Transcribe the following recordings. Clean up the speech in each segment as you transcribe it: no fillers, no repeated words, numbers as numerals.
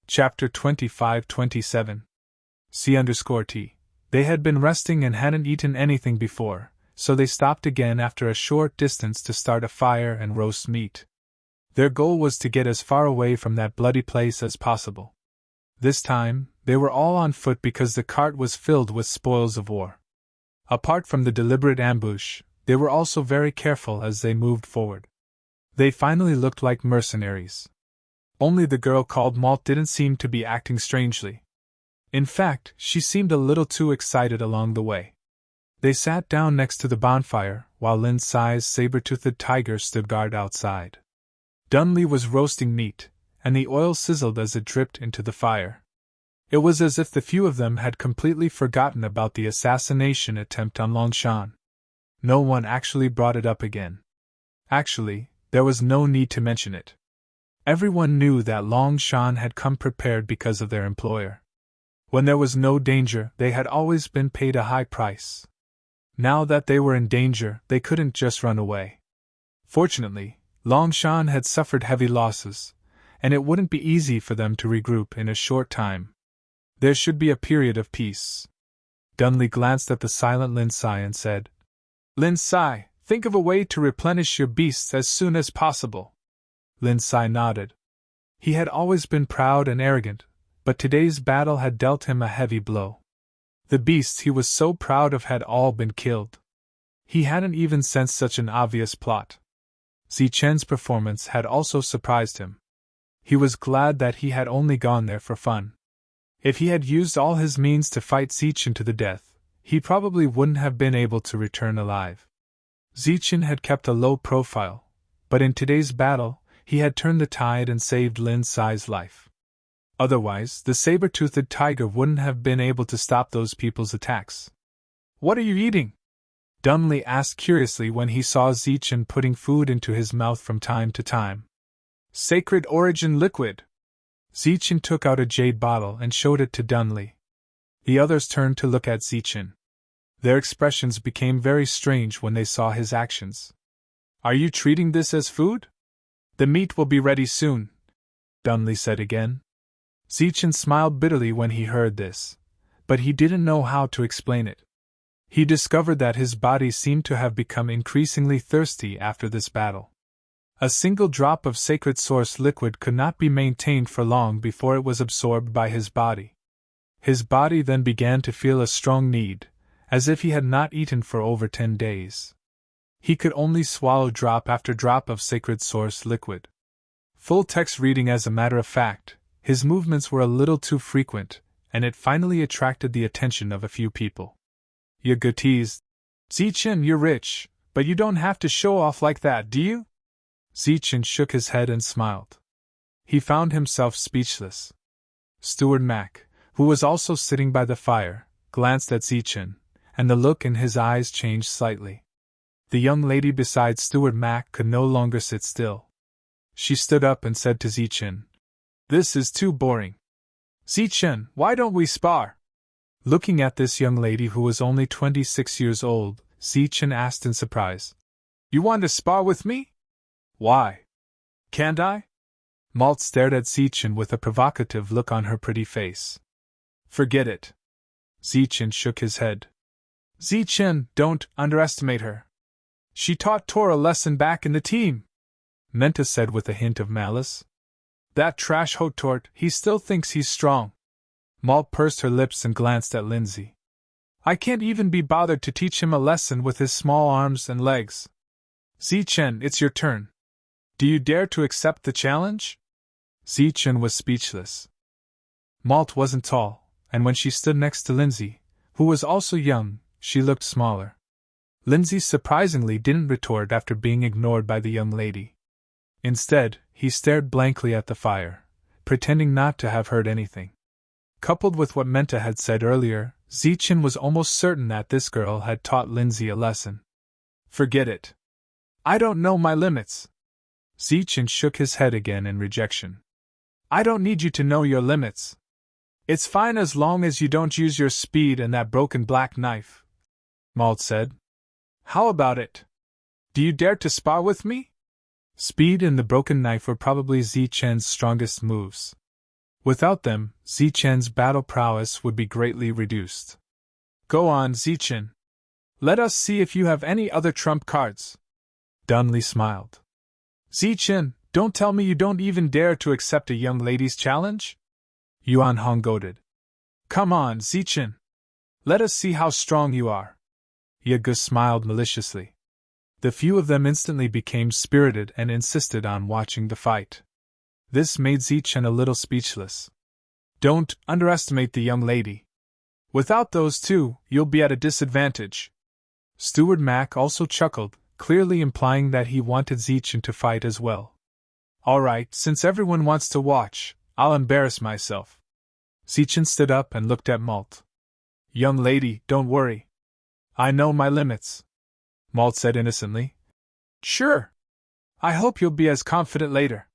Chapter 25-27 C_T. They had been resting and hadn't eaten anything before, so they stopped again after a short distance to start a fire and roast meat. Their goal was to get as far away from that bloody place as possible. This time, they were all on foot because the cart was filled with spoils of war. Apart from the deliberate ambush, they were also very careful as they moved forward. They finally looked like mercenaries. Only the girl called Malt didn't seem to be acting strangely. In fact, she seemed a little too excited along the way. They sat down next to the bonfire, while Lindsay's saber-toothed tiger stood guard outside. Dunley was roasting meat, and the oil sizzled as it dripped into the fire. It was as if the few of them had completely forgotten about the assassination attempt on Longshan. No one actually brought it up again. Actually, there was no need to mention it. Everyone knew that Longshan had come prepared because of their employer. When there was no danger, they had always been paid a high price. Now that they were in danger, they couldn't just run away. Fortunately, Longshan had suffered heavy losses, and it wouldn't be easy for them to regroup in a short time. There should be a period of peace. Dunley glanced at the silent Lindsay and said, "Lindsay, think of a way to replenish your beasts as soon as possible." Lindsay nodded. He had always been proud and arrogant, but today's battle had dealt him a heavy blow. The beasts he was so proud of had all been killed. He hadn't even sensed such an obvious plot. Zichen's performance had also surprised him. He was glad that he had only gone there for fun. If he had used all his means to fight Zichen to the death, he probably wouldn't have been able to return alive. Zichen had kept a low profile, but in today's battle, he had turned the tide and saved Lindsay's life. Otherwise, the saber-toothed tiger wouldn't have been able to stop those people's attacks. "What are you eating?" Dunley asked curiously when he saw Zichen putting food into his mouth from time to time. "Sacred origin liquid." Zichen took out a jade bottle and showed it to Dunley. The others turned to look at Zichen. Their expressions became very strange when they saw his actions. "Are you treating this as food?" "The meat will be ready soon," Dunley said again. Zichen smiled bitterly when he heard this, but he didn't know how to explain it. He discovered that his body seemed to have become increasingly thirsty after this battle. A single drop of sacred source liquid could not be maintained for long before it was absorbed by his body. His body then began to feel a strong need, as if he had not eaten for over 10 days. He could only swallow drop after drop of sacred source liquid. Full text reading. As a matter of fact, his movements were a little too frequent, and it finally attracted the attention of a few people. Yaga teased, "Zichen, you're rich, but you don't have to show off like that, do you?" Zichen shook his head and smiled. He found himself speechless. Steward Mac, who was also sitting by the fire, glanced at Zichen, and the look in his eyes changed slightly. The young lady beside Steward Mac could no longer sit still. She stood up and said to Zichen, "This is too boring. Zichen, why don't we spar?" Looking at this young lady who was only 26 years old, Zichen asked in surprise, "You want to spar with me? Why? Can't I?" Malt stared at Zichen with a provocative look on her pretty face. "Forget it." Zichen shook his head. "Zichen, don't underestimate her. She taught Tor a lesson back in the team," Menta said with a hint of malice. "That trash Hotort, he still thinks he's strong." Malt pursed her lips and glanced at Lindsay. "I can't even be bothered to teach him a lesson with his small arms and legs. Zichen, it's your turn. Do you dare to accept the challenge?" Zichen was speechless. Malt wasn't tall, and when she stood next to Lindsay, who was also young, she looked smaller. Lindsay surprisingly didn't retort after being ignored by the young lady. Instead, he stared blankly at the fire, pretending not to have heard anything. Coupled with what Menta had said earlier, Zichen was almost certain that this girl had taught Lindsay a lesson. "Forget it. I don't know my limits." Zichen shook his head again in rejection. "I don't need you to know your limits. It's fine as long as you don't use your speed and that broken black knife," Malt said. "How about it? Do you dare to spar with me?" Speed and the broken knife were probably Zichen's strongest moves. Without them, Zichen's battle prowess would be greatly reduced. Go on, Zichen. Let us see if you have any other trump cards. Dunley smiled. Zichen, don't tell me you don't even dare to accept a young lady's challenge? Yuan Hong goaded. Come on, Zichen. Let us see how strong you are. Ye Ge smiled maliciously. The few of them instantly became spirited and insisted on watching the fight. This made Zichen a little speechless. Don't underestimate the young lady. Without those two, you'll be at a disadvantage. Steward Mac also chuckled, clearly implying that he wanted Zichen to fight as well. All right, since everyone wants to watch, I'll embarrass myself. Zichen stood up and looked at Malt. Young lady, don't worry. I know my limits. Malt said innocently. Sure. I hope you'll be as confident later.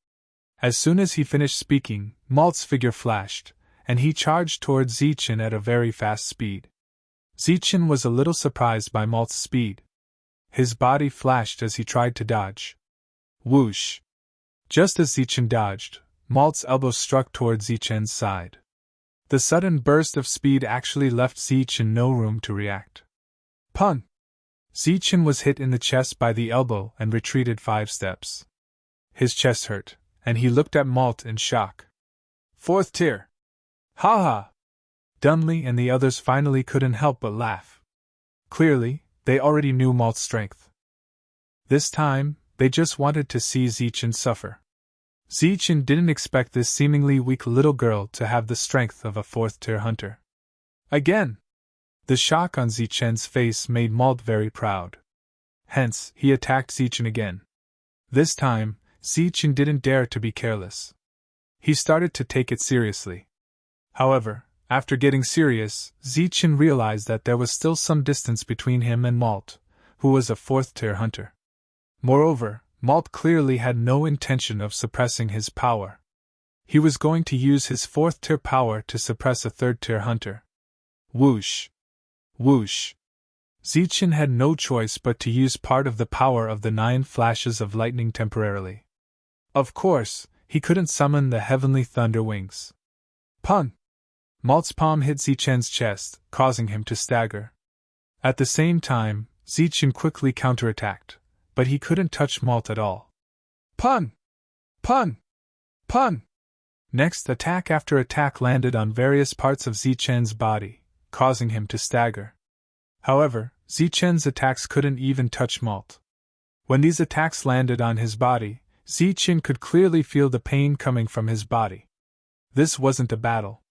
As soon as he finished speaking, Malt's figure flashed, and he charged towards Zichen at a very fast speed. Zichen was a little surprised by Malt's speed. His body flashed as he tried to dodge. Whoosh! Just as Zichen dodged, Malt's elbow struck towards Zichen's side. The sudden burst of speed actually left Zichen no room to react. Pun! Zichen was hit in the chest by the elbow and retreated 5 steps. His chest hurt, and he looked at Malt in shock. 4th tier! Ha ha! Dunley and the others finally couldn't help but laugh. Clearly, they already knew Malt's strength. This time, they just wanted to see Zichen suffer. Zichen didn't expect this seemingly weak little girl to have the strength of a 4th-tier hunter. Again! The shock on Zichen's face made Malt very proud. Hence, he attacked Zichen again. This time, Zichen didn't dare to be careless. He started to take it seriously. However, after getting serious, Zichen realized that there was still some distance between him and Malt, who was a 4th-tier hunter. Moreover, Malt clearly had no intention of suppressing his power. He was going to use his 4th-tier power to suppress a 3rd-tier hunter. Whoosh! Whoosh! Zichen had no choice but to use part of the power of the 9 flashes of lightning temporarily. Of course, he couldn't summon the heavenly thunder wings. Pun! Malt's palm hit Zichen's chest, causing him to stagger. At the same time, Zichen quickly counterattacked, but he couldn't touch Malt at all. Pun! Pun! Pun! Next, attack after attack landed on various parts of Zichen's body, causing him to stagger. However, Zichen's attacks couldn't even touch Malt. When these attacks landed on his body, Zichen could clearly feel the pain coming from his body. This wasn't a battle.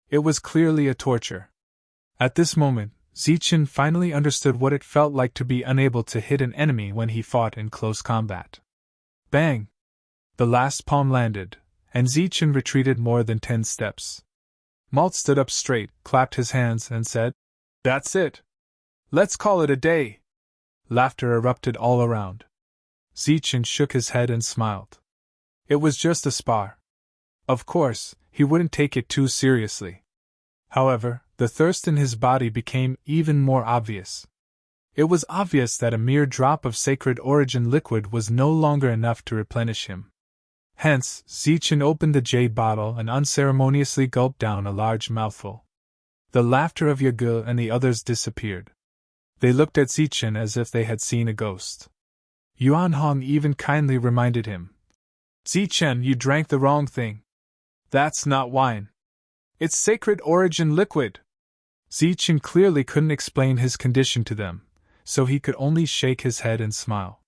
It was clearly a torture. At this moment, Zichen finally understood what it felt like to be unable to hit an enemy when he fought in close combat. Bang! The last palm landed, and Zichen retreated more than 10 steps. Malt stood up straight, clapped his hands, and said, "That's it! Let's call it a day!" Laughter erupted all around. Zichen shook his head and smiled. It was just a spar. Of course, he wouldn't take it too seriously. However, the thirst in his body became even more obvious. It was obvious that a mere drop of sacred origin liquid was no longer enough to replenish him. Hence, Zichen opened the jade bottle and unceremoniously gulped down a large mouthful. The laughter of Ye Ge and the others disappeared. They looked at Zichen as if they had seen a ghost. Yuan Hong even kindly reminded him, "Zichen, you drank the wrong thing. That's not wine. It's sacred origin liquid." Zichen clearly couldn't explain his condition to them, so he could only shake his head and smile.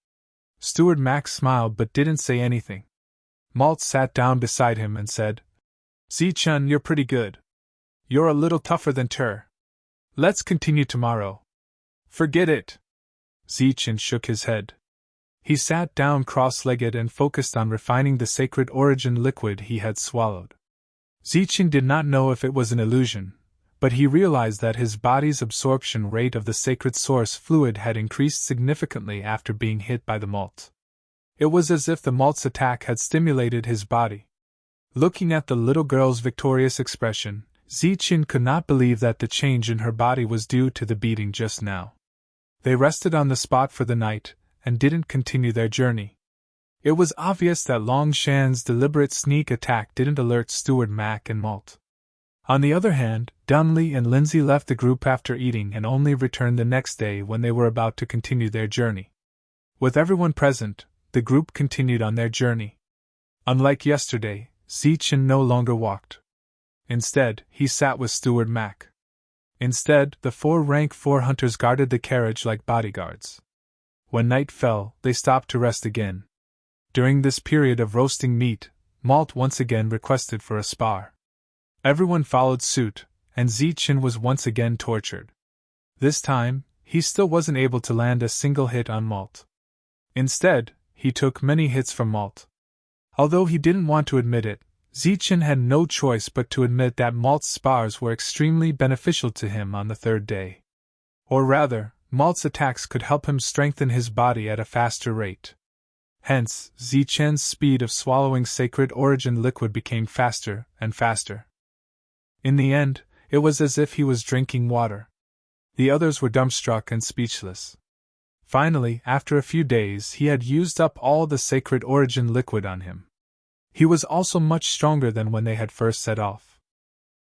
Steward Max smiled but didn't say anything. Malt sat down beside him and said, "Zichen, you're pretty good. You're a little tougher than Tur. Let's continue tomorrow." "Forget it." Zichen shook his head. He sat down cross-legged and focused on refining the sacred origin liquid he had swallowed. Zichen did not know if it was an illusion, but he realized that his body's absorption rate of the sacred source fluid had increased significantly after being hit by the malt. It was as if the malt's attack had stimulated his body. Looking at the little girl's victorious expression, Zichen could not believe that the change in her body was due to the beating just now. They rested on the spot for the night, and didn't continue their journey. It was obvious that Long Shan's deliberate sneak attack didn't alert Steward Mac and Malt. On the other hand, Dunley and Lindsay left the group after eating and only returned the next day when they were about to continue their journey. With everyone present, the group continued on their journey. Unlike yesterday, Zeechan no longer walked. Instead, he sat with Steward Mac. Instead, the 4 rank 4 hunters guarded the carriage like bodyguards. When night fell, they stopped to rest again. During this period of roasting meat, Malt once again requested for a spar. Everyone followed suit, and Zeechan was once again tortured. This time, he still wasn't able to land a single hit on Malt. Instead, he took many hits from Malt. Although he didn't want to admit it, Zeechan had no choice but to admit that Malt's spars were extremely beneficial to him on the 3rd day. Or rather, Malt's attacks could help him strengthen his body at a faster rate. Hence, Zeechan's speed of swallowing sacred origin liquid became faster and faster. In the end, it was as if he was drinking water. The others were dumbstruck and speechless. Finally, after a few days, he had used up all the sacred origin liquid on him. He was also much stronger than when they had first set off.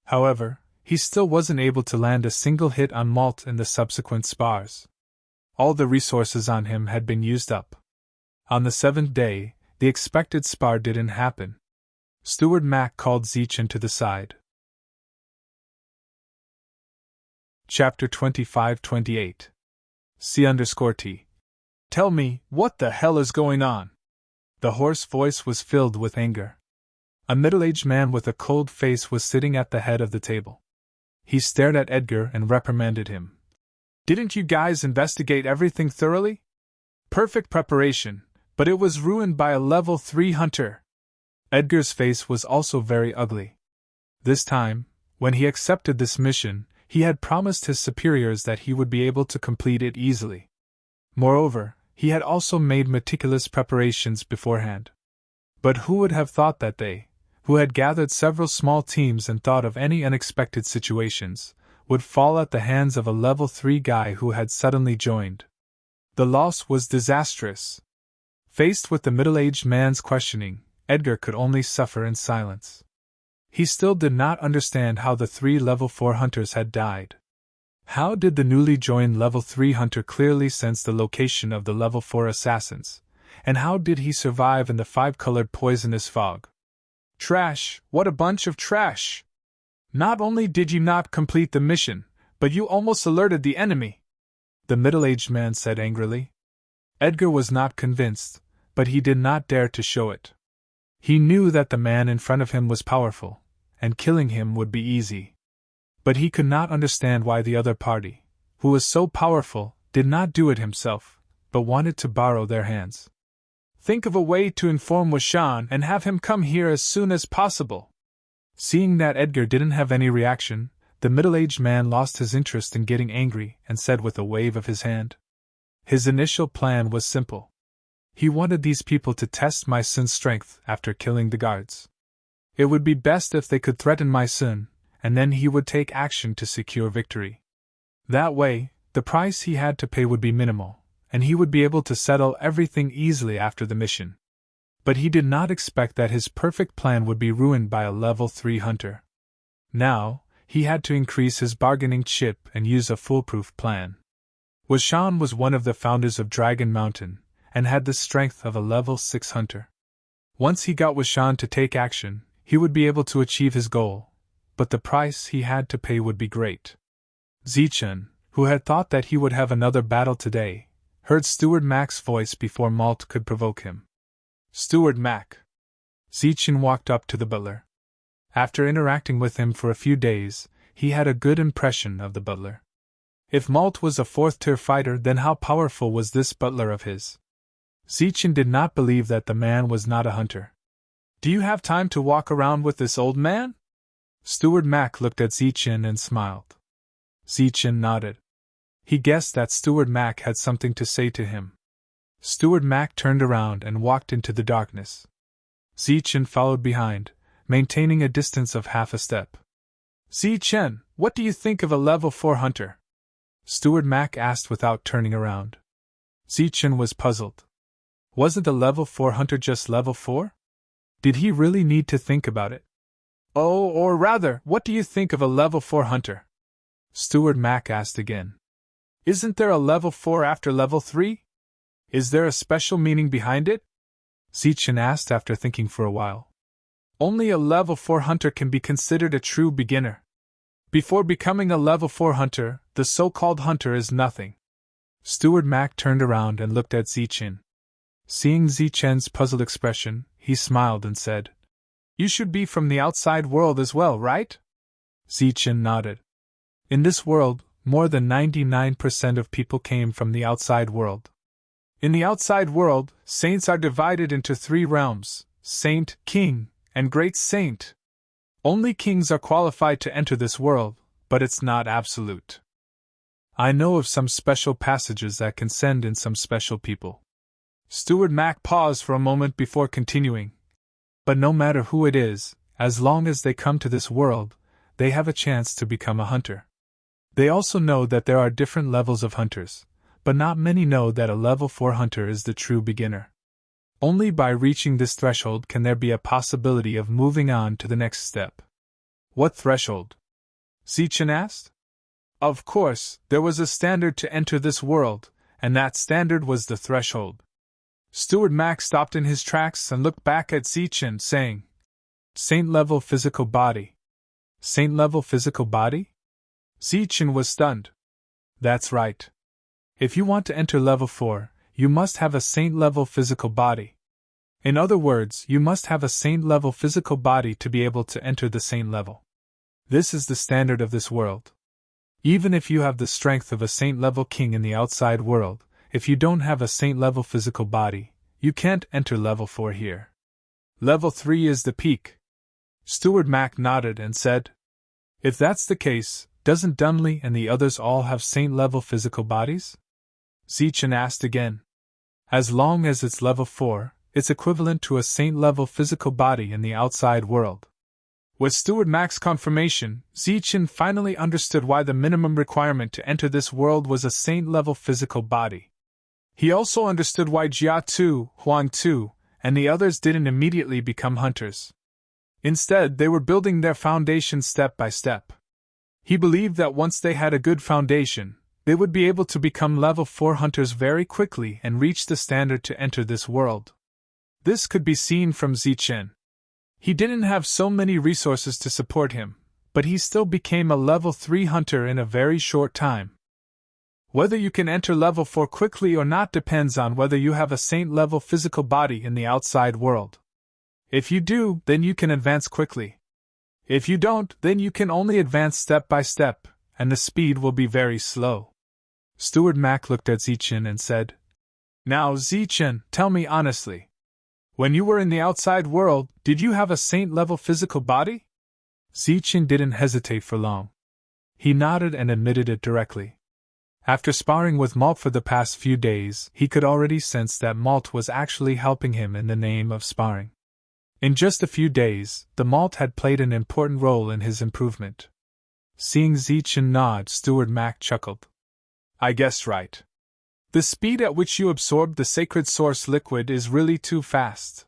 However, he still wasn't able to land a single hit on Malt in the subsequent spars. All the resources on him had been used up. On the 7th day, the expected spar didn't happen. Steward Mac called Zeechan to the side. Chapter 25-28 C_T. Tell me, what the hell is going on? The hoarse voice was filled with anger. A middle-aged man with a cold face was sitting at the head of the table. He stared at Edgar and reprimanded him. Didn't you guys investigate everything thoroughly? Perfect preparation, but it was ruined by a level 3 hunter. Edgar's face was also very ugly. This time, when he accepted this mission, he had promised his superiors that he would be able to complete it easily. Moreover, he had also made meticulous preparations beforehand. But who would have thought that they, who had gathered several small teams and thought of any unexpected situations, would fall at the hands of a level 3 guy who had suddenly joined? The loss was disastrous. Faced with the middle-aged man's questioning, Edgar could only suffer in silence. He still did not understand how the 3 level 4 hunters had died. How did the newly joined level 3 hunter clearly sense the location of the level 4 assassins, and how did he survive in the 5-colored poisonous fog? Trash, what a bunch of trash! Not only did you not complete the mission, but you almost alerted the enemy, the middle-aged man said angrily. Edgar was not convinced, but he did not dare to show it. He knew that the man in front of him was powerful, and killing him would be easy. But he could not understand why the other party, who was so powerful, did not do it himself, but wanted to borrow their hands. Think of a way to inform Washan and have him come here as soon as possible. Seeing that Edgar didn't have any reaction, the middle-aged man lost his interest in getting angry and said with a wave of his hand. His initial plan was simple. He wanted these people to test my son's strength after killing the guards. It would be best if they could threaten my son, and then he would take action to secure victory. That way, the price he had to pay would be minimal, and he would be able to settle everything easily after the mission. But he did not expect that his perfect plan would be ruined by a level 3 hunter. Now, he had to increase his bargaining chip and use a foolproof plan. Washan was one of the founders of Dragon Mountain, and had the strength of a level 6 hunter. Once he got Washan to take action, he would be able to achieve his goal, but the price he had to pay would be great. Zeechan, who had thought that he would have another battle today, heard Steward Mac's voice before Malt could provoke him. Steward Mac. Zeechan walked up to the butler. After interacting with him for a few days, he had a good impression of the butler. If Malt was a 4th-tier fighter, then how powerful was this butler of his? Zeechan did not believe that the man was not a hunter. Do you have time to walk around with this old man? Steward Mac looked at Zeechan and smiled. Zeechan nodded. He guessed that Steward Mac had something to say to him. Steward Mac turned around and walked into the darkness. Zeechan followed behind, maintaining a distance of half a step. Zeechan, what do you think of a level 4 hunter? Steward Mac asked without turning around. Zeechan was puzzled. Wasn't a level 4 hunter just level 4? Did he really need to think about it? Oh, or rather, what do you think of a level 4 hunter? Steward Mac asked again. Isn't there a level 4 after level 3? Is there a special meaning behind it? Zichen asked after thinking for a while. Only a level 4 hunter can be considered a true beginner. Before becoming a level 4 hunter, the so-called hunter is nothing. Steward Mac turned around and looked at Zichen. Seeing Zichen's puzzled expression, he smiled and said, You should be from the outside world as well, right? Zichen nodded. In this world, more than 99% of people came from the outside world. In the outside world, saints are divided into 3 realms: saint, king, and great saint. Only kings are qualified to enter this world, but it's not absolute. I know of some special passages that can send in some special people. Steward Mac paused for a moment before continuing. But no matter who it is, as long as they come to this world, they have a chance to become a hunter. They also know that there are different levels of hunters, but not many know that a level 4 hunter is the true beginner. Only by reaching this threshold can there be a possibility of moving on to the next step. What threshold? Zichen asked. Of course, there was a standard to enter this world, and that standard was the threshold. Steward Mac stopped in his tracks and looked back at Zichen, saying, Saint-level physical body. Saint-level physical body? Zichen was stunned. That's right. If you want to enter level 4, you must have a saint-level physical body. In other words, you must have a saint-level physical body to be able to enter the saint level. This is the standard of this world. Even if you have the strength of a saint-level king in the outside world, if you don't have a saint-level physical body, you can't enter level 4 here. Level 3 is the peak. Steward Mac nodded and said, If that's the case, doesn't Dunley and the others all have saint-level physical bodies? Zichen asked again. As long as it's level 4, it's equivalent to a saint-level physical body in the outside world. With Steward Mac's confirmation, Zichen finally understood why the minimum requirement to enter this world was a saint-level physical body. He also understood why Jia Tu, Huang Tu, and the others didn't immediately become hunters. Instead, they were building their foundation step by step. He believed that once they had a good foundation, they would be able to become level 4 hunters very quickly and reach the standard to enter this world. This could be seen from Zichen. He didn't have so many resources to support him, but he still became a level 3 hunter in a very short time. Whether you can enter level 4 quickly or not depends on whether you have a saint-level physical body in the outside world. If you do, then you can advance quickly. If you don't, then you can only advance step by step, and the speed will be very slow. Steward Mac looked at Zichen and said, Now, Zichen, tell me honestly. When you were in the outside world, did you have a saint-level physical body? Zichen didn't hesitate for long. He nodded and admitted it directly. After sparring with Malt for the past few days, he could already sense that Malt was actually helping him in the name of sparring. In just a few days, the Malt had played an important role in his improvement. Seeing Zichen nod, Steward Mac chuckled. I guessed right. The speed at which you absorb the sacred source liquid is really too fast.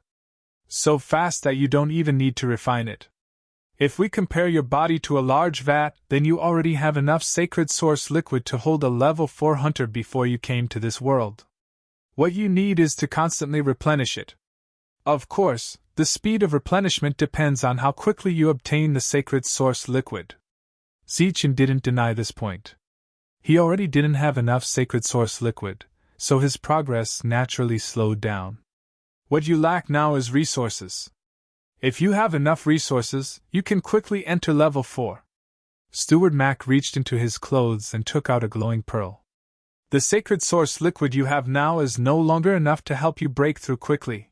So fast that you don't even need to refine it. If we compare your body to a large vat, then you already have enough sacred source liquid to hold a level 4 hunter before you came to this world. What you need is to constantly replenish it. Of course, the speed of replenishment depends on how quickly you obtain the sacred source liquid. Zichen didn't deny this point. He already didn't have enough sacred source liquid, so his progress naturally slowed down. What you lack now is resources. If you have enough resources, you can quickly enter level 4. Steward Mac reached into his clothes and took out a glowing pearl. The sacred source liquid you have now is no longer enough to help you break through quickly.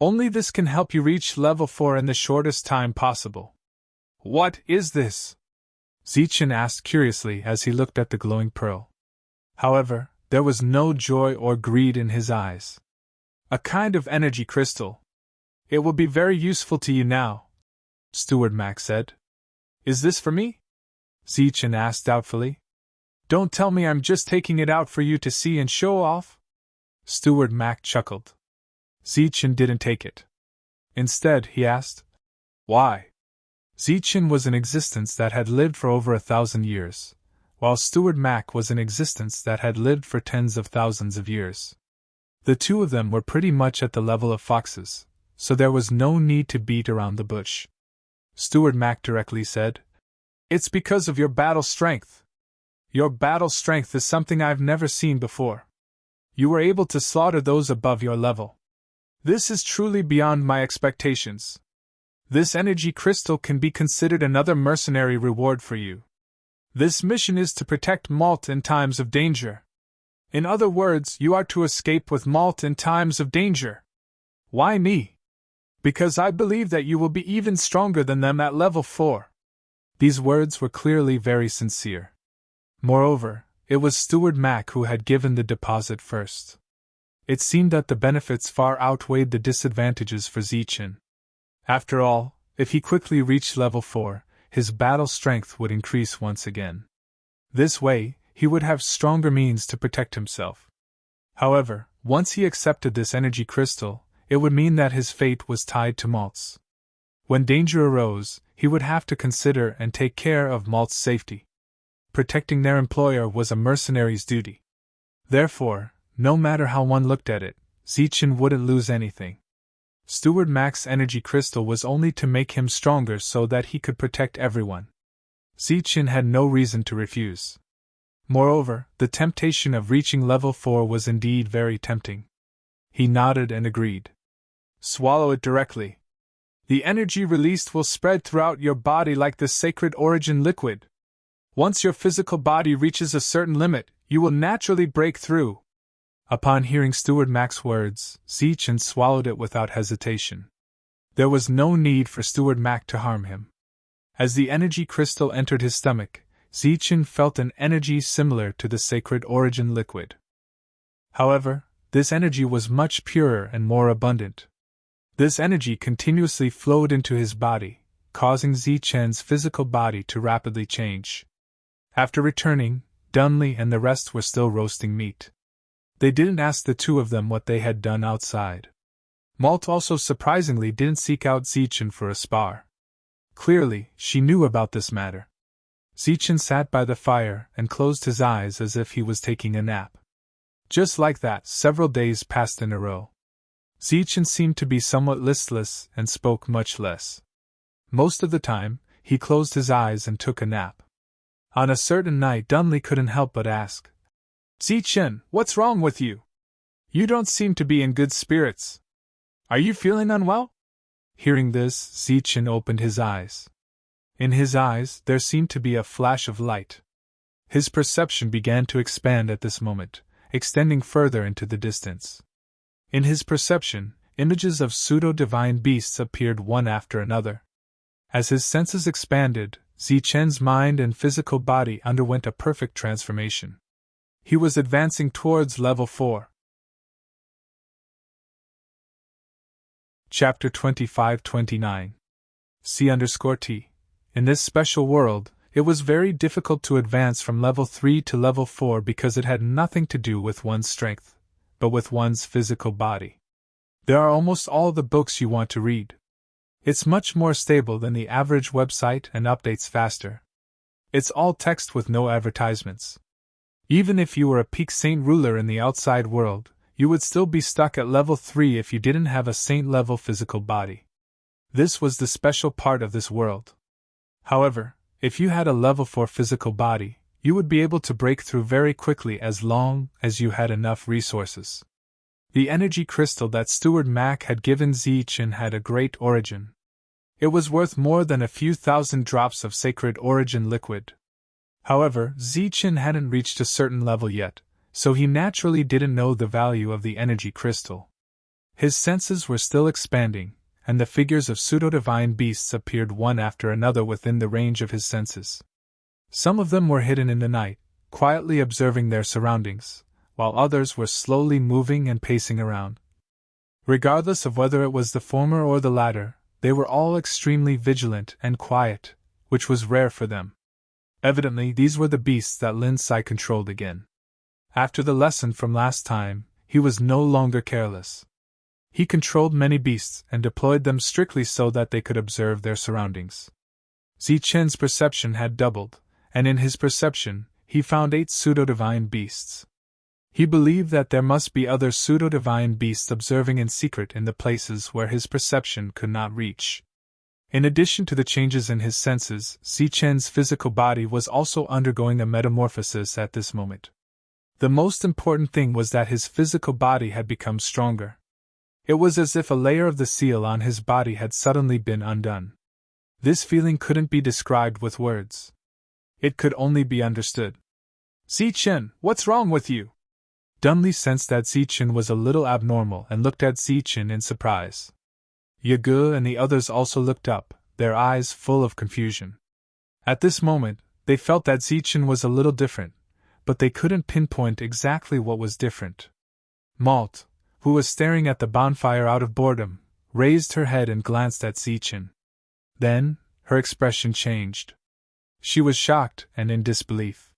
Only this can help you reach level 4 in the shortest time possible. What is this? Zichen asked curiously as he looked at the glowing pearl. However, there was no joy or greed in his eyes. A kind of energy crystal. It will be very useful to you now, Steward Mac said. Is this for me? Zichen asked doubtfully. Don't tell me I'm just taking it out for you to see and show off? Steward Mac chuckled. Zichen didn't take it. Instead, he asked, "Why?" Zichen was in existence that had lived for over 1,000 years, while Steward Mac was in existence that had lived for tens of thousands of years. The two of them were pretty much at the level of foxes, so there was no need to beat around the bush. Steward Mac directly said, "It's because of your battle strength. Your battle strength is something I've never seen before. You were able to slaughter those above your level. This is truly beyond my expectations. This energy crystal can be considered another mercenary reward for you. This mission is to protect Malt in times of danger. In other words, you are to escape with Malt in times of danger." "Why me?" "Because I believe that you will be even stronger than them at level 4. These words were clearly very sincere. Moreover, it was Steward Mac who had given the deposit first. It seemed that the benefits far outweighed the disadvantages for Zichen. After all, if he quickly reached level 4, his battle strength would increase once again. This way, he would have stronger means to protect himself. However, once he accepted this energy crystal, it would mean that his fate was tied to Malt's. When danger arose, he would have to consider and take care of Malt's safety. Protecting their employer was a mercenary's duty. Therefore, no matter how one looked at it, Zichen wouldn't lose anything. Steward Mac's energy crystal was only to make him stronger so that he could protect everyone. Zichen had no reason to refuse. Moreover, the temptation of reaching level 4 was indeed very tempting. He nodded and agreed. "Swallow it directly. The energy released will spread throughout your body like the sacred origin liquid. Once your physical body reaches a certain limit, you will naturally break through." Upon hearing Steward Mac's words, Zichen swallowed it without hesitation. There was no need for Steward Mac to harm him. As the energy crystal entered his stomach, Zichen felt an energy similar to the sacred origin liquid. However, this energy was much purer and more abundant. This energy continuously flowed into his body, causing Zichen's physical body to rapidly change. After returning, Dunley and the rest were still roasting meat. They didn't ask the two of them what they had done outside. Malt also surprisingly didn't seek out Zichen for a spar. Clearly, she knew about this matter. Zichen sat by the fire and closed his eyes as if he was taking a nap. Just like that, several days passed in a row. Zichen seemed to be somewhat listless and spoke much less. Most of the time, he closed his eyes and took a nap. On a certain night, Dunley couldn't help but ask, "Zichen, what's wrong with you? You don't seem to be in good spirits. Are you feeling unwell?" Hearing this, Zichen opened his eyes. In his eyes, there seemed to be a flash of light. His perception began to expand at this moment, extending further into the distance. In his perception, images of pseudo-divine beasts appeared one after another. As his senses expanded, Zichen's mind and physical body underwent a perfect transformation. He was advancing towards level 4. Chapter 25-29 C_T. In this special world, it was very difficult to advance from level 3 to level 4 because it had nothing to do with one's strength, but with one's physical body. There are almost all the books you want to read. It's much more stable than the average website and updates faster. It's all text with no advertisements. Even if you were a peak saint ruler in the outside world, you would still be stuck at level 3 if you didn't have a saint-level physical body. This was the special part of this world. However, if you had a level 4 physical body, you would be able to break through very quickly as long as you had enough resources. The energy crystal that Steward Mac had given Zichen had a great origin. It was worth more than a few thousand drops of sacred origin liquid. However, Zichen hadn't reached a certain level yet, so he naturally didn't know the value of the energy crystal. His senses were still expanding, and the figures of pseudo-divine beasts appeared one after another within the range of his senses. Some of them were hidden in the night, quietly observing their surroundings, while others were slowly moving and pacing around. Regardless of whether it was the former or the latter, they were all extremely vigilant and quiet, which was rare for them. Evidently, these were the beasts that Lin Sai controlled again. After the lesson from last time, he was no longer careless. He controlled many beasts and deployed them strictly so that they could observe their surroundings. Zichen's perception had doubled, and in his perception, he found 8 pseudo-divine beasts. He believed that there must be other pseudo-divine beasts observing in secret in the places where his perception could not reach. In addition to the changes in his senses, Zichen's physical body was also undergoing a metamorphosis at this moment. The most important thing was that his physical body had become stronger. It was as if a layer of the seal on his body had suddenly been undone. This feeling couldn't be described with words. It could only be understood. "Zichen, what's wrong with you?" Dunley sensed that Zichen was a little abnormal and looked at Zichen in surprise. Yage and the others also looked up, their eyes full of confusion. At this moment, they felt that Zichen was a little different, but they couldn't pinpoint exactly what was different. Malt, who was staring at the bonfire out of boredom, raised her head and glanced at Zichen. Then, her expression changed. She was shocked and in disbelief.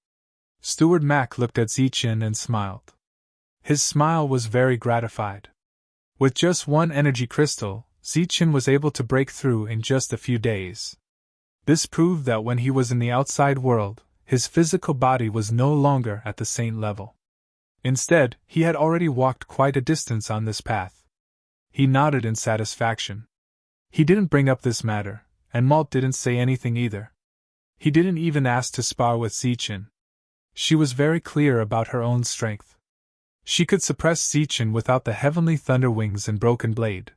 Steward Mac looked at Zichen and smiled. His smile was very gratified. With just one energy crystal, Zichen was able to break through in just a few days. This proved that when he was in the outside world, his physical body was no longer at the saint level. Instead, he had already walked quite a distance on this path. He nodded in satisfaction. He didn't bring up this matter, and Malt didn't say anything either. He didn't even ask to spar with Zichen. She was very clear about her own strength. She could suppress Zichen without the heavenly thunder wings and broken blade,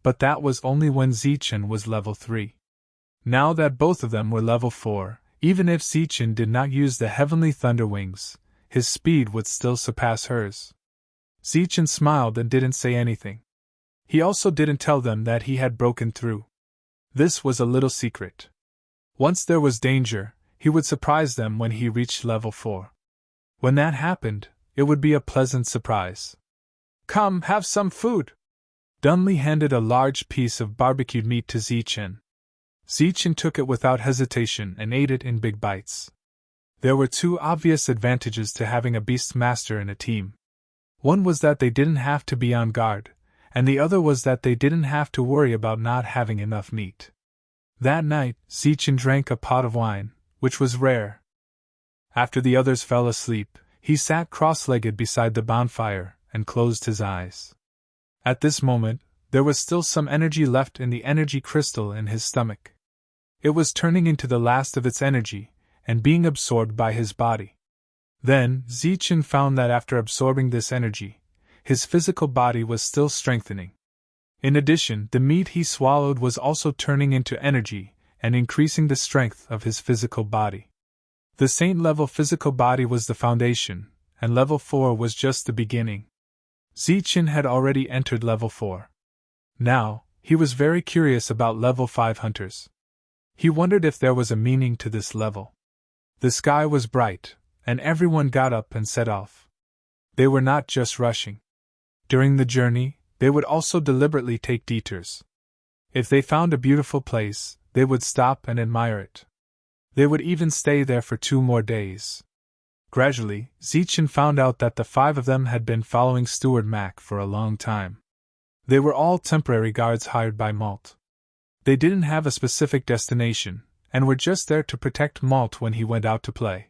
but that was only when Zichen was level 3. Now that both of them were level 4, even if Zichen did not use the heavenly thunder wings, his speed would still surpass hers. Zichen smiled and didn't say anything. He also didn't tell them that he had broken through. This was a little secret. Once there was danger, he would surprise them when he reached level 4. When that happened, it would be a pleasant surprise. "Come, have some food." Dunley handed a large piece of barbecued meat to Zichen. Zichen took it without hesitation and ate it in big bites. There were 2 obvious advantages to having a beast master in a team. One was that they didn't have to be on guard, and the other was that they didn't have to worry about not having enough meat. That night, Zichen drank a pot of wine, which was rare. After the others fell asleep, he sat cross-legged beside the bonfire and closed his eyes. At this moment, there was still some energy left in the energy crystal in his stomach. It was turning into the last of its energy, and being absorbed by his body. Then, Zichen found that after absorbing this energy, his physical body was still strengthening. In addition, the meat he swallowed was also turning into energy and increasing the strength of his physical body. The saint-level physical body was the foundation, and level 4 was just the beginning. Zichen had already entered level 4. Now, he was very curious about level 5 hunters. He wondered if there was a meaning to this level. The sky was bright, and everyone got up and set off. They were not just rushing. During the journey, they would also deliberately take detours. If they found a beautiful place, they would stop and admire it. They would even stay there for 2 more days. Gradually, Zichen found out that the 5 of them had been following Steward Mac for a long time. They were all temporary guards hired by Malt. They didn't have a specific destination, and were just there to protect Malt when he went out to play.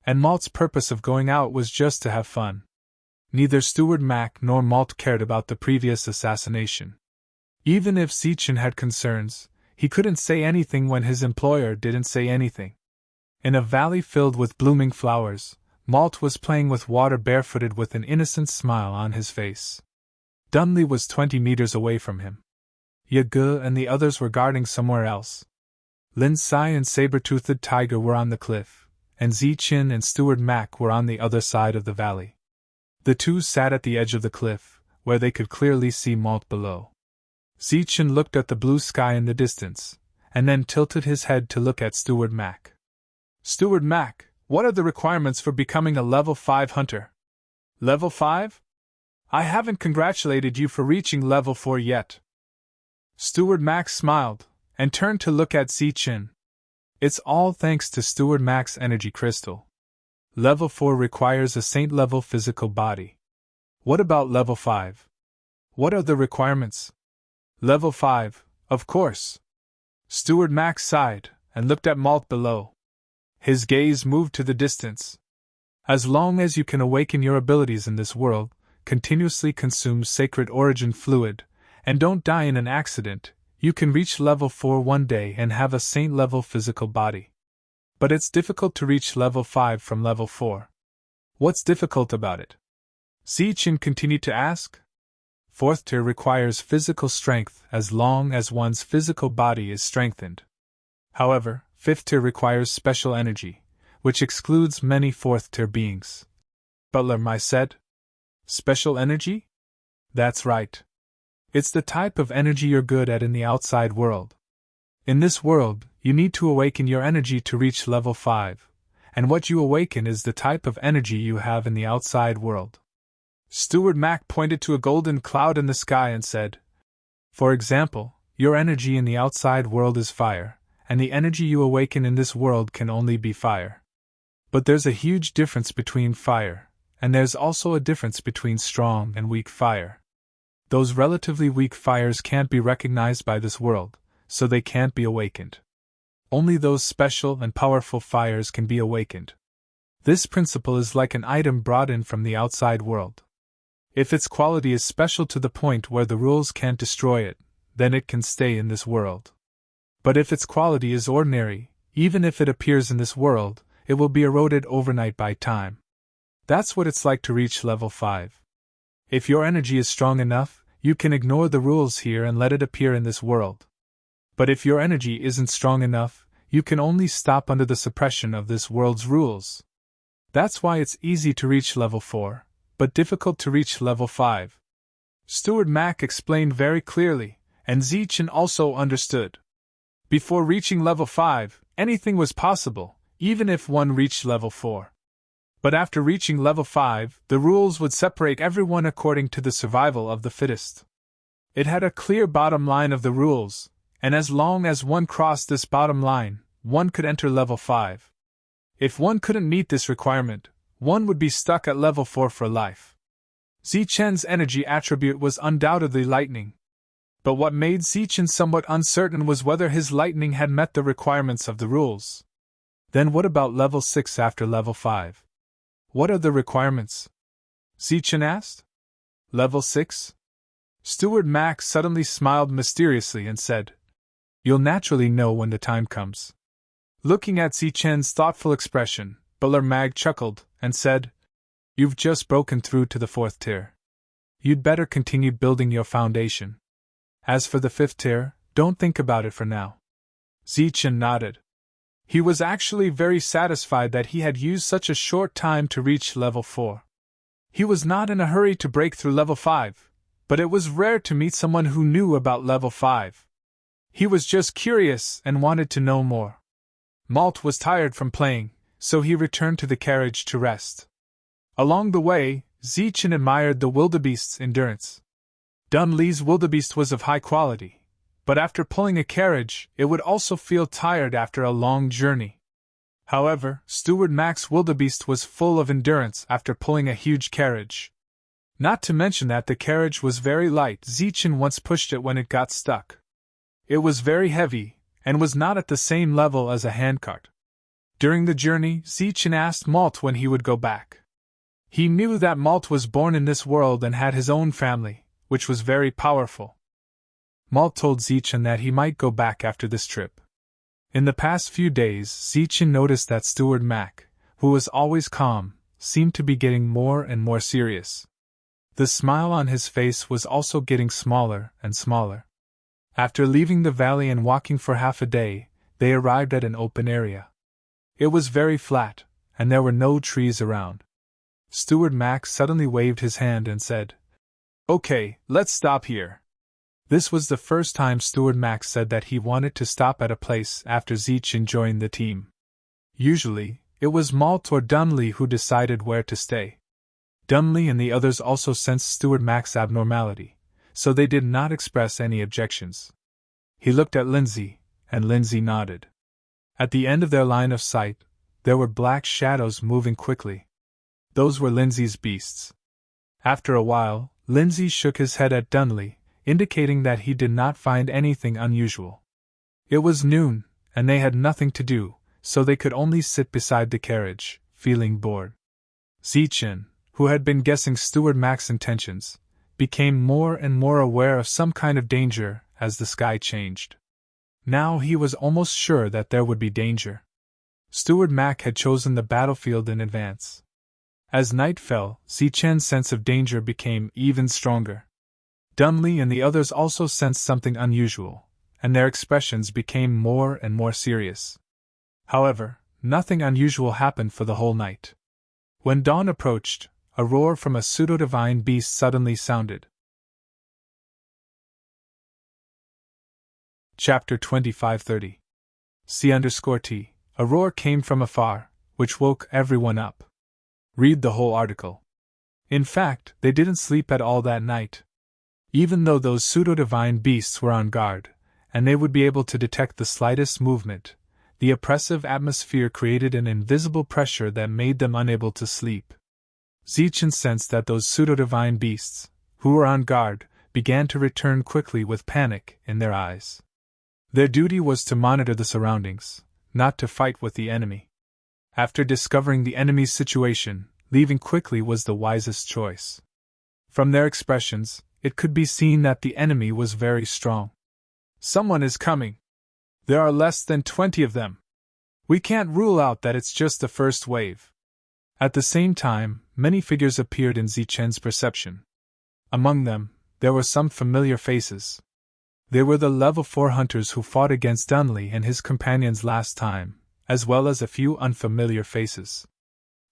And Malt's purpose of going out was just to have fun. Neither Steward Mac nor Malt cared about the previous assassination. Even if Zichen had concerns, he couldn't say anything when his employer didn't say anything. In a valley filled with blooming flowers, Malt was playing with water barefooted with an innocent smile on his face. Dunley was 20 meters away from him. Yage and the others were guarding somewhere else. Linsai and Saber-Toothed Tiger were on the cliff, and Zichen and Steward Mac were on the other side of the valley. The 2 sat at the edge of the cliff, where they could clearly see Malt below. Zichen looked at the blue sky in the distance, and then tilted his head to look at Steward Mac. "Steward Mac, what are the requirements for becoming a level 5 hunter?" "Level 5? I haven't congratulated you for reaching level 4 yet." Steward Mac smiled, and turned to look at Zichen. "It's all thanks to Steward Mac's energy crystal. Level 4 requires a saint-level physical body. What about level 5? What are the requirements? Level 5, of course. Steward Max sighed and looked at Malt below. His gaze moved to the distance. As long as you can awaken your abilities in this world, continuously consume sacred origin fluid, and don't die in an accident, you can reach level 4 one day and have a saint-level physical body. But it's difficult to reach level 5 from level 4. What's difficult about it? Zichen continued to ask. 4th tier requires physical strength as long as one's physical body is strengthened. However, 5th tier requires special energy, which excludes many 4th tier beings. Butler Mai said. Special energy? That's right. It's the type of energy you're good at in the outside world. In this world, you need to awaken your energy to reach level 5, and what you awaken is the type of energy you have in the outside world. Steward Mac pointed to a golden cloud in the sky and said, for example, your energy in the outside world is fire, and the energy you awaken in this world can only be fire. But there's a huge difference between fire, and there's also a difference between strong and weak fire. Those relatively weak fires can't be recognized by this world, so they can't be awakened. Only those special and powerful fires can be awakened. This principle is like an item brought in from the outside world. If its quality is special to the point where the rules can't destroy it, then it can stay in this world. But if its quality is ordinary, even if it appears in this world, it will be eroded overnight by time. That's what it's like to reach level 5. If your energy is strong enough, you can ignore the rules here and let it appear in this world. But if your energy isn't strong enough, you can only stop under the suppression of this world's rules. That's why it's easy to reach level 4, but difficult to reach level 5. Steward Mac explained very clearly, and Zichen also understood. Before reaching level 5, anything was possible, even if one reached level 4. But after reaching level 5, the rules would separate everyone according to the survival of the fittest. It had a clear bottom line of the rules, and as long as one crossed this bottom line, one could enter level 5. If one couldn't meet this requirement, one would be stuck at level 4 for life. Zichen's energy attribute was undoubtedly lightning. But what made Zichen somewhat uncertain was whether his lightning had met the requirements of the rules. Then what about level 6 after level 5? What are the requirements? Zichen asked. Level 6? Steward Mac suddenly smiled mysteriously and said, you'll naturally know when the time comes. Looking at Zichen's thoughtful expression, Butler Mag chuckled and said, you've just broken through to the 4th tier. You'd better continue building your foundation. As for the 5th tier, don't think about it for now. Zichen nodded. He was actually very satisfied that he had used such a short time to reach level 4. He was not in a hurry to break through level 5, but it was rare to meet someone who knew about level 5. He was just curious and wanted to know more. Malt was tired from playing, so he returned to the carriage to rest. Along the way, Zichen admired the wildebeest's endurance. Dunlee's wildebeest was of high quality, but after pulling a carriage, it would also feel tired after a long journey. However, Steward Mac's wildebeest was full of endurance after pulling a huge carriage. Not to mention that the carriage was very light. Zichen once pushed it when it got stuck. It was very heavy, and was not at the same level as a handcart. During the journey, Zichen asked Malt when he would go back. He knew that Malt was born in this world and had his own family, which was very powerful. Malt told Zichen that he might go back after this trip. In the past few days, Zichen noticed that Steward Mac, who was always calm, seemed to be getting more and more serious. The smile on his face was also getting smaller and smaller. After leaving the valley and walking for half a day, they arrived at an open area. It was very flat, and there were no trees around. Steward Mac suddenly waved his hand and said, "Okay, let's stop here." This was the first time Steward Mac said that he wanted to stop at a place after Zichen joined the team. Usually, it was Malt or Dunley who decided where to stay. Dunley and the others also sensed Steward Mac's abnormality, so they did not express any objections. He looked at Lindsay, and Lindsay nodded. At the end of their line of sight, there were black shadows moving quickly. Those were Lindsay's beasts. After a while, Lindsay shook his head at Dunley, indicating that he did not find anything unusual. It was noon, and they had nothing to do, so they could only sit beside the carriage, feeling bored. Zichen, who had been guessing Steward Mac's intentions, became more and more aware of some kind of danger as the sky changed. Now he was almost sure that there would be danger. Steward Mac had chosen the battlefield in advance. As night fell, Zichen's sense of danger became even stronger. Dunley and the others also sensed something unusual, and their expressions became more and more serious. However, nothing unusual happened for the whole night. When dawn approached, a roar from a pseudo-divine beast suddenly sounded. Chapter 2530. C_T. A roar came from afar, which woke everyone up. Read the whole article. In fact, they didn't sleep at all that night. Even though those pseudo-divine beasts were on guard, and they would be able to detect the slightest movement, the oppressive atmosphere created an invisible pressure that made them unable to sleep. Zichen sensed that those pseudo-divine beasts, who were on guard, began to return quickly with panic in their eyes. Their duty was to monitor the surroundings, not to fight with the enemy. After discovering the enemy's situation, leaving quickly was the wisest choice. From their expressions, it could be seen that the enemy was very strong. Someone is coming. There are less than 20 of them. We can't rule out that it's just the first wave. At the same time, many figures appeared in Zichen's perception. Among them, there were some familiar faces. They were the level 4 hunters who fought against Dunley and his companions last time, as well as a few unfamiliar faces.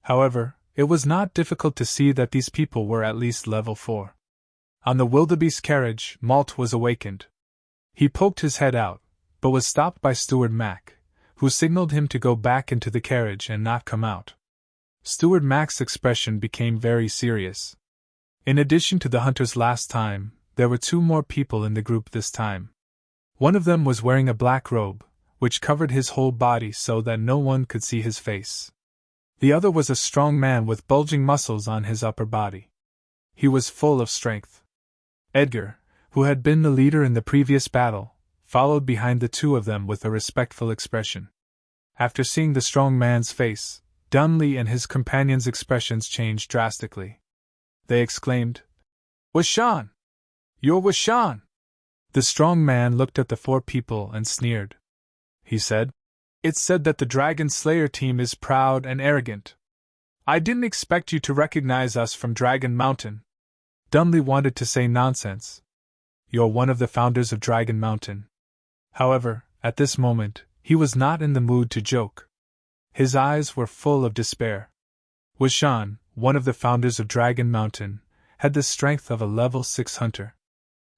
However, it was not difficult to see that these people were at least level 4. On the wildebeest carriage, Malt was awakened. He poked his head out, but was stopped by Steward Mac, who signaled him to go back into the carriage and not come out. Steward Mac's expression became very serious. In addition to the hunters last time, there were 2 more people in the group this time. One of them was wearing a black robe, which covered his whole body so that no one could see his face. The other was a strong man with bulging muscles on his upper body. He was full of strength. Edgar, who had been the leader in the previous battle, followed behind the 2 of them with a respectful expression. After seeing the strong man's face, Dunley and his companions' expressions changed drastically. They exclaimed, "Washan! You're Washan!" The strong man looked at the 4 people and sneered. He said, "It's said that the Dragon Slayer team is proud and arrogant. I didn't expect you to recognize us from Dragon Mountain." Dunley wanted to say nonsense. "You're one of the founders of Dragon Mountain." However, at this moment, he was not in the mood to joke. His eyes were full of despair. Washan, one of the founders of Dragon Mountain, had the strength of a level 6 hunter.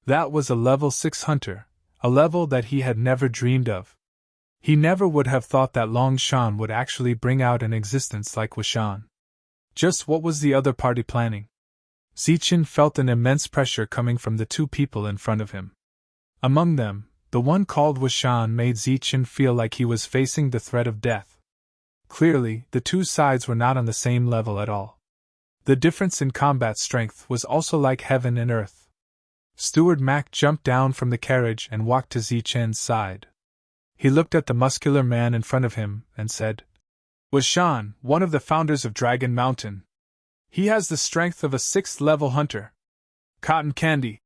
That was a level 6 hunter, a level that he had never dreamed of. He never would have thought that Long Shan would actually bring out an existence like Washan. Just what was the other party planning? Zichen felt an immense pressure coming from the 2 people in front of him. Among them, the one called Washan made Zichen feel like he was facing the threat of death. Clearly, the 2 sides were not on the same level at all. The difference in combat strength was also like heaven and earth. Steward Mac jumped down from the carriage and walked to Zichen's side. He looked at the muscular man in front of him and said, "Washan, one of the founders of Dragon Mountain. He has the strength of a 6th-level hunter." Cotton candy!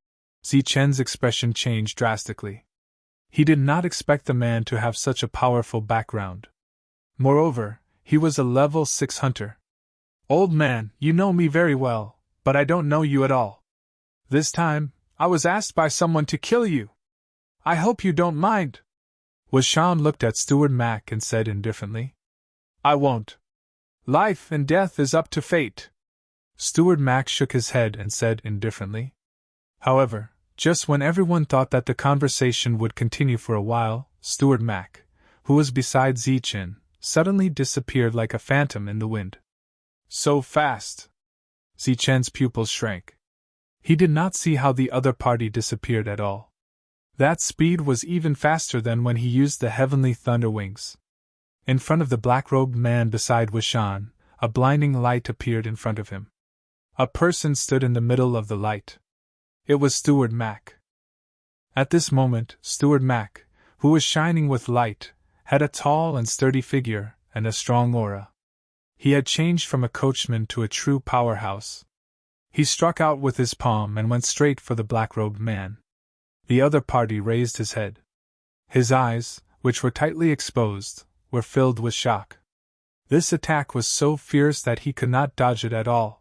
Zichen's expression changed drastically. He did not expect the man to have such a powerful background. Moreover, he was a level 6 hunter. "Old man, you know me very well, but I don't know you at all. This time, I was asked by someone to kill you. I hope you don't mind." Washan looked at Steward Mac and said indifferently, "I won't. Life and death is up to fate." Steward Mac shook his head and said indifferently. However, just when everyone thought that the conversation would continue for a while, Steward Mac, who was beside Zichen, suddenly disappeared like a phantom in the wind. "So fast!" Zichen's pupils shrank. He did not see how the other party disappeared at all. That speed was even faster than when he used the heavenly thunder wings. In front of the black-robed man beside Washan, a blinding light appeared in front of him. A person stood in the middle of the light. It was Steward Mac. At this moment, Steward Mac, who was shining with light, had a tall and sturdy figure and a strong aura. He had changed from a coachman to a true powerhouse. He struck out with his palm and went straight for the black-robed man. The other party raised his head. His eyes, which were tightly exposed, were filled with shock. This attack was so fierce that he could not dodge it at all.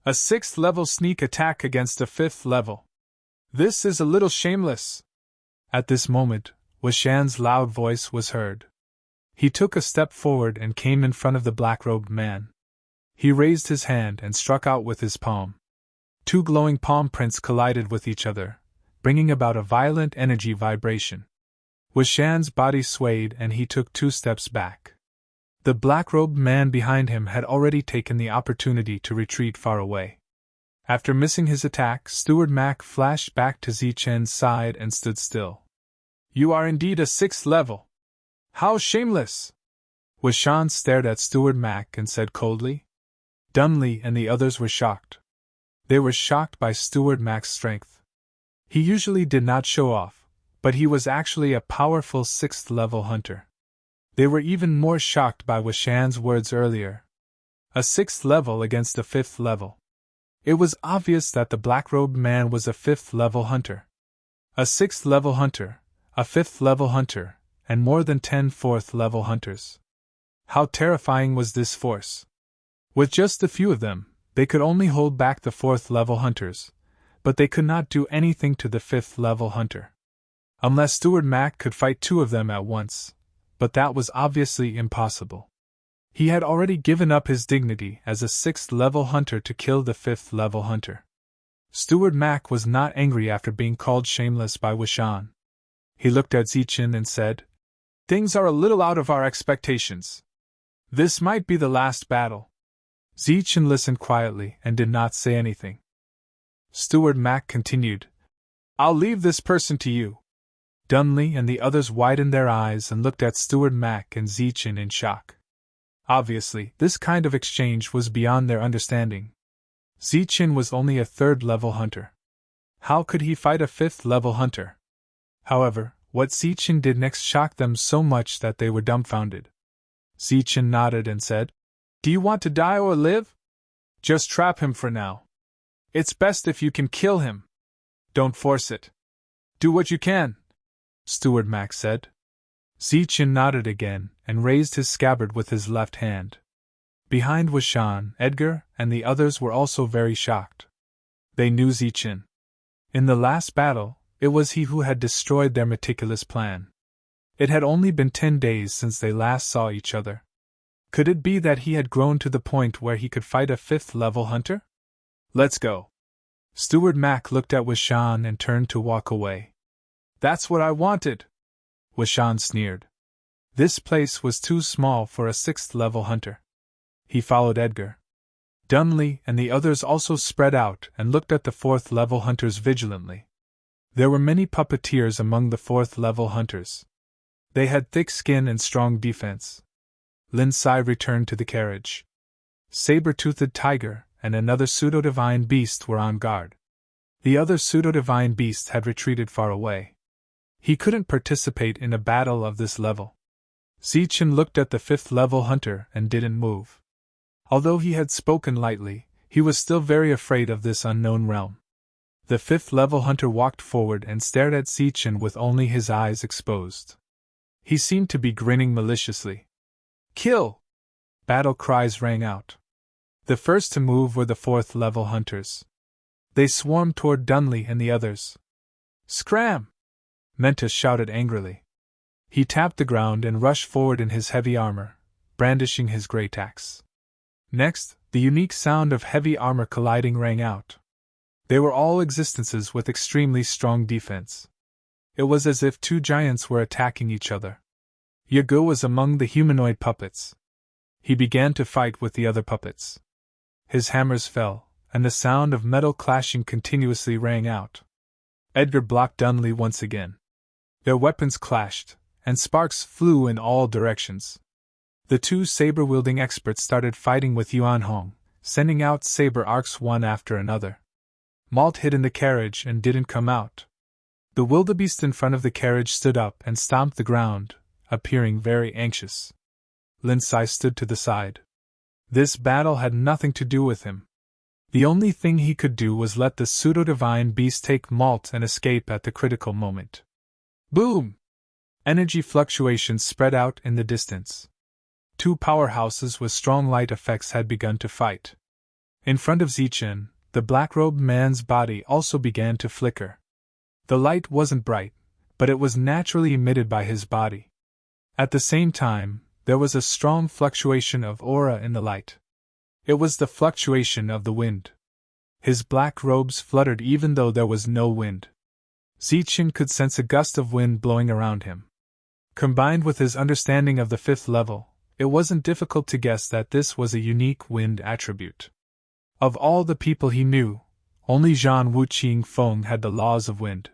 A 6th level sneak attack against a 5th level. This is a little shameless. At this moment, Washan's loud voice was heard. He took a step forward and came in front of the black-robed man. He raised his hand and struck out with his palm. 2 glowing palm prints collided with each other, bringing about a violent energy vibration. Washan's body swayed and he took 2 steps back. The black-robed man behind him had already taken the opportunity to retreat far away. After missing his attack, Steward Mac flashed back to Zichen's side and stood still. You are indeed a 6th level. How shameless! Washan stared at Steward Mac and said coldly. Dunley and the others were shocked. They were shocked by Steward Mac's strength. He usually did not show off, but he was actually a powerful 6th level hunter. They were even more shocked by Washan's words earlier. A 6th level against a 5th level. It was obvious that the black-robed man was a 5th level hunter. A 6th level hunter, a 5th level hunter, and more than 10 4th level hunters. How terrifying was this force! With just a few of them, they could only hold back the 4th level hunters, but they could not do anything to the 5th level hunter. Unless Steward Mac could fight 2 of them at once, but that was obviously impossible. He had already given up his dignity as a 6th level hunter to kill the 5th level hunter. Steward Mac was not angry after being called shameless by Washan. He looked at Zichen and said, Things are a little out of our expectations. This might be the last battle. Zichen listened quietly and did not say anything. Steward Mac continued, I'll leave this person to you. Dunley and the others widened their eyes and looked at Steward Mac and Zichen in shock. Obviously, this kind of exchange was beyond their understanding. Zichen was only a 3rd level hunter. How could he fight a 5th level hunter? However, what Zichen did next shocked them so much that they were dumbfounded. Zichen nodded and said, Do you want to die or live? Just trap him for now. It's best if you can kill him. Don't force it. Do what you can, Steward Mac said. Zichen nodded again and raised his scabbard with his left hand. Behind Washan, Edgar, and the others were also very shocked. They knew Zichen. In the last battle, it was he who had destroyed their meticulous plan. It had only been 10 days since they last saw each other. Could it be that he had grown to the point where he could fight a 5th level hunter? Let's go. Steward Mac looked at Washan and turned to walk away. That's what I wanted, Washan sneered. This place was too small for a 6th level hunter. He followed Edgar. Dunley and the others also spread out and looked at the 4th level hunters vigilantly. There were many puppeteers among the 4th level hunters. They had thick skin and strong defense. Lin Sai returned to the carriage. Saber-toothed tiger and another pseudo-divine beast were on guard. The other pseudo-divine beast had retreated far away. He couldn't participate in a battle of this level. Zichen looked at the 5th level hunter and didn't move. Although he had spoken lightly, he was still very afraid of this unknown realm. The 5th level hunter walked forward and stared at Zichen with only his eyes exposed. He seemed to be grinning maliciously. Kill! Battle cries rang out. The first to move were the 4th level hunters. They swarmed toward Dunley and the others. Scram! Mentus shouted angrily. He tapped the ground and rushed forward in his heavy armor, brandishing his great axe. Next, the unique sound of heavy armor colliding rang out. They were all existences with extremely strong defense. It was as if 2 giants were attacking each other. Yago was among the humanoid puppets. He began to fight with the other puppets. His hammers fell, and the sound of metal clashing continuously rang out. Edgar blocked Dunley once again. Their weapons clashed, and sparks flew in all directions. The 2 saber-wielding experts started fighting with Yuan Hong, sending out saber arcs one after another. Malt hid in the carriage and didn't come out. The wildebeest in front of the carriage stood up and stomped the ground, appearing very anxious. Lindsay stood to the side. This battle had nothing to do with him. The only thing he could do was let the pseudo-divine beast take Malt and escape at the critical moment. Boom! Energy fluctuations spread out in the distance. Two powerhouses with strong light effects had begun to fight. In front of Zichen, the black-robed man's body also began to flicker. The light wasn't bright, but it was naturally emitted by his body. At the same time, there was a strong fluctuation of aura in the light. It was the fluctuation of the wind. His black robes fluttered even though there was no wind. Zichen could sense a gust of wind blowing around him. Combined with his understanding of the 5th level, it wasn't difficult to guess that this was a unique wind attribute. Of all the people he knew, only Zhan Wuqing Feng had the laws of wind.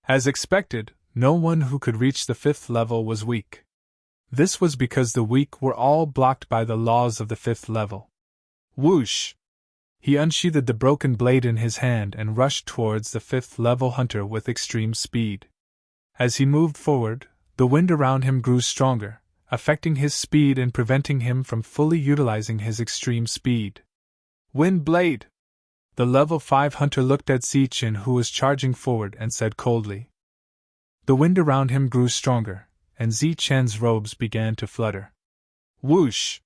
As expected, no one who could reach the 5th level was weak. This was because the weak were all blocked by the laws of the 5th level. Whoosh! He unsheathed the broken blade in his hand and rushed towards the 5th level hunter with extreme speed. As he moved forward, the wind around him grew stronger, affecting his speed and preventing him from fully utilizing his extreme speed. Wind blade! The level 5 hunter looked at Zichen, who was charging forward, and said coldly. The wind around him grew stronger, and Zichen's robes began to flutter. Whoosh!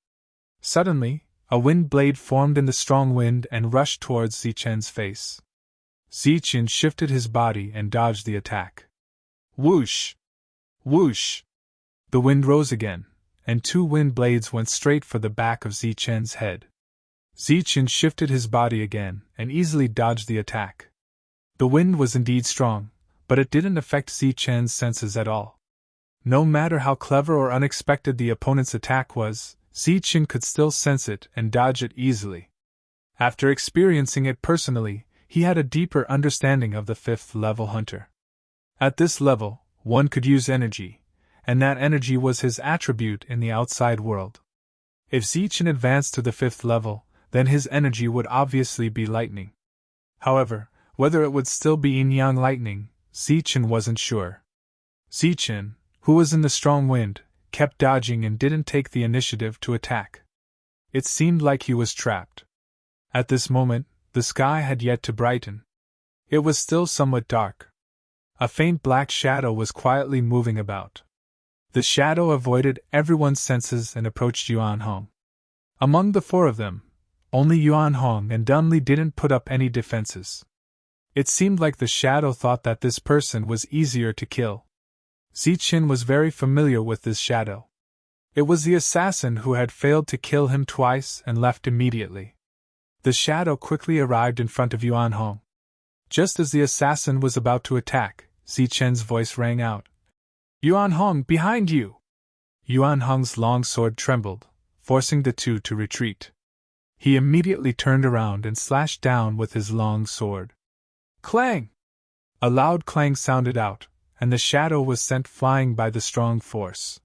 Suddenly, a wind blade formed in the strong wind and rushed towards Zichen's face. Zichen shifted his body and dodged the attack. Whoosh! Whoosh! The wind rose again, and 2 wind blades went straight for the back of Zichen's head. Zichen shifted his body again and easily dodged the attack. The wind was indeed strong, but it didn't affect Zichen's senses at all. No matter how clever or unexpected the opponent's attack was, Zichen could still sense it and dodge it easily. After experiencing it personally, he had a deeper understanding of the 5th level hunter. At this level, one could use energy, and that energy was his attribute in the outside world. If Zichen advanced to the 5th level, then his energy would obviously be lightning. However, whether it would still be yin-yang lightning, Zichen wasn't sure. Zichen, who was in the strong wind, kept dodging and didn't take the initiative to attack. It seemed like he was trapped. At this moment, the sky had yet to brighten. It was still somewhat dark. A faint black shadow was quietly moving about. The shadow avoided everyone's senses and approached Yuan Hong. Among the 4 of them, only Yuan Hong and Dunley didn't put up any defenses. It seemed like the shadow thought that this person was easier to kill. Zichen was very familiar with this shadow. It was the assassin who had failed to kill him twice and left immediately. The shadow quickly arrived in front of Yuan Hong. Just as the assassin was about to attack, Zichen's voice rang out. Yuan Hong, behind you! Yuan Hong's long sword trembled, forcing the 2 to retreat. He immediately turned around and slashed down with his long sword. Clang! A loud clang sounded out, and the shadow was sent flying by the strong force.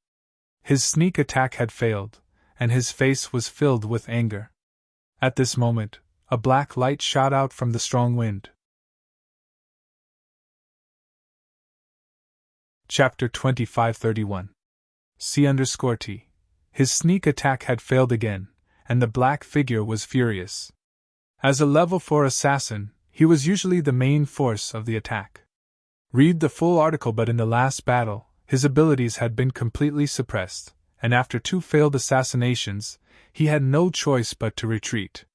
His sneak attack had failed, and his face was filled with anger. At this moment, a black light shot out from the strong wind. Chapter 2531. C_T. His sneak attack had failed again, and the black figure was furious. As a level 4 assassin, he was usually the main force of the attack. Read the full article, but in the last battle, his abilities had been completely suppressed, and after 2 failed assassinations, he had no choice but to retreat.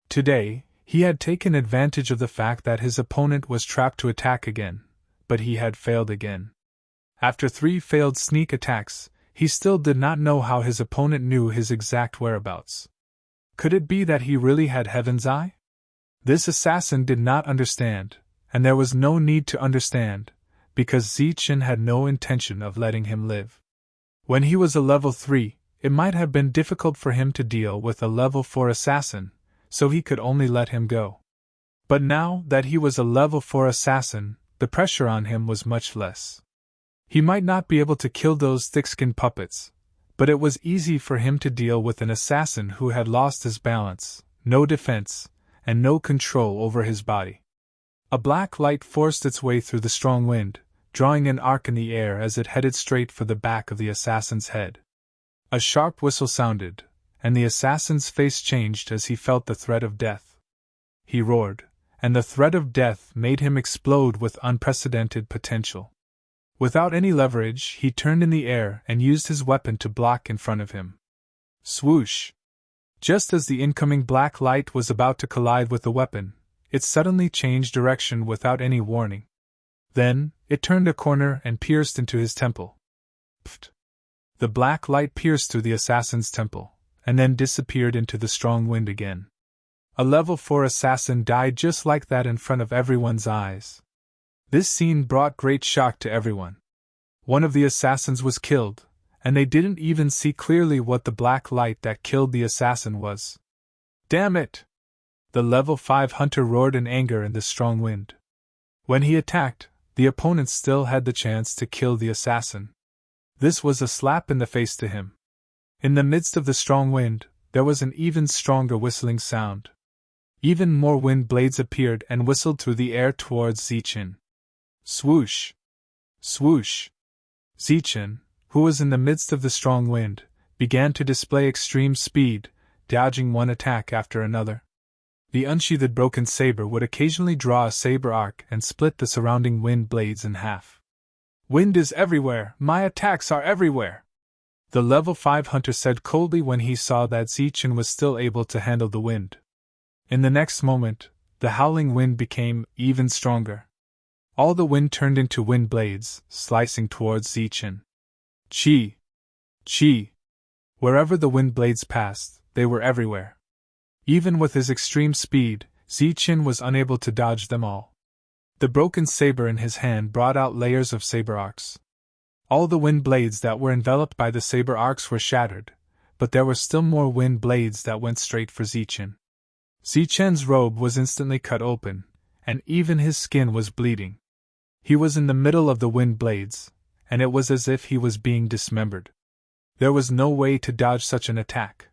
Today, he had taken advantage of the fact that his opponent was trapped to attack again, but he had failed again. After 3 failed sneak attacks, he still did not know how his opponent knew his exact whereabouts. Could it be that he really had Heaven's Eye? This assassin did not understand, and there was no need to understand, because Zichen had no intention of letting him live. When he was a level 3, it might have been difficult for him to deal with a level 4 assassin, so he could only let him go. But now that he was a level 4 assassin, the pressure on him was much less. He might not be able to kill those thick-skinned puppets, but it was easy for him to deal with an assassin who had lost his balance, no defense, and no control over his body. A black light forced its way through the strong wind, drawing an arc in the air as it headed straight for the back of the assassin's head. A sharp whistle sounded, and the assassin's face changed as he felt the threat of death. He roared, and the threat of death made him explode with unprecedented potential. Without any leverage, he turned in the air and used his weapon to block in front of him. Swoosh! Just as the incoming black light was about to collide with the weapon, it suddenly changed direction without any warning. Then, it turned a corner and pierced into his temple. Pfft! The black light pierced through the assassin's temple, and then disappeared into the strong wind again. A level 4 assassin died just like that in front of everyone's eyes. This scene brought great shock to everyone. One of the assassins was killed, and they didn't even see clearly what the black light that killed the assassin was. Damn it! The level 5 hunter roared in anger in the strong wind. When he attacked, the opponent still had the chance to kill the assassin. This was a slap in the face to him. In the midst of the strong wind, there was an even stronger whistling sound. Even more wind blades appeared and whistled through the air towards Zichen. Swoosh! Swoosh! Zichen, who was in the midst of the strong wind, began to display extreme speed, dodging one attack after another. The unsheathed broken saber would occasionally draw a saber arc and split the surrounding wind blades in half. Wind is everywhere, my attacks are everywhere! The level 5 hunter said coldly when he saw that Zichen was still able to handle the wind. In the next moment, the howling wind became even stronger. All the wind turned into wind blades, slicing towards Zichen. Chi! Chi! Wherever the wind blades passed, they were everywhere. Even with his extreme speed, Zichen was unable to dodge them all. The broken saber in his hand brought out layers of saber arcs. All the wind blades that were enveloped by the saber arcs were shattered, but there were still more wind blades that went straight for Zichen. Zichen's robe was instantly cut open, and even his skin was bleeding. He was in the middle of the wind blades, and it was as if he was being dismembered. There was no way to dodge such an attack.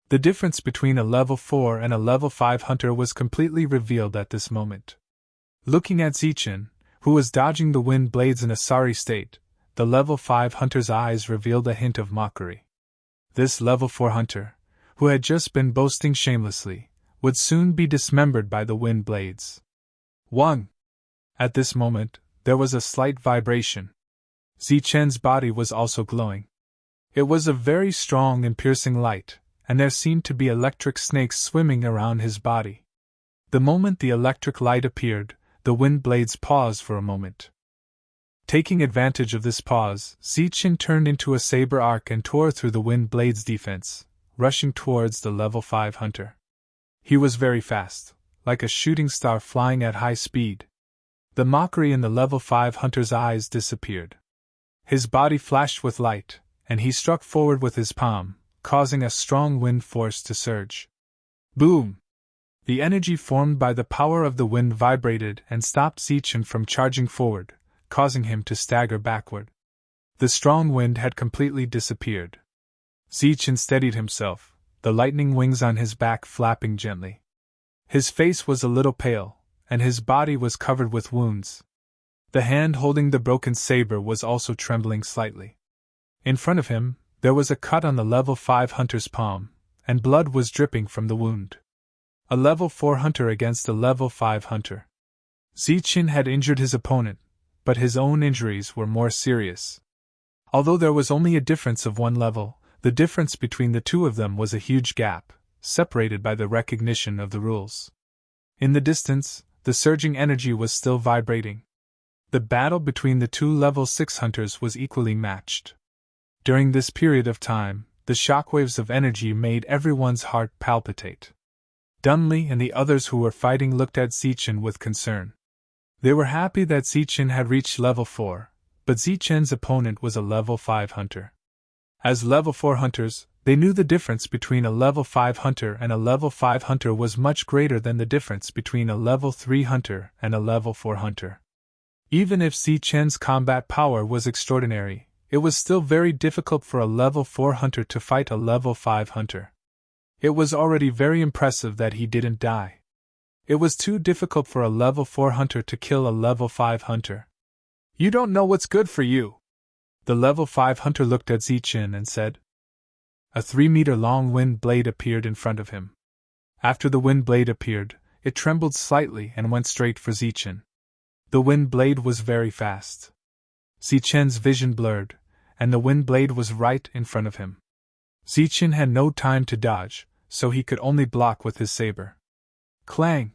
The difference between a level 4 and a level 5 hunter was completely revealed at this moment. Looking at Zichen, who was dodging the wind blades in a sorry state, the level 5 hunter's eyes revealed a hint of mockery. This level 4 hunter, who had just been boasting shamelessly, would soon be dismembered by the wind blades. 1. At this moment, there was a slight vibration. Zichen's body was also glowing. It was a very strong and piercing light, and there seemed to be electric snakes swimming around his body. The moment the electric light appeared, the wind blades paused for a moment. Taking advantage of this pause, Zichen turned into a saber arc and tore through the wind blades' defense, rushing towards the level 5 hunter. He was very fast, like a shooting star flying at high speed. The mockery in the level 5 hunter's eyes disappeared. His body flashed with light, and he struck forward with his palm, causing a strong wind force to surge. Boom! The energy formed by the power of the wind vibrated and stopped Zichen from charging forward, causing him to stagger backward. The strong wind had completely disappeared. Zichen steadied himself, the lightning wings on his back flapping gently. His face was a little pale, and his body was covered with wounds. The hand holding the broken saber was also trembling slightly. In front of him, there was a cut on the level 5 hunter's palm, and blood was dripping from the wound. A level 4 hunter against a level 5 hunter. Zichen had injured his opponent, but his own injuries were more serious. Although there was only a difference of 1 level, the difference between the two of them was a huge gap, separated by the recognition of the rules. In the distance, the surging energy was still vibrating. The battle between the two level 6 hunters was equally matched. During this period of time, the shockwaves of energy made everyone's heart palpitate. Dunley and the others who were fighting looked at Zichen with concern. They were happy that Zichen had reached level 4, but Zichen's opponent was a level 5 hunter. As level 4 hunters, they knew the difference between a level 5 hunter and a level 5 hunter was much greater than the difference between a level 3 hunter and a level 4 hunter. Even if Zichen's combat power was extraordinary, it was still very difficult for a level 4 hunter to fight a level 5 hunter. It was already very impressive that he didn't die. It was too difficult for a level 4 hunter to kill a level 5 hunter. You don't know what's good for you. The level 5 hunter looked at Zichin and said. A 3-meter-long wind blade appeared in front of him. After the wind blade appeared, it trembled slightly and went straight for Zichin. The wind blade was very fast. Zichen's vision blurred, and the wind blade was right in front of him. Zichin had no time to dodge, so he could only block with his saber. Clang!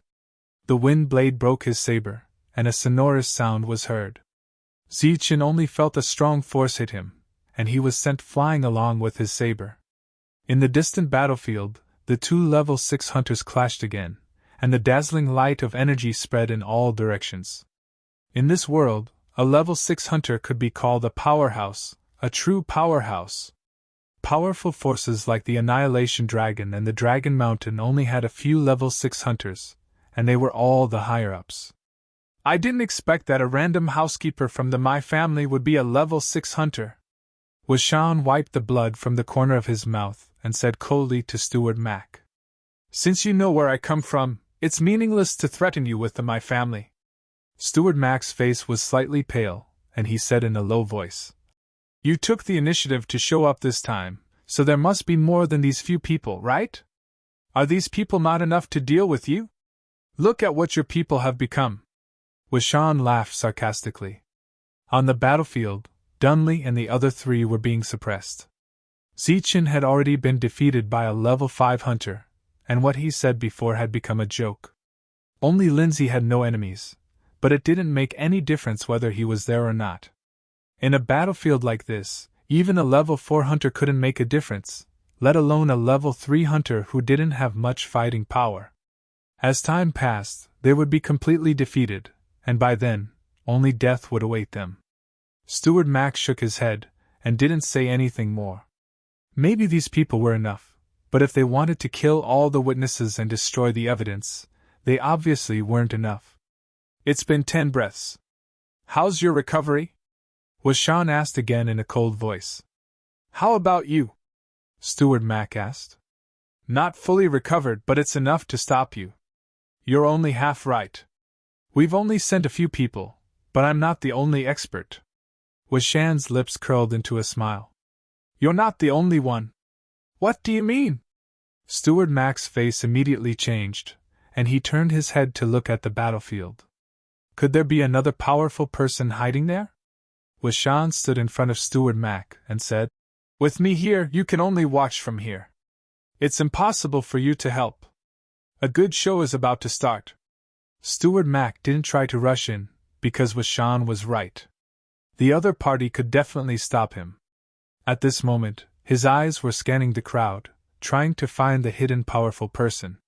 The wind blade broke his saber, and a sonorous sound was heard. Zichin only felt a strong force hit him, and he was sent flying along with his saber. In the distant battlefield, the two level 6 hunters clashed again, and the dazzling light of energy spread in all directions. In this world, a level 6 hunter could be called a powerhouse, a true powerhouse. Powerful forces like the Annihilation Dragon and the Dragon Mountain only had a few level 6 hunters, and they were all the higher-ups. I didn't expect that a random housekeeper from my family would be a level 6 hunter. Washan wiped the blood from the corner of his mouth and said coldly to Steward Mac. Since you know where I come from, it's meaningless to threaten you with my family. Steward Mac's face was slightly pale, and he said in a low voice. You took the initiative to show up this time, so there must be more than these few people, right? Are these people not enough to deal with you? Look at what your people have become. Washan laughed sarcastically. On the battlefield, Dunley and the other 3 were being suppressed. Zichin had already been defeated by a level 5 hunter, and what he said before had become a joke. Only Lindsay had no enemies, but it didn't make any difference whether he was there or not. In a battlefield like this, even a level 4 hunter couldn't make a difference, let alone a level 3 hunter who didn't have much fighting power. As time passed, they would be completely defeated, and by then, only death would await them. Steward Mac shook his head, and didn't say anything more. Maybe these people were enough, but if they wanted to kill all the witnesses and destroy the evidence, they obviously weren't enough. It's been 10 breaths. How's your recovery? Washan asked again in a cold voice. How about you? Steward Mac asked. Not fully recovered, but it's enough to stop you. You're only half right. We've only sent a few people, but I'm not the only expert. Washan's lips curled into a smile. You're not the only one. What do you mean? Steward Mac's face immediately changed, and he turned his head to look at the battlefield. Could there be another powerful person hiding there? Washan stood in front of Steward Mac and said, With me here, you can only watch from here. It's impossible for you to help. A good show is about to start. Steward Mac didn't try to rush in, because Washan was right. The other party could definitely stop him. At this moment, his eyes were scanning the crowd, trying to find the hidden powerful person.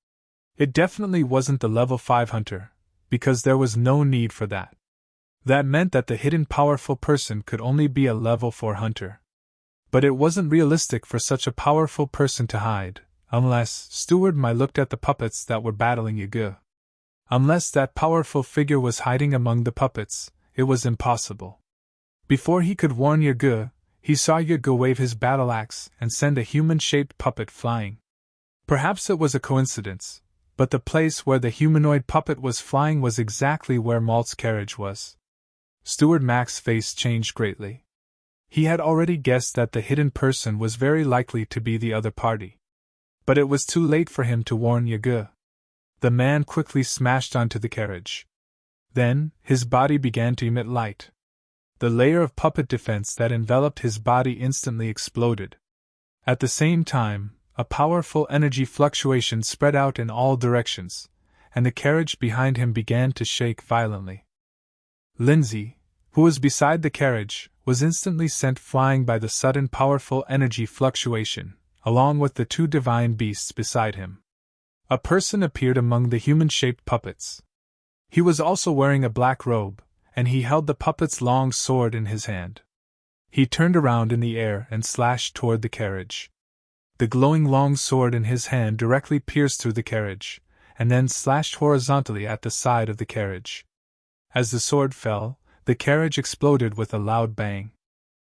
It definitely wasn't the level 5 hunter, because there was no need for that. That meant that the hidden powerful person could only be a level 4 hunter. But it wasn't realistic for such a powerful person to hide, unless Steward Mai looked at the puppets that were battling Yagu. Unless that powerful figure was hiding among the puppets, it was impossible. Before he could warn Yagu, he saw Yagu wave his battle axe and send a human-shaped puppet flying. Perhaps it was a coincidence, but the place where the humanoid puppet was flying was exactly where Malt's carriage was. Steward Mac's face changed greatly. He had already guessed that the hidden person was very likely to be the other party. But it was too late for him to warn Yagu. The man quickly smashed onto the carriage. Then, his body began to emit light. The layer of puppet defense that enveloped his body instantly exploded. At the same time, a powerful energy fluctuation spread out in all directions, and the carriage behind him began to shake violently. Lindsay, who was beside the carriage, was instantly sent flying by the sudden powerful energy fluctuation, along with the 2 divine beasts beside him. A person appeared among the human-shaped puppets. He was also wearing a black robe, and he held the puppet's long sword in his hand. He turned around in the air and slashed toward the carriage. The glowing long sword in his hand directly pierced through the carriage, and then slashed horizontally at the side of the carriage. As the sword fell, the carriage exploded with a loud bang.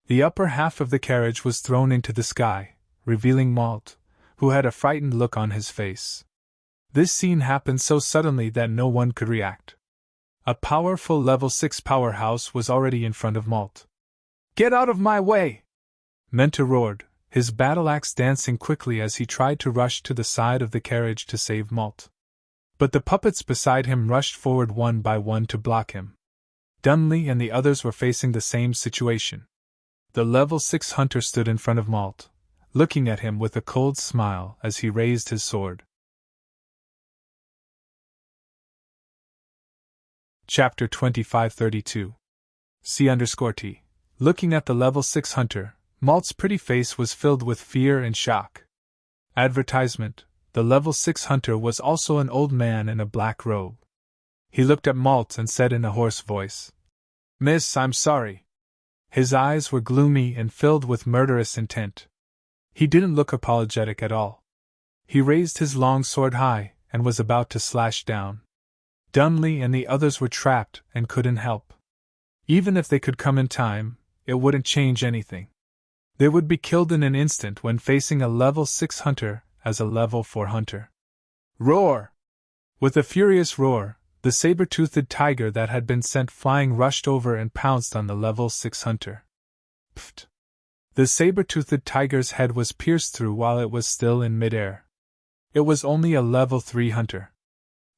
The upper half of the carriage was thrown into the sky, revealing Malt, who had a frightened look on his face. This scene happened so suddenly that no one could react. A powerful level 6 powerhouse was already in front of Malt. "Get out of my way!" Mentor roared, his battle axe dancing quickly as he tried to rush to the side of the carriage to save Malt. But the puppets beside him rushed forward one by one to block him. Dunley and the others were facing the same situation. The level 6 hunter stood in front of Malt, looking at him with a cold smile as he raised his sword. Chapter 2532. C_T. Looking at the level 6 hunter, Malt's pretty face was filled with fear and shock. Advertisement: the level 6 hunter was also an old man in a black robe. He looked at Malt and said in a hoarse voice, "Miss, I'm sorry." His eyes were gloomy and filled with murderous intent. He didn't look apologetic at all. He raised his long sword high and was about to slash down. Dunley and the others were trapped and couldn't help. Even if they could come in time, it wouldn't change anything. They would be killed in an instant when facing a level 6 hunter as a level 4 hunter. Roar! With a furious roar, the saber-toothed tiger that had been sent flying rushed over and pounced on the level 6 hunter. Pfft! The saber-toothed tiger's head was pierced through while it was still in midair. It was only a level 3 hunter.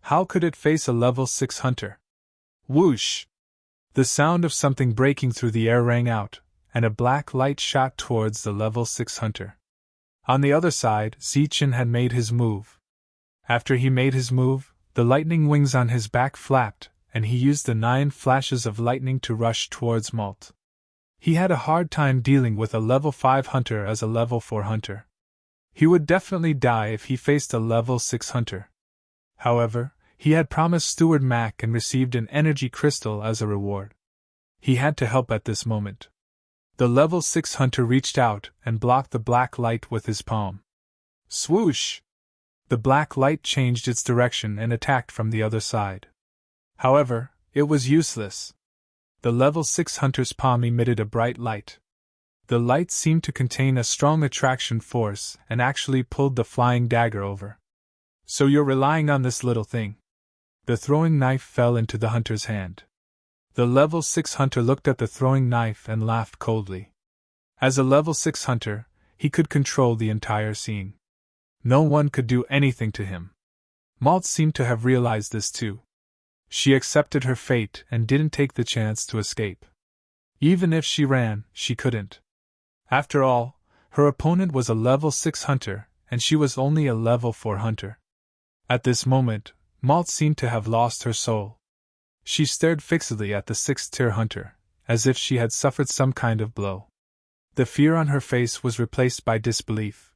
How could it face a level 6 hunter? Whoosh! The sound of something breaking through the air rang out, and a black light shot towards the level 6 hunter. On the other side, Zichen had made his move. After he made his move, the lightning wings on his back flapped, and he used the 9 flashes of lightning to rush towards Malt. He had a hard time dealing with a level 5 hunter as a level 4 hunter. He would definitely die if he faced a level 6 hunter. However, he had promised Steward Mac and received an energy crystal as a reward. He had to help at this moment. The level 6 hunter reached out and blocked the black light with his palm. Swoosh! The black light changed its direction and attacked from the other side. However, it was useless. The level 6 hunter's palm emitted a bright light. The light seemed to contain a strong attraction force and actually pulled the flying dagger over. "So you're relying on this little thing?" The throwing knife fell into the hunter's hand. The level 6 hunter looked at the throwing knife and laughed coldly. As a level 6 hunter, he could control the entire scene. No one could do anything to him. Malt seemed to have realized this too. She accepted her fate and didn't take the chance to escape. Even if she ran, she couldn't. After all, her opponent was a level 6 hunter, and she was only a level 4 hunter. At this moment, Malt seemed to have lost her soul. She stared fixedly at the 6th-tier hunter, as if she had suffered some kind of blow. The fear on her face was replaced by disbelief.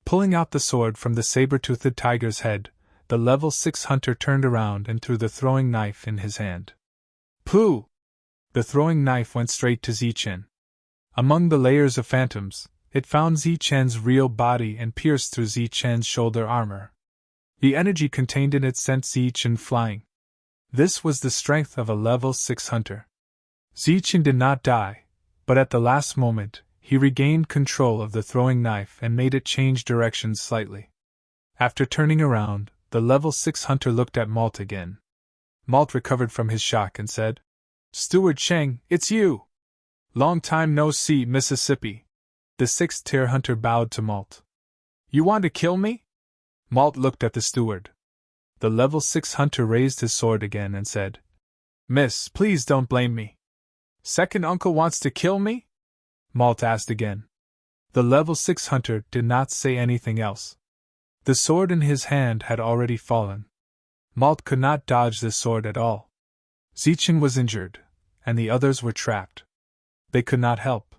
Pulling out the sword from the saber-toothed tiger's head, the level 6 hunter turned around and threw the throwing knife in his hand. Pooh! The throwing knife went straight to Zichen. Among the layers of phantoms, it found Zichen's real body and pierced through Zichen's shoulder armor. The energy contained in it sent Zichen flying. This was the strength of a level 6 hunter. Zichen did not die, but at the last moment, he regained control of the throwing knife and made it change direction slightly. After turning around, the level 6 hunter looked at Malt again. Malt recovered from his shock and said, "Steward Cheng, it's you! Long time no see, Mississippi." The 6th-tier hunter bowed to Malt. "You want to kill me?" Malt looked at the steward. The level 6 hunter raised his sword again and said, "Miss, please don't blame me." "Second uncle wants to kill me?" Malt asked again. The level 6 hunter did not say anything else. The sword in his hand had already fallen. Malt could not dodge the sword at all. Zichen was injured, and the others were trapped. They could not help.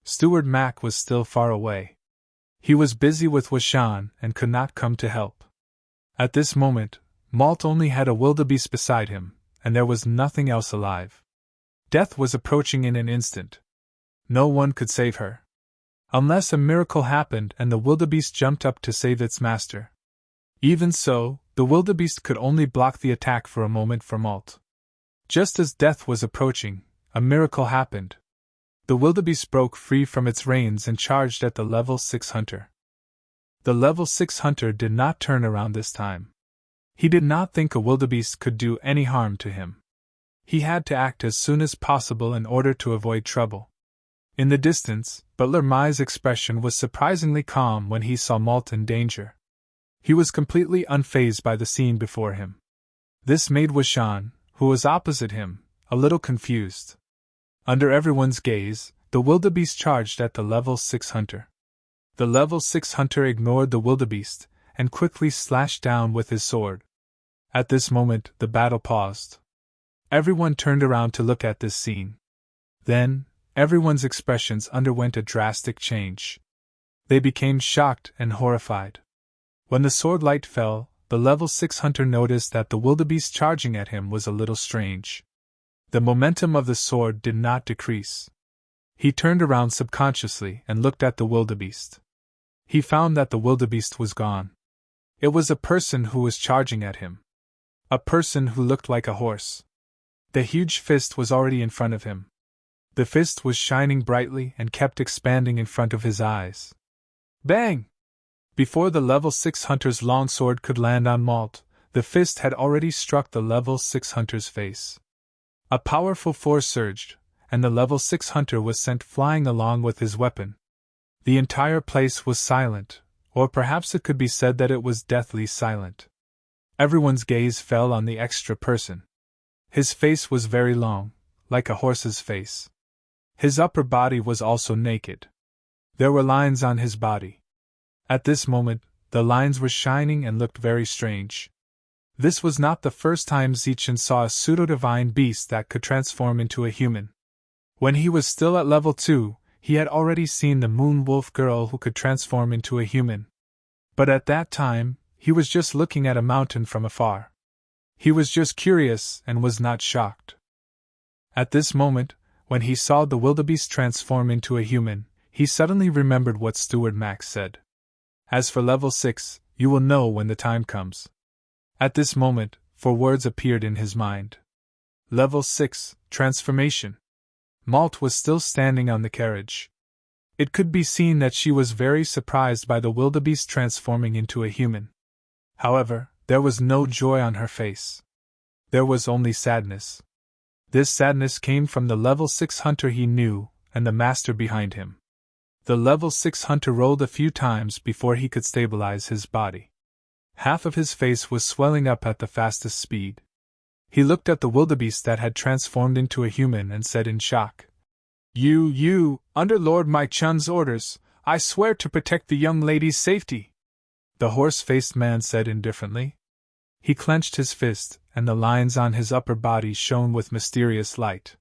Steward Mac was still far away. He was busy with Washan and could not come to help. At this moment, Malt only had a wildebeest beside him, and there was nothing else alive. Death was approaching in an instant. No one could save her. Unless a miracle happened and the wildebeest jumped up to save its master. Even so, the wildebeest could only block the attack for a moment for Malt. Just as death was approaching, a miracle happened. The wildebeest broke free from its reins and charged at the level 6 hunter. The level 6 hunter did not turn around this time. He did not think a wildebeest could do any harm to him. He had to act as soon as possible in order to avoid trouble. In the distance, Butler Mai's expression was surprisingly calm when he saw Malt in danger. He was completely unfazed by the scene before him. This made Washan, who was opposite him, a little confused. Under everyone's gaze, the wildebeest charged at the level 6 hunter. The level 6 hunter ignored the wildebeest and quickly slashed down with his sword. At this moment, the battle paused. Everyone turned around to look at this scene. Then, everyone's expressions underwent a drastic change. They became shocked and horrified. When the sword light fell, the level 6 hunter noticed that the wildebeest charging at him was a little strange. The momentum of the sword did not decrease. He turned around subconsciously and looked at the wildebeest. He found that the wildebeest was gone. It was a person who was charging at him. A person who looked like a horse. The huge fist was already in front of him. The fist was shining brightly and kept expanding in front of his eyes. Bang! Before the level 6 hunter's long sword could land on Malt, the fist had already struck the level 6 hunter's face. A powerful force surged, and the level 6 hunter was sent flying along with his weapon. The entire place was silent, or perhaps it could be said that it was deathly silent. Everyone's gaze fell on the extra person. His face was very long, like a horse's face. His upper body was also naked. There were lines on his body. At this moment, the lines were shining and looked very strange. This was not the first time Zichen saw a pseudo-divine beast that could transform into a human. When he was still at level 2, he had already seen the moon wolf girl who could transform into a human. But at that time, he was just looking at a mountain from afar. He was just curious and was not shocked. At this moment, when he saw the wildebeest transform into a human, he suddenly remembered what Steward Max said. As for level 6, you will know when the time comes. At this moment, 4 words appeared in his mind. Level 6, transformation. Malt was still standing on the carriage. It could be seen that she was very surprised by the wildebeest transforming into a human. However, there was no joy on her face. There was only sadness. This sadness came from the level 6 hunter he knew, and the master behind him. The level 6 hunter rolled a few times before he could stabilize his body. Half of his face was swelling up at the fastest speed. He looked at the wildebeest that had transformed into a human and said in shock, You, under Lord Mai Chun's orders, I swear to protect the young lady's safety. The horse-faced man said indifferently. He clenched his fist, and the lines on his upper body shone with mysterious light.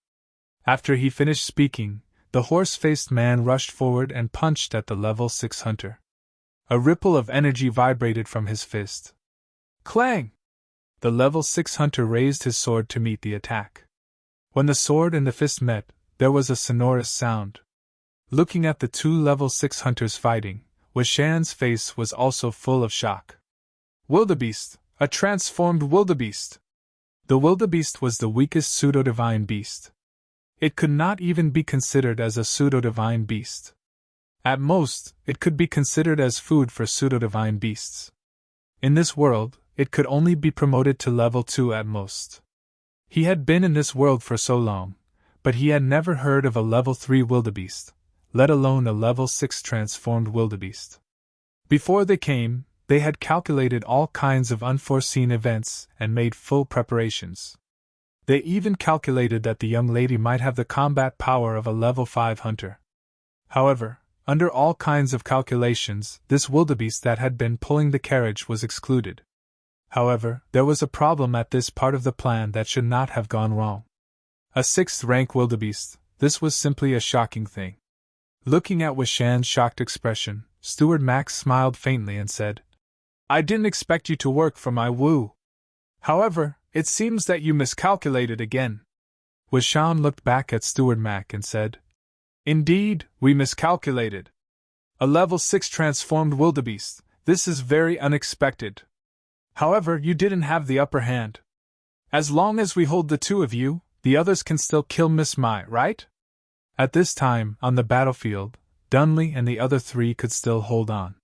After he finished speaking, the horse-faced man rushed forward and punched at the level 6 hunter. A ripple of energy vibrated from his fist. Clang! The level 6 hunter raised his sword to meet the attack. When the sword and the fist met, there was a sonorous sound. Looking at the 2 level 6 hunters fighting, Washan's face was also full of shock. Wildebeest! A transformed wildebeest! The wildebeest was the weakest pseudo-divine beast. It could not even be considered as a pseudo-divine beast. At most, it could be considered as food for pseudo-divine beasts. In this world, it could only be promoted to level 2 at most. He had been in this world for so long, but he had never heard of a level 3 wildebeest, let alone a level 6 transformed wildebeest. Before they came, they had calculated all kinds of unforeseen events and made full preparations. They even calculated that the young lady might have the combat power of a level 5 hunter. However, under all kinds of calculations, this wildebeest that had been pulling the carriage was excluded. However, there was a problem at this part of the plan that should not have gone wrong. A 6th rank wildebeest, this was simply a shocking thing. Looking at Washan's shocked expression, Steward Max smiled faintly and said, I didn't expect you to work for my Wu. However, it seems that you miscalculated again. Washan looked back at Steward Mac and said, Indeed, we miscalculated. A level 6 transformed wildebeest, this is very unexpected. However, you didn't have the upper hand. As long as we hold the 2 of you, the others can still kill Miss Mai, right? At this time, on the battlefield, Dunley and the other 3 could still hold on.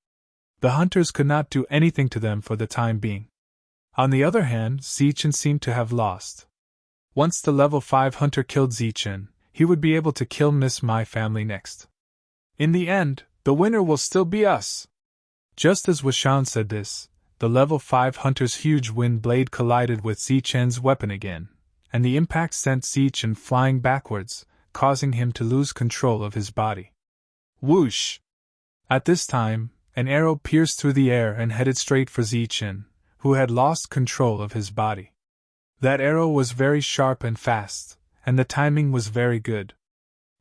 The hunters could not do anything to them for the time being. On the other hand, Zichen seemed to have lost. Once the level 5 hunter killed Zichen, he would be able to kill Miss My family next. In the end, the winner will still be us. Just as Washan said this, the level 5 hunter's huge wind blade collided with Zichen's weapon again, and the impact sent Zichen flying backwards, causing him to lose control of his body. Whoosh! At this time, an arrow pierced through the air and headed straight for Zichen, who had lost control of his body. That arrow was very sharp and fast, and the timing was very good.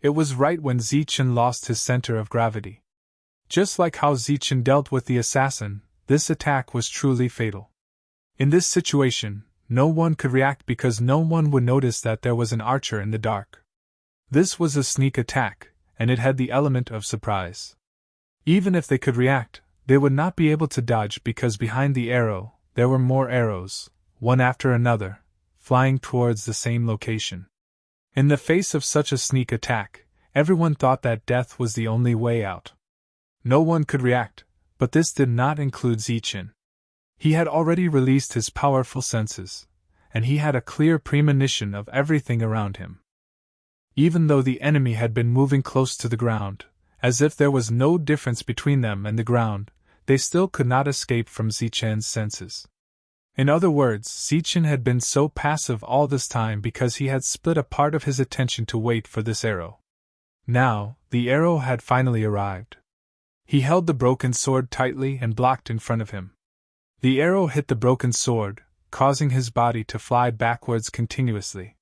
It was right when Zichen lost his center of gravity. Just like how Zichen dealt with the assassin, this attack was truly fatal. In this situation, no one could react because no one would notice that there was an archer in the dark. This was a sneak attack, and it had the element of surprise. Even if they could react, they would not be able to dodge because behind the arrow, there were more arrows, one after another, flying towards the same location. In the face of such a sneak attack, everyone thought that death was the only way out. No one could react, but this did not include Zichen. He had already released his powerful senses, and he had a clear premonition of everything around him. Even though the enemy had been moving close to the ground, as if there was no difference between them and the ground, they still could not escape from Zichen's senses. In other words, Zichen had been so passive all this time because he had split a part of his attention to wait for this arrow. Now, the arrow had finally arrived. He held the broken sword tightly and blocked in front of him. The arrow hit the broken sword, causing his body to fly backwards continuously.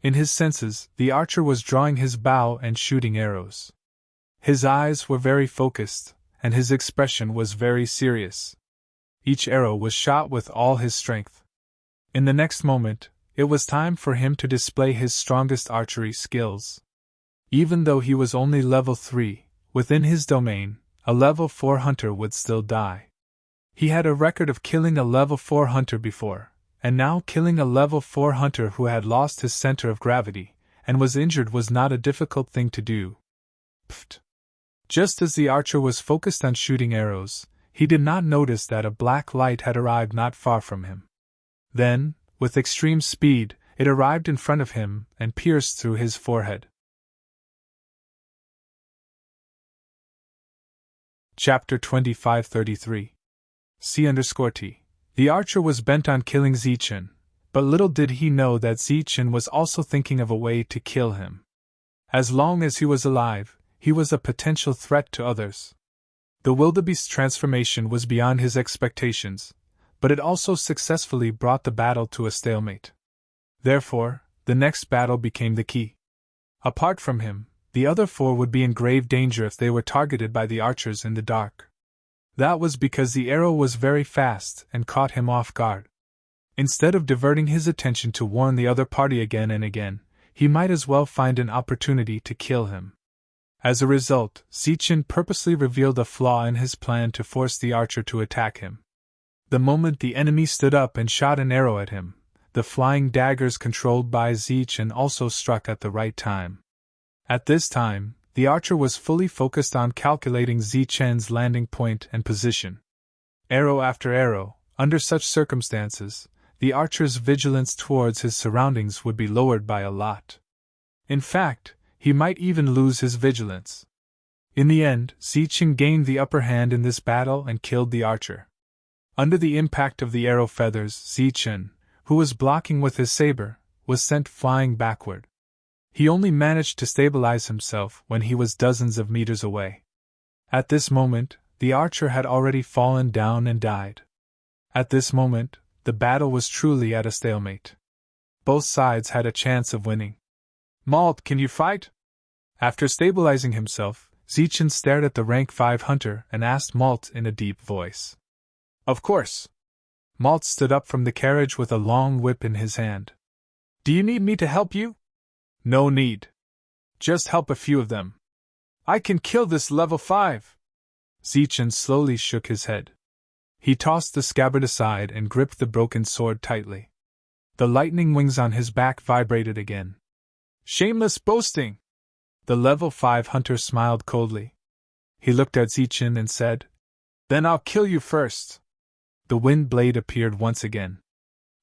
In his senses, the archer was drawing his bow and shooting arrows. His eyes were very focused, and his expression was very serious. Each arrow was shot with all his strength. In the next moment, it was time for him to display his strongest archery skills. Even though he was only level 3, within his domain, a level 4 hunter would still die. He had a record of killing a level 4 hunter before, and now killing a level 4 hunter who had lost his center of gravity and was injured was not a difficult thing to do. Pfft! Just as the archer was focused on shooting arrows, he did not notice that a black light had arrived not far from him. Then, with extreme speed, it arrived in front of him and pierced through his forehead. Chapter 2533 C_T. The archer was bent on killing Zichen, but little did he know that Zichen was also thinking of a way to kill him. As long as he was alive, he was a potential threat to others. The wildebeest's transformation was beyond his expectations, but it also successfully brought the battle to a stalemate. Therefore, the next battle became the key. Apart from him, the other 4 would be in grave danger if they were targeted by the archers in the dark. That was because the arrow was very fast and caught him off guard. Instead of diverting his attention to warn the other party again and again, he might as well find an opportunity to kill him. As a result, Zichen purposely revealed a flaw in his plan to force the archer to attack him. The moment the enemy stood up and shot an arrow at him, the flying daggers controlled by Zichen also struck at the right time. At this time, the archer was fully focused on calculating Zichen's landing point and position. Arrow after arrow, under such circumstances, the archer's vigilance towards his surroundings would be lowered by a lot. In fact, he might even lose his vigilance. In the end, Zichen gained the upper hand in this battle and killed the archer. Under the impact of the arrow feathers, Zichen, who was blocking with his saber, was sent flying backward. He only managed to stabilize himself when he was dozens of meters away. At this moment, the archer had already fallen down and died. At this moment, the battle was truly at a stalemate. Both sides had a chance of winning. "Malt, can you fight?" After stabilizing himself, Zichen stared at the rank 5 hunter and asked Malt in a deep voice. "Of course." Malt stood up from the carriage with a long whip in his hand. "Do you need me to help you?" "No need. Just help a few of them. I can kill this level 5. Zichen slowly shook his head. He tossed the scabbard aside and gripped the broken sword tightly. The lightning wings on his back vibrated again. "Shameless boasting!" The level 5 hunter smiled coldly. He looked at Zichen and said, Then I'll kill you first. The wind blade appeared once again.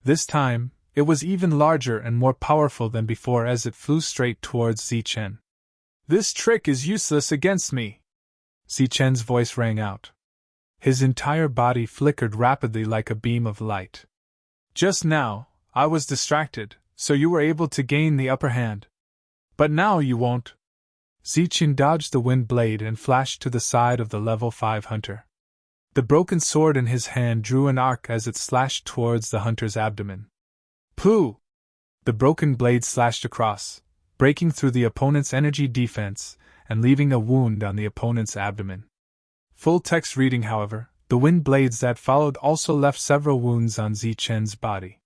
This time, it was even larger and more powerful than before as it flew straight towards Zichen. This trick is useless against me. Zichen's voice rang out. His entire body flickered rapidly like a beam of light. Just now, I was distracted, so you were able to gain the upper hand. But now you won't. Zichen dodged the wind blade and flashed to the side of the level 5 hunter. The broken sword in his hand drew an arc as it slashed towards the hunter's abdomen. Pooh! The broken blade slashed across, breaking through the opponent's energy defense and leaving a wound on the opponent's abdomen. Full text reading, however, the wind blades that followed also left several wounds on Zichen's body.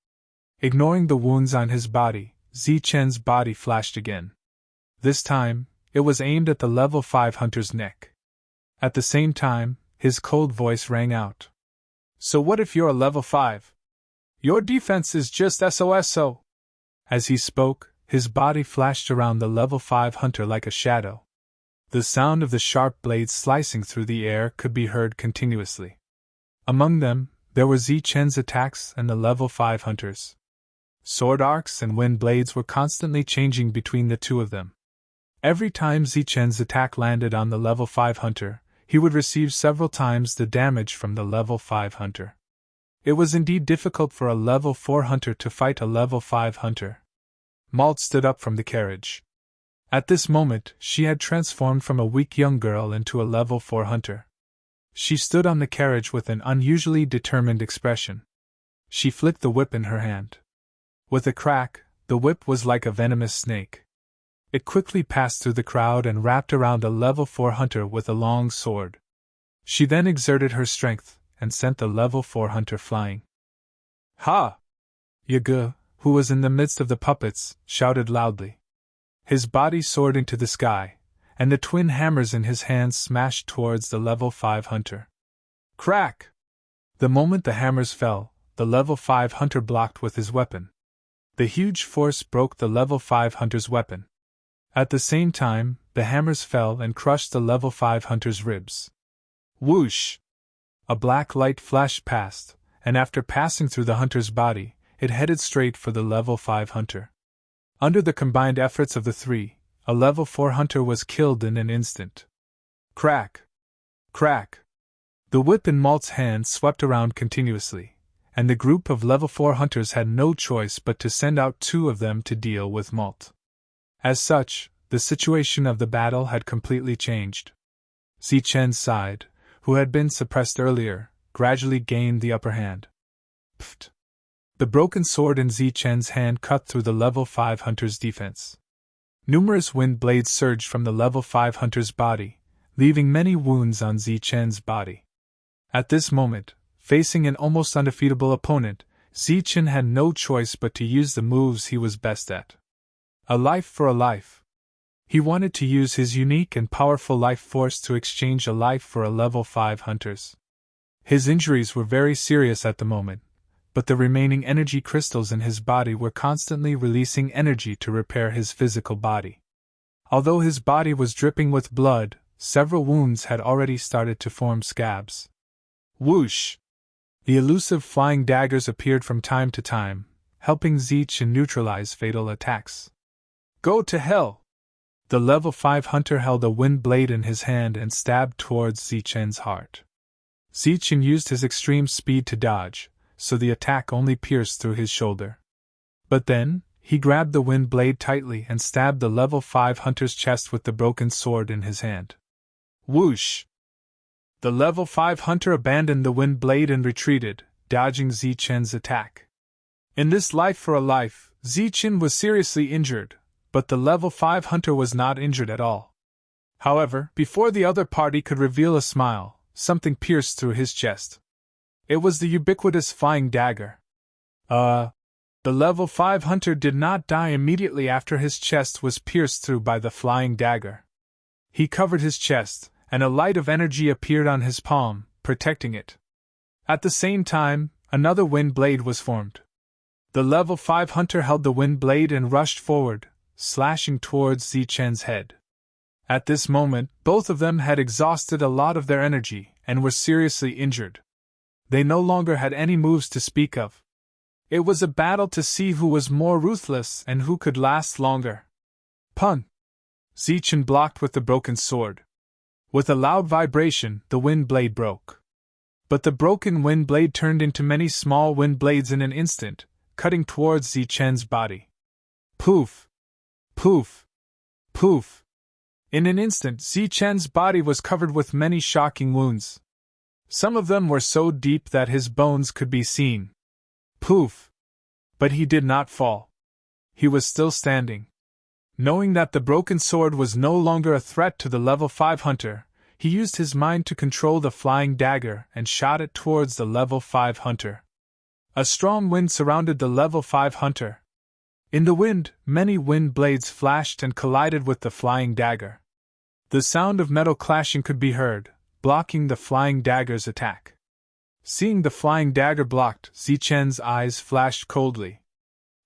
Ignoring the wounds on his body, Zichen's body flashed again. This time, it was aimed at the level 5 hunter's neck. At the same time, his cold voice rang out. So what if you're a level 5? Your defense is just SOSO. As he spoke, his body flashed around the level 5 hunter like a shadow. The sound of the sharp blades slicing through the air could be heard continuously. Among them, there were Zichen's attacks and the level 5 hunters. Sword arcs and wind blades were constantly changing between the two of them. Every time Zichen's attack landed on the level 5 hunter, he would receive several times the damage from the level 5 hunter. It was indeed difficult for a level 4 hunter to fight a level 5 hunter. Malt stood up from the carriage. At this moment, she had transformed from a weak young girl into a level 4 hunter. She stood on the carriage with an unusually determined expression. She flicked the whip in her hand. With a crack, the whip was like a venomous snake. It quickly passed through the crowd and wrapped around a level 4 hunter with a long sword. She then exerted her strength and sent the level 4 hunter flying. Ha! Yagu, who was in the midst of the puppets, shouted loudly. His body soared into the sky, and the twin hammers in his hands smashed towards the level 5 hunter. Crack! The moment the hammers fell, the level 5 hunter blocked with his weapon. The huge force broke the level 5 hunter's weapon. At the same time, the hammers fell and crushed the level 5 hunter's ribs. Whoosh! A black light flashed past, and after passing through the hunter's body, it headed straight for the level 5 hunter. Under the combined efforts of the three, a level 4 hunter was killed in an instant. Crack! Crack! The whip in Malt's hand swept around continuously, and the group of level 4 hunters had no choice but to send out 2 of them to deal with Malt. As such, the situation of the battle had completely changed. Zichen's side, who had been suppressed earlier, gradually gained the upper hand. Pfft! The broken sword in Zichen's hand cut through the level 5 hunter's defense. Numerous wind blades surged from the level 5 hunter's body, leaving many wounds on Zichen's body. At this moment, facing an almost undefeatable opponent, Zichen had no choice but to use the moves he was best at. A life for a life. He wanted to use his unique and powerful life force to exchange a life for a level 5 hunter's. His injuries were very serious at the moment, but the remaining energy crystals in his body were constantly releasing energy to repair his physical body. Although his body was dripping with blood, several wounds had already started to form scabs. Whoosh! The elusive flying daggers appeared from time to time, helping Zichen neutralize fatal attacks. Go to hell! The level 5 hunter held a wind blade in his hand and stabbed towards Zichen's heart. Zichen used his extreme speed to dodge, so the attack only pierced through his shoulder. But then, he grabbed the wind blade tightly and stabbed the level 5 hunter's chest with the broken sword in his hand. Whoosh! The level 5 hunter abandoned the wind blade and retreated, dodging Zichen's attack. In this life for a life, Zichen was seriously injured, but the level 5 hunter was not injured at all. However, before the other party could reveal a smile, something pierced through his chest. It was the ubiquitous flying dagger. The level 5 hunter did not die immediately after his chest was pierced through by the flying dagger. He covered his chest, and a light of energy appeared on his palm, protecting it. At the same time, another wind blade was formed. The level 5 hunter held the wind blade and rushed forward, slashing towards Zichen's head. At this moment, both of them had exhausted a lot of their energy and were seriously injured. They no longer had any moves to speak of. It was a battle to see who was more ruthless and who could last longer. Pun! Zichen blocked with the broken sword. With a loud vibration, the wind blade broke. But the broken wind blade turned into many small wind blades in an instant, cutting towards Zichen's body. Poof! Poof! Poof! In an instant, Zichen's body was covered with many shocking wounds. Some of them were so deep that his bones could be seen. Poof! But he did not fall. He was still standing. Knowing that the broken sword was no longer a threat to the level 5 hunter, he used his mind to control the flying dagger and shot it towards the level 5 hunter. A strong wind surrounded the level 5 hunter. In the wind, many wind blades flashed and collided with the flying dagger. The sound of metal clashing could be heard, blocking the flying dagger's attack. Seeing the flying dagger blocked, Zichen's eyes flashed coldly.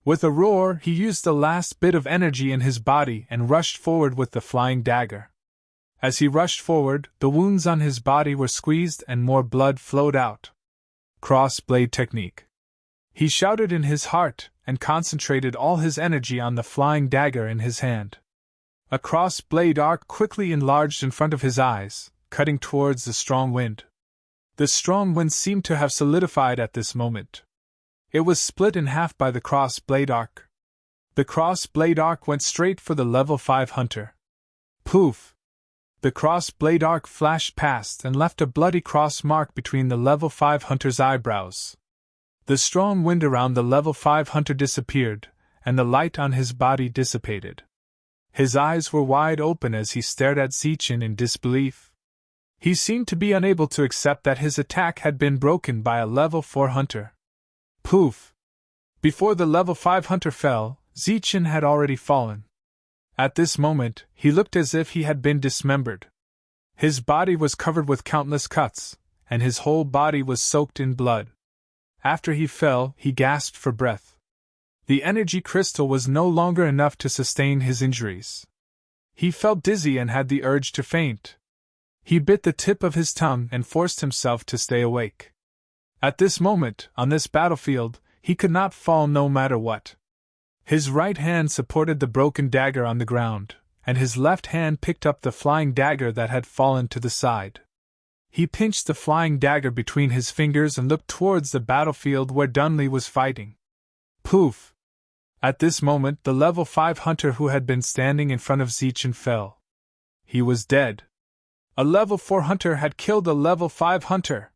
With a roar, he used the last bit of energy in his body and rushed forward with the flying dagger. As he rushed forward, the wounds on his body were squeezed and more blood flowed out. Cross-blade technique. He shouted in his heart and concentrated all his energy on the flying dagger in his hand. A cross-blade arc quickly enlarged in front of his eyes, cutting towards the strong wind. The strong wind seemed to have solidified at this moment. It was split in half by the cross-blade arc. The cross-blade arc went straight for the level 5 hunter. Poof! The cross-blade arc flashed past and left a bloody cross mark between the level 5 hunter's eyebrows. The strong wind around the level 5 hunter disappeared, and the light on his body dissipated. His eyes were wide open as he stared at Zichen in disbelief. He seemed to be unable to accept that his attack had been broken by a level 4 hunter. Poof! Before the level 5 hunter fell, Zichen had already fallen. At this moment, he looked as if he had been dismembered. His body was covered with countless cuts, and his whole body was soaked in blood. After he fell, he gasped for breath. The energy crystal was no longer enough to sustain his injuries. He felt dizzy and had the urge to faint. He bit the tip of his tongue and forced himself to stay awake. At this moment, on this battlefield, he could not fall no matter what. His right hand supported the broken dagger on the ground, and his left hand picked up the flying dagger that had fallen to the side. He pinched the flying dagger between his fingers and looked towards the battlefield where Dunley was fighting. Poof! At this moment, the level 5 hunter who had been standing in front of Zichen fell. He was dead. A level 4 hunter had killed a level 5 hunter.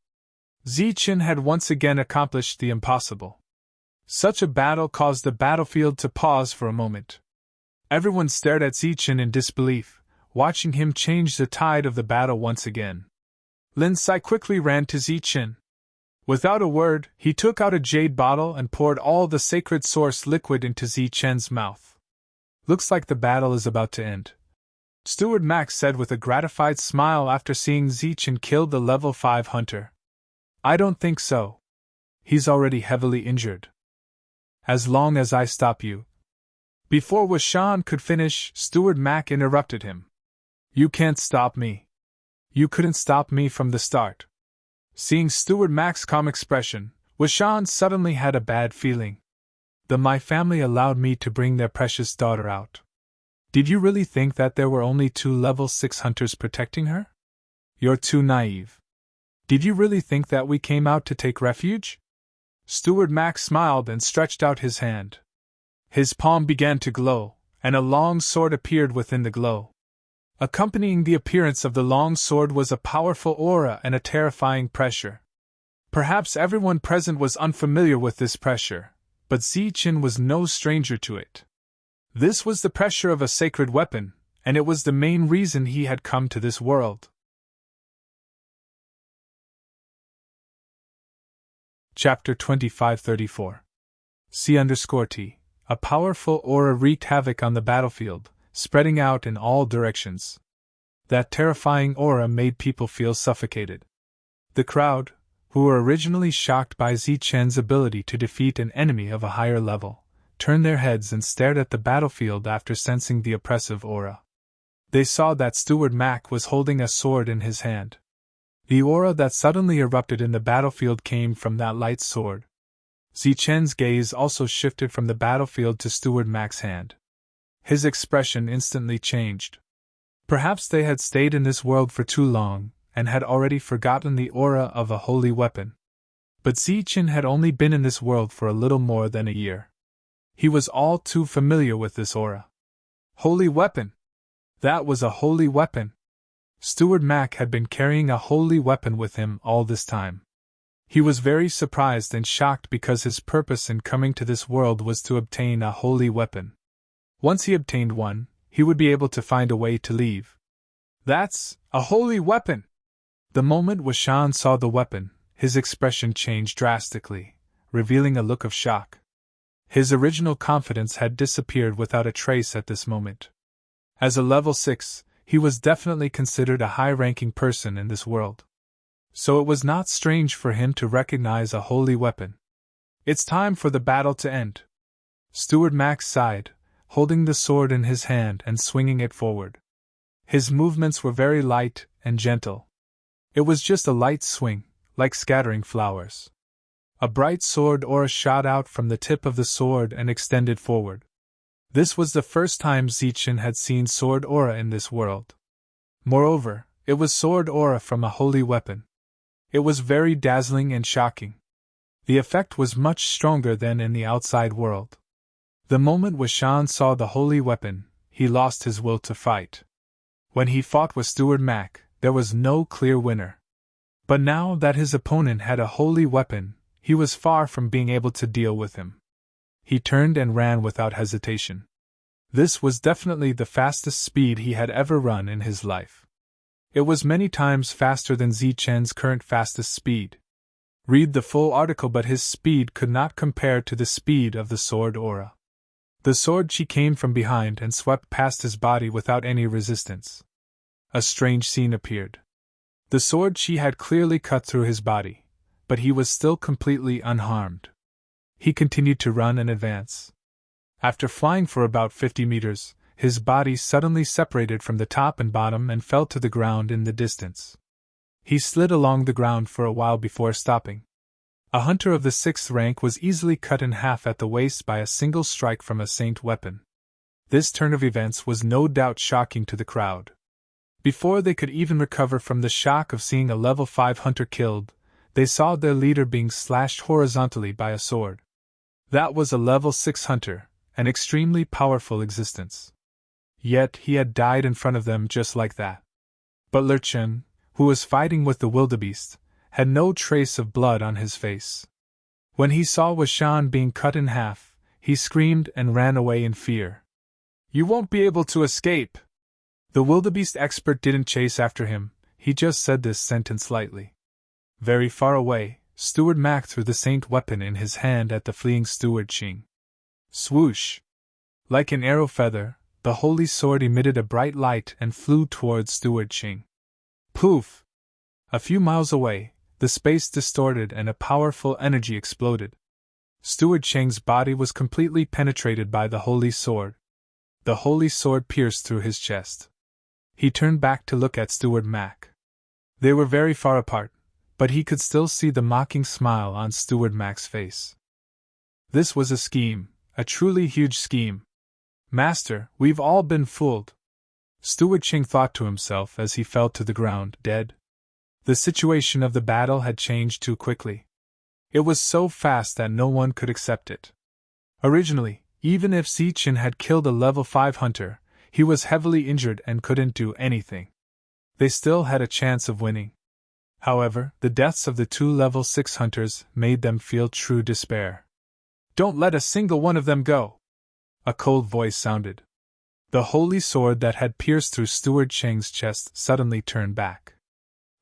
Zichen had once again accomplished the impossible. Such a battle caused the battlefield to pause for a moment. Everyone stared at Zichen in disbelief, watching him change the tide of the battle once again. Lin Sai quickly ran to Zichen. Without a word, he took out a jade bottle and poured all the sacred source liquid into Zichen's mouth. Looks like the battle is about to end, Steward Max said with a gratified smile after seeing Zichen kill the level 5 hunter. I don't think so. He's already heavily injured. As long as I stop you. Before Washan could finish, Steward Mac interrupted him. You can't stop me. You couldn't stop me from the start. Seeing Steward Mac's calm expression, Washan suddenly had a bad feeling. My family allowed me to bring their precious daughter out. Did you really think that there were only 2 level 6 hunters protecting her? You're too naive. Did you really think that we came out to take refuge? Steward Max smiled and stretched out his hand. His palm began to glow, and a long sword appeared within the glow. Accompanying the appearance of the long sword was a powerful aura and a terrifying pressure. Perhaps everyone present was unfamiliar with this pressure, but Zichen was no stranger to it. This was the pressure of a sacred weapon, and it was the main reason he had come to this world. Chapter 2534. C_T. A powerful aura wreaked havoc on the battlefield, spreading out in all directions. That terrifying aura made people feel suffocated. The crowd, who were originally shocked by Zichen's ability to defeat an enemy of a higher level, turned their heads and stared at the battlefield after sensing the oppressive aura. They saw that Steward Mac was holding a sword in his hand. The aura that suddenly erupted in the battlefield came from that light sword. Zichen's gaze also shifted from the battlefield to Steward Mac's hand. His expression instantly changed. Perhaps they had stayed in this world for too long, and had already forgotten the aura of a holy weapon. But Zichen had only been in this world for a little more than a year. He was all too familiar with this aura. Holy weapon! That was a holy weapon! Steward Mac had been carrying a holy weapon with him all this time. He was very surprised and shocked because his purpose in coming to this world was to obtain a holy weapon. Once he obtained one, he would be able to find a way to leave. That's a holy weapon! The moment Washan saw the weapon, his expression changed drastically, revealing a look of shock. His original confidence had disappeared without a trace at this moment. As a level 6, he was definitely considered a high-ranking person in this world. So it was not strange for him to recognize a holy weapon. It's time for the battle to end. Steward Max sighed, holding the sword in his hand and swinging it forward. His movements were very light and gentle. It was just a light swing, like scattering flowers. A bright sword aura shot out from the tip of the sword and extended forward. This was the first time Zichen had seen sword aura in this world. Moreover, it was sword aura from a holy weapon. It was very dazzling and shocking. The effect was much stronger than in the outside world. The moment Washan saw the holy weapon, he lost his will to fight. When he fought with Steward Mac, there was no clear winner. But now that his opponent had a holy weapon, he was far from being able to deal with him. He turned and ran without hesitation. This was definitely the fastest speed he had ever run in his life. It was many times faster than Zichen's current fastest speed. Read the full article, but his speed could not compare to the speed of the sword aura. The sword chi came from behind and swept past his body without any resistance. A strange scene appeared. The sword chi had clearly cut through his body, but he was still completely unharmed. He continued to run and advance. After flying for about 50 meters, his body suddenly separated from the top and bottom and fell to the ground in the distance. He slid along the ground for a while before stopping. A hunter of the 6th rank was easily cut in half at the waist by a single strike from a saint weapon. This turn of events was no doubt shocking to the crowd. Before they could even recover from the shock of seeing a level 5 hunter killed, they saw their leader being slashed horizontally by a sword. That was a level 6 hunter, an extremely powerful existence. Yet he had died in front of them just like that. But Lurchen, who was fighting with the wildebeest, had no trace of blood on his face. When he saw Washan being cut in half, he screamed and ran away in fear. "You won't be able to escape!" The wildebeest expert didn't chase after him, he just said this sentence lightly. Very far away, Steward Mac threw the saint weapon in his hand at the fleeing Steward Ching. Swoosh! Like an arrow feather, the holy sword emitted a bright light and flew towards Steward Ching. Poof! A few miles away, the space distorted and a powerful energy exploded. Steward Cheng's body was completely penetrated by the holy sword. The holy sword pierced through his chest. He turned back to look at Steward Mac. They were very far apart, but he could still see the mocking smile on Steward Mac's face. This was a scheme, a truly huge scheme. "Master, we've all been fooled," Steward Ching thought to himself as he fell to the ground, dead. The situation of the battle had changed too quickly. It was so fast that no one could accept it. Originally, even if Zichen had killed a level 5 hunter, he was heavily injured and couldn't do anything. They still had a chance of winning. However, the deaths of the 2 level 6 hunters made them feel true despair. "Don't let a single one of them go!" A cold voice sounded. The holy sword that had pierced through Steward Cheng's chest suddenly turned back.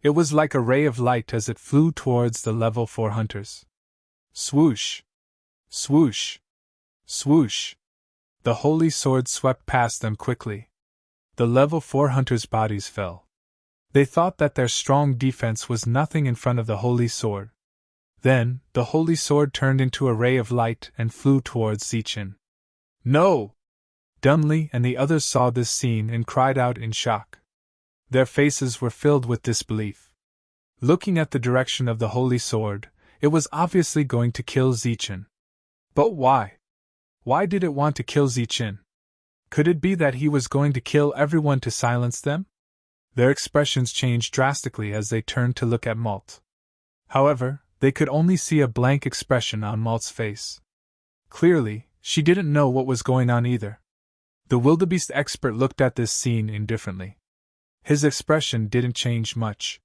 It was like a ray of light as it flew towards the level 4 hunters. Swoosh! Swoosh! Swoosh! The holy sword swept past them quickly. The level 4 hunters' bodies fell. They thought that their strong defense was nothing in front of the holy sword. Then, the holy sword turned into a ray of light and flew towards Zichen. "No!" Dunley and the others saw this scene and cried out in shock. Their faces were filled with disbelief. Looking at the direction of the holy sword, it was obviously going to kill Zichen. But why? Why did it want to kill Zichen? Could it be that he was going to kill everyone to silence them? Their expressions changed drastically as they turned to look at Malt. However, they could only see a blank expression on Malt's face. Clearly, she didn't know what was going on either. The wildebeest expert looked at this scene indifferently. His expression didn't change much.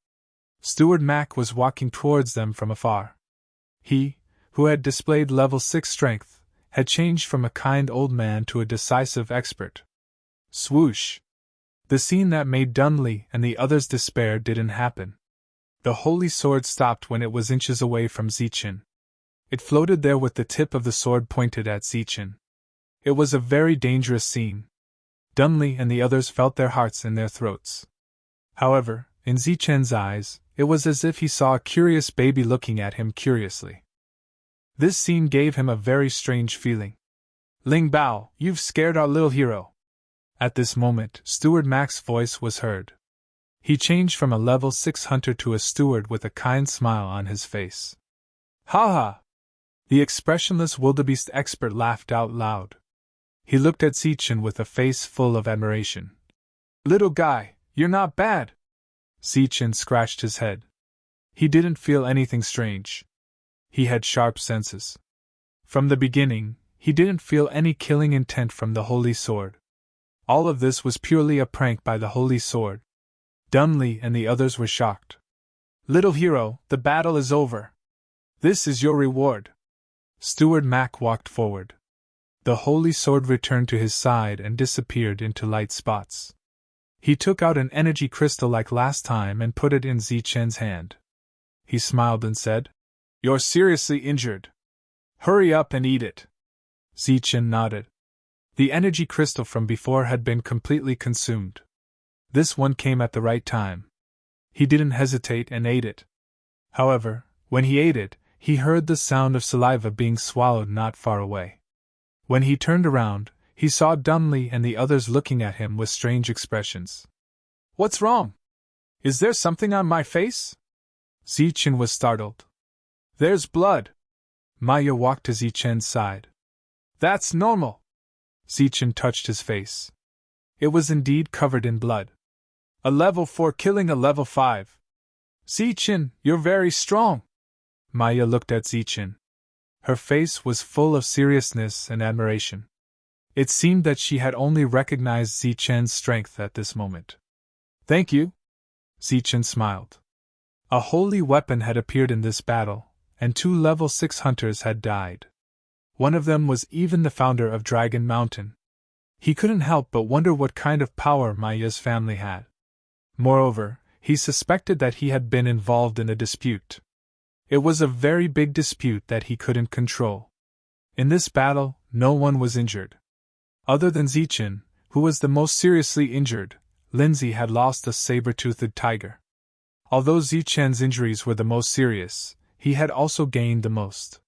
Steward Mac was walking towards them from afar. He, who had displayed level 6 strength, had changed from a kind old man to a decisive expert. Swoosh! The scene that made Dunley and the others despair didn't happen. The holy sword stopped when it was inches away from Zichen. It floated there with the tip of the sword pointed at Zichen. It was a very dangerous scene. Dunley and the others felt their hearts in their throats. However, in Zichen's eyes, it was as if he saw a curious baby looking at him curiously. This scene gave him a very strange feeling. Ling Bao, you've scared our little hero. At this moment, Steward Mac's voice was heard. He changed from a level 6 hunter to a steward with a kind smile on his face. Ha ha! The expressionless wildebeest expert laughed out loud. He looked at Zichen with a face full of admiration. Little guy, you're not bad. Zichen scratched his head. He didn't feel anything strange. He had sharp senses. From the beginning, he didn't feel any killing intent from the holy sword. All of this was purely a prank by the holy sword. Dunley and the others were shocked. Little hero, the battle is over. This is your reward. Steward Mac walked forward. The holy sword returned to his side and disappeared into light spots. He took out an energy crystal like last time and put it in Zichen's hand. He smiled and said, You're seriously injured. Hurry up and eat it. Zichen nodded. The energy crystal from before had been completely consumed. This one came at the right time. He didn't hesitate and ate it. However, when he ate it, he heard the sound of saliva being swallowed not far away. When he turned around, he saw Dunley and the others looking at him with strange expressions. What's wrong? Is there something on my face? Zichen was startled. There's blood. Maya walked to Zichen's side. That's normal. Zichen touched his face. It was indeed covered in blood. A level 4 killing a level 5. Zichen, you're very strong. Maya looked at Zichen. Her face was full of seriousness and admiration. It seemed that she had only recognized Zichen's strength at this moment. Thank you. Zichen smiled. A holy weapon had appeared in this battle, and 2 level 6 hunters had died. One of them was even the founder of Dragon Mountain. He couldn't help but wonder what kind of power Maya's family had. Moreover, he suspected that he had been involved in a dispute. It was a very big dispute that he couldn't control. In this battle, no one was injured. Other than Zichen, who was the most seriously injured, Lindsay had lost a saber-toothed tiger. Although Zichen's injuries were the most serious, he had also gained the most.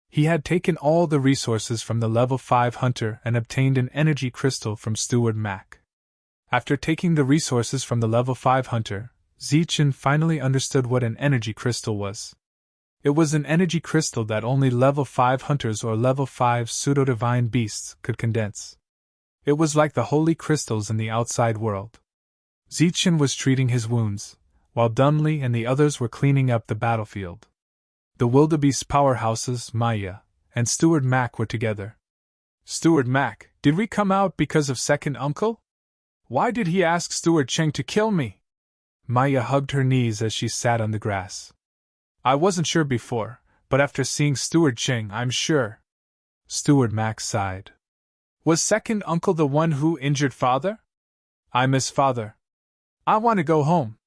He had taken all the resources from the level 5 hunter and obtained an energy crystal from Steward Mac. After taking the resources from the level 5 hunter, Zichen finally understood what an energy crystal was. It was an energy crystal that only level 5 hunters or level 5 pseudo-divine beasts could condense. It was like the holy crystals in the outside world. Zichen was treating his wounds, while Dunley and the others were cleaning up the battlefield. The wildebeest powerhouses, Maya, and Steward Mac were together. Steward Mac, did we come out because of second uncle? Why did he ask Steward Cheng to kill me? Maya hugged her knees as she sat on the grass. I wasn't sure before, but after seeing Steward Cheng, I'm sure. Steward Mac sighed. Was second uncle the one who injured father? I miss father. I want to go home.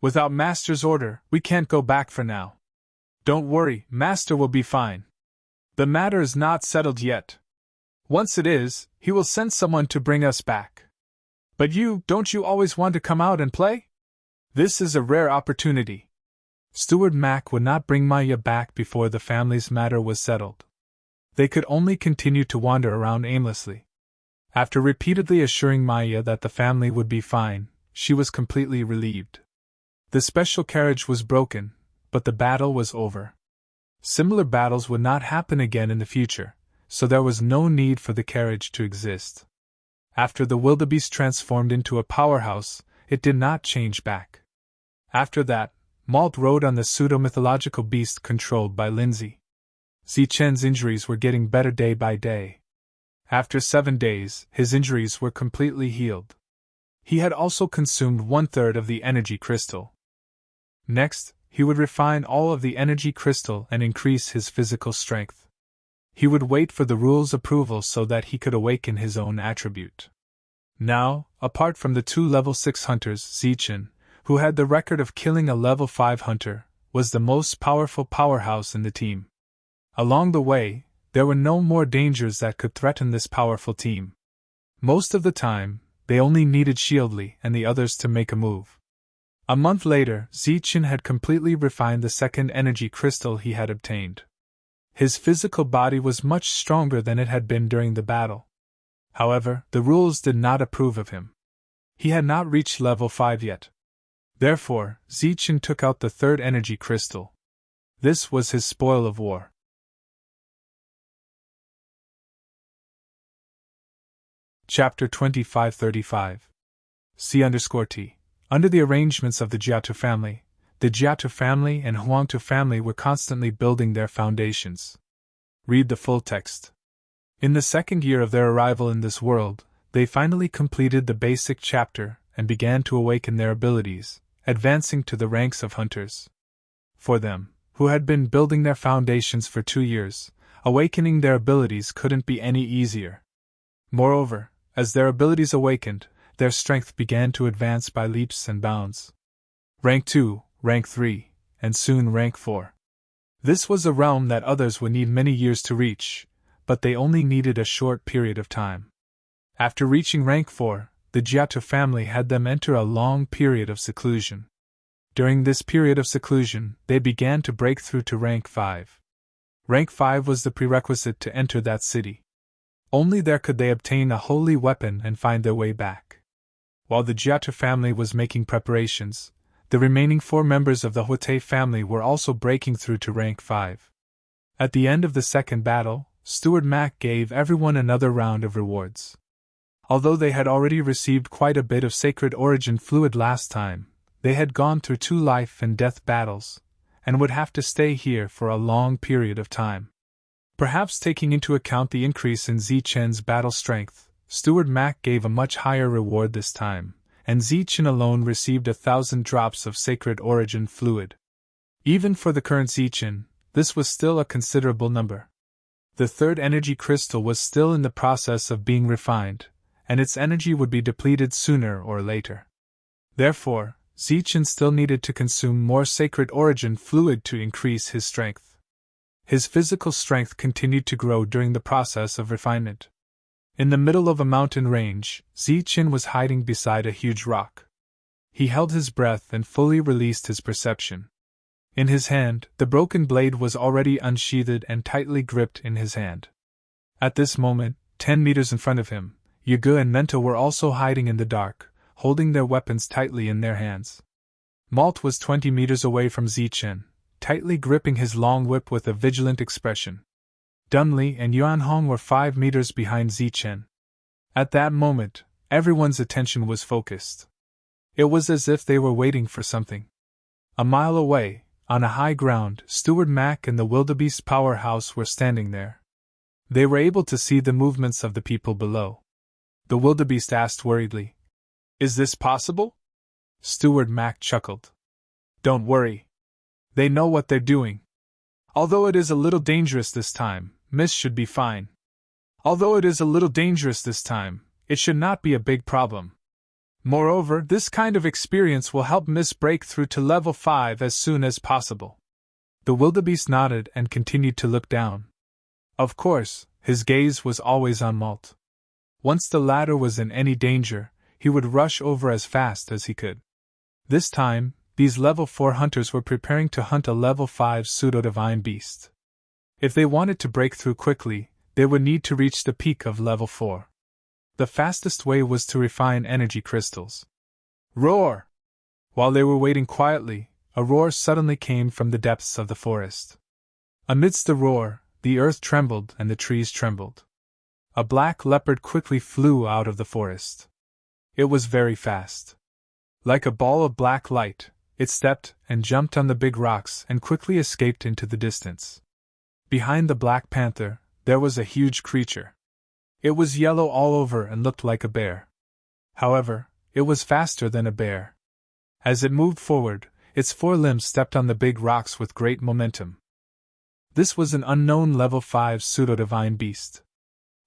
Without master's order, we can't go back for now. Don't worry, master will be fine. The matter is not settled yet. Once it is, he will send someone to bring us back. But don't you always want to come out and play? This is a rare opportunity. Steward Mac would not bring Maya back before the family's matter was settled. They could only continue to wander around aimlessly. After repeatedly assuring Maya that the family would be fine, she was completely relieved. The special carriage was broken, but the battle was over. Similar battles would not happen again in the future, so there was no need for the carriage to exist. After the wildebeest transformed into a powerhouse, it did not change back. After that, Malt rode on the pseudo-mythological beast controlled by Lindsay. Zichen's injuries were getting better day by day. After 7 days, his injuries were completely healed. He had also consumed 1/3 of the energy crystal. Next, he would refine all of the energy crystal and increase his physical strength. He would wait for the rule's approval so that he could awaken his own attribute. Now, apart from the 2 level 6 hunters, Zichen, who had the record of killing a level 5 hunter, was the most powerful powerhouse in the team. Along the way, there were no more dangers that could threaten this powerful team. Most of the time, they only needed Shieldly and the others to make a move. A month later, Zichen had completely refined the second energy crystal he had obtained. His physical body was much stronger than it had been during the battle. However, the rules did not approve of him. He had not reached level 5 yet. Therefore, Zichen took out the third energy crystal. This was his spoil of war. Chapter 2535 C_T. Under the arrangements of the Jiatu family, the Jiatu family and Huangtu family were constantly building their foundations. Read the full text. In the second year of their arrival in this world, they finally completed the basic chapter and began to awaken their abilities, advancing to the ranks of hunters. For them, who had been building their foundations for 2 years, awakening their abilities couldn't be any easier. Moreover, as their abilities awakened, their strength began to advance by leaps and bounds. Rank 2, Rank 3, and soon Rank 4. This was a realm that others would need many years to reach, but they only needed a short period of time. After reaching Rank 4, the Jiatu family had them enter a long period of seclusion. During this period of seclusion, they began to break through to Rank 5. Rank 5 was the prerequisite to enter that city. Only there could they obtain a holy weapon and find their way back. While the Jiatu family was making preparations, the remaining 4 members of the Huate family were also breaking through to Rank 5. At the end of the second battle, Steward Mac gave everyone another round of rewards. Although they had already received quite a bit of sacred origin fluid last time, they had gone through 2 life and death battles, and would have to stay here for a long period of time. Perhaps taking into account the increase in Zichen's battle strength, Steward Mac gave a much higher reward this time, and Zichen alone received 1,000 drops of sacred origin fluid. Even for the current Zichen, this was still a considerable number. The third energy crystal was still in the process of being refined, and its energy would be depleted sooner or later. Therefore, Zichen still needed to consume more sacred origin fluid to increase his strength. His physical strength continued to grow during the process of refinement. In the middle of a mountain range, Zichen was hiding beside a huge rock. He held his breath and fully released his perception. In his hand, the broken blade was already unsheathed and tightly gripped in his hand. At this moment, 10 meters in front of him, Yagu and Mento were also hiding in the dark, holding their weapons tightly in their hands. Malt was 20 meters away from Zichen, tightly gripping his long whip with a vigilant expression. Dunli and Yuanhong were 5 meters behind Zichen. At that moment, everyone's attention was focused. It was as if they were waiting for something. A mile away, on a high ground, Steward Mac and the wildebeest powerhouse were standing there. They were able to see the movements of the people below. The wildebeest asked worriedly, "Is this possible?" Steward Mac chuckled. "Don't worry. They know what they're doing. Although it is a little dangerous this time, Miss should be fine. Although it is a little dangerous this time, it should not be a big problem. Moreover, this kind of experience will help Miss break through to level 5 as soon as possible." The wildebeest nodded and continued to look down. Of course, his gaze was always on Malt. Once the latter was in any danger, he would rush over as fast as he could. This time, these level 4 hunters were preparing to hunt a level 5 pseudo-divine beast. If they wanted to break through quickly, they would need to reach the peak of level 4. The fastest way was to refine energy crystals. Roar! While they were waiting quietly, a roar suddenly came from the depths of the forest. Amidst the roar, the earth trembled and the trees trembled. A black leopard quickly flew out of the forest. It was very fast. Like a ball of black light, it stepped and jumped on the big rocks and quickly escaped into the distance. Behind the Black Panther, there was a huge creature. It was yellow all over and looked like a bear. However, it was faster than a bear. As it moved forward, its forelimbs stepped on the big rocks with great momentum. This was an unknown level 5 pseudo-divine beast.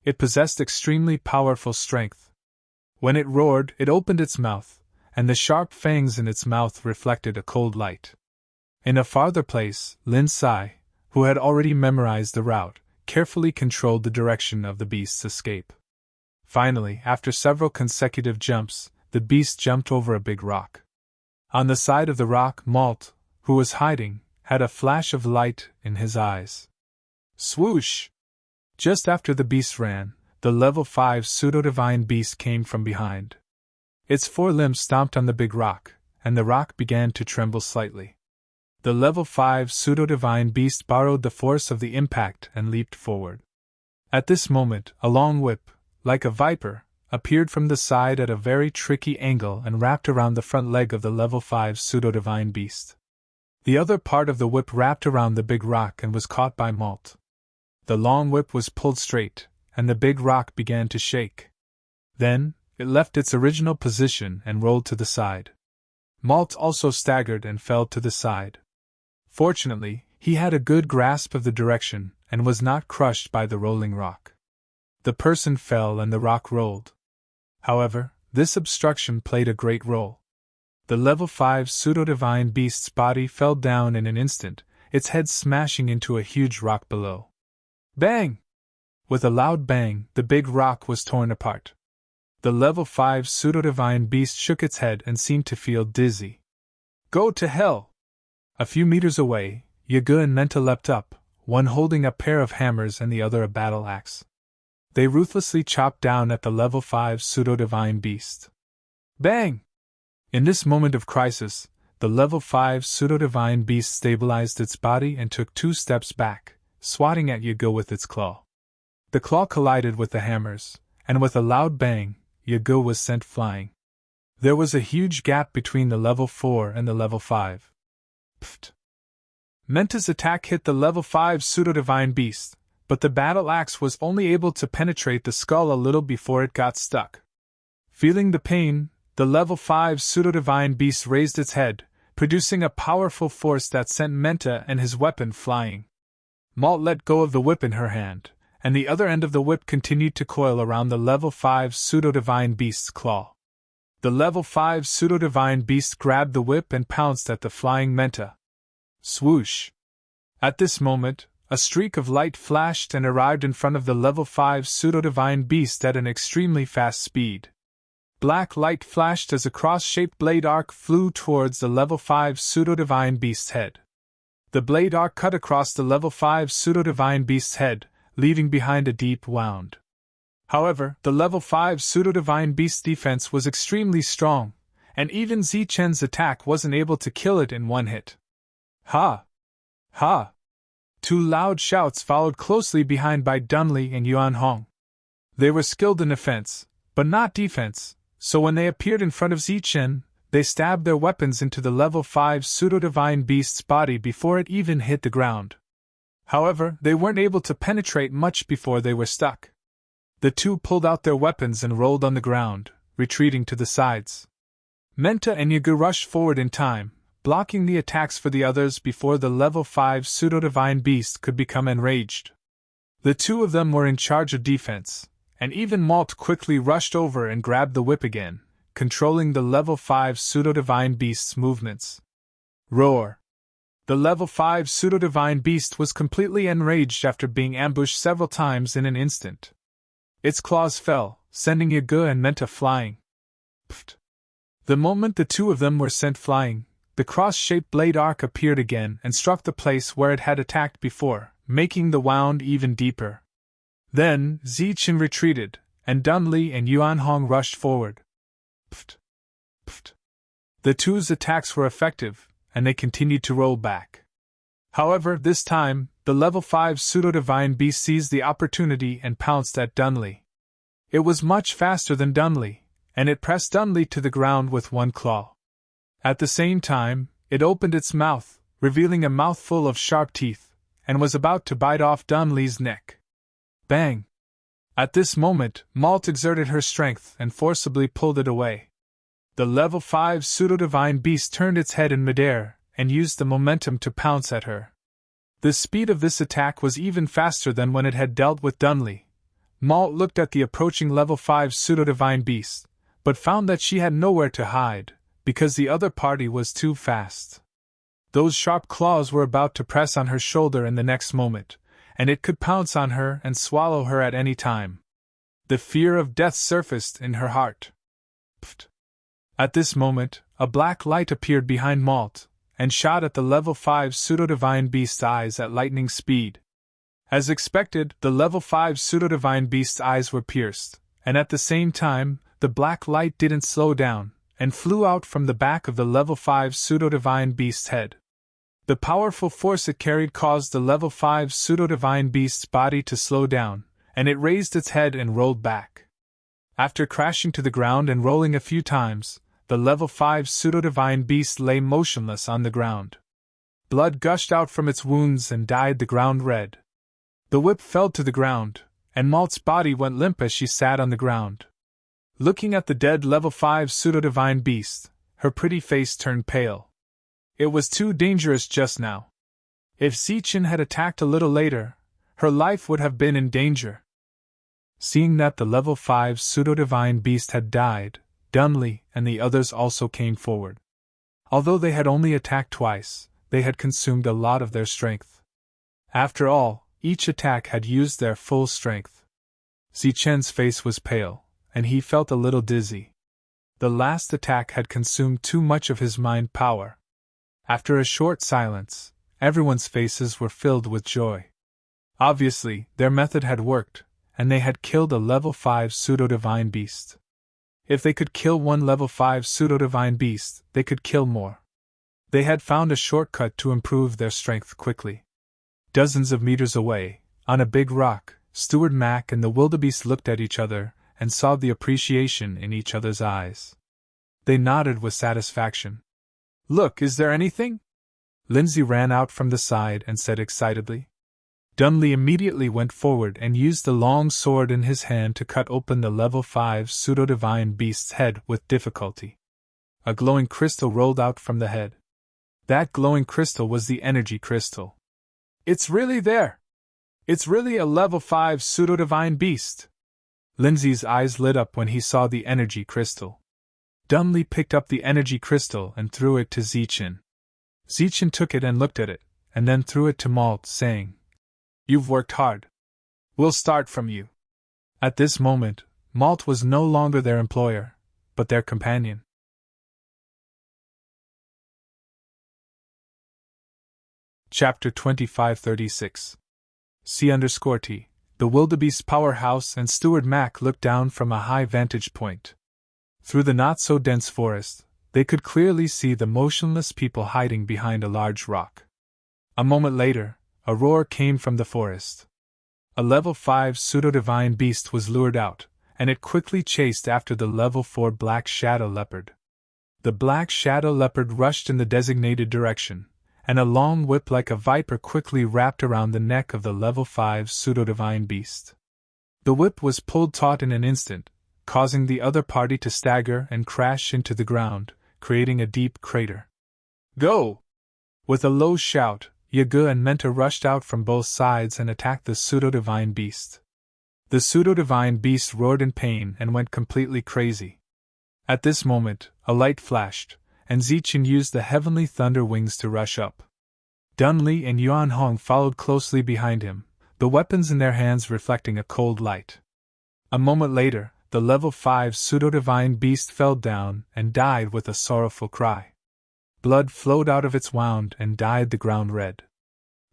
It possessed extremely powerful strength. When it roared, it opened its mouth, and the sharp fangs in its mouth reflected a cold light. In a farther place, Lin Sai, who had already memorized the route, carefully controlled the direction of the beast's escape. Finally, after several consecutive jumps, the beast jumped over a big rock. On the side of the rock, Malt, who was hiding, had a flash of light in his eyes. Swoosh! Just after the beast ran, the level 5 pseudo-divine beast came from behind. Its forelimbs stomped on the big rock, and the rock began to tremble slightly. The level 5 pseudo-divine beast borrowed the force of the impact and leaped forward. At this moment, a long whip, like a viper, appeared from the side at a very tricky angle and wrapped around the front leg of the level 5 pseudo-divine beast. The other part of the whip wrapped around the big rock and was caught by Malt. The long whip was pulled straight, and the big rock began to shake. Then, it left its original position and rolled to the side. Malt also staggered and fell to the side. Fortunately, he had a good grasp of the direction and was not crushed by the rolling rock. The person fell and the rock rolled. However, this obstruction played a great role. The level 5 pseudo-divine beast's body fell down in an instant, its head smashing into a huge rock below. Bang! With a loud bang, the big rock was torn apart. The level 5 pseudo-divine beast shook its head and seemed to feel dizzy. Go to hell! A few meters away, Yaga and Menta leapt up, one holding a pair of hammers and the other a battle axe. They ruthlessly chopped down at the level 5 pseudo-divine beast. Bang! In this moment of crisis, the level 5 pseudo-divine beast stabilized its body and took 2 steps back, swatting at Yaga with its claw. The claw collided with the hammers, and with a loud bang, Yaga was sent flying. There was a huge gap between the level 4 and the level 5. Pfft! Menta's attack hit the level 5 pseudo-divine beast, but the battle axe was only able to penetrate the skull a little before it got stuck. Feeling the pain, the level 5 pseudo-divine beast raised its head, producing a powerful force that sent Menta and his weapon flying. Malt let go of the whip in her hand, and the other end of the whip continued to coil around the level 5 pseudo-divine beast's claw. The level 5 pseudo-divine beast grabbed the whip and pounced at the flying Menta. Swoosh! At this moment, a streak of light flashed and arrived in front of the level 5 pseudo-divine beast at an extremely fast speed. Black light flashed as a cross-shaped blade arc flew towards the level 5 pseudo-divine beast's head. The blade arc cut across the level 5 pseudo-divine beast's head, leaving behind a deep wound. However, the level 5 pseudo-divine beast's defense was extremely strong, and even Zichen's attack wasn't able to kill it in one hit. Ha! Ha! 2 loud shouts followed closely behind by Dunley and Yuan Hong. They were skilled in offense, but not defense, so when they appeared in front of Zichen, they stabbed their weapons into the level 5 pseudo-divine beast's body before it even hit the ground. However, they weren't able to penetrate much before they were stuck. The two pulled out their weapons and rolled on the ground, retreating to the sides. Menta and Yaga rushed forward in time, blocking the attacks for the others before the level 5 pseudo-divine beast could become enraged. The two of them were in charge of defense, and even Malt quickly rushed over and grabbed the whip again, controlling the level 5 pseudo-divine beast's movements. Roar! The level 5 pseudo-divine beast was completely enraged after being ambushed several times in an instant. Its claws fell, sending Yaga and Menta flying. Pfft! The moment the two of them were sent flying, the cross-shaped blade arc appeared again and struck the place where it had attacked before, making the wound even deeper. Then, Zichen retreated, and Dunley and Yuan Hong rushed forward. Pft! Pft! The two's attacks were effective, and they continued to roll back. However, this time, the level 5 pseudo-divine beast seized the opportunity and pounced at Dunley. It was much faster than Dunley, and it pressed Dunley to the ground with one claw. At the same time, it opened its mouth, revealing a mouthful of sharp teeth, and was about to bite off Dunley's neck. Bang! At this moment, Malt exerted her strength and forcibly pulled it away. The level 5 pseudo-divine beast turned its head in midair and used the momentum to pounce at her. The speed of this attack was even faster than when it had dealt with Dunley. Malt looked at the approaching level 5 pseudo-divine beast, but found that she had nowhere to hide, because the other party was too fast. Those sharp claws were about to press on her shoulder in the next moment, and it could pounce on her and swallow her at any time. The fear of death surfaced in her heart. Pfft! At this moment, a black light appeared behind Malt, and shot at the level 5 pseudo-divine beast's eyes at lightning speed. As expected, the level 5 pseudo-divine beast's eyes were pierced, and at the same time, the black light didn't slow down, and flew out from the back of the level 5 pseudo-divine beast's head. The powerful force it carried caused the level 5 pseudo-divine beast's body to slow down, and it raised its head and rolled back. After crashing to the ground and rolling a few times, the level 5 pseudo-divine beast lay motionless on the ground. Blood gushed out from its wounds and dyed the ground red. The whip fell to the ground, and Malt's body went limp as she sat on the ground. Looking at the dead level 5 pseudo-divine beast, her pretty face turned pale. It was too dangerous just now. If Zichen had attacked a little later, her life would have been in danger. Seeing that the level 5 pseudo-divine beast had died, Dunley and the others also came forward. Although they had only attacked twice, they had consumed a lot of their strength. After all, each attack had used their full strength. Zichen's face was pale, and he felt a little dizzy. The last attack had consumed too much of his mind power. After a short silence, everyone's faces were filled with joy. Obviously, their method had worked, and they had killed a level 5 pseudo-divine beast. If they could kill one level 5 pseudo-divine beast, they could kill more. They had found a shortcut to improve their strength quickly. Dozens of meters away, on a big rock, Steward Mac and the wildebeest looked at each other and saw the appreciation in each other's eyes. They nodded with satisfaction. "Look, is there anything?" Lindsay ran out from the side and said excitedly. Dunley immediately went forward and used the long sword in his hand to cut open the level 5 pseudo-divine beast's head with difficulty. A glowing crystal rolled out from the head. That glowing crystal was the energy crystal. "It's really there! It's really a level 5 pseudo-divine beast!" Lindsay's eyes lit up when he saw the energy crystal. Dunley picked up the energy crystal and threw it to Zichen. Zichen took it and looked at it, and then threw it to Malt, saying, "You've worked hard. We'll start from you." At this moment, Malt was no longer their employer, but their companion. Chapter 2536. C_T. The wildebeest powerhouse and Steward Mac looked down from a high vantage point. Through the not-so-dense forest, they could clearly see the motionless people hiding behind a large rock. A moment later, a roar came from the forest. A level 5 pseudo-divine beast was lured out, and it quickly chased after the level 4 black shadow leopard. The black shadow leopard rushed in the designated direction, and a long whip like a viper quickly wrapped around the neck of the level 5 pseudo-divine beast. The whip was pulled taut in an instant, causing the other party to stagger and crash into the ground, creating a deep crater. "Go!" With a low shout, Yagu and Menta rushed out from both sides and attacked the pseudo-divine beast. The pseudo-divine beast roared in pain and went completely crazy. At this moment, a light flashed, and Zichen used the heavenly thunder wings to rush up. Dunley and Yuan Hong followed closely behind him, the weapons in their hands reflecting a cold light. A moment later, the level 5 pseudo-divine beast fell down and died with a sorrowful cry. Blood flowed out of its wound and dyed the ground red.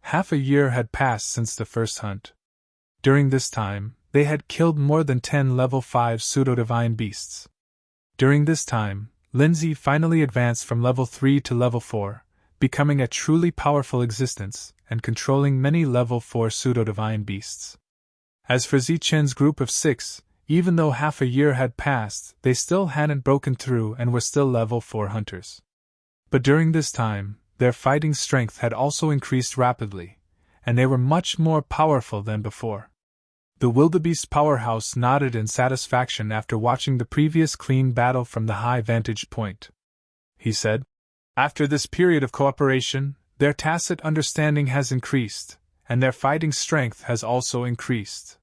Half a year had passed since the first hunt. During this time, they had killed more than 10 level 5 pseudo-divine beasts. During this time, Lindsay finally advanced from level 3 to level 4, becoming a truly powerful existence and controlling many level 4 pseudo-divine beasts. As for Zichen's group of 6, even though half a year had passed, they still hadn't broken through and were still level 4 hunters. But during this time, their fighting strength had also increased rapidly, and they were much more powerful than before. The wildebeest powerhouse nodded in satisfaction after watching the previous clean battle from the high vantage point. He said, "After this period of cooperation, their tacit understanding has increased, and their fighting strength has also increased."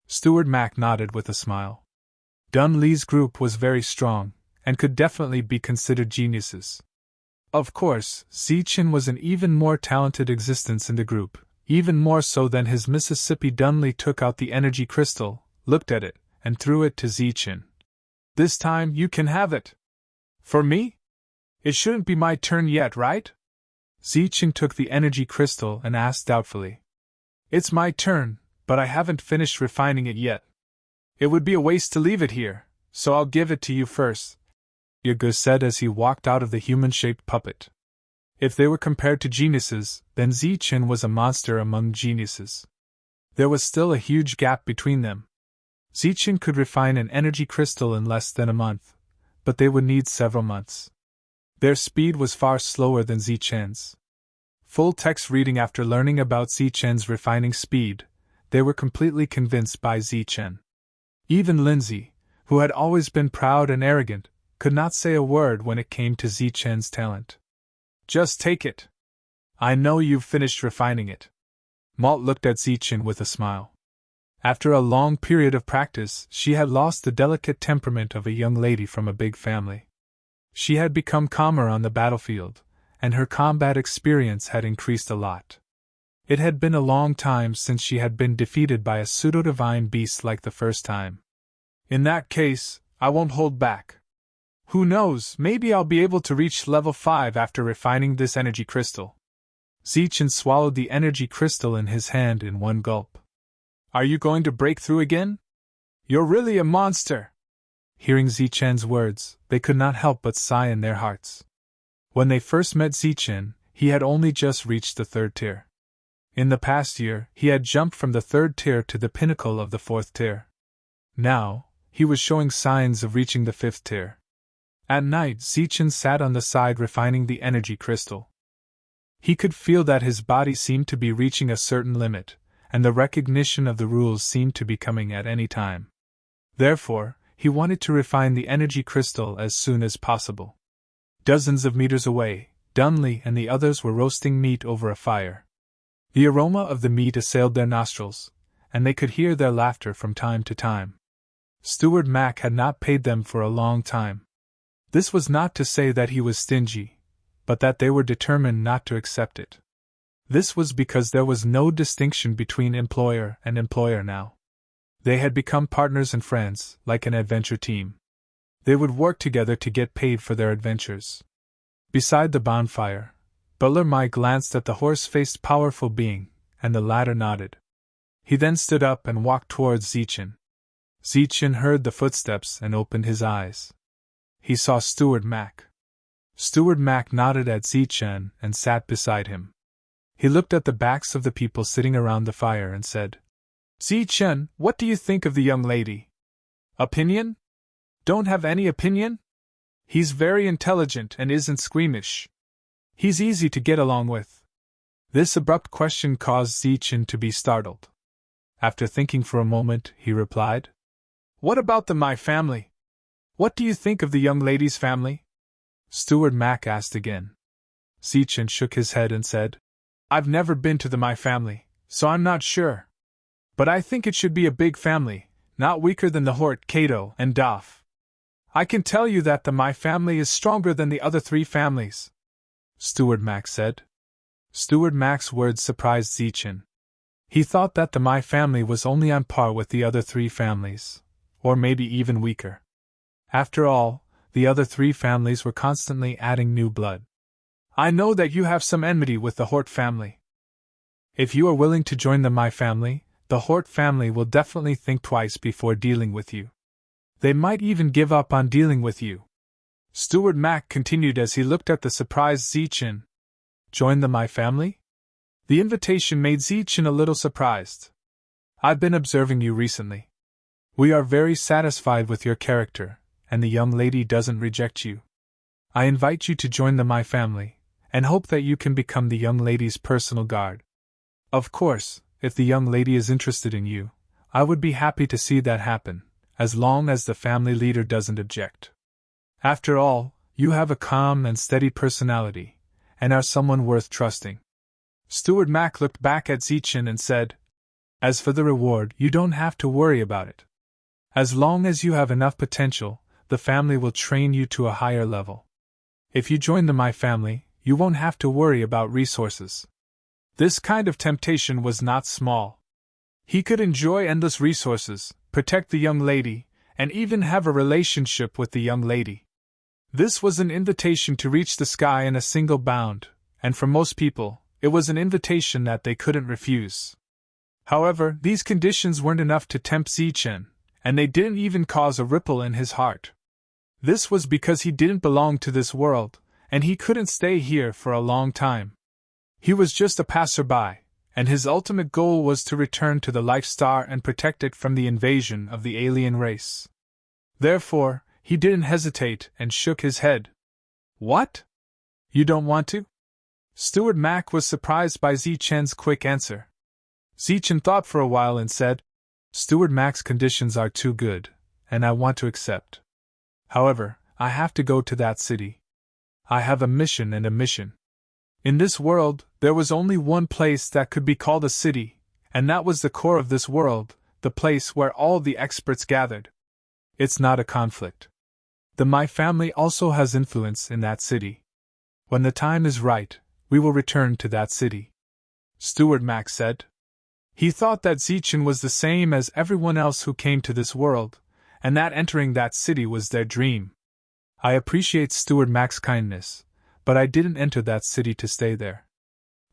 Steward Mac nodded with a smile. Dun Lee's group was very strong, and could definitely be considered geniuses. Of course, Zichin was an even more talented existence in the group, even more so than his Mississippi. Dunley took out the energy crystal, looked at it, and threw it to Zichin. "This time you can have it." "For me? It shouldn't be my turn yet, right?" Zichin took the energy crystal and asked doubtfully. "It's my turn, but I haven't finished refining it yet. It would be a waste to leave it here, so I'll give it to you first," Yagu said as he walked out of the human-shaped puppet. If they were compared to geniuses, then Zichin was a monster among geniuses. There was still a huge gap between them. Zichin could refine an energy crystal in less than a month, but they would need several months. Their speed was far slower than Zichen's. Full text reading. After learning about Zichen's refining speed, they were completely convinced by Zichen. Even Lindsay, who had always been proud and arrogant, could not say a word when it came to Zichen's talent. "Just take it. I know you've finished refining it." Malt looked at Zichin with a smile. After a long period of practice, she had lost the delicate temperament of a young lady from a big family. She had become calmer on the battlefield, and her combat experience had increased a lot. It had been a long time since she had been defeated by a pseudo-divine beast like the first time. "In that case, I won't hold back. Who knows, maybe I'll be able to reach level 5 after refining this energy crystal." Zichin swallowed the energy crystal in his hand in one gulp. "Are you going to break through again? You're really a monster!" Hearing Zichen's words, they could not help but sigh in their hearts. When they first met Zichin, he had only just reached the 3rd tier. In the past year, he had jumped from the 3rd tier to the pinnacle of the 4th tier. Now, he was showing signs of reaching the 5th tier. At night, Zichin sat on the side refining the energy crystal. He could feel that his body seemed to be reaching a certain limit, and the recognition of the rules seemed to be coming at any time. Therefore, he wanted to refine the energy crystal as soon as possible. Dozens of meters away, Dunley and the others were roasting meat over a fire. The aroma of the meat assailed their nostrils, and they could hear their laughter from time to time. Steward Mac had not paid them for a long time. This was not to say that he was stingy, but that they were determined not to accept it. This was because there was no distinction between employer and employer now. They had become partners and friends, like an adventure team. They would work together to get paid for their adventures. Beside the bonfire, Butler Mai glanced at the horse-faced powerful being, and the latter nodded. He then stood up and walked towards Zichin. Zichin heard the footsteps and opened his eyes. He saw Steward Mac. Steward Mac nodded at Zichin and sat beside him. He looked at the backs of the people sitting around the fire and said, "Zichin, what do you think of the young lady? Opinion? Don't have any opinion? He's very intelligent and isn't squeamish. He's easy to get along with." This abrupt question caused Zichin to be startled. After thinking for a moment, he replied, "What about the Mai family? What do you think of the young lady's family?" Steward Mac asked again. Zichin shook his head and said, "I've never been to the Mai family, so I'm not sure. But I think it should be a big family, not weaker than the Hort, Kato, and Daf. I can tell you that the Mai family is stronger than the other 3 families," Steward Mac said. Steward Mac's words surprised Zichin. He thought that the Mai family was only on par with the other 3 families, or maybe even weaker. After all, the other 3 families were constantly adding new blood. "I know that you have some enmity with the Hort family. If you are willing to join the Mai family, the Hort family will definitely think twice before dealing with you. They might even give up on dealing with you. Steward Mac continued as he looked at the surprised Zichen. Join my family? The invitation made Zichen a little surprised. I've been observing you recently. We are very satisfied with your character, and the young lady doesn't reject you. I invite you to join my family, and hope that you can become the young lady's personal guard. Of course, if the young lady is interested in you, I would be happy to see that happen, as long as the family leader doesn't object. After all, you have a calm and steady personality, and are someone worth trusting. Steward Mac looked back at Zichen and said, As for the reward, you don't have to worry about it. As long as you have enough potential, the family will train you to a higher level. If you join my family, you won't have to worry about resources. This kind of temptation was not small. He could enjoy endless resources, protect the young lady, and even have a relationship with the young lady. This was an invitation to reach the sky in a single bound, and for most people, it was an invitation that they couldn't refuse. However, these conditions weren't enough to tempt Zichen, and they didn't even cause a ripple in his heart. This was because he didn't belong to this world, and he couldn't stay here for a long time. He was just a passerby, and his ultimate goal was to return to the Life Star and protect it from the invasion of the alien race. Therefore, he didn't hesitate and shook his head. What? You don't want to? Steward Mac was surprised by Zichen's quick answer. Zichen thought for a while and said, Steward Mac's conditions are too good, and I want to accept. However, I have to go to that city. I have a mission and a mission. In this world, there was only one place that could be called a city, and that was the core of this world, the place where all the experts gathered. It's not a conflict. My family also has influence in that city. When the time is right, we will return to that city. Steward Mac said. He thought that Zichen was the same as everyone else who came to this world, and that entering that city was their dream. I appreciate Steward Mac's kindness, but I didn't enter that city to stay there.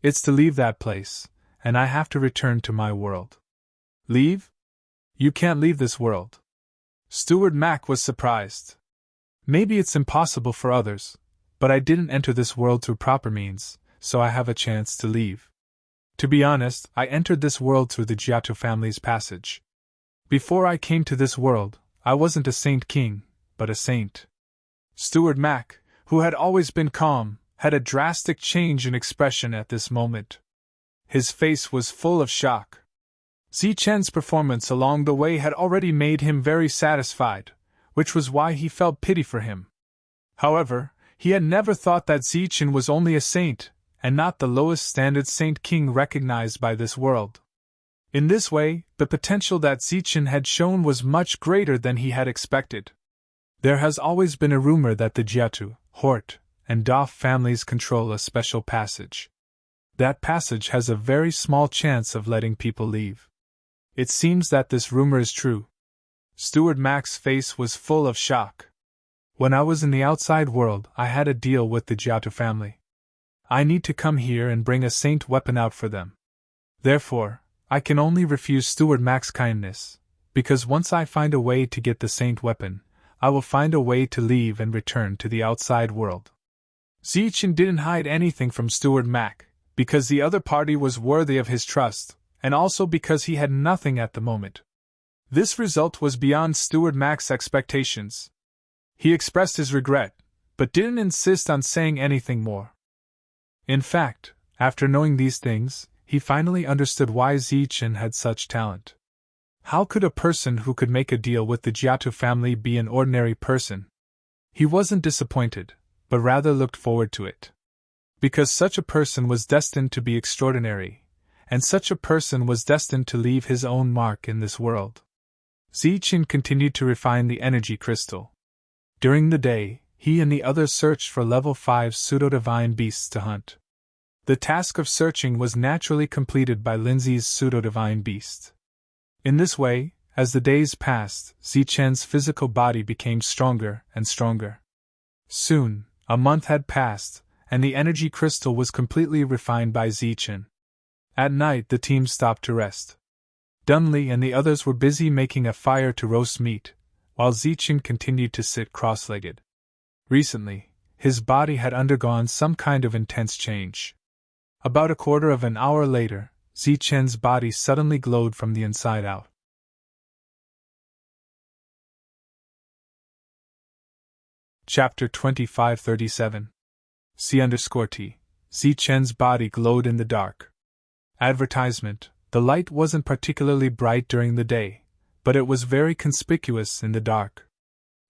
It's to leave that place, and I have to return to my world. Leave? You can't leave this world. Steward Mac was surprised. Maybe it's impossible for others, but I didn't enter this world through proper means, so I have a chance to leave. To be honest, I entered this world through the Jiaotu family's passage. Before I came to this world, I wasn't a saint king, but a saint. Steward Mac, who had always been calm, had a drastic change in expression at this moment. His face was full of shock. Zichen's performance along the way had already made him very satisfied, which was why he felt pity for him. However, he had never thought that Zichen was only a saint, and not the lowest standard saint king recognized by this world. In this way, the potential that Zichen had shown was much greater than he had expected. There has always been a rumor that the Jiaotu, Hort, and Daf families control a special passage. That passage has a very small chance of letting people leave. It seems that this rumor is true. Steward Mac's face was full of shock. When I was in the outside world, I had a deal with the Jiaotu family. I need to come here and bring a saint weapon out for them. Therefore, I can only refuse Steward Mac's kindness, because once I find a way to get the saint weapon, I will find a way to leave and return to the outside world. Zichen didn't hide anything from Steward Mac, because the other party was worthy of his trust, and also because he had nothing at the moment. This result was beyond Steward Mac's expectations. He expressed his regret, but didn't insist on saying anything more. In fact, after knowing these things, he finally understood why Zichen had such talent. How could a person who could make a deal with the Jiaotu family be an ordinary person? He wasn't disappointed, but rather looked forward to it. Because such a person was destined to be extraordinary, and such a person was destined to leave his own mark in this world. Zichen continued to refine the energy crystal. During the day, he and the others searched for level 5 pseudo-divine beasts to hunt. The task of searching was naturally completed by Lindsay's pseudo-divine beast. In this way, as the days passed, Zichen's physical body became stronger and stronger. Soon, a month had passed, and the energy crystal was completely refined by Zichen. At night the team stopped to rest. Dunley and the others were busy making a fire to roast meat, while Zichen continued to sit cross-legged. Recently, his body had undergone some kind of intense change. About a quarter of an hour later, Zichen's body suddenly glowed from the inside out. Chapter 2537. C_T. Zichen's body glowed in the dark. Advertisement: the light wasn't particularly bright during the day, but it was very conspicuous in the dark.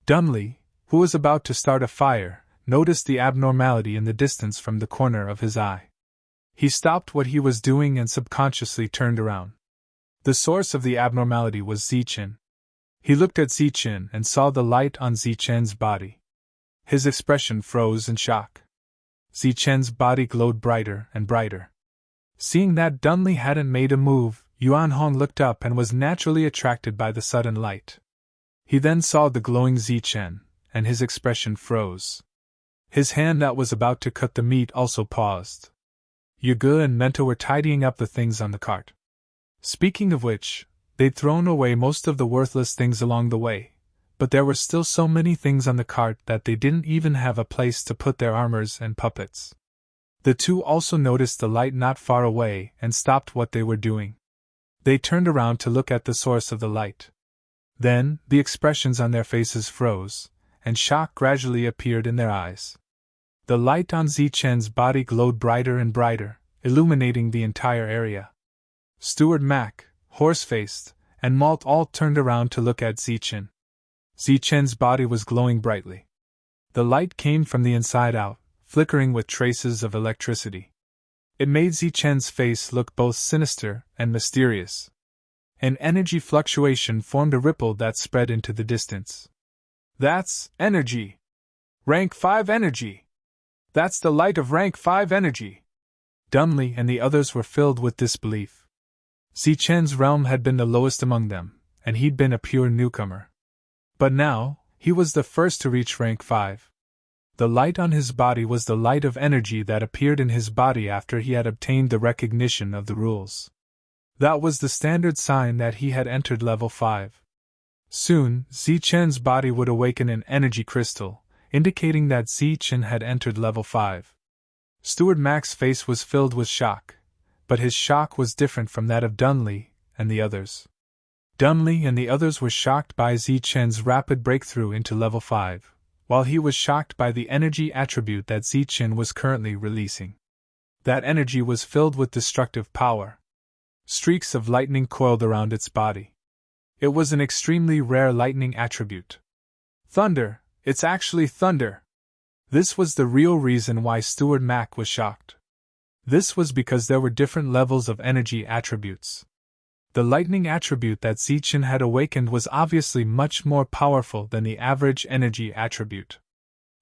Dunley, who was about to start a fire, noticed the abnormality in the distance from the corner of his eye. He stopped what he was doing and subconsciously turned around. The source of the abnormality was Zichen. He looked at Zichen and saw the light on Zichen's body. His expression froze in shock. Zichen's body glowed brighter and brighter. Seeing that Dunley hadn't made a move, Yuan Hong looked up and was naturally attracted by the sudden light. He then saw the glowing Zichen, and his expression froze. His hand that was about to cut the meat also paused. Yuge and Mento were tidying up the things on the cart. Speaking of which, they'd thrown away most of the worthless things along the way, but there were still so many things on the cart that they didn't even have a place to put their armors and puppets. The two also noticed the light not far away and stopped what they were doing. They turned around to look at the source of the light. Then, the expressions on their faces froze, and shock gradually appeared in their eyes. The light on Zichen's body glowed brighter and brighter, illuminating the entire area. Steward Mac, Horse-Faced, and Malt all turned around to look at Zichen. Zichen's body was glowing brightly. The light came from the inside out, flickering with traces of electricity. It made Zichen's face look both sinister and mysterious. An energy fluctuation formed a ripple that spread into the distance. That's energy! Rank 5 energy! That's the light of rank 5 energy! Dunley and the others were filled with disbelief. Zichen's realm had been the lowest among them, and he'd been a pure newcomer. But now, he was the first to reach rank 5. The light on his body was the light of energy that appeared in his body after he had obtained the recognition of the rules. That was the standard sign that he had entered level 5. Soon, Zichen's body would awaken an energy crystal, indicating that Zichen had entered level 5. Steward Mac's face was filled with shock, but his shock was different from that of Dunley and the others. Dunley and the others were shocked by Zichen's rapid breakthrough into level 5, while he was shocked by the energy attribute that Zichen was currently releasing. That energy was filled with destructive power. Streaks of lightning coiled around its body. It was an extremely rare lightning attribute. Thunder, it's actually thunder! This was the real reason why Steward Mac was shocked. This was because there were different levels of energy attributes. The lightning attribute that Zichen had awakened was obviously much more powerful than the average energy attribute.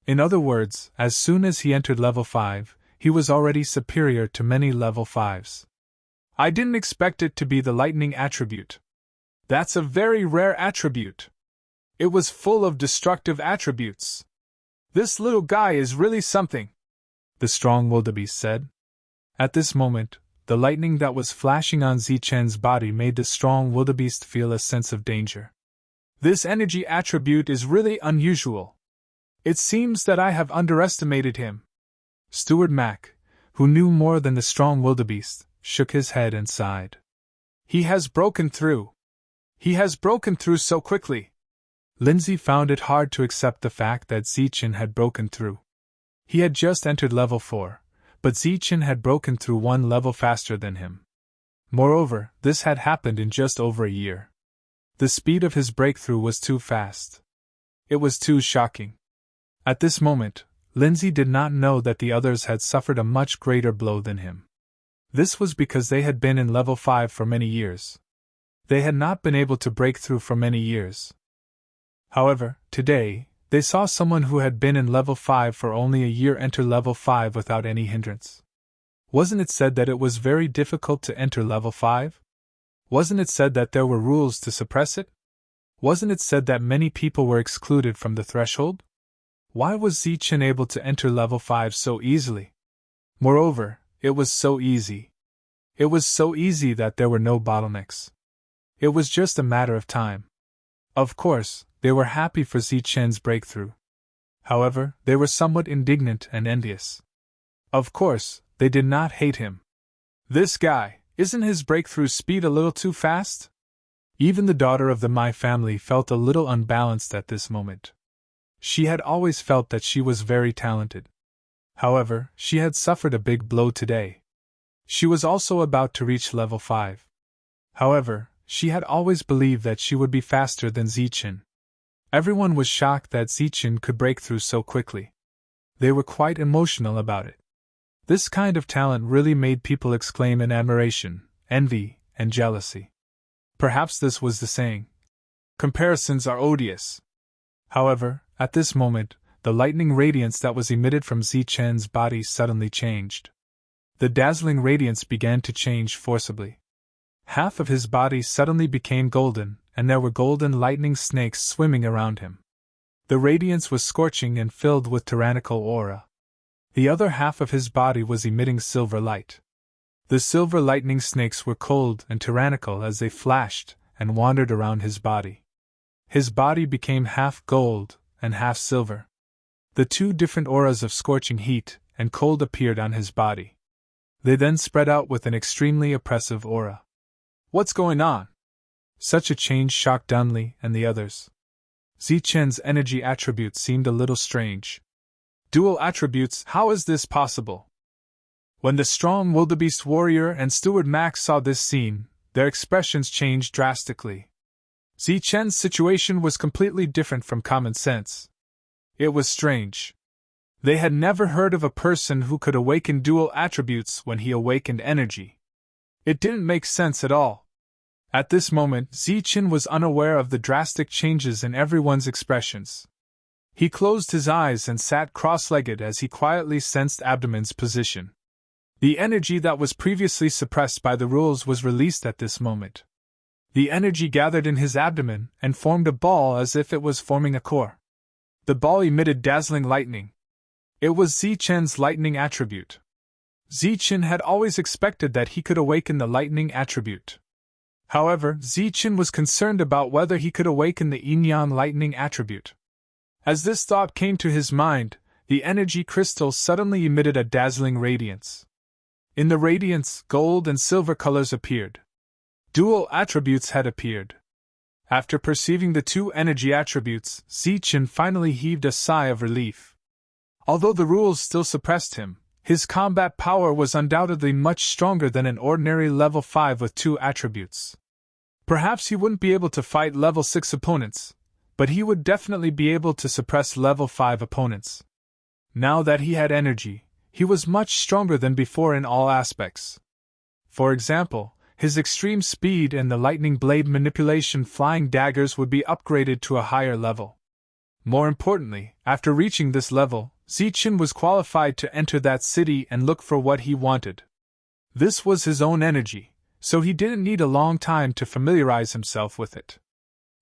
In other words, as soon as he entered level 5, he was already superior to many level 5s. I didn't expect it to be the lightning attribute. That's a very rare attribute. It was full of destructive attributes. This little guy is really something, the strong wildebeest said. At this moment, the lightning that was flashing on Zichen's body made the strong wildebeest feel a sense of danger. This energy attribute is really unusual. It seems that I have underestimated him. Steward Mac, who knew more than the strong wildebeest, shook his head and sighed. He has broken through. He has broken through so quickly. Lindsay found it hard to accept the fact that Zichen had broken through. He had just entered level 4. But Zichen had broken through one level faster than him. Moreover, this had happened in just over a year. The speed of his breakthrough was too fast. It was too shocking. At this moment, Lindsay did not know that the others had suffered a much greater blow than him. This was because they had been in level 5 for many years. They had not been able to break through for many years. However, today, they saw someone who had been in level 5 for only a year enter level 5 without any hindrance. Wasn't it said that it was very difficult to enter level 5? Wasn't it said that there were rules to suppress it? Wasn't it said that many people were excluded from the threshold? Why was Zichen able to enter level 5 so easily? Moreover, it was so easy. It was so easy that there were no bottlenecks. It was just a matter of time. Of course, they were happy for Zichen's breakthrough. However, they were somewhat indignant and envious. Of course, they did not hate him. This guy, isn't his breakthrough speed a little too fast? Even the daughter of the Mai family felt a little unbalanced at this moment. She had always felt that she was very talented. However, she had suffered a big blow today. She was also about to reach level 5. However, she had always believed that she would be faster than Zichen. Everyone was shocked that Zichen could break through so quickly. They were quite emotional about it. This kind of talent really made people exclaim in admiration, envy, and jealousy. Perhaps this was the saying, "Comparisons are odious." However, at this moment, the lightning radiance that was emitted from Zichen's body suddenly changed. The dazzling radiance began to change forcibly. Half of his body suddenly became golden, and there were golden lightning snakes swimming around him. The radiance was scorching and filled with tyrannical aura. The other half of his body was emitting silver light. The silver lightning snakes were cold and tyrannical as they flashed and wandered around his body. His body became half gold and half silver. The two different auras of scorching heat and cold appeared on his body. They then spread out with an extremely oppressive aura. What's going on? Such a change shocked Dunley and the others. Zichen's energy attributes seemed a little strange. Dual attributes, how is this possible? When the strong wildebeest warrior and steward Max saw this scene, their expressions changed drastically. Zichen's situation was completely different from common sense. It was strange. They had never heard of a person who could awaken dual attributes when he awakened energy. It didn't make sense at all. At this moment, Zichen was unaware of the drastic changes in everyone's expressions. He closed his eyes and sat cross-legged as he quietly sensed Abdomen's position. The energy that was previously suppressed by the rules was released at this moment. The energy gathered in his abdomen and formed a ball as if it was forming a core. The ball emitted dazzling lightning. It was Zichen's lightning attribute. Zichen had always expected that he could awaken the lightning attribute. However, Zichen was concerned about whether he could awaken the yin-yang lightning attribute. As this thought came to his mind, the energy crystal suddenly emitted a dazzling radiance. In the radiance, gold and silver colors appeared. Dual attributes had appeared. After perceiving the two energy attributes, Zichen finally heaved a sigh of relief. Although the rules still suppressed him, his combat power was undoubtedly much stronger than an ordinary level 5 with two attributes. Perhaps he wouldn't be able to fight level 6 opponents, but he would definitely be able to suppress level 5 opponents. Now that he had energy, he was much stronger than before in all aspects. For example, his extreme speed and the lightning blade manipulation flying daggers would be upgraded to a higher level. More importantly, after reaching this level, Zichen was qualified to enter that city and look for what he wanted. This was his own energy, so he didn't need a long time to familiarize himself with it.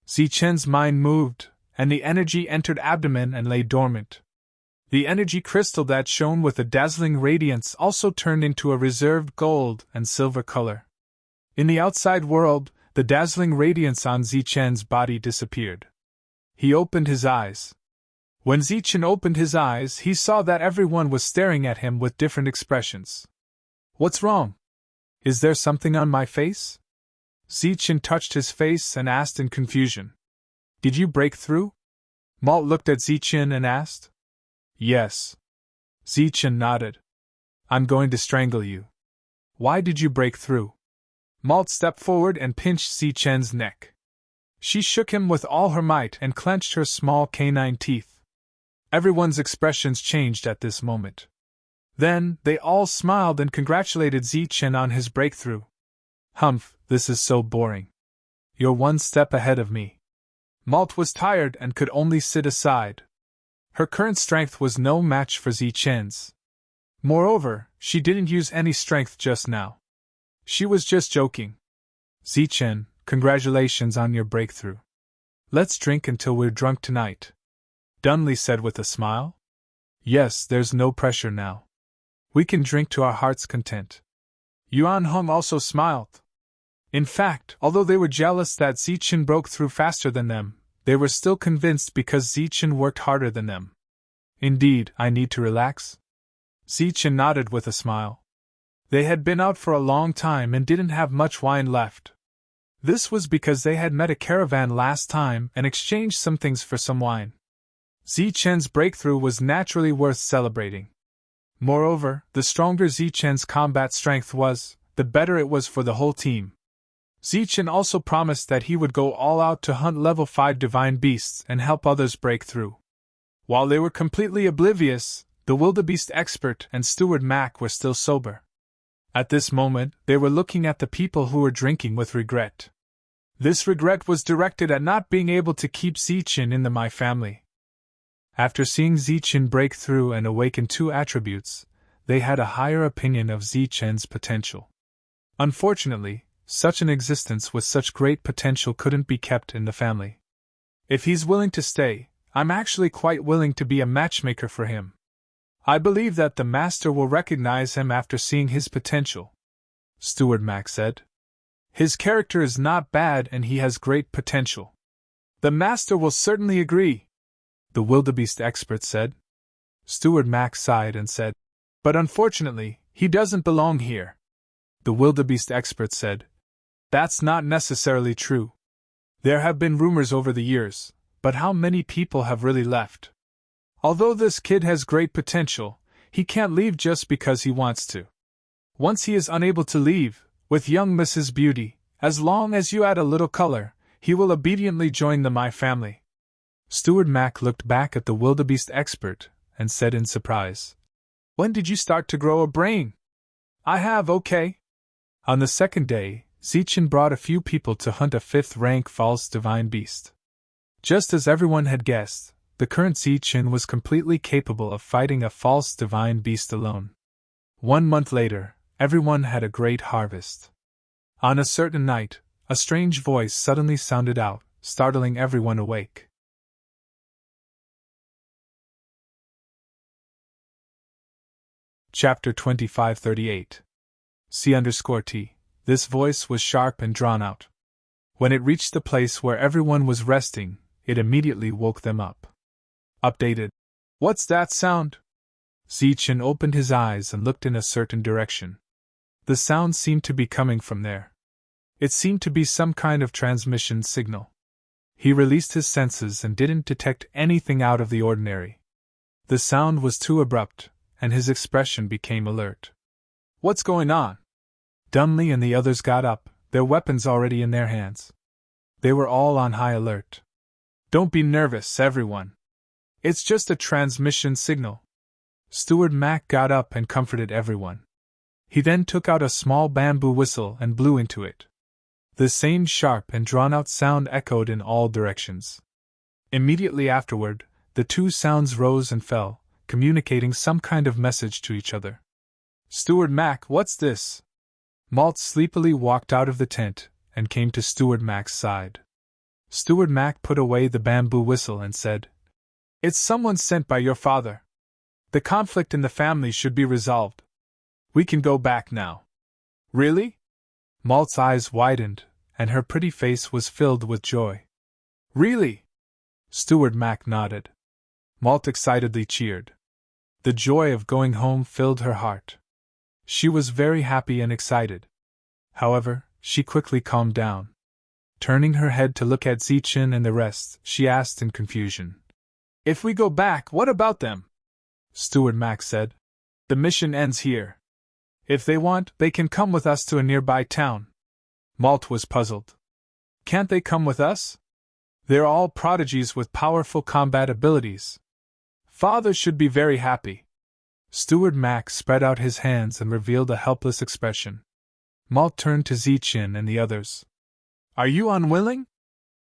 Zichen's mind moved, and the energy entered Abdomen and lay dormant. The energy crystal that shone with a dazzling radiance also turned into a reserved gold and silver color. In the outside world, the dazzling radiance on Zichen's body disappeared. He opened his eyes. When Zichen opened his eyes, he saw that everyone was staring at him with different expressions. What's wrong? Is there something on my face? Zichen touched his face and asked in confusion. Did you break through? Malt looked at Zichen and asked. Yes. Zichen nodded. I'm going to strangle you. Why did you break through? Malt stepped forward and pinched Zichen's neck. She shook him with all her might and clenched her small canine teeth. Everyone's expressions changed at this moment. Then, they all smiled and congratulated Zichen on his breakthrough. Humph, this is so boring. You're one step ahead of me. Malt was tired and could only sit aside. Her current strength was no match for Zichen's. Moreover, she didn't use any strength just now. She was just joking. Zichen, congratulations on your breakthrough. Let's drink until we're drunk tonight. Dunley said with a smile. Yes, there's no pressure now. We can drink to our heart's content. Yuan Hong also smiled. In fact, although they were jealous that Zichen broke through faster than them, they were still convinced because Zichen worked harder than them. Indeed, I need to relax? Zichen nodded with a smile. They had been out for a long time and didn't have much wine left. This was because they had met a caravan last time and exchanged some things for some wine. Zichen's breakthrough was naturally worth celebrating. Moreover, the stronger Zichen's combat strength was, the better it was for the whole team. Zichen also promised that he would go all out to hunt level 5 divine beasts and help others break through. While they were completely oblivious, the wildebeest expert and Steward Mac were still sober. At this moment, they were looking at the people who were drinking with regret. This regret was directed at not being able to keep Zichen in the My family. After seeing Zichen break through and awaken 2 attributes, they had a higher opinion of Zichen's potential. Unfortunately, such an existence with such great potential couldn't be kept in the family. If he's willing to stay, I'm actually quite willing to be a matchmaker for him. I believe that the Master will recognize him after seeing his potential, Steward Mac said. His character is not bad and he has great potential. The Master will certainly agree, the wildebeest expert said. Steward Mac sighed and said, but unfortunately, he doesn't belong here. The wildebeest expert said, that's not necessarily true. There have been rumors over the years, but how many people have really left? Although this kid has great potential, he can't leave just because he wants to. Once he is unable to leave, with young Mrs. Beauty, as long as you add a little color, he will obediently join the My family. Steward Mac looked back at the wildebeest expert and said in surprise, when did you start to grow a brain? I have, okay. On the second day, Zichen brought a few people to hunt a 5th-rank false divine beast. Just as everyone had guessed, the current Zichen was completely capable of fighting a false divine beast alone. 1 month later, everyone had a great harvest. On a certain night, a strange voice suddenly sounded out, startling everyone awake. Chapter 2538. C_T. This voice was sharp and drawn out. When it reached the place where everyone was resting, it immediately woke them up. Updated. What's that sound? Zichen opened his eyes and looked in a certain direction. The sound seemed to be coming from there. It seemed to be some kind of transmission signal. He released his senses and didn't detect anything out of the ordinary. The sound was too abrupt, and his expression became alert. What's going on? Dunley and the others got up, their weapons already in their hands. They were all on high alert. Don't be nervous, everyone. It's just a transmission signal. Steward Mac got up and comforted everyone. He then took out a small bamboo whistle and blew into it. The same sharp and drawn-out sound echoed in all directions. Immediately afterward, the 2 sounds rose and fell, communicating some kind of message to each other. Steward Mac, what's this? Malt sleepily walked out of the tent and came to Steward Mac's side. Steward Mac put away the bamboo whistle and said, it's someone sent by your father. The conflict in the family should be resolved. We can go back now. Really? Malt's eyes widened, and her pretty face was filled with joy. Really? Steward Mac nodded. Malt excitedly cheered. The joy of going home filled her heart. She was very happy and excited. However, she quickly calmed down. Turning her head to look at Zichen and the rest, she asked in confusion. If we go back, what about them? Steward Mac said. The mission ends here. If they want, they can come with us to a nearby town. Malt was puzzled. Can't they come with us? They're all prodigies with powerful combat abilities. Father should be very happy. Steward Mac spread out his hands and revealed a helpless expression. Malt turned to Zichen and the others. Are you unwilling?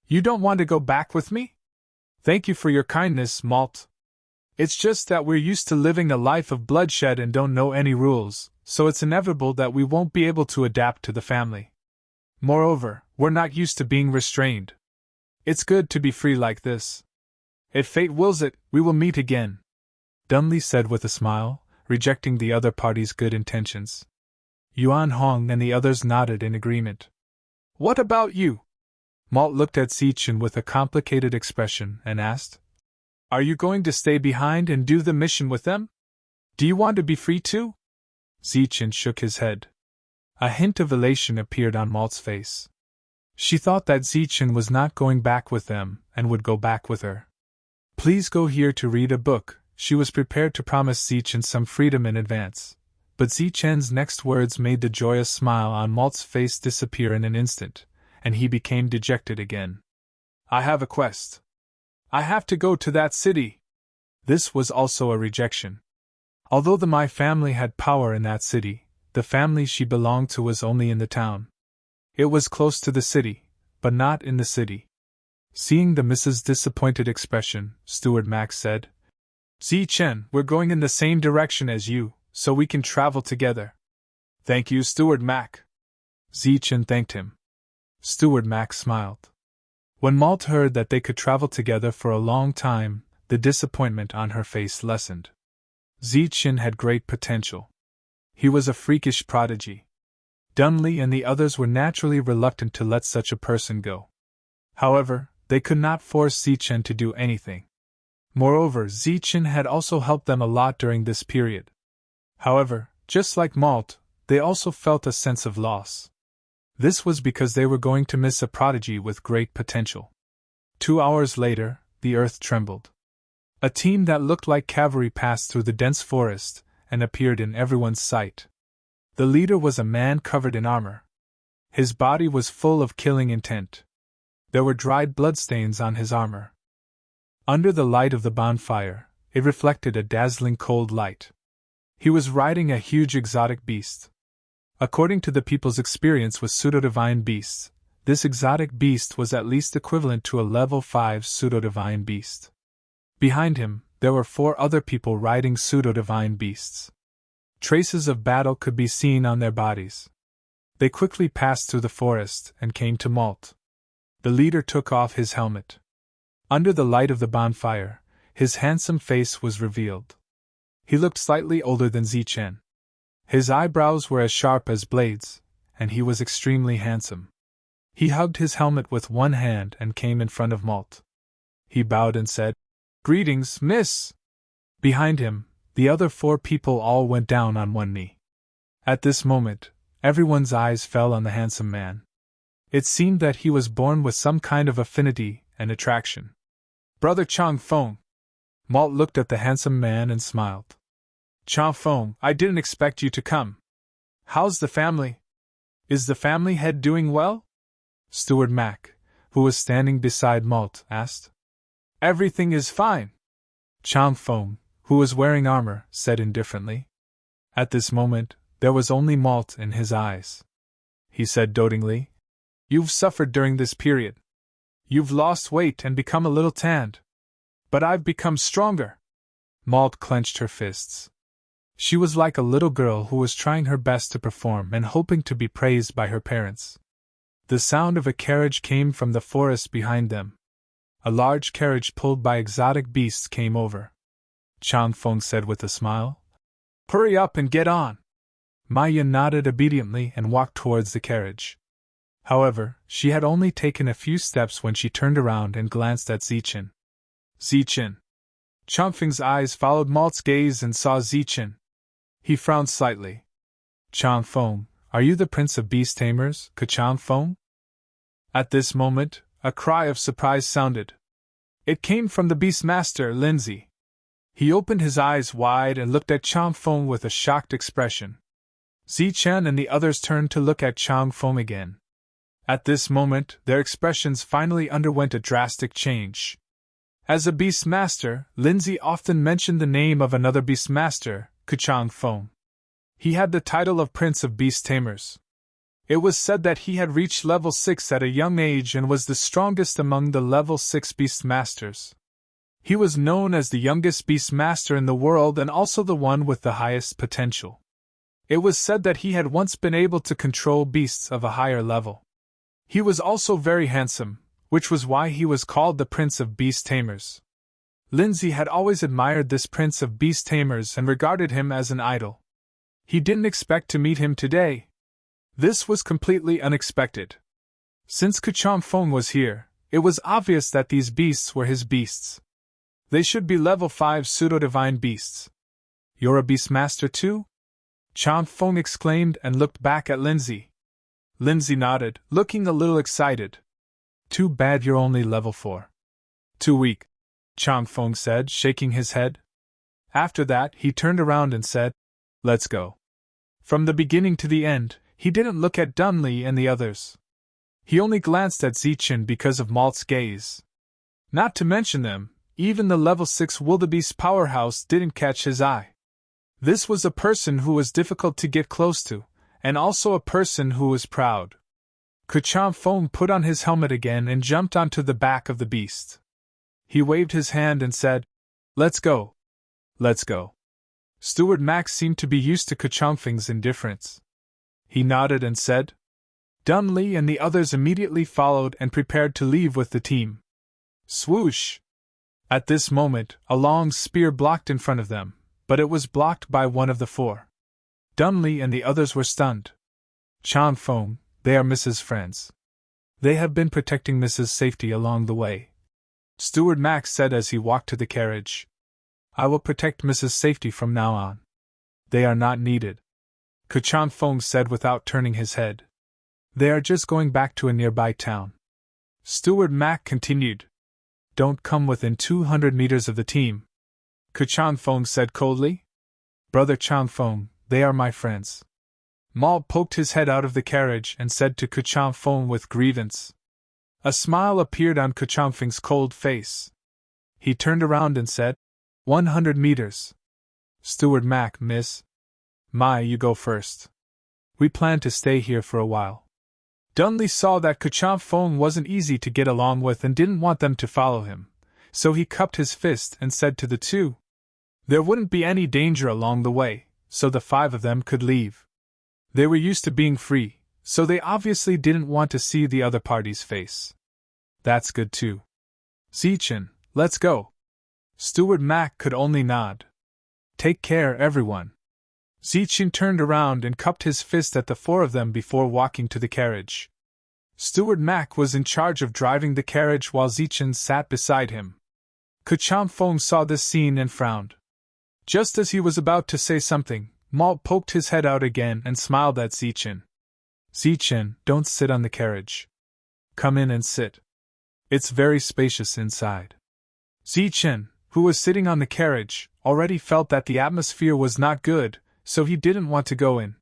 You don't want to go back with me? Thank you for your kindness, Malt. It's just that we're used to living a life of bloodshed and don't know any rules, so it's inevitable that we won't be able to adapt to the family. Moreover, we're not used to being restrained. It's good to be free like this. If fate wills it, we will meet again, Dunley said with a smile, rejecting the other party's good intentions. Yuan Hong and the others nodded in agreement. What about you? Malt looked at Zichen with a complicated expression and asked, Are you going to stay behind and do the mission with them? Do you want to be free too? Zichen shook his head. A hint of elation appeared on Malt's face. She thought that Zichen was not going back with them and would go back with her. Please go here to read a book. She was prepared to promise Zichen some freedom in advance, but Zichen's next words made the joyous smile on Malt's face disappear in an instant, and he became dejected again. I have a quest. I have to go to that city. This was also a rejection. Although the Mai family had power in that city, the family she belonged to was only in the town. It was close to the city, but not in the city. Seeing the Mrs. disappointed expression, Steward Max said, Zichen, we're going in the same direction as you, so we can travel together. Thank you, Steward Mac. Zichen thanked him. Steward Mac smiled. When Malt heard that they could travel together for a long time, the disappointment on her face lessened. Zichen had great potential. He was a freakish prodigy. Dunley and the others were naturally reluctant to let such a person go. However, they could not force Zichen to do anything. Moreover, Zichen had also helped them a lot during this period. However, just like Malt, they also felt a sense of loss. This was because they were going to miss a prodigy with great potential. 2 hours later, the earth trembled. A team that looked like cavalry passed through the dense forest and appeared in everyone's sight. The leader was a man covered in armor. His body was full of killing intent. There were dried bloodstains on his armor. Under the light of the bonfire, it reflected a dazzling cold light. He was riding a huge exotic beast. According to the people's experience with pseudo-divine beasts, this exotic beast was at least equivalent to a level 5 pseudo-divine beast. Behind him, there were 4 other people riding pseudo-divine beasts. Traces of battle could be seen on their bodies. They quickly passed through the forest and came to Malt. The leader took off his helmet. Under the light of the bonfire, his handsome face was revealed. He looked slightly older than Zichen. His eyebrows were as sharp as blades, and he was extremely handsome. He hugged his helmet with one hand and came in front of Malt. He bowed and said, Greetings, miss! Behind him, the other 4 people all went down on one knee. At this moment, everyone's eyes fell on the handsome man. It seemed that he was born with some kind of affinity and attraction. Brother Chang Feng. Malt looked at the handsome man and smiled. Chang Feng, I didn't expect you to come. How's the family? Is the family head doing well? Steward Mac, who was standing beside Malt, asked. Everything is fine. Chang Feng, who was wearing armor, said indifferently. At this moment, there was only Malt in his eyes. He said dotingly, You've suffered during this period. You've lost weight and become a little tanned. But I've become stronger. Malt clenched her fists. She was like a little girl who was trying her best to perform and hoping to be praised by her parents. The sound of a carriage came from the forest behind them. A large carriage pulled by exotic beasts came over. Chang Feng said with a smile, Hurry up and get on. Maya nodded obediently and walked towards the carriage. However, she had only taken a few steps when she turned around and glanced at Zichen. Zichen. Chang Feng's eyes followed Malt's gaze and saw Zichen. He frowned slightly. Chang Feng, are you the Prince of Beast Tamers, Chang Feng? At this moment, a cry of surprise sounded. It came from the Beastmaster, Lindsay. He opened his eyes wide and looked at Chang Feng with a shocked expression. Zichen and the others turned to look at Chang Feng again. At this moment, their expressions finally underwent a drastic change. As a Beastmaster, Lindsay often mentioned the name of another Beastmaster, Chang Feng. He had the title of Prince of Beast Tamers. It was said that he had reached level 6 at a young age and was the strongest among the level 6 Beastmasters. He was known as the youngest Beastmaster in the world and also the one with the highest potential. It was said that he had once been able to control beasts of a higher level. He was also very handsome, which was why he was called the Prince of Beast Tamers. Lindsay had always admired this Prince of Beast Tamers and regarded him as an idol. He didn't expect to meet him today. This was completely unexpected. Since Kuchang Feng was here, it was obvious that these beasts were his beasts. They should be level 5 pseudo-divine beasts. You're a beastmaster too? Chang Feng exclaimed and looked back at Lindsay. Lindsay nodded, looking a little excited. Too bad you're only level 4. Too weak, Chang Feng said, shaking his head. After that, he turned around and said, Let's go. From the beginning to the end, he didn't look at Dunley and the others. He only glanced at Zichen because of Malt's gaze. Not to mention them, even the level 6 wildebeest powerhouse didn't catch his eye. This was a person who was difficult to get close to, and also a person who was proud. Kuchang Feng put on his helmet again and jumped onto the back of the beast. He waved his hand and said, Let's go. Let's go. Steward Max seemed to be used to Kuchang Feng's indifference. He nodded and said, Dunley and the others immediately followed and prepared to leave with the team. Swoosh! At this moment, a long spear blocked in front of them, but it was blocked by one of the 4. Dunley and the others were stunned. Chang Feng, they are Mrs. Friends. They have been protecting Mrs. Safety along the way. Steward Max said as he walked to the carriage. I will protect Mrs. Safety from now on. They are not needed. Kuchang Feng said without turning his head. They are just going back to a nearby town. Steward Mac continued. Don't come within 200 meters of the team. Kuchang Feng said coldly. Brother Chang Feng, they are my friends. Mal poked his head out of the carriage and said to Kuchang Feng with grievance. A smile appeared on Kuchang Feng's cold face. He turned around and said, 100 meters. Steward Mac, miss. You go first. We plan to stay here for a while. Dunley saw that Kuchang Feng wasn't easy to get along with and didn't want them to follow him, so he cupped his fist and said to the 2. There wouldn't be any danger along the way, so the 5 of them could leave. They were used to being free, so they obviously didn't want to see the other party's face. That's good too. Zichen, let's go. Steward Mac could only nod. Take care, everyone. Zichen turned around and cupped his fist at the 4 of them before walking to the carriage. Steward Mac was in charge of driving the carriage while Zichen sat beside him. Kuchang Feng saw this scene and frowned. Just as he was about to say something, Malt poked his head out again and smiled at Zichen. Zichen, don't sit on the carriage. Come in and sit. It's very spacious inside. Zichen, who was sitting on the carriage, already felt that the atmosphere was not good, so he didn't want to go in.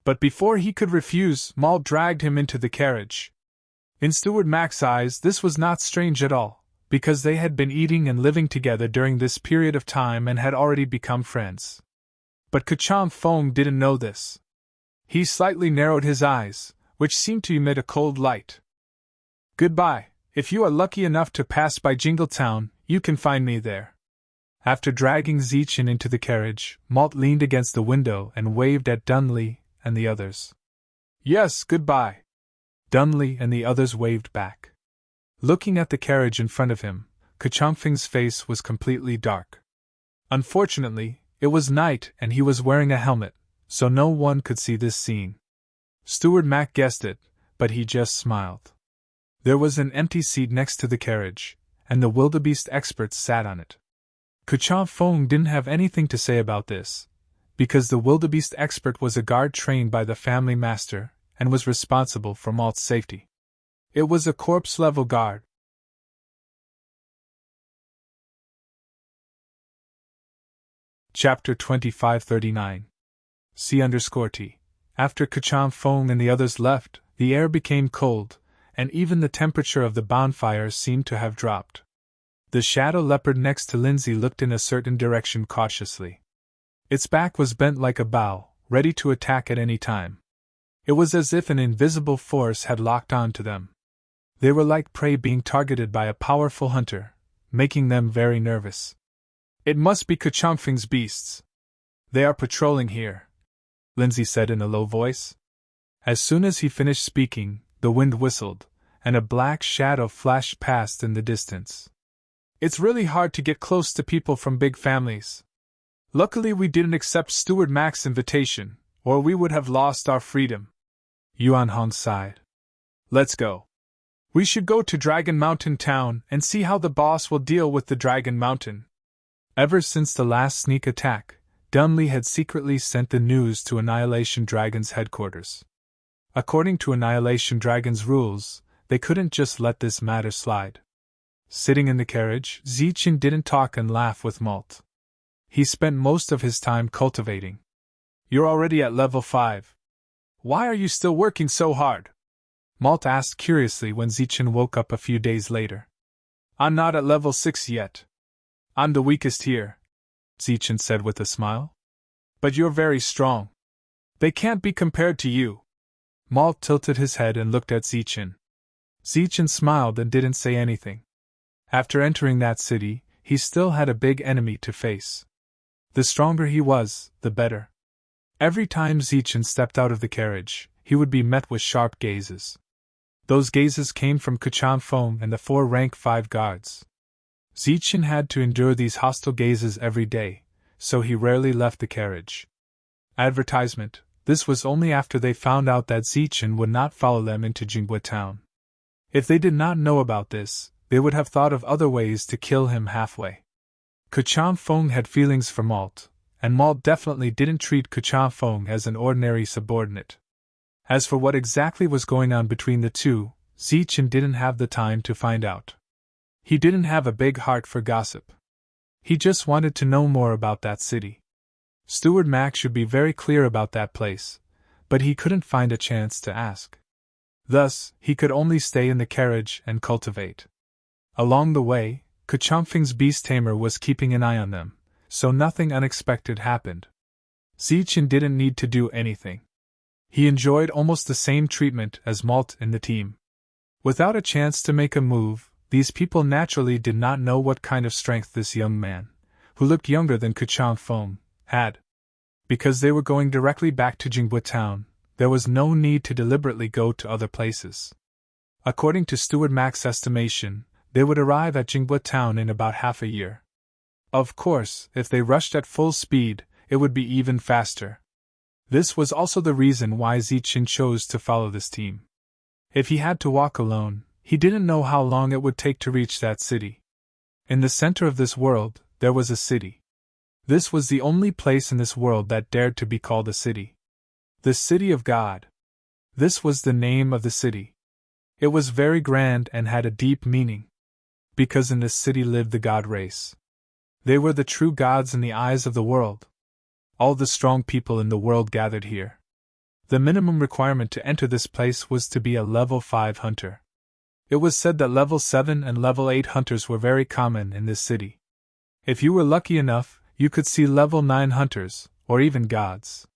But before he could refuse, Mal dragged him into the carriage. In Steward Mac's eyes, this was not strange at all, because they had been eating and living together during this period of time and had already become friends. But Kuchang Feng didn't know this. He slightly narrowed his eyes, which seemed to emit a cold light. Goodbye. If you are lucky enough to pass by Jingletown, you can find me there. After dragging Zichen into the carriage, Malt leaned against the window and waved at Dunley and the others. Yes, goodbye. Dunley and the others waved back. Looking at the carriage in front of him, Kuchang Feng's face was completely dark. Unfortunately, it was night and he was wearing a helmet, so no one could see this scene. Steward Mac guessed it, but he just smiled. There was an empty seat next to the carriage, and the wildebeest experts sat on it. Kuchang Feng didn't have anything to say about this, because the wildebeest expert was a guard trained by the family master and was responsible for Malt's safety. It was a corpse-level guard. Chapter 2539 C_T. After Kuchang Feng and the others left, the air became cold, and even the temperature of the bonfires seemed to have dropped. The shadow leopard next to Lindsay looked in a certain direction cautiously. Its back was bent like a bow, ready to attack at any time. It was as if an invisible force had locked on to them. They were like prey being targeted by a powerful hunter, making them very nervous. It must be Kuchang Feng's beasts. They are patrolling here, Lindsay said in a low voice. As soon as he finished speaking, the wind whistled, and a black shadow flashed past in the distance. It's really hard to get close to people from big families. Luckily we didn't accept Steward Mac's invitation, or we would have lost our freedom. Yuan Hong sighed. Let's go. We should go to Dragon Mountain Town and see how the boss will deal with the Dragon Mountain. Ever since the last sneak attack, Dunley had secretly sent the news to Annihilation Dragon's headquarters. According to Annihilation Dragon's rules, they couldn't just let this matter slide. Sitting in the carriage, Zichen didn't talk and laugh with Malt. He spent most of his time cultivating. You're already at level 5. Why are you still working so hard? Malt asked curiously when Zichen woke up a few days later. I'm not at level 6 yet. I'm the weakest here, Zichen said with a smile. But you're very strong. They can't be compared to you. Malt tilted his head and looked at Zichen. Zichen smiled and didn't say anything. After entering that city, he still had a big enemy to face. The stronger he was, the better. Every time Zichen stepped out of the carriage, he would be met with sharp gazes. Those gazes came from Kachan Fong and the 4 rank 5 guards. Zichen had to endure these hostile gazes every day, so he rarely left the carriage. Advertisement: this was only after they found out that Zichen would not follow them into Jinghua Town. If they did not know about this, they would have thought of other ways to kill him halfway. Kachan Fong had feelings for Malt, and Malt definitely didn't treat Kachan Fong as an ordinary subordinate. As for what exactly was going on between the two, Zichen didn't have the time to find out. He didn't have a big heart for gossip. He just wanted to know more about that city. Steward Mac should be very clear about that place, but he couldn't find a chance to ask. Thus, he could only stay in the carriage and cultivate. Along the way, Kachanfeng's beast tamer was keeping an eye on them, so nothing unexpected happened. Zichen didn't need to do anything. He enjoyed almost the same treatment as Malt in the team. Without a chance to make a move, these people naturally did not know what kind of strength this young man, who looked younger than Kachan Fong, had. Because they were going directly back to Jinghua Town, there was no need to deliberately go to other places. According to Steward Mac's estimation, they would arrive at Jinghua Town in about half a year. Of course, if they rushed at full speed, it would be even faster. This was also the reason why Zichen chose to follow this team. If he had to walk alone, he didn't know how long it would take to reach that city. In the center of this world, there was a city. This was the only place in this world that dared to be called a city. The City of God. This was the name of the city. It was very grand and had a deep meaning. Because in this city lived the god race. They were the true gods in the eyes of the world. All the strong people in the world gathered here. The minimum requirement to enter this place was to be a level 5 hunter. It was said that level 7 and level 8 hunters were very common in this city. If you were lucky enough, you could see level 9 hunters, or even gods.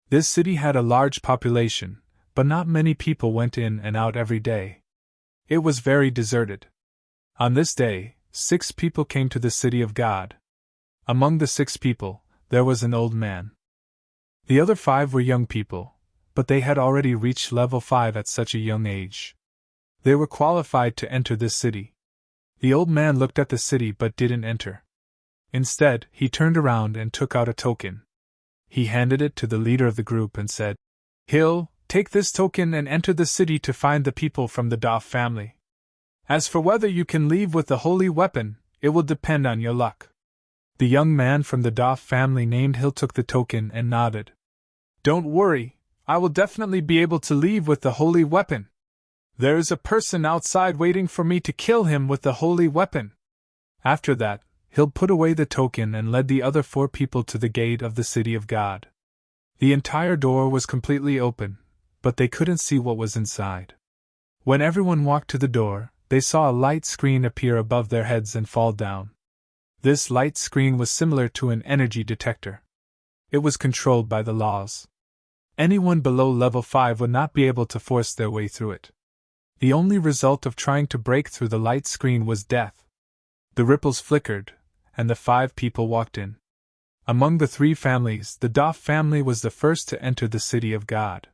This city had a large population, but not many people went in and out every day. It was very deserted. On this day, 6 people came to the City of God. Among the 6 people, there was an old man. The other 5 were young people, but they had already reached level 5 at such a young age. They were qualified to enter this city. The old man looked at the city but didn't enter. Instead, he turned around and took out a token. He handed it to the leader of the group and said, "Hill, take this token and enter the city to find the people from the Doff family. As for whether you can leave with the holy weapon, it will depend on your luck." The young man from the Doff family named Hill took the token and nodded. "Don't worry, I will definitely be able to leave with the holy weapon. There is a person outside waiting for me to kill him with the holy weapon." After that, Hill put away the token and led the other 4 people to the gate of the City of God. The entire door was completely open, but they couldn't see what was inside. When everyone walked to the door, they saw a light screen appear above their heads and fall down. This light screen was similar to an energy detector. It was controlled by the laws. Anyone below level 5 would not be able to force their way through it. The only result of trying to break through the light screen was death. The ripples flickered, and the 5 people walked in. Among the 3 families, the Doff family was the first to enter the City of God.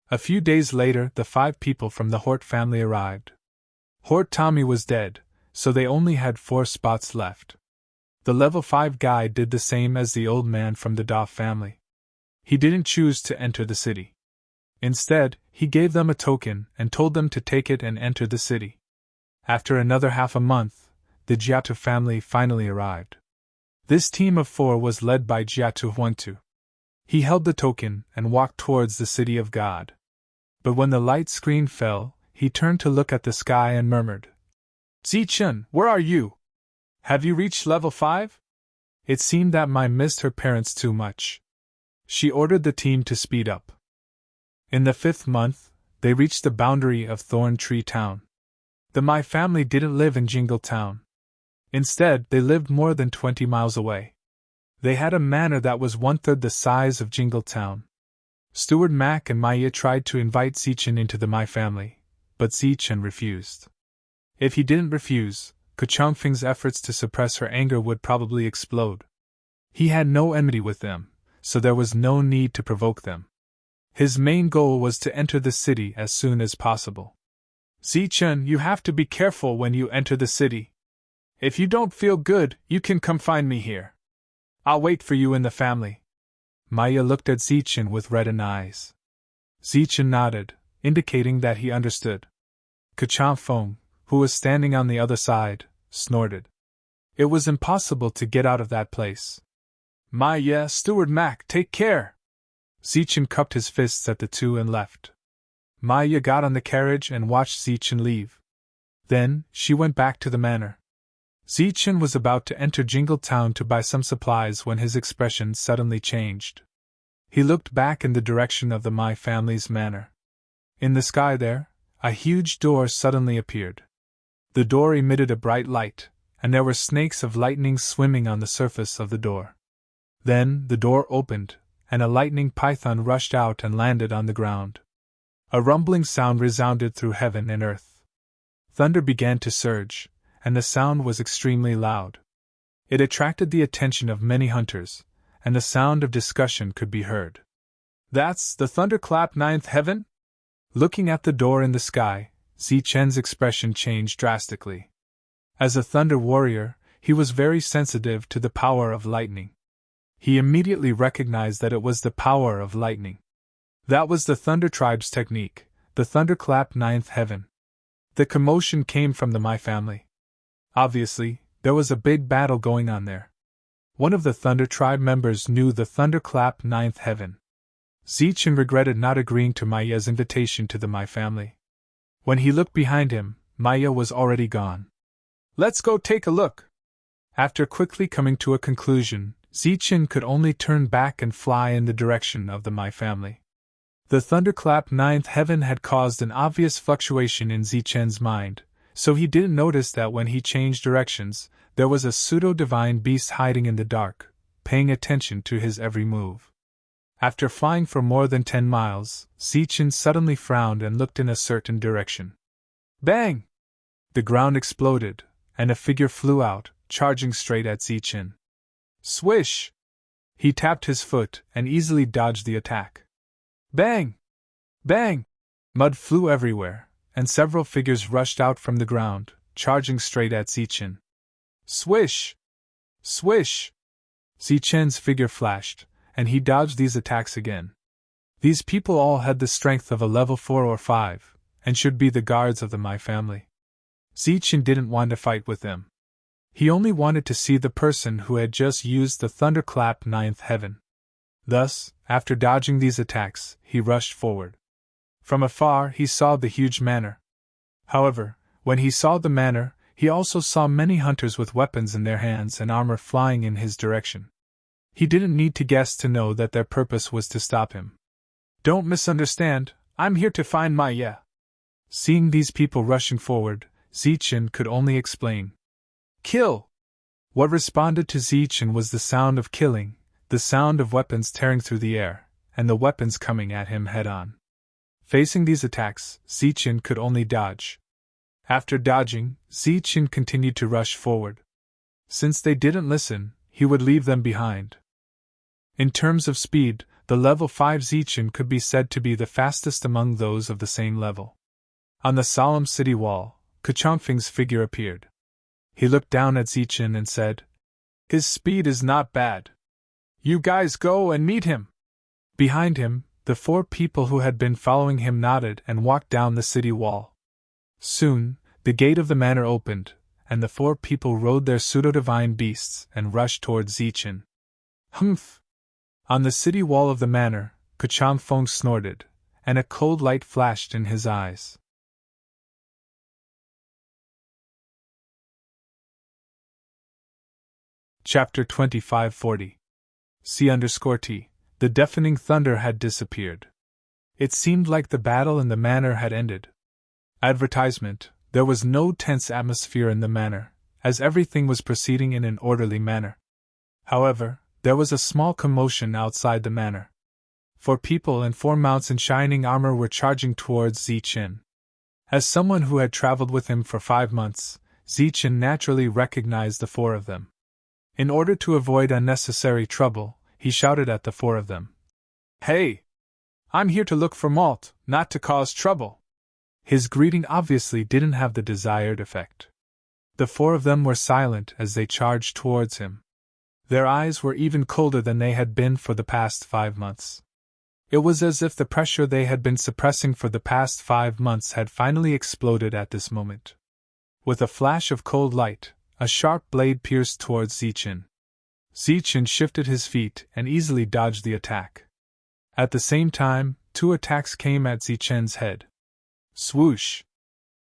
A few days later, the 5 people from the Hort family arrived. Hort Tommy was dead, so they only had 4 spots left. The level 5 guy did the same as the old man from the Doff family. He didn't choose to enter the city. Instead, he gave them a token and told them to take it and enter the city. After another half a month, the Jiatu family finally arrived. This team of 4 was led by Jiatu Huantu. He held the token and walked towards the city of God. But when the light screen fell, he turned to look at the sky and murmured, "Zichun, where are you? Have you reached level 5? It seemed that Mai missed her parents too much." She ordered the team to speed up. In the 5th month, they reached the boundary of Thorn Tree Town. The Mai family didn't live in Jingle Town. Instead, they lived more than 20 miles away. They had a manor that was 1/3 the size of Jingle Town. Steward Mac and Maya tried to invite Zichun into the Mai family, but Zichun refused. If he didn't refuse, Kachongfeng's efforts to suppress her anger would probably explode. He had no enmity with them, so there was no need to provoke them. His main goal was to enter the city as soon as possible. "Zichun, you have to be careful when you enter the city. If you don't feel good, you can come find me here. I'll wait for you in the family." Maya looked at Zichun with reddened eyes. Zichun nodded, indicating that he understood. Kachongfeng, who was standing on the other side, snorted. It was impossible to get out of that place. "Maya, Steward Mac, take care!" Zichun cupped his fists at the two and left. Maya got on the carriage and watched Zichun leave. Then, she went back to the manor. Zichun was about to enter Jingle Town to buy some supplies when his expression suddenly changed. He looked back in the direction of the Mai family's manor. In the sky there, a huge door suddenly appeared. The door emitted a bright light, and there were snakes of lightning swimming on the surface of the door. Then, the door opened, and a lightning python rushed out and landed on the ground. A rumbling sound resounded through heaven and earth. Thunder began to surge, and the sound was extremely loud. It attracted the attention of many hunters, and the sound of discussion could be heard. "That's the thunderclap 9th heaven?" Looking at the door in the sky, Zichen's expression changed drastically. As a thunder warrior, he was very sensitive to the power of lightning. He immediately recognized that it was the power of lightning. That was the Thunder Tribe's technique, the thunderclap 9th heaven. The commotion came from the Mai family. Obviously, there was a big battle going on there. One of the Thunder Tribe members knew the thunderclap 9th heaven. Zichen regretted not agreeing to Maya's invitation to the Mai family. When he looked behind him, Maya was already gone. "Let's go take a look." After quickly coming to a conclusion, Zichen could only turn back and fly in the direction of the Mai family. The thunderclap 9th heaven had caused an obvious fluctuation in Zichen's mind, so he didn't notice that when he changed directions, there was a pseudo-divine beast hiding in the dark, paying attention to his every move. After flying for more than 10 miles, Zichen suddenly frowned and looked in a certain direction. Bang! The ground exploded, and a figure flew out, charging straight at Zichen. Swish! He tapped his foot and easily dodged the attack. Bang! Bang! Mud flew everywhere, and several figures rushed out from the ground, charging straight at Zichen. Swish! Swish! Zichen's figure flashed, and he dodged these attacks again. These people all had the strength of a level 4 or 5, and should be the guards of the Mai family. Zichen didn't want to fight with them. He only wanted to see the person who had just used the thunderclap 9th heaven. Thus, after dodging these attacks, he rushed forward. From afar he saw the huge manor. However, when he saw the manor, he also saw many hunters with weapons in their hands and armor flying in his direction. He didn't need to guess to know that their purpose was to stop him. Don't misunderstand, I'm here to find Maya. Seeing these people rushing forward, Zichen could only explain. Kill! What responded to Zichen was the sound of killing, the sound of weapons tearing through the air, and the weapons coming at him head-on. Facing these attacks, Zichen could only dodge. After dodging, Zichen continued to rush forward. Since they didn't listen, he would leave them behind. In terms of speed, the level 5 Zichen could be said to be the fastest among those of the same level. On the solemn city wall, Kachongfeng's figure appeared. He looked down at Zichen and said, His speed is not bad. You guys go and meet him. Behind him, The 4 people who had been following him nodded and walked down the city wall. Soon, the gate of the manor opened, and the 4 people rode their pseudo-divine beasts and rushed towards Zichen. Humph! On the city wall of the manor, Kacham Fong snorted, and a cold light flashed in his eyes. Chapter 2540. C_T. The deafening thunder had disappeared. It seemed like the battle in the manor had ended. Advertisement: there was no tense atmosphere in the manor, as everything was proceeding in an orderly manner. However, there was a small commotion outside the manor. 4 people and 4 mounts in shining armor were charging towards Zichen. As someone who had traveled with him for 5 months, Zichen naturally recognized the 4 of them. In order to avoid unnecessary trouble, he shouted at the 4 of them. "Hey! I'm here to look for malt, not to cause trouble." His greeting obviously didn't have the desired effect. The 4 of them were silent as they charged towards him. Their eyes were even colder than they had been for the past 5 months. It was as if the pressure they had been suppressing for the past 5 months had finally exploded at this moment. With a flash of cold light, a sharp blade pierced towards Zichen. Zichen shifted his feet and easily dodged the attack. At the same time, 2 attacks came at Zichen's head. Swoosh!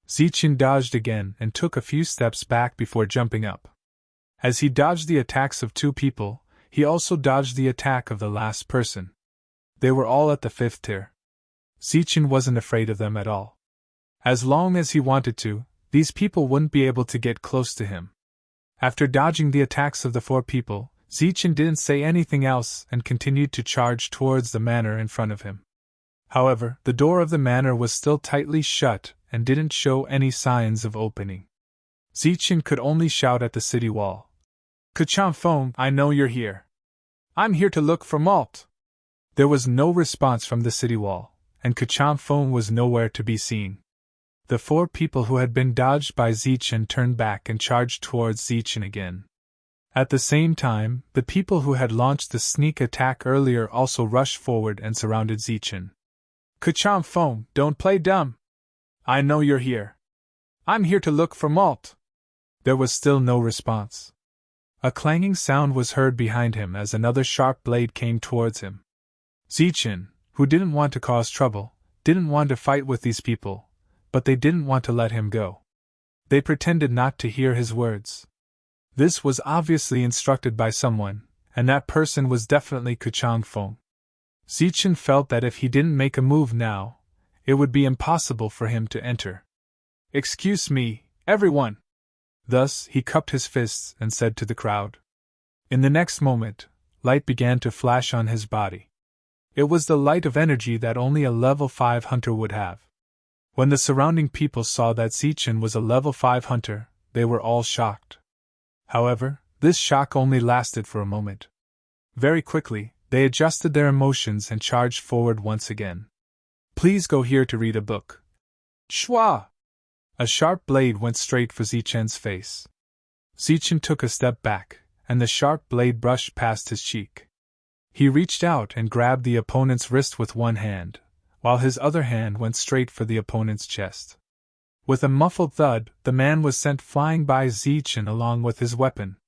Zichen dodged again and took a few steps back before jumping up. As he dodged the attacks of 2 people, he also dodged the attack of the last person. They were all at the 5th tier. Zichen wasn't afraid of them at all. As long as he wanted to, these people wouldn't be able to get close to him. After dodging the attacks of the 4 people, Zichen didn't say anything else and continued to charge towards the manor in front of him. However, the door of the manor was still tightly shut and didn't show any signs of opening. Zichen could only shout at the city wall. "Kacham Fong, I know you're here. I'm here to look for malt." There was no response from the city wall, and Kacham Fong was nowhere to be seen. The 4 people who had been dodged by Zichen turned back and charged towards Zichen again. At the same time, the people who had launched the sneak attack earlier also rushed forward and surrounded Zichen. "Kacham Fong, don't play dumb. I know you're here. I'm here to look for malt." There was still no response. A clanging sound was heard behind him as another sharp blade came towards him. Zichen, who didn't want to cause trouble, didn't want to fight with these people, but they didn't want to let him go. They pretended not to hear his words. This was obviously instructed by someone, and that person was definitely Kacham Fong. Zichen felt that if he didn't make a move now, it would be impossible for him to enter. "Excuse me, everyone!" Thus, he cupped his fists and said to the crowd. In the next moment, light began to flash on his body. It was the light of energy that only a level 5 hunter would have. When the surrounding people saw that Zichen was a level 5 hunter, they were all shocked. However, this shock only lasted for a moment. Very quickly, they adjusted their emotions and charged forward once again. "Please go here to read a book." Shwa! A sharp blade went straight for Zichen's face. Zichen took a step back, and the sharp blade brushed past his cheek. He reached out and grabbed the opponent's wrist with one hand, while his other hand went straight for the opponent's chest. With a muffled thud, the man was sent flying by Zichen along with his weapon.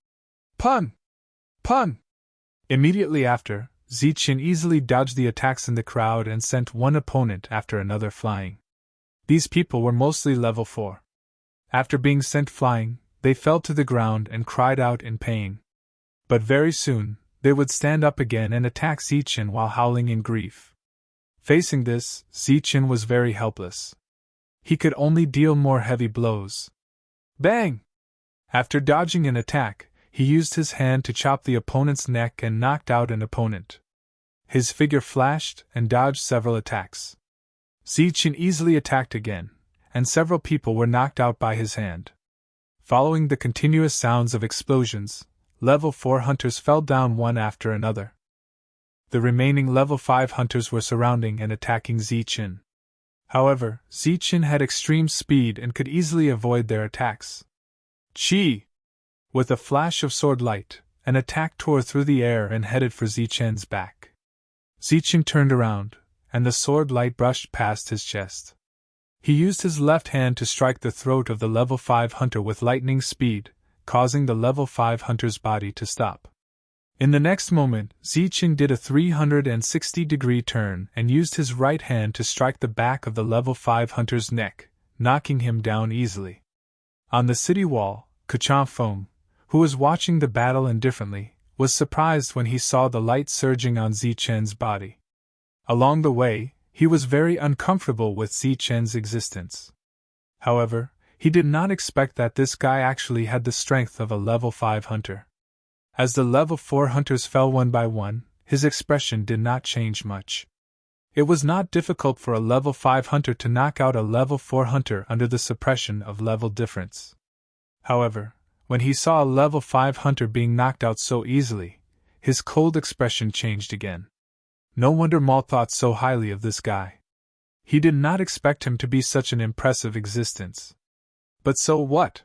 "Pun! Pun!" Immediately after, Zichen easily dodged the attacks in the crowd and sent one opponent after another flying. These people were mostly level 4. After being sent flying, they fell to the ground and cried out in pain. But very soon, they would stand up again and attack Zichen while howling in grief. Facing this, Zichen was very helpless. He could only deal more heavy blows. Bang! After dodging an attack, he used his hand to chop the opponent's neck and knocked out an opponent. His figure flashed and dodged several attacks. Zichen easily attacked again, and several people were knocked out by his hand. Following the continuous sounds of explosions, level 4 hunters fell down one after another. The remaining level 5 hunters were surrounding and attacking Zichen. However, Zichen had extreme speed and could easily avoid their attacks. Chi! With a flash of sword light, an attack tore through the air and headed for Zichen's back. Zichen turned around, and the sword light brushed past his chest. He used his left hand to strike the throat of the level 5 hunter with lightning speed, causing the level 5 hunter's body to stop. In the next moment, Zichen did a 360-degree turn and used his right hand to strike the back of the level 5 hunter's neck, knocking him down easily. On the city wall, Kachan Feng, who was watching the battle indifferently, was surprised when he saw the light surging on Zichen's body. Along the way, he was very uncomfortable with Zichen's existence. However, he did not expect that this guy actually had the strength of a level 5 hunter. As the level 4 hunters fell one by one, his expression did not change much. It was not difficult for a level 5 hunter to knock out a level 4 hunter under the suppression of level difference. However, when he saw a level 5 hunter being knocked out so easily, his cold expression changed again. No wonder Maul thought so highly of this guy. He did not expect him to be such an impressive existence. But so what?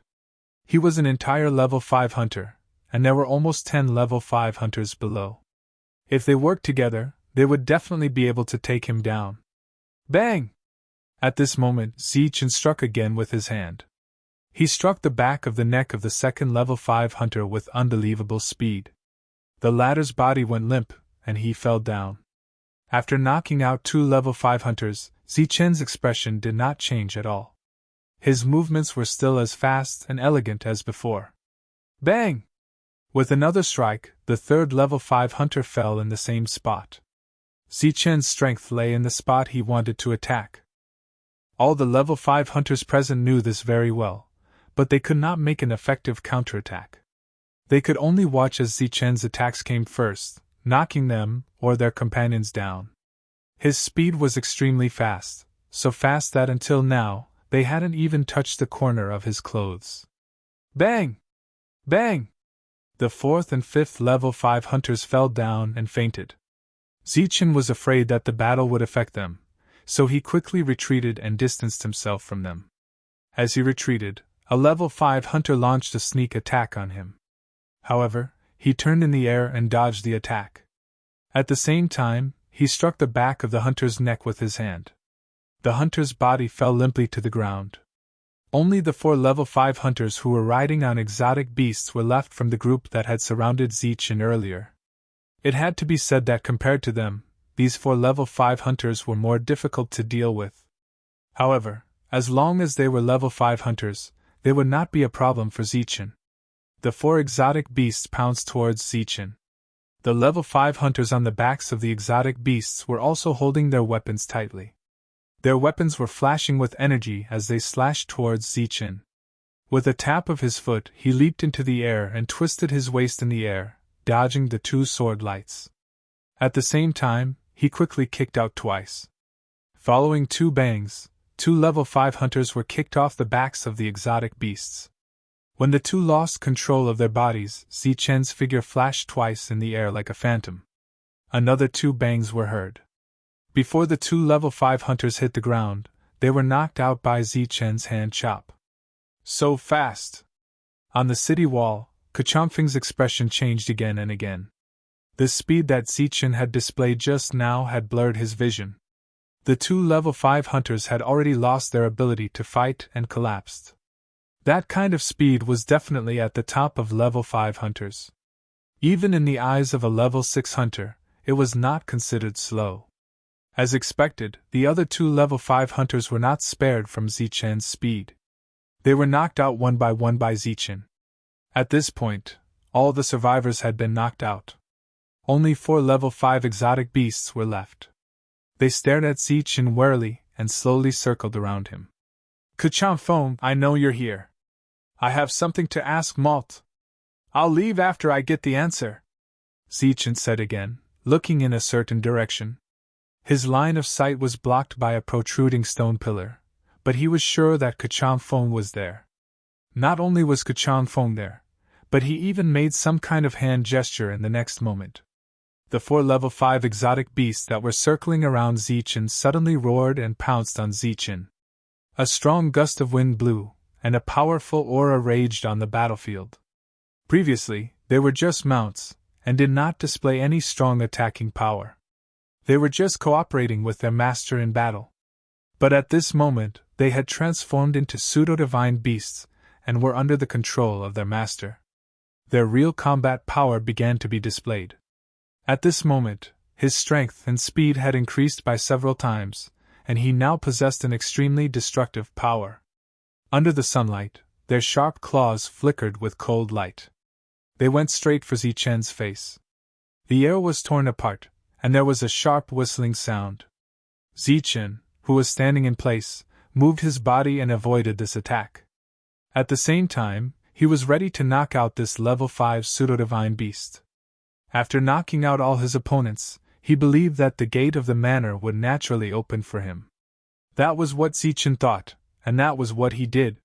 He was an entire level 5 hunter, and there were almost 10 level 5 hunters below. If they worked together, they would definitely be able to take him down. Bang! At this moment, Zichen struck again with his hand. He struck the back of the neck of the second level 5 hunter with unbelievable speed. The latter's body went limp, and he fell down. After knocking out 2 level 5 hunters, Zichen's expression did not change at all. His movements were still as fast and elegant as before. Bang! With another strike, the third level 5 hunter fell in the same spot. Zichen's strength lay in the spot he wanted to attack. All the level 5 hunters present knew this very well, but they could not make an effective counterattack. They could only watch as Zichen's attacks came first, knocking them or their companions down. His speed was extremely fast, so fast that until now, they hadn't even touched the corner of his clothes. Bang! Bang! The fourth and fifth level 5 hunters fell down and fainted. Zichen was afraid that the battle would affect them, so he quickly retreated and distanced himself from them. As he retreated, a level 5 hunter launched a sneak attack on him. However, he turned in the air and dodged the attack. At the same time, he struck the back of the hunter's neck with his hand. The hunter's body fell limply to the ground. Only the 4 level 5 hunters who were riding on exotic beasts were left from the group that had surrounded Zichen earlier. It had to be said that compared to them, these 4 level 5 hunters were more difficult to deal with. However, as long as they were level 5 hunters, they would not be a problem for Zichen. The 4 exotic beasts pounced towards Zichen. The level 5 hunters on the backs of the exotic beasts were also holding their weapons tightly. Their weapons were flashing with energy as they slashed towards Zichen. With a tap of his foot, he leaped into the air and twisted his waist in the air, dodging the 2 sword lights. At the same time, he quickly kicked out twice. Following 2 bangs, 2 level 5 hunters were kicked off the backs of the exotic beasts. When the 2 lost control of their bodies, Zichen's figure flashed twice in the air like a phantom. Another 2 bangs were heard. Before the 2 level 5 hunters hit the ground, they were knocked out by Zichen's hand chop. So fast! On the city wall, Kachanfeng's expression changed again and again. The speed that Zichen had displayed just now had blurred his vision. The 2 level 5 hunters had already lost their ability to fight and collapsed. That kind of speed was definitely at the top of level 5 hunters. Even in the eyes of a level 6 hunter, it was not considered slow. As expected, the other 2 level 5 hunters were not spared from Zichen's speed. They were knocked out one by Zichen. At this point, all the survivors had been knocked out. Only 4 level 5 exotic beasts were left. They stared at Zichen warily and slowly circled around him. Kachan Feng, I know you're here. I have something to ask Malt. I'll leave after I get the answer, Zichen said again, looking in a certain direction. His line of sight was blocked by a protruding stone pillar, but he was sure that Kachan Feng was there. Not only was Kachan Feng there, but he even made some kind of hand gesture in the next moment. The 4 level 5 exotic beasts that were circling around Zichen suddenly roared and pounced on Zichen. A strong gust of wind blew, and a powerful aura raged on the battlefield. Previously, they were just mounts, and did not display any strong attacking power. They were just cooperating with their master in battle. But at this moment, they had transformed into pseudo-divine beasts and were under the control of their master. Their real combat power began to be displayed. At this moment, his strength and speed had increased by several times, and he now possessed an extremely destructive power. Under the sunlight, their sharp claws flickered with cold light. They went straight for Zichen's face. The air was torn apart, and there was a sharp whistling sound. Zichen, who was standing in place, moved his body and avoided this attack. At the same time, he was ready to knock out this level 5 pseudo-divine beast. After knocking out all his opponents, he believed that the gate of the manor would naturally open for him. That was what Zichen thought, and that was what he did.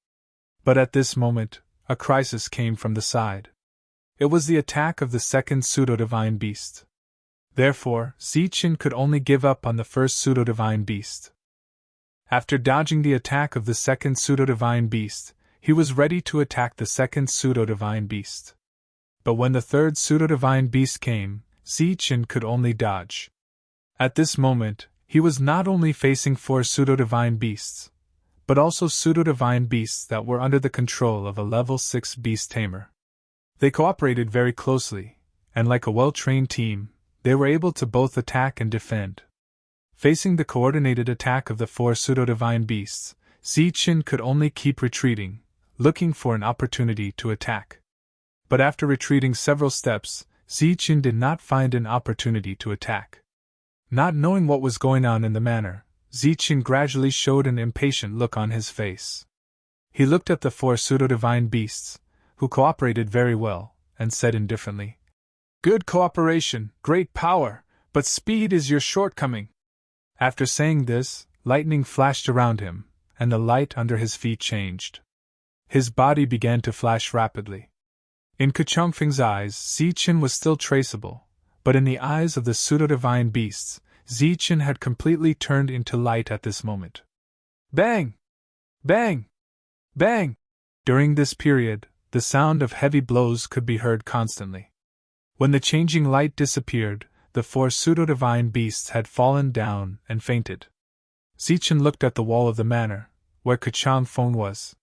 But at this moment, a crisis came from the side. It was the attack of the second pseudo-divine beast. Therefore, Zichen could only give up on the first pseudo-divine beast. After dodging the attack of the second pseudo-divine beast, he was ready to attack the second pseudo-divine beast. But when the third pseudo-divine beast came, Zichen could only dodge. At this moment, he was not only facing 4 pseudo-divine beasts, but also pseudo-divine beasts that were under the control of a level 6 beast tamer. They cooperated very closely, and like a well-trained team, they were able to both attack and defend. Facing the coordinated attack of the 4 pseudo-divine beasts, Zichen could only keep retreating, looking for an opportunity to attack. But after retreating several steps, Zichen did not find an opportunity to attack. Not knowing what was going on in the manor, Zichen gradually showed an impatient look on his face. He looked at the 4 pseudo-divine beasts, who cooperated very well, and said indifferently, "Good cooperation, great power, but speed is your shortcoming." After saying this, lightning flashed around him, and the light under his feet changed. His body began to flash rapidly. In Kachongfeng's eyes, Zichen was still traceable, but in the eyes of the pseudo-divine beasts, Zichen had completely turned into light at this moment. Bang! Bang! Bang! During this period, the sound of heavy blows could be heard constantly. When the changing light disappeared, the 4 pseudo-divine beasts had fallen down and fainted. Zichen looked at the wall of the manor, where Kachongfeng was.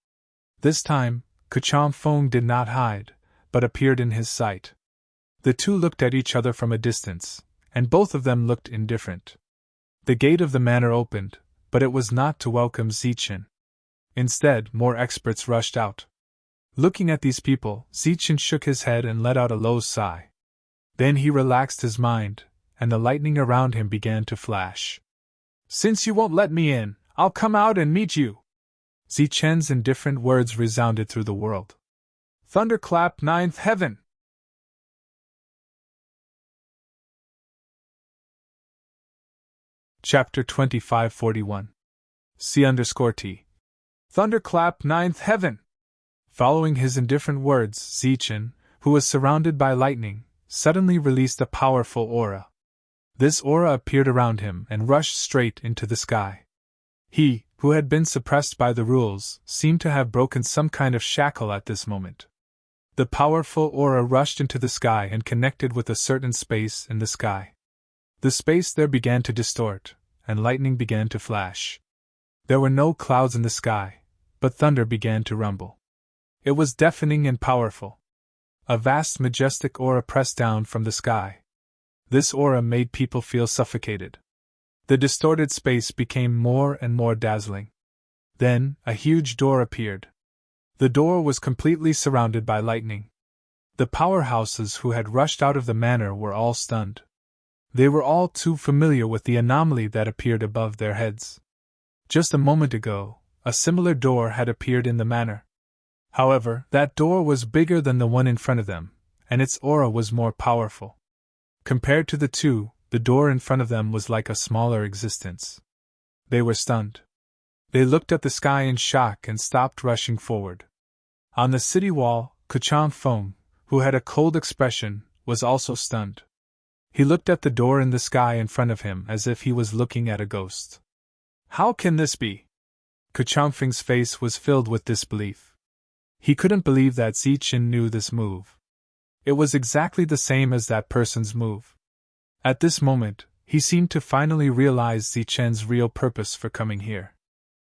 This time, Kachongfeng did not hide, but appeared in his sight. The two looked at each other from a distance, and both of them looked indifferent. The gate of the manor opened, but it was not to welcome Zichen. Instead, more experts rushed out. Looking at these people, Zichen shook his head and let out a low sigh. Then he relaxed his mind, and the lightning around him began to flash. "Since you won't let me in, I'll come out and meet you." Zichen's indifferent words resounded through the world. Thunderclap 9th Heaven. Chapter 2541. C_T. Thunderclap 9th Heaven. Following his indifferent words, Zichen, who was surrounded by lightning, suddenly released a powerful aura. This aura appeared around him and rushed straight into the sky. He, who had been suppressed by the rules, seemed to have broken some kind of shackle at this moment. The powerful aura rushed into the sky and connected with a certain space in the sky. The space there began to distort, and lightning began to flash. There were no clouds in the sky, but thunder began to rumble. It was deafening and powerful. A vast majestic aura pressed down from the sky. This aura made people feel suffocated. The distorted space became more and more dazzling. Then, a huge door appeared. The door was completely surrounded by lightning. The powerhouses who had rushed out of the manor were all stunned. They were all too familiar with the anomaly that appeared above their heads. Just a moment ago, a similar door had appeared in the manor. However, that door was bigger than the one in front of them, and its aura was more powerful. Compared to the two, the door in front of them was like a smaller existence. They were stunned. They looked at the sky in shock and stopped rushing forward. On the city wall, Kachongfeng, who had a cold expression, was also stunned. He looked at the door in the sky in front of him as if he was looking at a ghost. How can this be? Kachongfeng's face was filled with disbelief. He couldn't believe that Zichen knew this move. It was exactly the same as that person's move. At this moment, He seemed to finally realize Zichen's real purpose for coming here.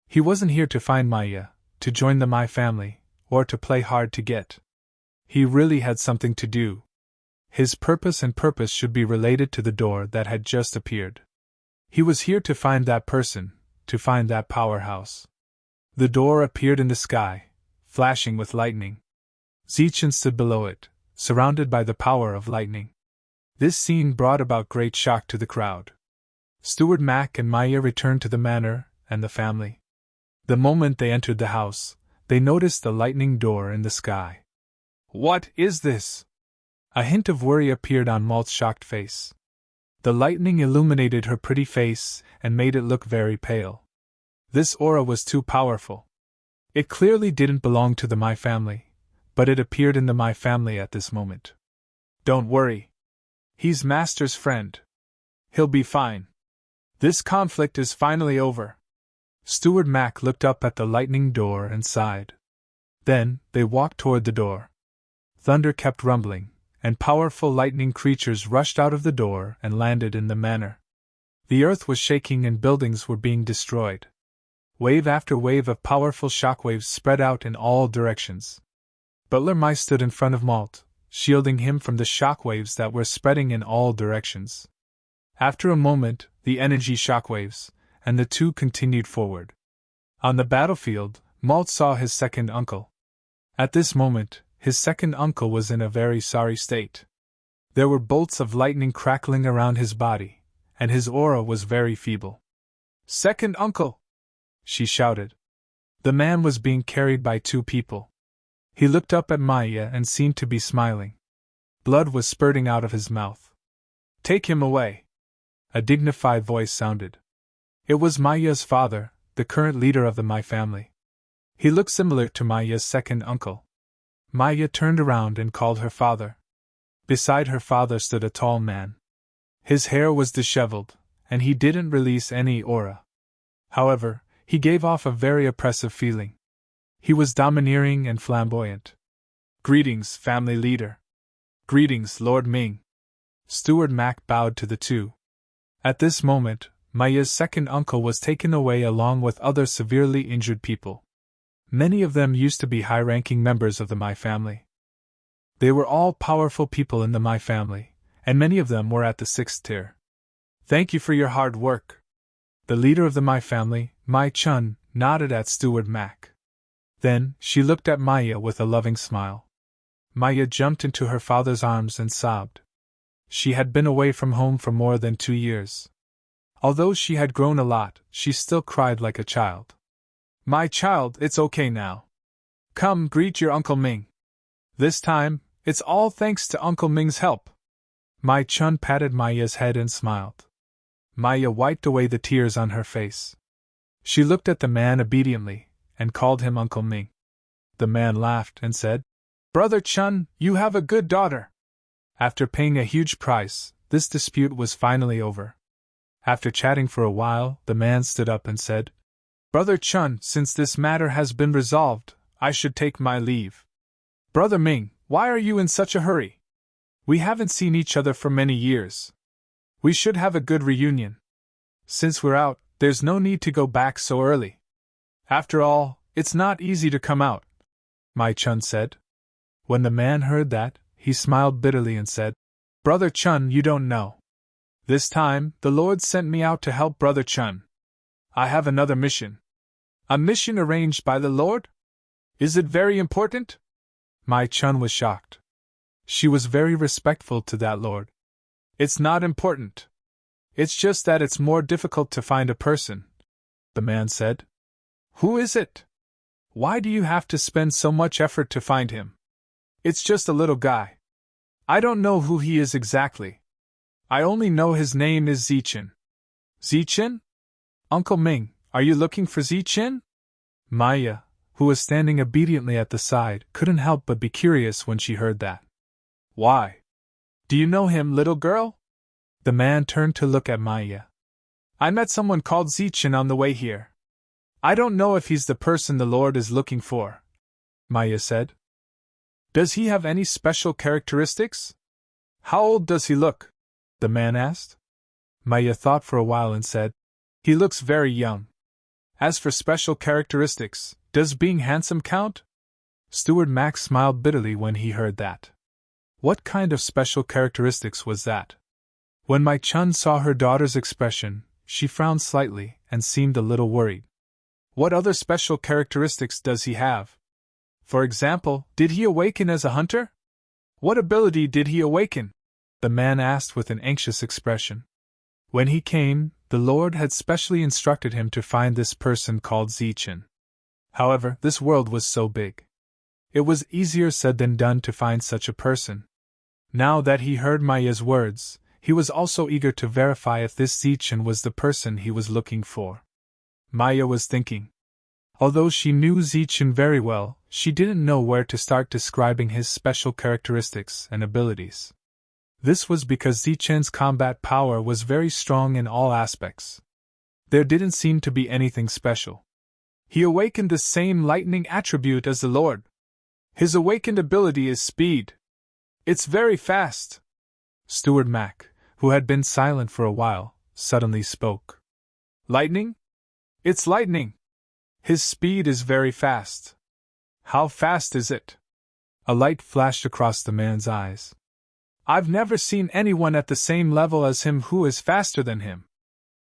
He wasn't here to find Maya, to join the My family, or to play hard to get. He really had something to do. His purpose should be related to the door that had just appeared. He was here to find that person, to find that powerhouse. The door appeared in the sky, flashing with lightning. Zichen stood below it, surrounded by the power of lightning. This scene brought about great shock to the crowd. Steward Mac and Maya returned to the manor and the family. The moment they entered the house, they noticed the lightning door in the sky. "What is this?" A hint of worry appeared on Malt's shocked face. The lightning illuminated her pretty face and made it look very pale. This aura was too powerful. It clearly didn't belong to the My family, but it appeared in the My family at this moment. "Don't worry. He's Master's friend. He'll be fine. This conflict is finally over." Steward Mac looked up at the lightning door and sighed. Then, they walked toward the door. Thunder kept rumbling, and powerful lightning creatures rushed out of the door and landed in the manor. The earth was shaking and buildings were being destroyed. Wave after wave of powerful shockwaves spread out in all directions. Butler Mai stood in front of Malt, shielding him from the shockwaves that were spreading in all directions. After a moment, the energy shockwaves, and the two continued forward. On the battlefield, Malt saw his second uncle. At this moment, his second uncle was in a very sorry state. There were bolts of lightning crackling around his body, and his aura was very feeble. "Second uncle!" she shouted. The man was being carried by two people. He looked up at Maya and seemed to be smiling. Blood was spurting out of his mouth. "Take him away," a dignified voice sounded. It was Maya's father, the current leader of the My family. He looked similar to Maya's second uncle. Maya turned around and called her father. Beside her father stood a tall man. His hair was disheveled, and he didn't release any aura. However, he gave off a very oppressive feeling. He was domineering and flamboyant. "Greetings, family leader." "Greetings, Lord Ming." Steward Mac bowed to the two. At this moment, Maya's second uncle was taken away along with other severely injured people. Many of them used to be high-ranking members of the My family. They were all powerful people in the My family, and many of them were at the 6th tier. "Thank you for your hard work." The leader of the My family, Mai Chun, nodded at Steward Mac. Then, she looked at Maya with a loving smile. Maya jumped into her father's arms and sobbed. She had been away from home for more than 2 years. Although she had grown a lot, she still cried like a child. "My child, it's okay now. Come, greet your Uncle Ming. This time, it's all thanks to Uncle Ming's help." Mai Chun patted Maya's head and smiled. Maya wiped away the tears on her face. She looked at the man obediently, and called him Uncle Ming. The man laughed and said, "Brother Chun, you have a good daughter." After paying a huge price, this dispute was finally over. After chatting for a while, the man stood up and said, "Brother Chun, since this matter has been resolved, I should take my leave." "Brother Ming, why are you in such a hurry? We haven't seen each other for many years. We should have a good reunion. Since we're out, there's no need to go back so early. After all, it's not easy to come out," Mai Chun said. When the man heard that, he smiled bitterly and said, "Brother Chun, you don't know. This time, the Lord sent me out to help Brother Chun. I have another mission." "A mission arranged by the Lord? Is it very important?" Mai Chun was shocked. She was very respectful to that Lord. "It's not important. It's just that it's more difficult to find a person," the man said. "Who is it? Why do you have to spend so much effort to find him? It's just a little guy. I don't know who he is exactly. I only know his name is Zichen." "Zichen? Uncle Ming, are you looking for Zichen?" Maya, who was standing obediently at the side, couldn't help but be curious when she heard that. "Why? Do you know him, little girl?" The man turned to look at Maya. "I met someone called Zichen on the way here. I don't know if he's the person the Lord is looking for," Maya said. "Does he have any special characteristics? How old does he look?" the man asked. Maya thought for a while and said, "He looks very young. As for special characteristics, does being handsome count?" Steward Max smiled bitterly when he heard that. What kind of special characteristics was that? When Mai Chun saw her daughter's expression, she frowned slightly and seemed a little worried. "What other special characteristics does he have? For example, did he awaken as a hunter? What ability did he awaken?" the man asked with an anxious expression. When he came, the Lord had specially instructed him to find this person called Zichen. However, this world was so big. It was easier said than done to find such a person. Now that he heard Maya's words, he was also eager to verify if this Zichen was the person he was looking for. Maya was thinking. Although she knew Zichen very well, she didn't know where to start describing his special characteristics and abilities. This was because Zichen's combat power was very strong in all aspects. There didn't seem to be anything special. He awakened the same lightning attribute as the Lord. His awakened ability is speed. It's very fast. Steward Mac, who had been silent for a while, suddenly spoke. Lightning? It's lightning. His speed is very fast. How fast is it? A light flashed across the man's eyes. I've never seen anyone at the same level as him who is faster than him.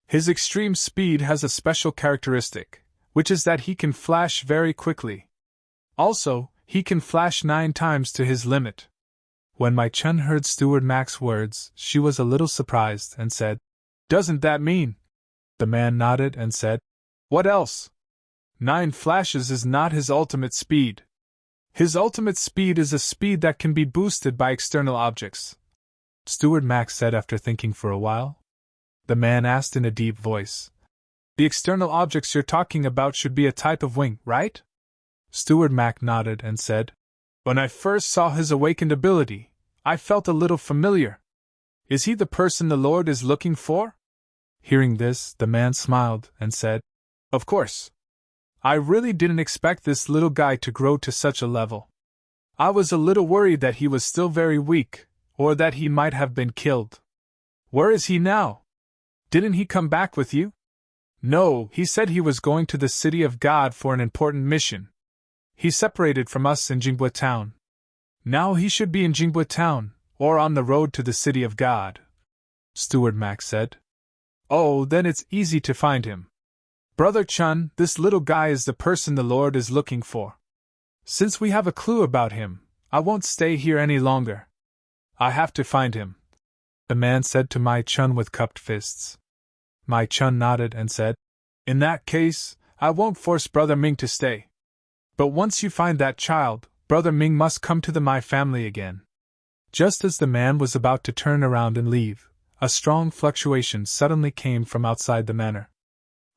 His extreme speed has a special characteristic, which is that he can flash very quickly. Also, he can flash 9 times to his limit. When Mai Chun heard Steward Mac's words, she was a little surprised and said, "Doesn't that mean?" The man nodded and said, "What else? 9 flashes is not his ultimate speed. His ultimate speed is a speed that can be boosted by external objects," Steward Mac said after thinking for a while. The man asked in a deep voice, "The external objects you're talking about should be a type of wing, right?" Steward Mac nodded and said, "When I first saw his awakened ability, I felt a little familiar. Is he the person the Lord is looking for?" Hearing this, the man smiled and said, "Of course. I really didn't expect this little guy to grow to such a level. I was a little worried that he was still very weak, or that he might have been killed. Where is he now? Didn't he come back with you?" "No, he said he was going to the City of God for an important mission. He separated from us in Jingbua Town. Now he should be in Jingbua Town, or on the road to the City of God," Steward Mac said. "Oh, then it's easy to find him. Brother Chun, this little guy is the person the Lord is looking for. Since we have a clue about him, I won't stay here any longer. I have to find him," the man said to Mai Chun with cupped fists. Mai Chun nodded and said, "In that case, I won't force Brother Ming to stay. But once you find that child, Brother Ming must come to the Mai family again." Just as the man was about to turn around and leave, a strong fluctuation suddenly came from outside the manor.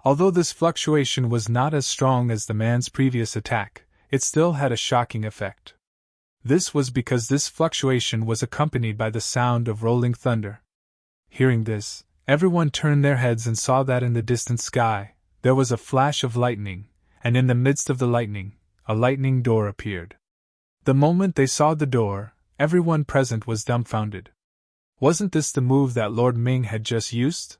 Although this fluctuation was not as strong as the man's previous attack, it still had a shocking effect. This was because this fluctuation was accompanied by the sound of rolling thunder. Hearing this, everyone turned their heads and saw that in the distant sky, there was a flash of lightning, and in the midst of the lightning, a lightning door appeared. The moment they saw the door, everyone present was dumbfounded. Wasn't this the move that Lord Ming had just used?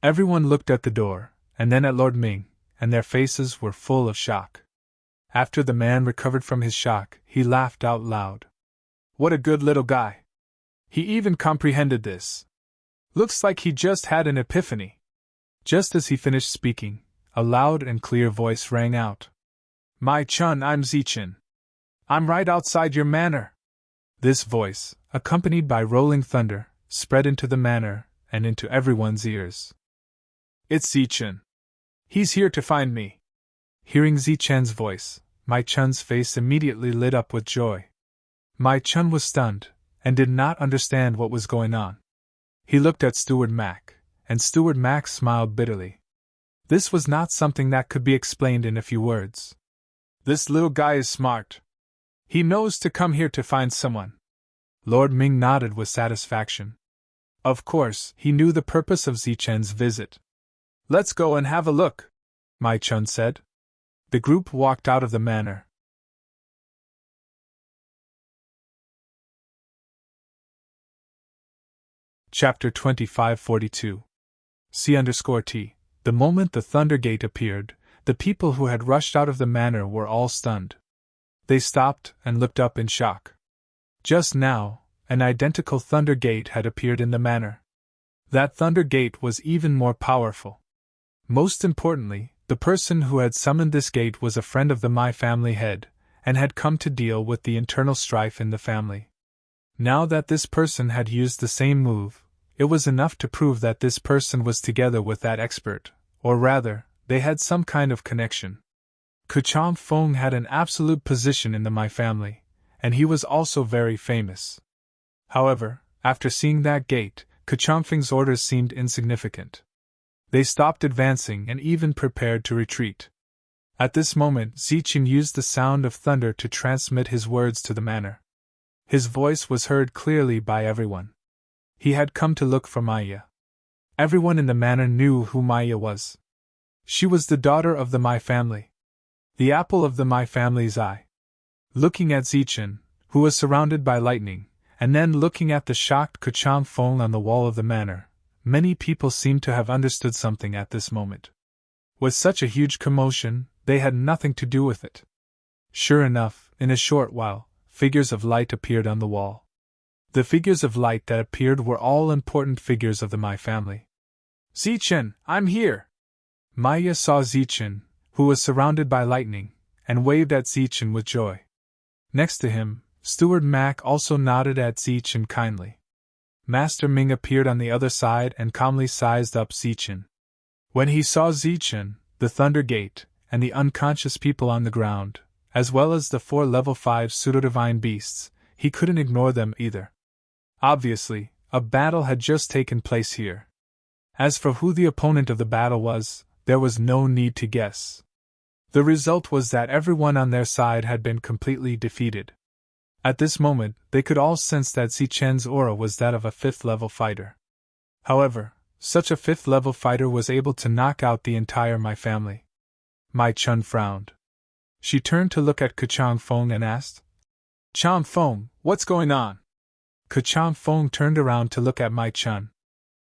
Everyone looked at the door, and then at Lord Ming, and their faces were full of shock. After the man recovered from his shock, he laughed out loud. "What a good little guy! He even comprehended this. Looks like he just had an epiphany." Just as he finished speaking, a loud and clear voice rang out. "Mai Chun, I'm Zichen. I'm right outside your manor." This voice, accompanied by rolling thunder, spread into the manor and into everyone's ears. "It's Zichen. He's here to find me." Hearing Zichen's voice, Mai Chun's face immediately lit up with joy. Mai Chun was stunned, and did not understand what was going on. He looked at Steward Mac, and Steward Mac smiled bitterly. This was not something that could be explained in a few words. "This little guy is smart. He knows to come here to find someone." Lord Ming nodded with satisfaction. Of course, he knew the purpose of Zichen's visit. "Let's go and have a look," Mai Chun said. The group walked out of the manor. Chapter 2542 C_T. The moment the Thunder Gate appeared, the people who had rushed out of the manor were all stunned. They stopped and looked up in shock. Just now, an identical Thunder Gate had appeared in the manor. That Thunder Gate was even more powerful. Most importantly, the person who had summoned this gate was a friend of the My family head, and had come to deal with the internal strife in the family. Now that this person had used the same move, it was enough to prove that this person was together with that expert, or rather, they had some kind of connection. Kachang Feng had an absolute position in the My family, and he was also very famous. However, after seeing that gate, Kachang Feng's orders seemed insignificant. They stopped advancing and even prepared to retreat. At this moment, Zichen used the sound of thunder to transmit his words to the manor. His voice was heard clearly by everyone. He had come to look for Maya. Everyone in the manor knew who Maya was. She was the daughter of the My family. The apple of the My family's eye. Looking at Zichen, who was surrounded by lightning, and then looking at the shocked Kachang Feng on the wall of the manor, many people seemed to have understood something at this moment. With such a huge commotion, they had nothing to do with it. Sure enough, in a short while, figures of light appeared on the wall. The figures of light that appeared were all important figures of the My family. Zichen, I'm here! Maya saw Zichen, who was surrounded by lightning, and waved at Zichen with joy. Next to him, Steward Mac also nodded at Zichen kindly. Master Ming appeared on the other side and calmly sized up Zichen. When he saw Zichen, the Thunder Gate, and the unconscious people on the ground, as well as the 4 level 5 pseudo-divine beasts, he couldn't ignore them either. Obviously, a battle had just taken place here. As for who the opponent of the battle was, there was no need to guess. The result was that everyone on their side had been completely defeated. At this moment, they could all sense that Zichen's aura was that of a 5th level fighter. However, such a 5th level fighter was able to knock out the entire My family. Mai Chun frowned. She turned to look at Kachang Feng and asked, Chang Feng, what's going on? Kachang Feng turned around to look at Mai Chun.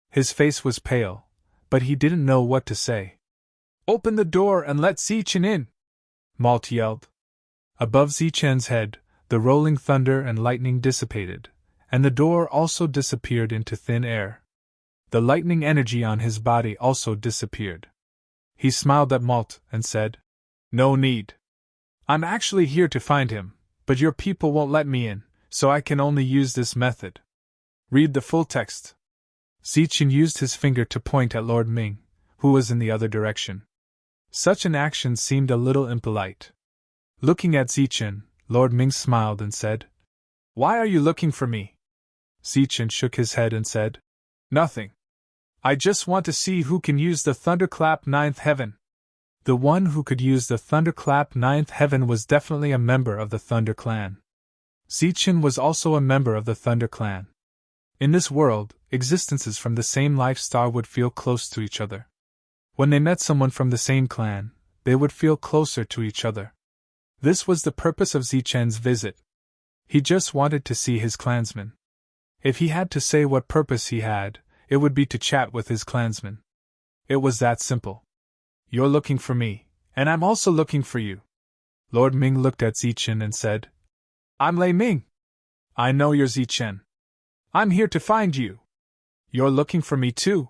His face was pale, but he didn't know what to say. Open the door and let Zichen in! Malt yelled. Above Zichen's head, the rolling thunder and lightning dissipated, and the door also disappeared into thin air. The lightning energy on his body also disappeared. He smiled at Malt and said, No need. I'm actually here to find him, but your people won't let me in, so I can only use this method. Read the full text. Zichen used his finger to point at Lord Ming, who was in the other direction. Such an action seemed a little impolite. Looking at Zichen, Lord Ming smiled and said, Why are you looking for me? Zichen shook his head and said, Nothing. I just want to see who can use the Thunderclap 9th Heaven. The one who could use the Thunderclap 9th Heaven was definitely a member of the Thunder Clan. Zichen was also a member of the Thunder Clan. In this world, existences from the same life star would feel close to each other. When they met someone from the same clan, they would feel closer to each other. This was the purpose of Zichen's visit. He just wanted to see his clansmen. If he had to say what purpose he had, it would be to chat with his clansmen. It was that simple. You're looking for me, and I'm also looking for you. Lord Ming looked at Zichen and said, I'm Lei Ming. I know you're Zichen. I'm here to find you. You're looking for me too.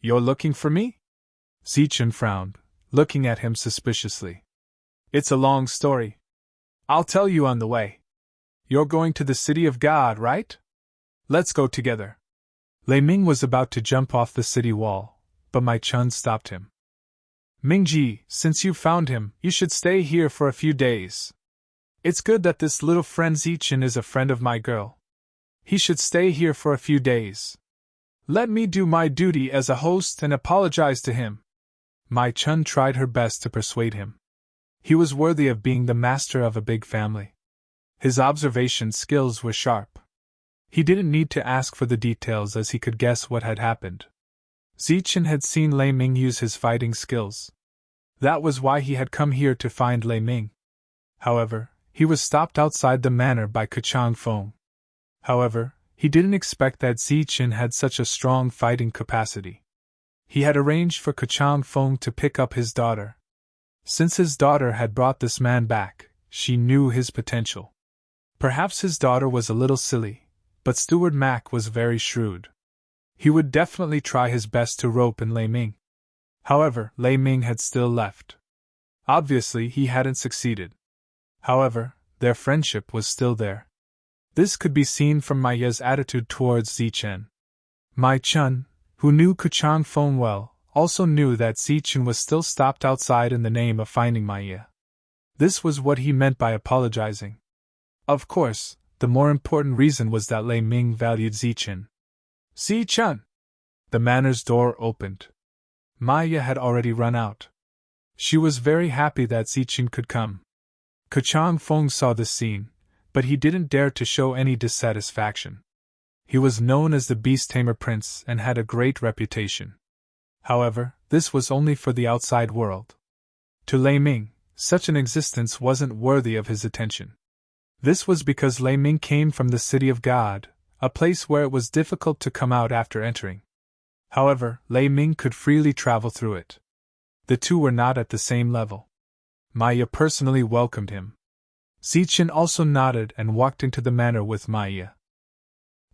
You're looking for me? Zichen frowned, looking at him suspiciously. It's a long story. I'll tell you on the way. You're going to the City of God, right? Let's go together. Lei Ming was about to jump off the city wall, but Mai Chun stopped him. Mingji, since you found him, you should stay here for a few days. It's good that this little friend Zichen is a friend of my girl. He should stay here for a few days. Let me do my duty as a host and apologize to him. Mai Chun tried her best to persuade him. He was worthy of being the master of a big family. His observation skills were sharp. He didn't need to ask for the details as he could guess what had happened. Zichen had seen Lei Ming use his fighting skills. That was why he had come here to find Lei Ming. However, he was stopped outside the manor by Kachang Feng. However, he didn't expect that Zichen had such a strong fighting capacity. He had arranged for Kachang Fong to pick up his daughter. Since his daughter had brought this man back, she knew his potential. Perhaps his daughter was a little silly, but Steward Mac was very shrewd. He would definitely try his best to rope in Lei Ming. However, Lei Ming had still left. Obviously, he hadn't succeeded. However, their friendship was still there. This could be seen from Maya's attitude towards Zichen. Mai Chun, who knew Kachang Fong well, also knew that Zichen was still stopped outside in the name of finding Maya. This was what he meant by apologizing. Of course, the more important reason was that Lei Ming valued Zichen. Zichen! The manor's door opened. Maya had already run out. She was very happy that Zichen could come. Kachang Fong saw this scene, but he didn't dare to show any dissatisfaction. He was known as the Beast Tamer Prince and had a great reputation. However, this was only for the outside world. To Lei Ming, such an existence wasn't worthy of his attention. This was because Lei Ming came from the City of God, a place where it was difficult to come out after entering. However, Lei Ming could freely travel through it. The two were not at the same level. Maya personally welcomed him. Zichen also nodded and walked into the manor with Maya.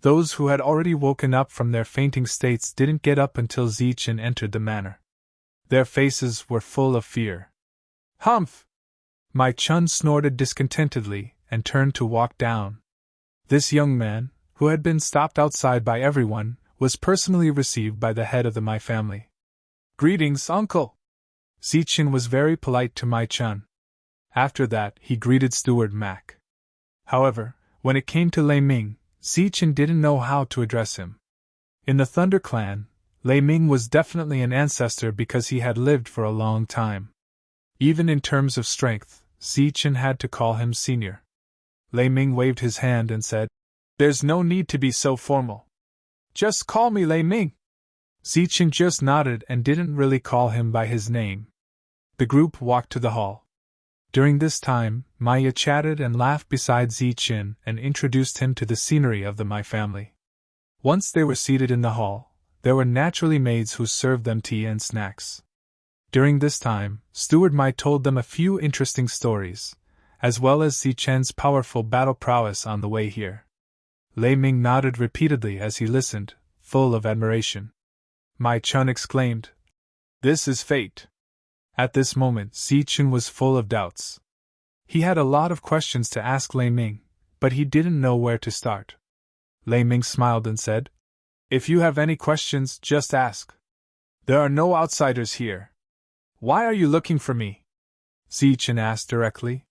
Those who had already woken up from their fainting states didn't get up until Zichen entered the manor. Their faces were full of fear. Humph! Mai Chun snorted discontentedly and turned to walk down. This young man, who had been stopped outside by everyone, was personally received by the head of the Mai family. Greetings, uncle! Zichen was very polite to Mai Chun. After that, he greeted Steward Mac. However, when it came to Lei Ming, Zichen didn't know how to address him. In the Thunder clan, Lei Ming was definitely an ancestor because he had lived for a long time. Even in terms of strength, Zichen had to call him senior. Lei Ming waved his hand and said, "There's no need to be so formal. Just call me Lei Ming." Zichen just nodded and didn't really call him by his name. The group walked to the hall. During this time, Maya chatted and laughed beside Zichen and introduced him to the scenery of the Mai family. Once they were seated in the hall, there were naturally maids who served them tea and snacks. During this time, Steward Mai told them a few interesting stories, as well as Zichen's powerful battle prowess on the way here. Lei Ming nodded repeatedly as he listened, full of admiration. Mai Chun exclaimed, "This is fate." At this moment, Zichen was full of doubts. He had a lot of questions to ask Lei Ming, but he didn't know where to start. Lei Ming smiled and said, "If you have any questions, just ask. There are no outsiders here." "Why are you looking for me?" Zichen asked directly.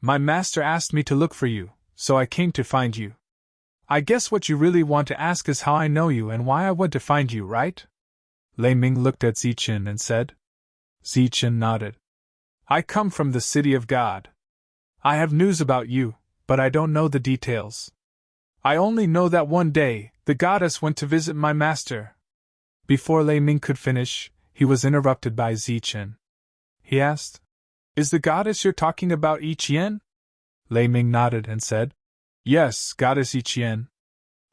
"My master asked me to look for you, so I came to find you. I guess what you really want to ask is how I know you and why I went to find you, right?" Lei Ming looked at Zichen and said. Zichen nodded. "I come from the City of God. I have news about you, but I don't know the details. I only know that one day, the goddess went to visit my master." Before Lei Ming could finish, he was interrupted by Zichen. He asked, "Is the goddess you're talking about Ichien?" Lei Ming nodded and said, "Yes, Goddess Ichien.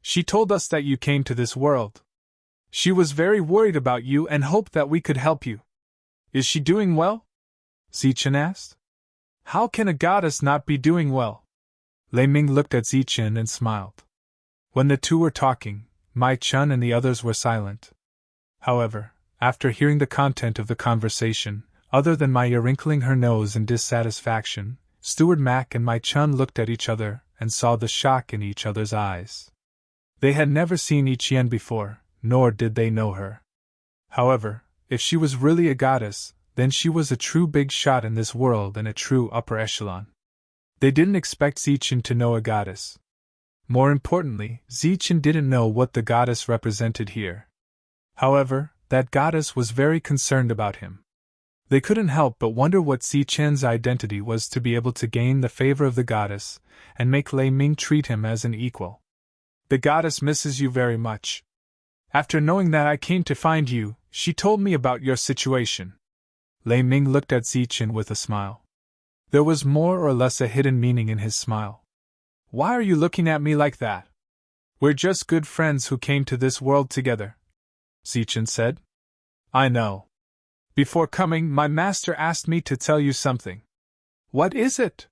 She told us that you came to this world. She was very worried about you and hoped that we could help you. Is she doing well?" Zichen asked. "How can a goddess not be doing well?" Lei Ming looked at Zichen and smiled. When the two were talking, Mai Chun and the others were silent. However, after hearing the content of the conversation, other than Maya wrinkling her nose in dissatisfaction, Steward Mac and Mai Chun looked at each other and saw the shock in each other's eyes. They had never seen Ichien before, nor did they know her. However, if she was really a goddess, then she was a true big shot in this world and a true upper echelon. They didn't expect Zichen to know a goddess. More importantly, Zichen didn't know what the goddess represented here. However, that goddess was very concerned about him. They couldn't help but wonder what Zichen's identity was to be able to gain the favor of the goddess and make Lei Ming treat him as an equal. "The goddess misses you very much. After knowing that I came to find you, she told me about your situation." Lei Ming looked at Zichen with a smile. There was more or less a hidden meaning in his smile. "Why are you looking at me like that? We're just good friends who came to this world together," Zichen said. I know. Before coming, my master asked me to tell you something. What is it?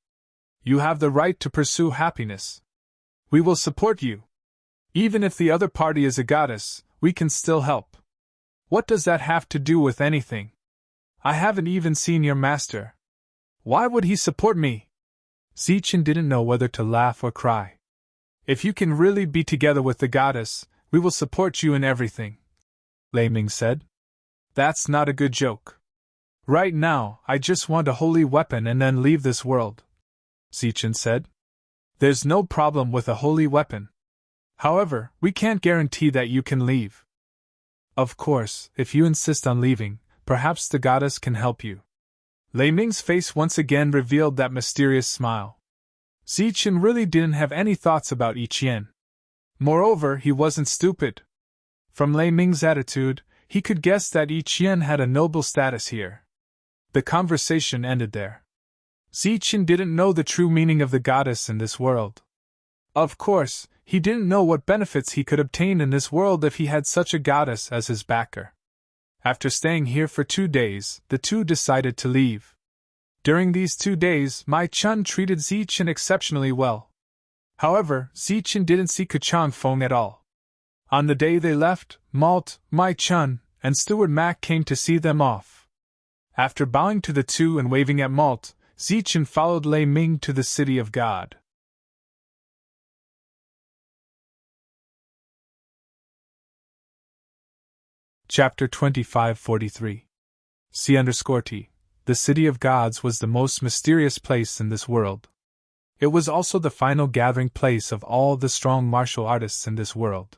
You have the right to pursue happiness. We will support you. Even if the other party is a goddess, we can still help. What does that have to do with anything? I haven't even seen your master. Why would he support me? Zichen didn't know whether to laugh or cry. If you can really be together with the goddess, we will support you in everything, Lei Ming said. That's not a good joke. Right now, I just want a holy weapon and then leave this world, Zichen said. There's no problem with a holy weapon. However, we can't guarantee that you can leave. Of course, if you insist on leaving, perhaps the goddess can help you. Lei Ming's face once again revealed that mysterious smile. Zichen really didn't have any thoughts about Yi Qian. Moreover, he wasn't stupid. From Lei Ming's attitude, he could guess that Yi Qian had a noble status here. The conversation ended there. Zichen didn't know the true meaning of the goddess in this world. Of course, he didn't know what benefits he could obtain in this world if he had such a goddess as his backer. After staying here for 2 days, the two decided to leave. During these 2 days, Mai Chun treated Zichen exceptionally well. However, Zichen didn't see Kachang Feng at all. On the day they left, Malt, Mai Chun, and Steward Mac came to see them off. After bowing to the two and waving at Malt, Zichen followed Lei Ming to the City of God. Chapter 2543 C_T. The City of Gods was the most mysterious place in this world. It was also the final gathering place of all the strong martial artists in this world.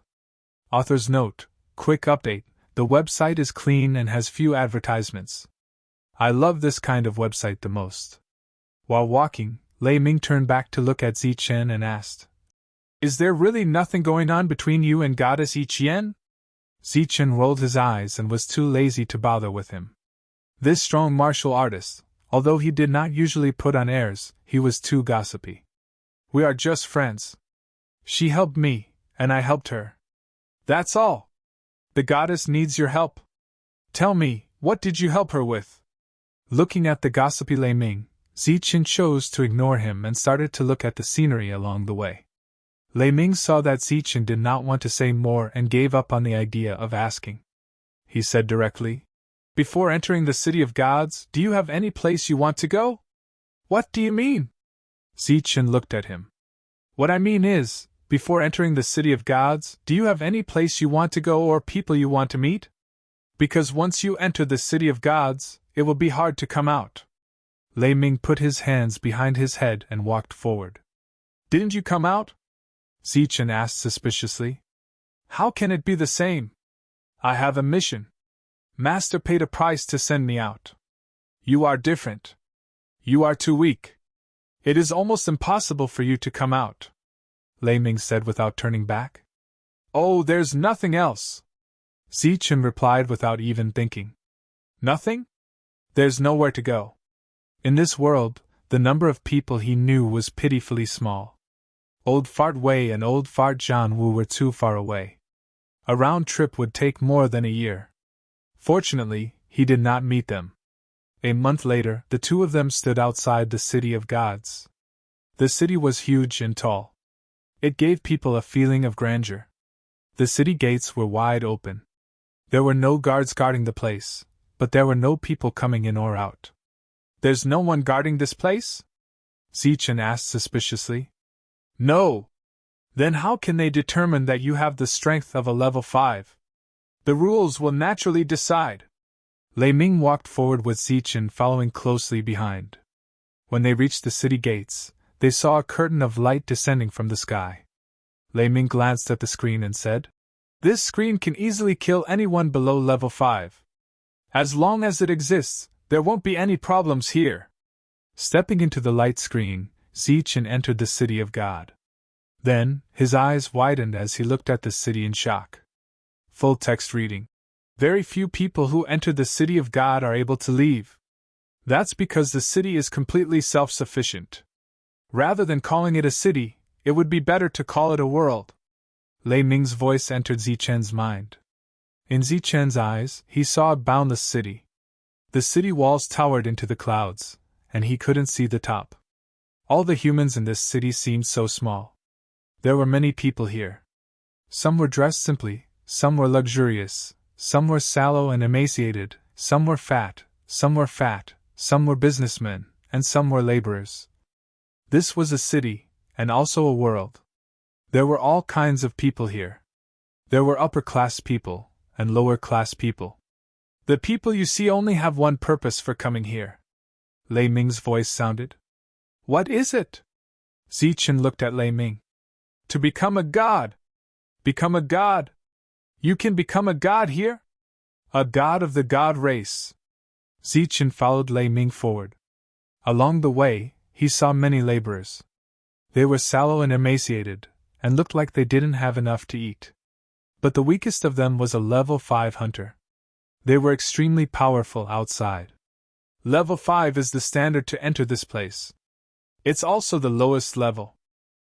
Author's note: quick update, the website is clean and has few advertisements. I love this kind of website the most. While walking, Lei Ming turned back to look at Zichen and asked, Is there really nothing going on between you and Goddess Yi Qian? Zichen rolled his eyes and was too lazy to bother with him. This strong martial artist, although he did not usually put on airs, he was too gossipy. We are just friends. She helped me, and I helped her. That's all. The goddess needs your help. Tell me, what did you help her with? Looking at the gossipy Lei Ming, Zichen chose to ignore him and started to look at the scenery along the way. Lei Ming saw that Zichen did not want to say more and gave up on the idea of asking. He said directly, Before entering the City of Gods, do you have any place you want to go? What do you mean? Zichen looked at him. What I mean is, before entering the City of Gods, do you have any place you want to go or people you want to meet? Because once you enter the City of Gods, it will be hard to come out. Lei Ming put his hands behind his head and walked forward. Didn't you come out? Zichen asked suspiciously. How can it be the same? I have a mission. Master paid a price to send me out. You are different. You are too weak. It is almost impossible for you to come out, Lei Ming said without turning back. Oh, there's nothing else, Zichen replied without even thinking. Nothing? There's nowhere to go. In this world, the number of people he knew was pitifully small. Old Fart Wei and Old Fart John Wu were too far away. A round trip would take more than a year. Fortunately, he did not meet them. A month later, the two of them stood outside the City of Gods. The city was huge and tall. It gave people a feeling of grandeur. The city gates were wide open. There were no guards guarding the place, but there were no people coming in or out. There's no one guarding this place? Zichen asked suspiciously. No. Then how can they determine that you have the strength of a level 5? The rules will naturally decide. Lei Ming walked forward with Zichen following closely behind. When they reached the city gates, they saw a curtain of light descending from the sky. Lei Ming glanced at the screen and said, This screen can easily kill anyone below level 5. As long as it exists, there won't be any problems here. Stepping into the light screen, Zichen entered the City of God. Then, his eyes widened as he looked at the city in shock. Full text reading. Very few people who enter the City of God are able to leave. That's because the city is completely self-sufficient. Rather than calling it a city, it would be better to call it a world. Lei Ming's voice entered Zichen's mind. In Zichen's eyes, he saw a boundless city. The city walls towered into the clouds, and he couldn't see the top. All the humans in this city seemed so small. There were many people here. Some were dressed simply, some were luxurious, some were sallow and emaciated, some were fat, some were businessmen, and some were laborers. This was a city, and also a world. There were all kinds of people here. There were upper-class people, and lower-class people. The people you see only have one purpose for coming here. Lei Ming's voice sounded. What is it? Zichen looked at Lei Ming. To become a god. Become a god. You can become a god here? A god of the god race. Zichen followed Lei Ming forward. Along the way, he saw many laborers. They were sallow and emaciated, and looked like they didn't have enough to eat. But the weakest of them was a level 5 hunter. They were extremely powerful outside. Level 5 is the standard to enter this place. It's also the lowest level.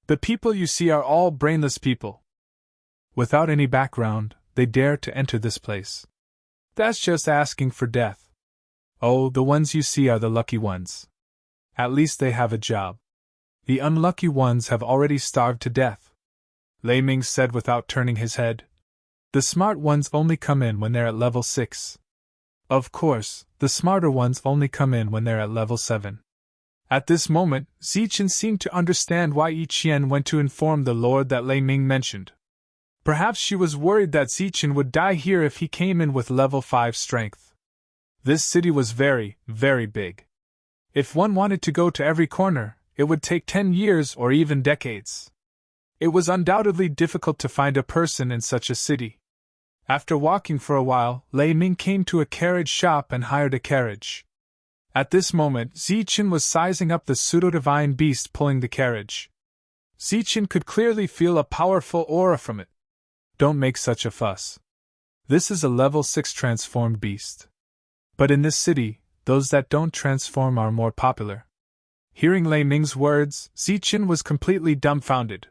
The people you see are all brainless people. Without any background, they dare to enter this place. That's just asking for death. Oh, the ones you see are the lucky ones. At least they have a job. The unlucky ones have already starved to death. Lei Ming said without turning his head. The smart ones only come in when they're at level 6. Of course, the smarter ones only come in when they're at level 7. At this moment, Zichen seemed to understand why Yi Qian went to inform the lord that Lei Ming mentioned. Perhaps she was worried that Zichen would die here if he came in with level 5 strength. This city was very, very big. If one wanted to go to every corner, it would take 10 years or even decades. It was undoubtedly difficult to find a person in such a city. After walking for a while, Lei Ming came to a carriage shop and hired a carriage. At this moment, Zichen was sizing up the pseudo-divine beast pulling the carriage. Zichen could clearly feel a powerful aura from it. Don't make such a fuss. This is a level 6 transformed beast. But in this city, those that don't transform are more popular. Hearing Lei Ming's words, Zichen was completely dumbfounded.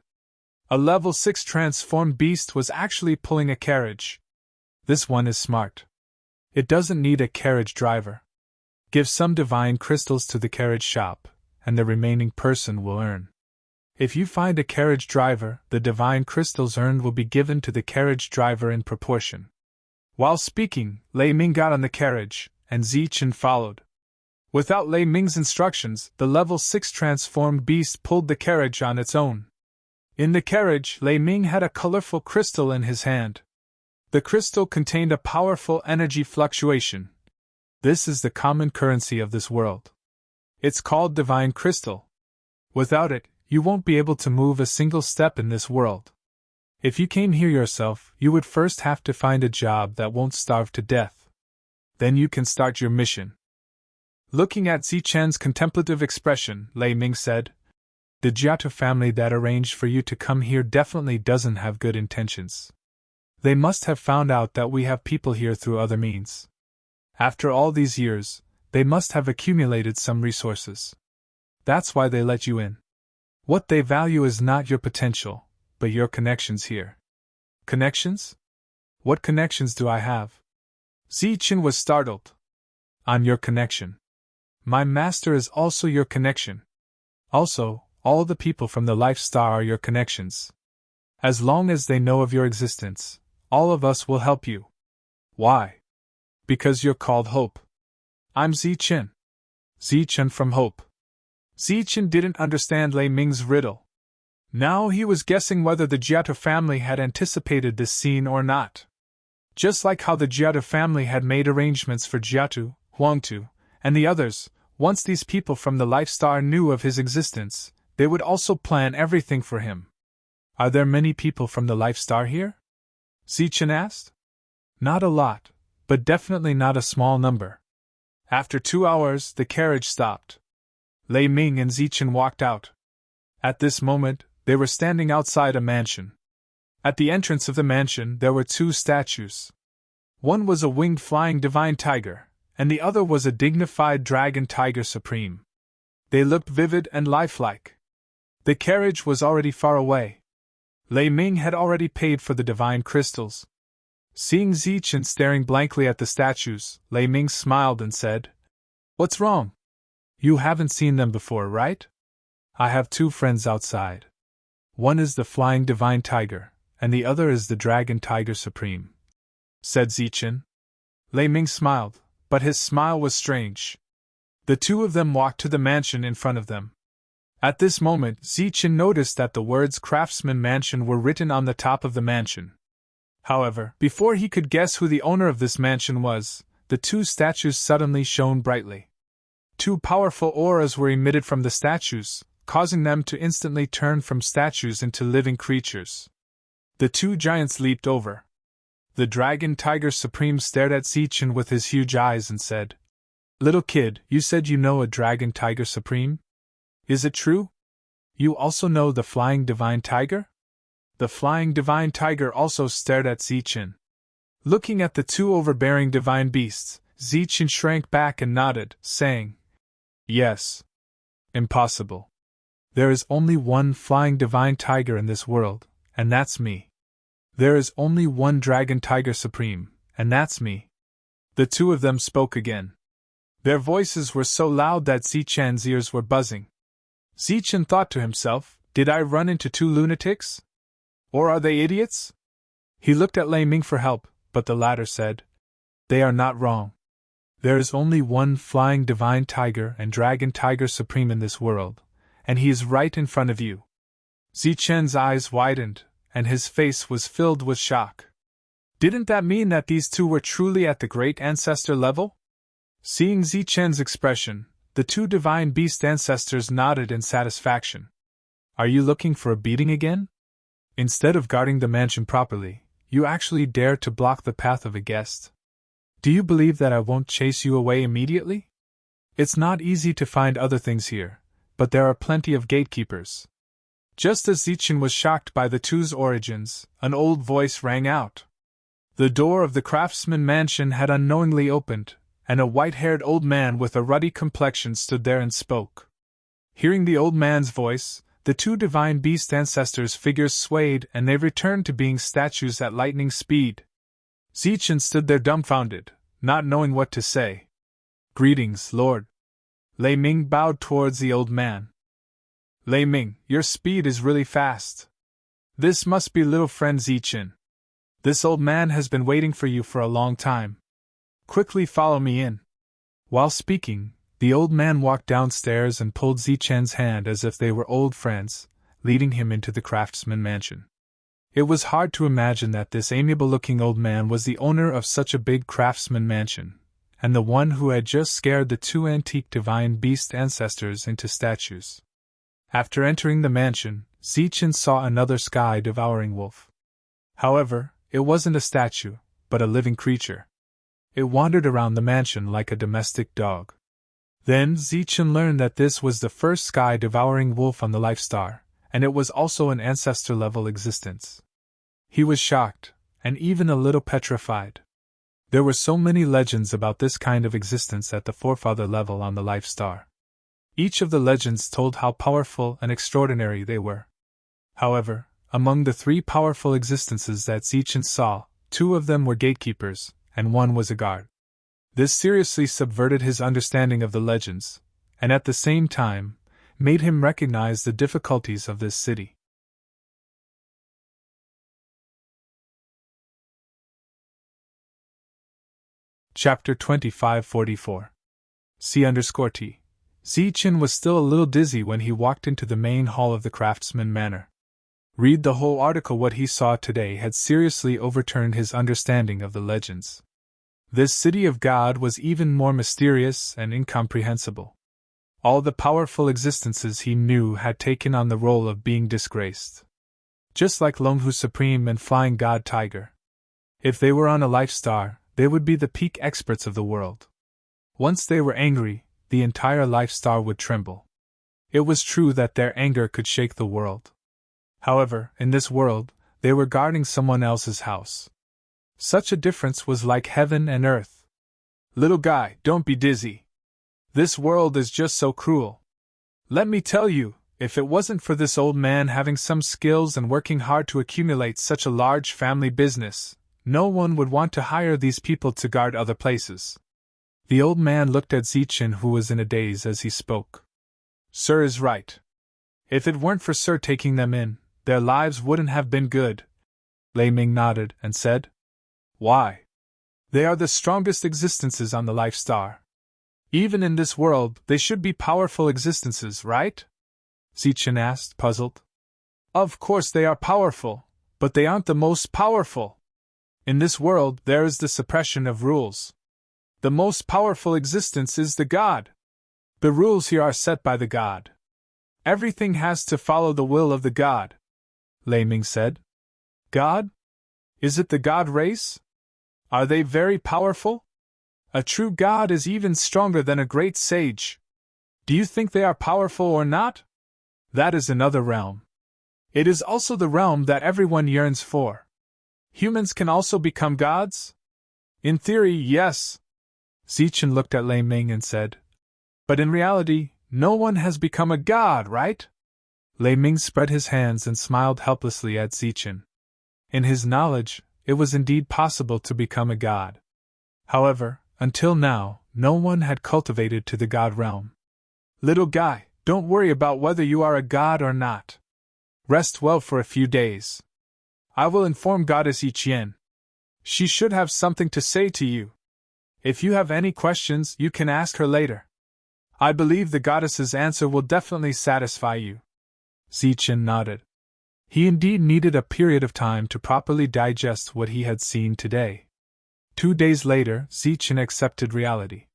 A level 6 transformed beast was actually pulling a carriage. This one is smart. It doesn't need a carriage driver. Give some divine crystals to the carriage shop, and the remaining person will earn. If you find a carriage driver, the divine crystals earned will be given to the carriage driver in proportion. While speaking, Lei Ming got on the carriage, and Zichen followed. Without Lei Ming's instructions, the level 6 transformed beast pulled the carriage on its own. In the carriage, Lei Ming had a colorful crystal in his hand. The crystal contained a powerful energy fluctuation. This is the common currency of this world. It's called divine crystal. Without it, you won't be able to move a single step in this world. If you came here yourself, you would first have to find a job that won't starve to death. Then you can start your mission. Looking at Zichen's contemplative expression, Lei Ming said, The Jiato family that arranged for you to come here definitely doesn't have good intentions. They must have found out that we have people here through other means. After all these years, they must have accumulated some resources. That's why they let you in. What they value is not your potential, but your connections here. Connections? What connections do I have? Zichen was startled. On your connection. My master is also your connection. Also, all the people from the Life Star are your connections. As long as they know of your existence, all of us will help you. Why? Because you're called Hope. I'm Zichen. Zichen from Hope. Zichen didn't understand Lei Ming's riddle. Now he was guessing whether the Jiato family had anticipated this scene or not. Just like how the Jiato family had made arrangements for Jiatu, Huangtu, and the others, once these people from the Life Star knew of his existence, they would also plan everything for him. Are there many people from the Life Star here? Zichen asked. Not a lot, but definitely not a small number. After 2 hours, the carriage stopped. Lei Ming and Zichen walked out. At this moment, they were standing outside a mansion. At the entrance of the mansion, there were 2 statues. One was a winged flying divine tiger, and the other was a dignified dragon tiger supreme. They looked vivid and lifelike. The carriage was already far away. Lei Ming had already paid for the divine crystals. Seeing Zichen staring blankly at the statues, Lei Ming smiled and said, "What's wrong? You haven't seen them before, right? I have two friends outside. One is the flying divine tiger, and the other is the dragon tiger supreme," said Zichen. Lei Ming smiled, but his smile was strange. The two of them walked to the mansion in front of them. At this moment, Zichen noticed that the words Craftsman Mansion were written on the top of the mansion. However, before he could guess who the owner of this mansion was, the two statues suddenly shone brightly. Two powerful auras were emitted from the statues, causing them to instantly turn from statues into living creatures. The two giants leaped over. The Dragon Tiger Supreme stared at Zichen with his huge eyes and said, "Little kid, you said you know a Dragon Tiger Supreme? Is it true? You also know the Flying Divine Tiger?" The Flying Divine Tiger also stared at Zichen. Looking at the two overbearing divine beasts, Zichen shrank back and nodded, saying, "Yes. Impossible. There is only one Flying Divine Tiger in this world, and that's me. There is only one Dragon Tiger Supreme, and that's me." The two of them spoke again. Their voices were so loud that Zichen's ears were buzzing. Zichen thought to himself, "Did I run into two lunatics? Or are they idiots?" He looked at Lei Ming for help, but the latter said, "They are not wrong. There is only one Flying Divine Tiger and Dragon Tiger Supreme in this world, and he is right in front of you." Zichen's eyes widened, and his face was filled with shock. Didn't that mean that these two were truly at the great ancestor level? Seeing Zichen's expression, the two divine beast ancestors nodded in satisfaction. "Are you looking for a beating again? Instead of guarding the mansion properly, you actually dare to block the path of a guest. Do you believe that I won't chase you away immediately? It's not easy to find other things here, but there are plenty of gatekeepers." Just as Zichen was shocked by the two's origins, an old voice rang out. The door of the Craftsman Mansion had unknowingly opened, and a white-haired old man with a ruddy complexion stood there and spoke. Hearing the old man's voice, the two divine beast ancestors' figures swayed and they returned to being statues at lightning speed. Zichen stood there dumbfounded, not knowing what to say. "Greetings, Lord." Lei Ming bowed towards the old man. "Lei Ming, your speed is really fast. This must be little friend Zichen. This old man has been waiting for you for a long time. Quickly follow me in." While speaking, the old man walked downstairs and pulled Zichen's hand as if they were old friends, leading him into the Craftsman Mansion. It was hard to imagine that this amiable-looking old man was the owner of such a big Craftsman Mansion, and the one who had just scared the two antique divine beast ancestors into statues. After entering the mansion, Zichen saw another sky-devouring wolf. However, it wasn't a statue, but a living creature. It wandered around the mansion like a domestic dog. Then Zichen learned that this was the first sky-devouring wolf on the Life Star, and it was also an ancestor-level existence. He was shocked, and even a little petrified. There were so many legends about this kind of existence at the forefather level on the Life Star. Each of the legends told how powerful and extraordinary they were. However, among the three powerful existences that Zichen saw, two of them were gatekeepers, and one was a guard. This seriously subverted his understanding of the legends, and at the same time, made him recognize the difficulties of this city. Chapter 2544. C_T. Zichen was still a little dizzy when he walked into the main hall of the Craftsman Manor. Read the whole article. What he saw today had seriously overturned his understanding of the legends. This city of God was even more mysterious and incomprehensible. All the powerful existences he knew had taken on the role of being disgraced. Just like Longhu Supreme and Flying God Tiger. If they were on a Life Star, they would be the peak experts of the world. Once they were angry, the entire Life Star would tremble. It was true that their anger could shake the world. However, in this world, they were guarding someone else's house. Such a difference was like heaven and earth. "Little guy, don't be dizzy. This world is just so cruel. Let me tell you, if it wasn't for this old man having some skills and working hard to accumulate such a large family business, no one would want to hire these people to guard other places. The old man looked at Zichen, who was in a daze as he spoke. Sir is right. If it weren't for Sir taking them in, their lives wouldn't have been good. Lei Ming nodded and said, Why? They are the strongest existences on the Life Star. Even in this world, they should be powerful existences, right? Zichen asked, puzzled. Of course they are powerful, but they aren't the most powerful. In this world, there is the suppression of rules. The most powerful existence is the God. The rules here are set by the God. Everything has to follow the will of the God, Lei Ming said. God? Is it the God race? Are they very powerful? A true God is even stronger than a great sage. Do you think they are powerful or not? That is another realm. It is also the realm that everyone yearns for. Humans can also become gods? In theory, yes. Zichen looked at Lei Ming and said, But in reality, no one has become a god, right? Lei Ming spread his hands and smiled helplessly at Zichen. In his knowledge, it was indeed possible to become a god. However, until now, no one had cultivated to the god realm. Little guy, don't worry about whether you are a god or not. Rest well for a few days. I will inform Goddess Yiqian. She should have something to say to you. If you have any questions, you can ask her later. I believe the goddess's answer will definitely satisfy you. Zichen nodded. He indeed needed a period of time to properly digest what he had seen today. 2 days later, Zichen accepted reality.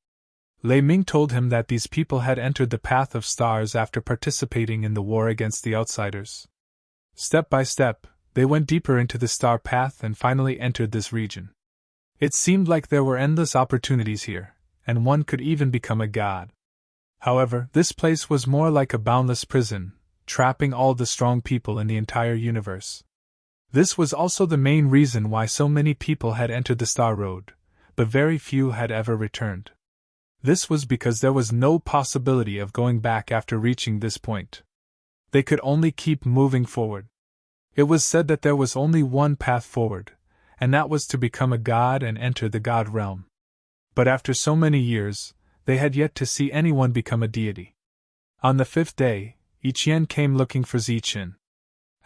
Lei Ming told him that these people had entered the path of stars after participating in the war against the outsiders. Step by step, they went deeper into the star path and finally entered this region. It seemed like there were endless opportunities here, and one could even become a god. However, this place was more like a boundless prison, trapping all the strong people in the entire universe. This was also the main reason why so many people had entered the Star Road, but very few had ever returned. This was because there was no possibility of going back after reaching this point. They could only keep moving forward. It was said that there was only one path forward, and that was to become a god and enter the god realm. But after so many years, they had yet to see anyone become a deity. On the 5th day, Yiqian came looking for Zichen.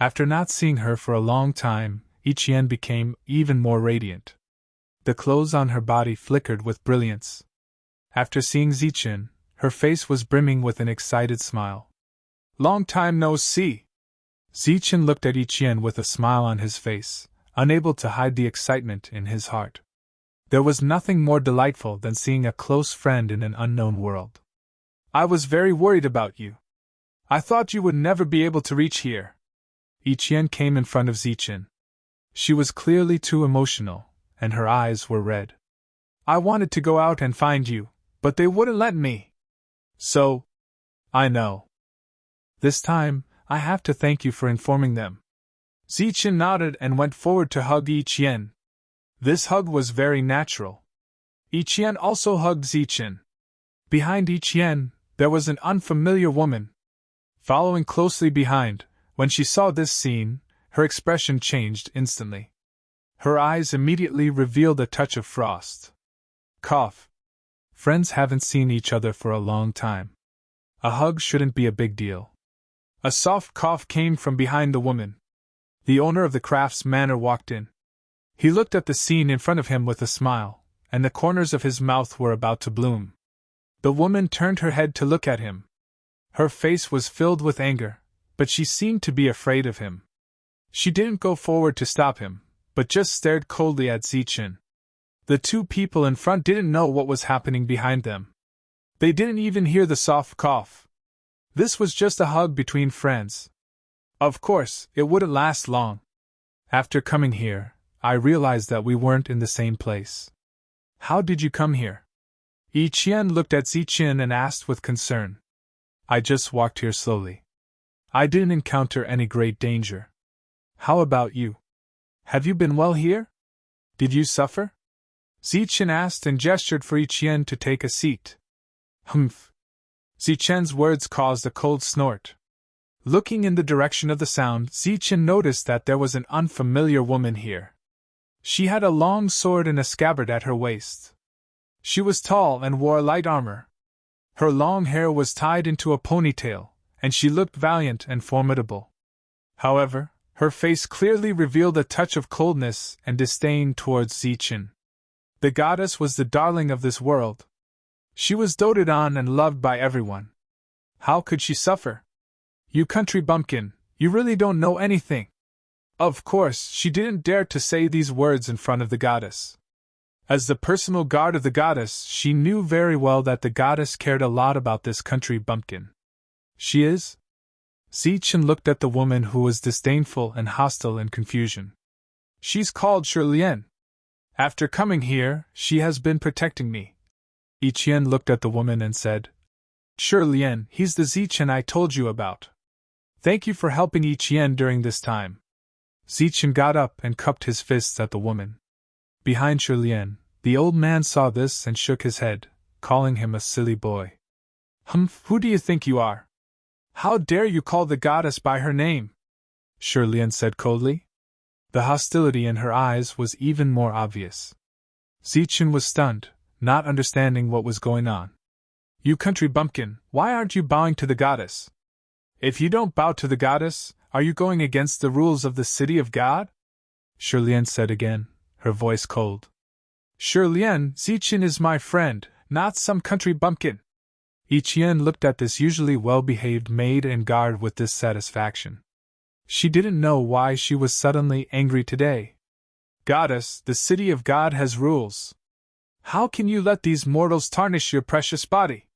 After not seeing her for a long time, Yiqian became even more radiant. The clothes on her body flickered with brilliance. After seeing Zichen, her face was brimming with an excited smile. Long time no see! Zichen looked at Yiqian with a smile on his face, unable to hide the excitement in his heart. There was nothing more delightful than seeing a close friend in an unknown world. I was very worried about you. I thought you would never be able to reach here. Yiqian came in front of Zichen. She was clearly too emotional, and her eyes were red. I wanted to go out and find you, but they wouldn't let me. So, I know. This time, I have to thank you for informing them. Zichen nodded and went forward to hug Yiqian. This hug was very natural. Yiqian also hugged Zichen. Behind Yiqian, there was an unfamiliar woman. Following closely behind, when she saw this scene, her expression changed instantly. Her eyes immediately revealed a touch of frost. Cough. Friends haven't seen each other for a long time. A hug shouldn't be a big deal. A soft cough came from behind the woman. The owner of the crafts manor walked in. He looked at the scene in front of him with a smile, and the corners of his mouth were about to bloom. The woman turned her head to look at him. Her face was filled with anger, but she seemed to be afraid of him. She didn't go forward to stop him, but just stared coldly at Zichen. The two people in front didn't know what was happening behind them. They didn't even hear the soft cough. This was just a hug between friends. Of course, it wouldn't last long. After coming here, I realized that we weren't in the same place. How did you come here? Yiqian looked at Zichen and asked with concern. I just walked here slowly. I didn't encounter any great danger. How about you? Have you been well here? Did you suffer? Zichen asked and gestured for Yiqian to take a seat. Humph. Zichen's words caused a cold snort. Looking in the direction of the sound, Zichen noticed that there was an unfamiliar woman here. She had a long sword in a scabbard at her waist. She was tall and wore light armor. Her long hair was tied into a ponytail, and she looked valiant and formidable. However, her face clearly revealed a touch of coldness and disdain towards Zichen. The goddess was the darling of this world. She was doted on and loved by everyone. How could she suffer? "You country bumpkin, you really don't know anything." Of course, she didn't dare to say these words in front of the goddess. As the personal guard of the goddess, she knew very well that the goddess cared a lot about this country bumpkin. "She is?" Zichen looked at the woman, who was disdainful and hostile in confusion. "She's called Shirlien. After coming here, she has been protecting me." Ichien looked at the woman and said, "Shirlien, he's the Zichen I told you about. Thank you for helping Ichien during this time." Zichen got up and cupped his fists at the woman. Behind Shirlien, the old man saw this and shook his head, calling him a silly boy. "Humph, who do you think you are? How dare you call the goddess by her name?" Shirlien said coldly. The hostility in her eyes was even more obvious. Zichen was stunned, not understanding what was going on. "You country bumpkin, why aren't you bowing to the goddess? If you don't bow to the goddess, are you going against the rules of the city of God?" Shirlien said again, her voice cold. "Shirlien, Zichen is my friend, not some country bumpkin." Ichien looked at this usually well-behaved maid and guard with dissatisfaction. She didn't know why she was suddenly angry today. "Goddess, the city of God has rules. How can you let these mortals tarnish your precious body?"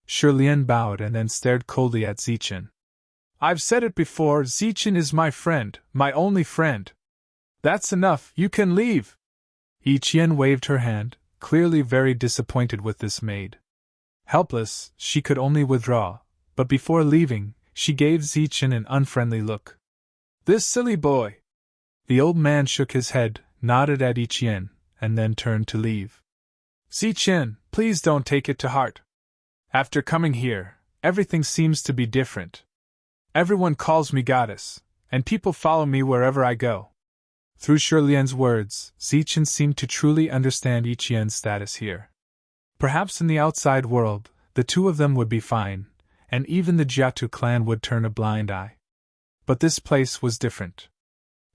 Shirlien bowed and then stared coldly at Zichen. "I've said it before, Zichen is my friend, my only friend. That's enough, you can leave." Ichien waved her hand, clearly very disappointed with this maid. Helpless, she could only withdraw, but before leaving, she gave Zichen an unfriendly look. "This silly boy!" The old man shook his head, nodded at Ichien, and then turned to leave. "Zichen, please don't take it to heart. After coming here, everything seems to be different. Everyone calls me goddess, and people follow me wherever I go." Through Shirlien's words, Zichen seemed to truly understand Ichien's status here. Perhaps in the outside world, the two of them would be fine, and even the Jiatu clan would turn a blind eye. But this place was different.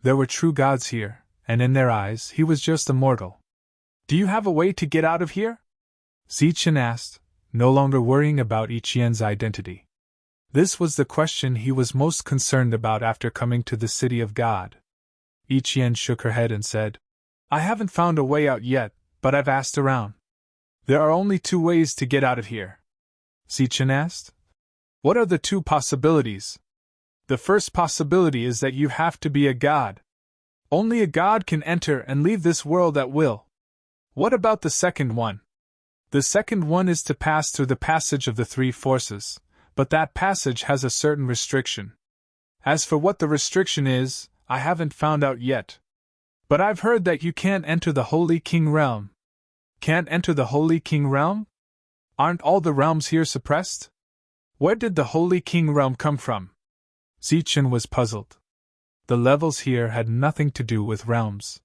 There were true gods here, and in their eyes he was just a mortal. "Do you have a way to get out of here?" Zichen asked, no longer worrying about Ichien's identity. This was the question he was most concerned about after coming to the city of God. Ichien shook her head and said, "I haven't found a way out yet, but I've asked around." "There are only two ways to get out of here?" Zichen asked. "What are the two possibilities?" "The first possibility is that you have to be a god. Only a god can enter and leave this world at will." "What about the second one?" "The second one is to pass through the passage of the three forces, but that passage has a certain restriction. As for what the restriction is, I haven't found out yet. But I've heard that you can't enter the Holy King realm." "Can't enter the Holy King realm? Aren't all the realms here suppressed? Where did the Holy King realm come from?" Zichen was puzzled. The levels here had nothing to do with realms.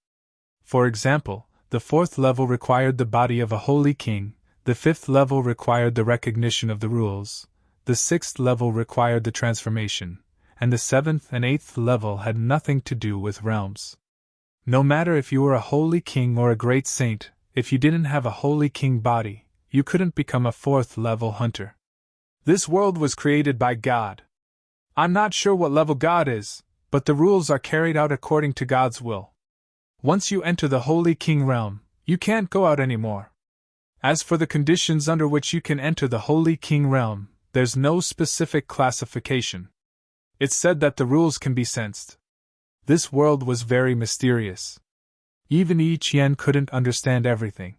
For example, the fourth level required the body of a holy king, the fifth level required the recognition of the rules, the sixth level required the transformation, and the seventh and eighth level had nothing to do with realms. No matter if you were a holy king or a great saint, if you didn't have a holy king body, you couldn't become a fourth level hunter. This world was created by God. I'm not sure what level God is, but the rules are carried out according to God's will. Once you enter the Holy King realm, you can't go out anymore. As for the conditions under which you can enter the Holy King realm, there's no specific classification. It's said that the rules can be sensed. This world was very mysterious. Even Ichien couldn't understand everything.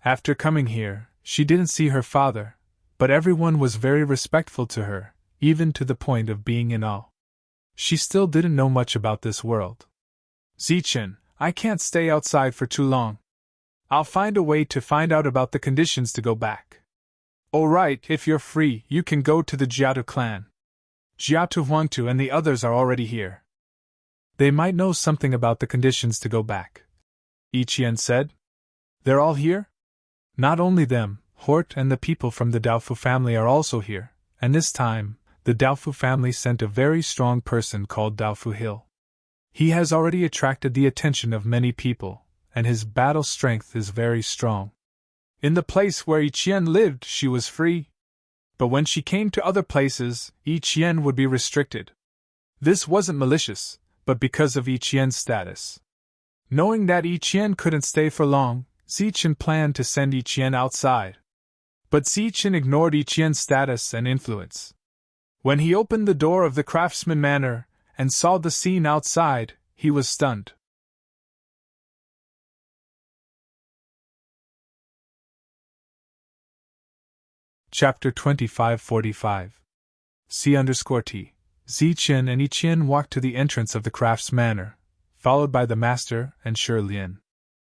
After coming here, she didn't see her father, but everyone was very respectful to her, even to the point of being in awe. She still didn't know much about this world. "Zichen, I can't stay outside for too long. I'll find a way to find out about the conditions to go back." "All right, if you're free, you can go to the Jiatu clan. Jiatu Huangtu and the others are already here. They might know something about the conditions to go back." Ichien said. They're all here? Not only them, Hort and the people from the Daofu family are also here, and this time, the Daofu family sent a very strong person called Daofu Hill. He has already attracted the attention of many people, and his battle strength is very strong. In the place where Ichien lived, she was free. But when she came to other places, Ichien would be restricted. This wasn't malicious, but because of Ichien's status. Knowing that Ichien couldn't stay for long, Zichen planned to send Ichien outside. But Zichen ignored Ichien's status and influence. When he opened the door of the Craftsman Manor and saw the scene outside, he was stunned. Chapter 2545 C_T. Zichen and Ichien walked to the entrance of the Crafts Manor, followed by the master and Shi Lian.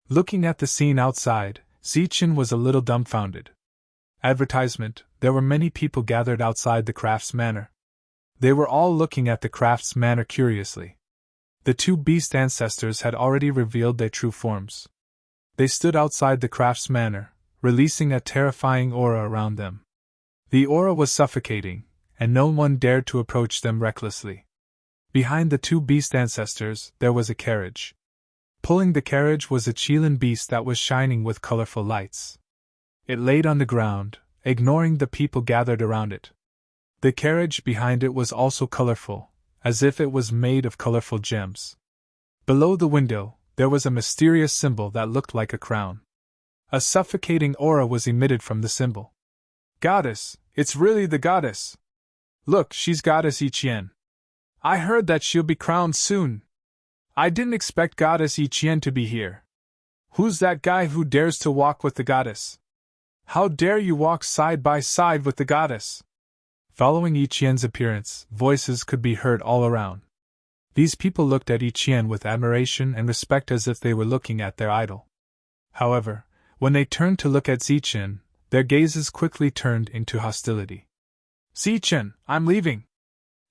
Looking at the scene outside, Zichen was a little dumbfounded. Advertisement: there were many people gathered outside the Crafts Manor. They were all looking at the Crafts Manor curiously. The two beast ancestors had already revealed their true forms. They stood outside the Crafts Manor, releasing a terrifying aura around them. The aura was suffocating, and no one dared to approach them recklessly. Behind the two beast ancestors, there was a carriage. Pulling the carriage was a Qilin beast that was shining with colorful lights. It laid on the ground, ignoring the people gathered around it. The carriage behind it was also colorful, as if it was made of colorful gems. Below the window, there was a mysterious symbol that looked like a crown. A suffocating aura was emitted from the symbol. Goddess, it's really the goddess! Look, she's Goddess Ichien. I heard that she'll be crowned soon. I didn't expect Goddess Ichien to be here. Who's that guy who dares to walk with the goddess? How dare you walk side by side with the goddess? Following Ichien's appearance, voices could be heard all around. These people looked at Ichien with admiration and respect as if they were looking at their idol. However, when they turned to look at Zichen, their gazes quickly turned into hostility. Zichen, I'm leaving!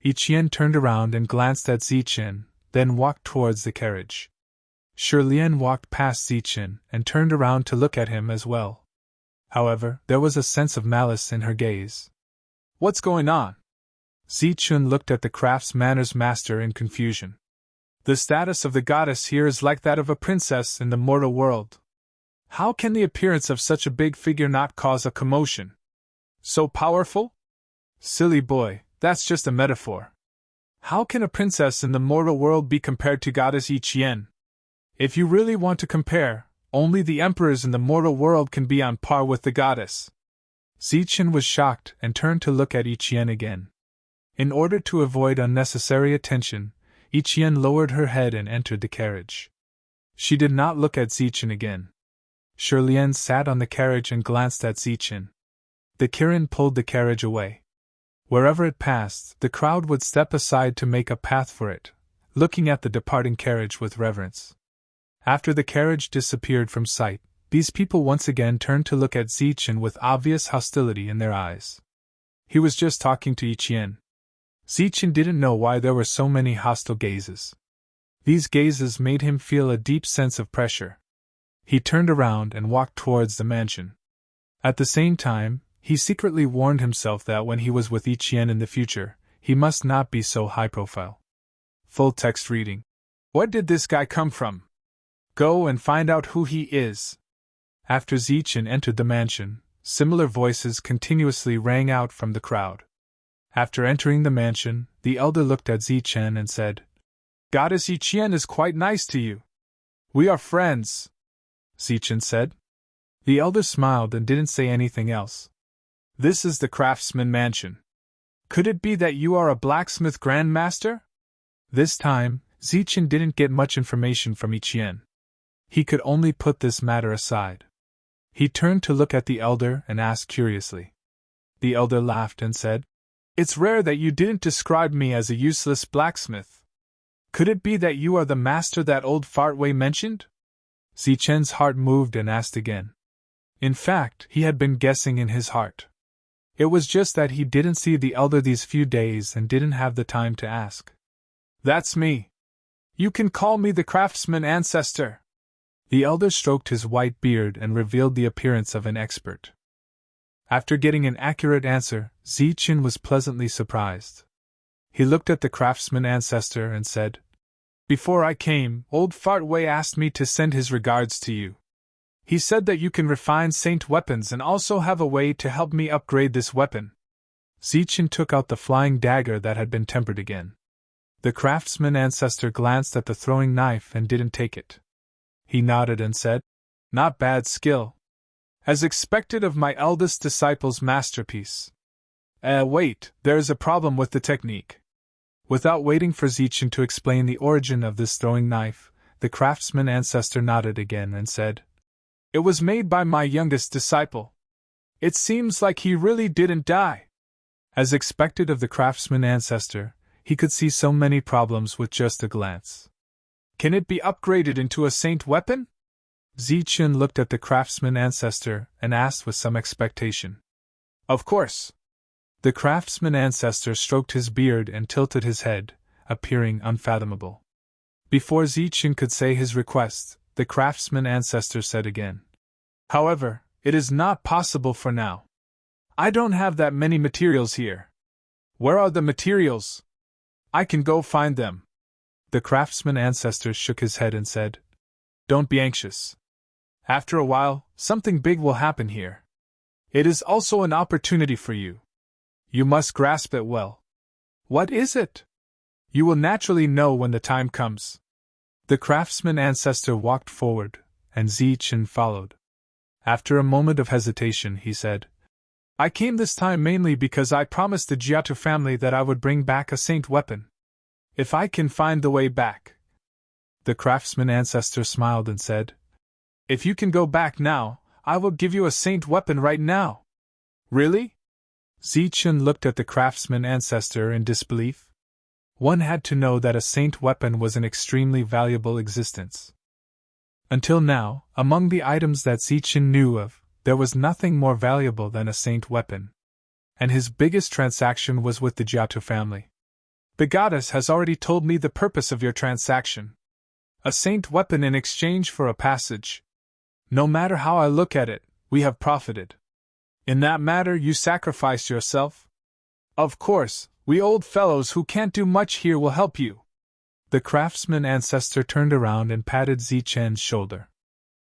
Ichien turned around and glanced at Zichen, then walked towards the carriage. Shi Lian walked past Zichen and turned around to look at him as well. However, there was a sense of malice in her gaze. What's going on? Zichen looked at the Crafts Manor's master in confusion. The status of the goddess here is like that of a princess in the mortal world. How can the appearance of such a big figure not cause a commotion? So powerful? Silly boy, that's just a metaphor. How can a princess in the mortal world be compared to Goddess Ichien? If you really want to compare, only the emperors in the mortal world can be on par with the goddess. Zichen was shocked and turned to look at Ichien again. In order to avoid unnecessary attention, Ichien lowered her head and entered the carriage. She did not look at Zichen again. Shi Lian sat on the carriage and glanced at Zichen. The Kirin pulled the carriage away. Wherever it passed, the crowd would step aside to make a path for it, looking at the departing carriage with reverence. After the carriage disappeared from sight, these people once again turned to look at Zichen with obvious hostility in their eyes. He was just talking to Ichien. Zichen didn't know why there were so many hostile gazes. These gazes made him feel a deep sense of pressure. He turned around and walked towards the mansion. At the same time, he secretly warned himself that when he was with Ichien in the future, he must not be so high profile. Full text reading. Where did this guy come from? Go and find out who he is. After Zichen entered the mansion, similar voices continuously rang out from the crowd. After entering the mansion, the elder looked at Zichen and said, Goddess Ichien is quite nice to you. We are friends, Zichen said. The elder smiled and didn't say anything else. This is the Craftsman Mansion. Could it be that you are a blacksmith grandmaster? This time, Zichen didn't get much information from Ichien. He could only put this matter aside. He turned to look at the elder and asked curiously. The elder laughed and said, It's rare that you didn't describe me as a useless blacksmith. Could it be that you are the master that old Fartway mentioned? Zichen's heart moved and asked again. In fact, he had been guessing in his heart. It was just that he didn't see the elder these few days and didn't have the time to ask. That's me. You can call me the Craftsman Ancestor. The elder stroked his white beard and revealed the appearance of an expert. After getting an accurate answer, Zichen was pleasantly surprised. He looked at the craftsman ancestor and said, "Before I came, old Fartway asked me to send his regards to you. He said that you can refine saint weapons and also have a way to help me upgrade this weapon." Zichen took out the flying dagger that had been tempered again. The craftsman ancestor glanced at the throwing knife and didn't take it. He nodded and said, "Not bad skill. As expected of my eldest disciple's masterpiece. Wait, there is a problem with the technique." Without waiting for Zichen to explain the origin of this throwing knife, the craftsman ancestor nodded again and said, "It was made by my youngest disciple. It seems like he really didn't die." As expected of the craftsman ancestor, he could see so many problems with just a glance. "Can it be upgraded into a saint weapon?" Zichen looked at the craftsman ancestor and asked with some expectation. "Of course." The craftsman ancestor stroked his beard and tilted his head, appearing unfathomable. Before Zichen could say his request, the craftsman ancestor said again, "However, it is not possible for now. I don't have that many materials here." "Where are the materials?" "I can go find them." The craftsman ancestor shook his head and said, "Don't be anxious. After a while, something big will happen here. It is also an opportunity for you. You must grasp it well." "What is it?" "You will naturally know when the time comes." The craftsman ancestor walked forward, and Zichen followed. After a moment of hesitation, he said, "I came this time mainly because I promised the Jiatu family that I would bring back a saint weapon. If I can find the way back." The craftsman ancestor smiled and said, "If you can go back now, I will give you a saint weapon right now." "Really?" Zichen looked at the craftsman ancestor in disbelief. One had to know that a saint weapon was an extremely valuable existence. Until now, among the items that Zichen knew of, there was nothing more valuable than a saint weapon. And his biggest transaction was with the Jiatu family. "The goddess has already told me the purpose of your transaction. A saint weapon in exchange for a passage. No matter how I look at it, we have profited. In that matter you sacrifice yourself? Of course, we old fellows who can't do much here will help you." The craftsman ancestor turned around and patted Zichen's shoulder.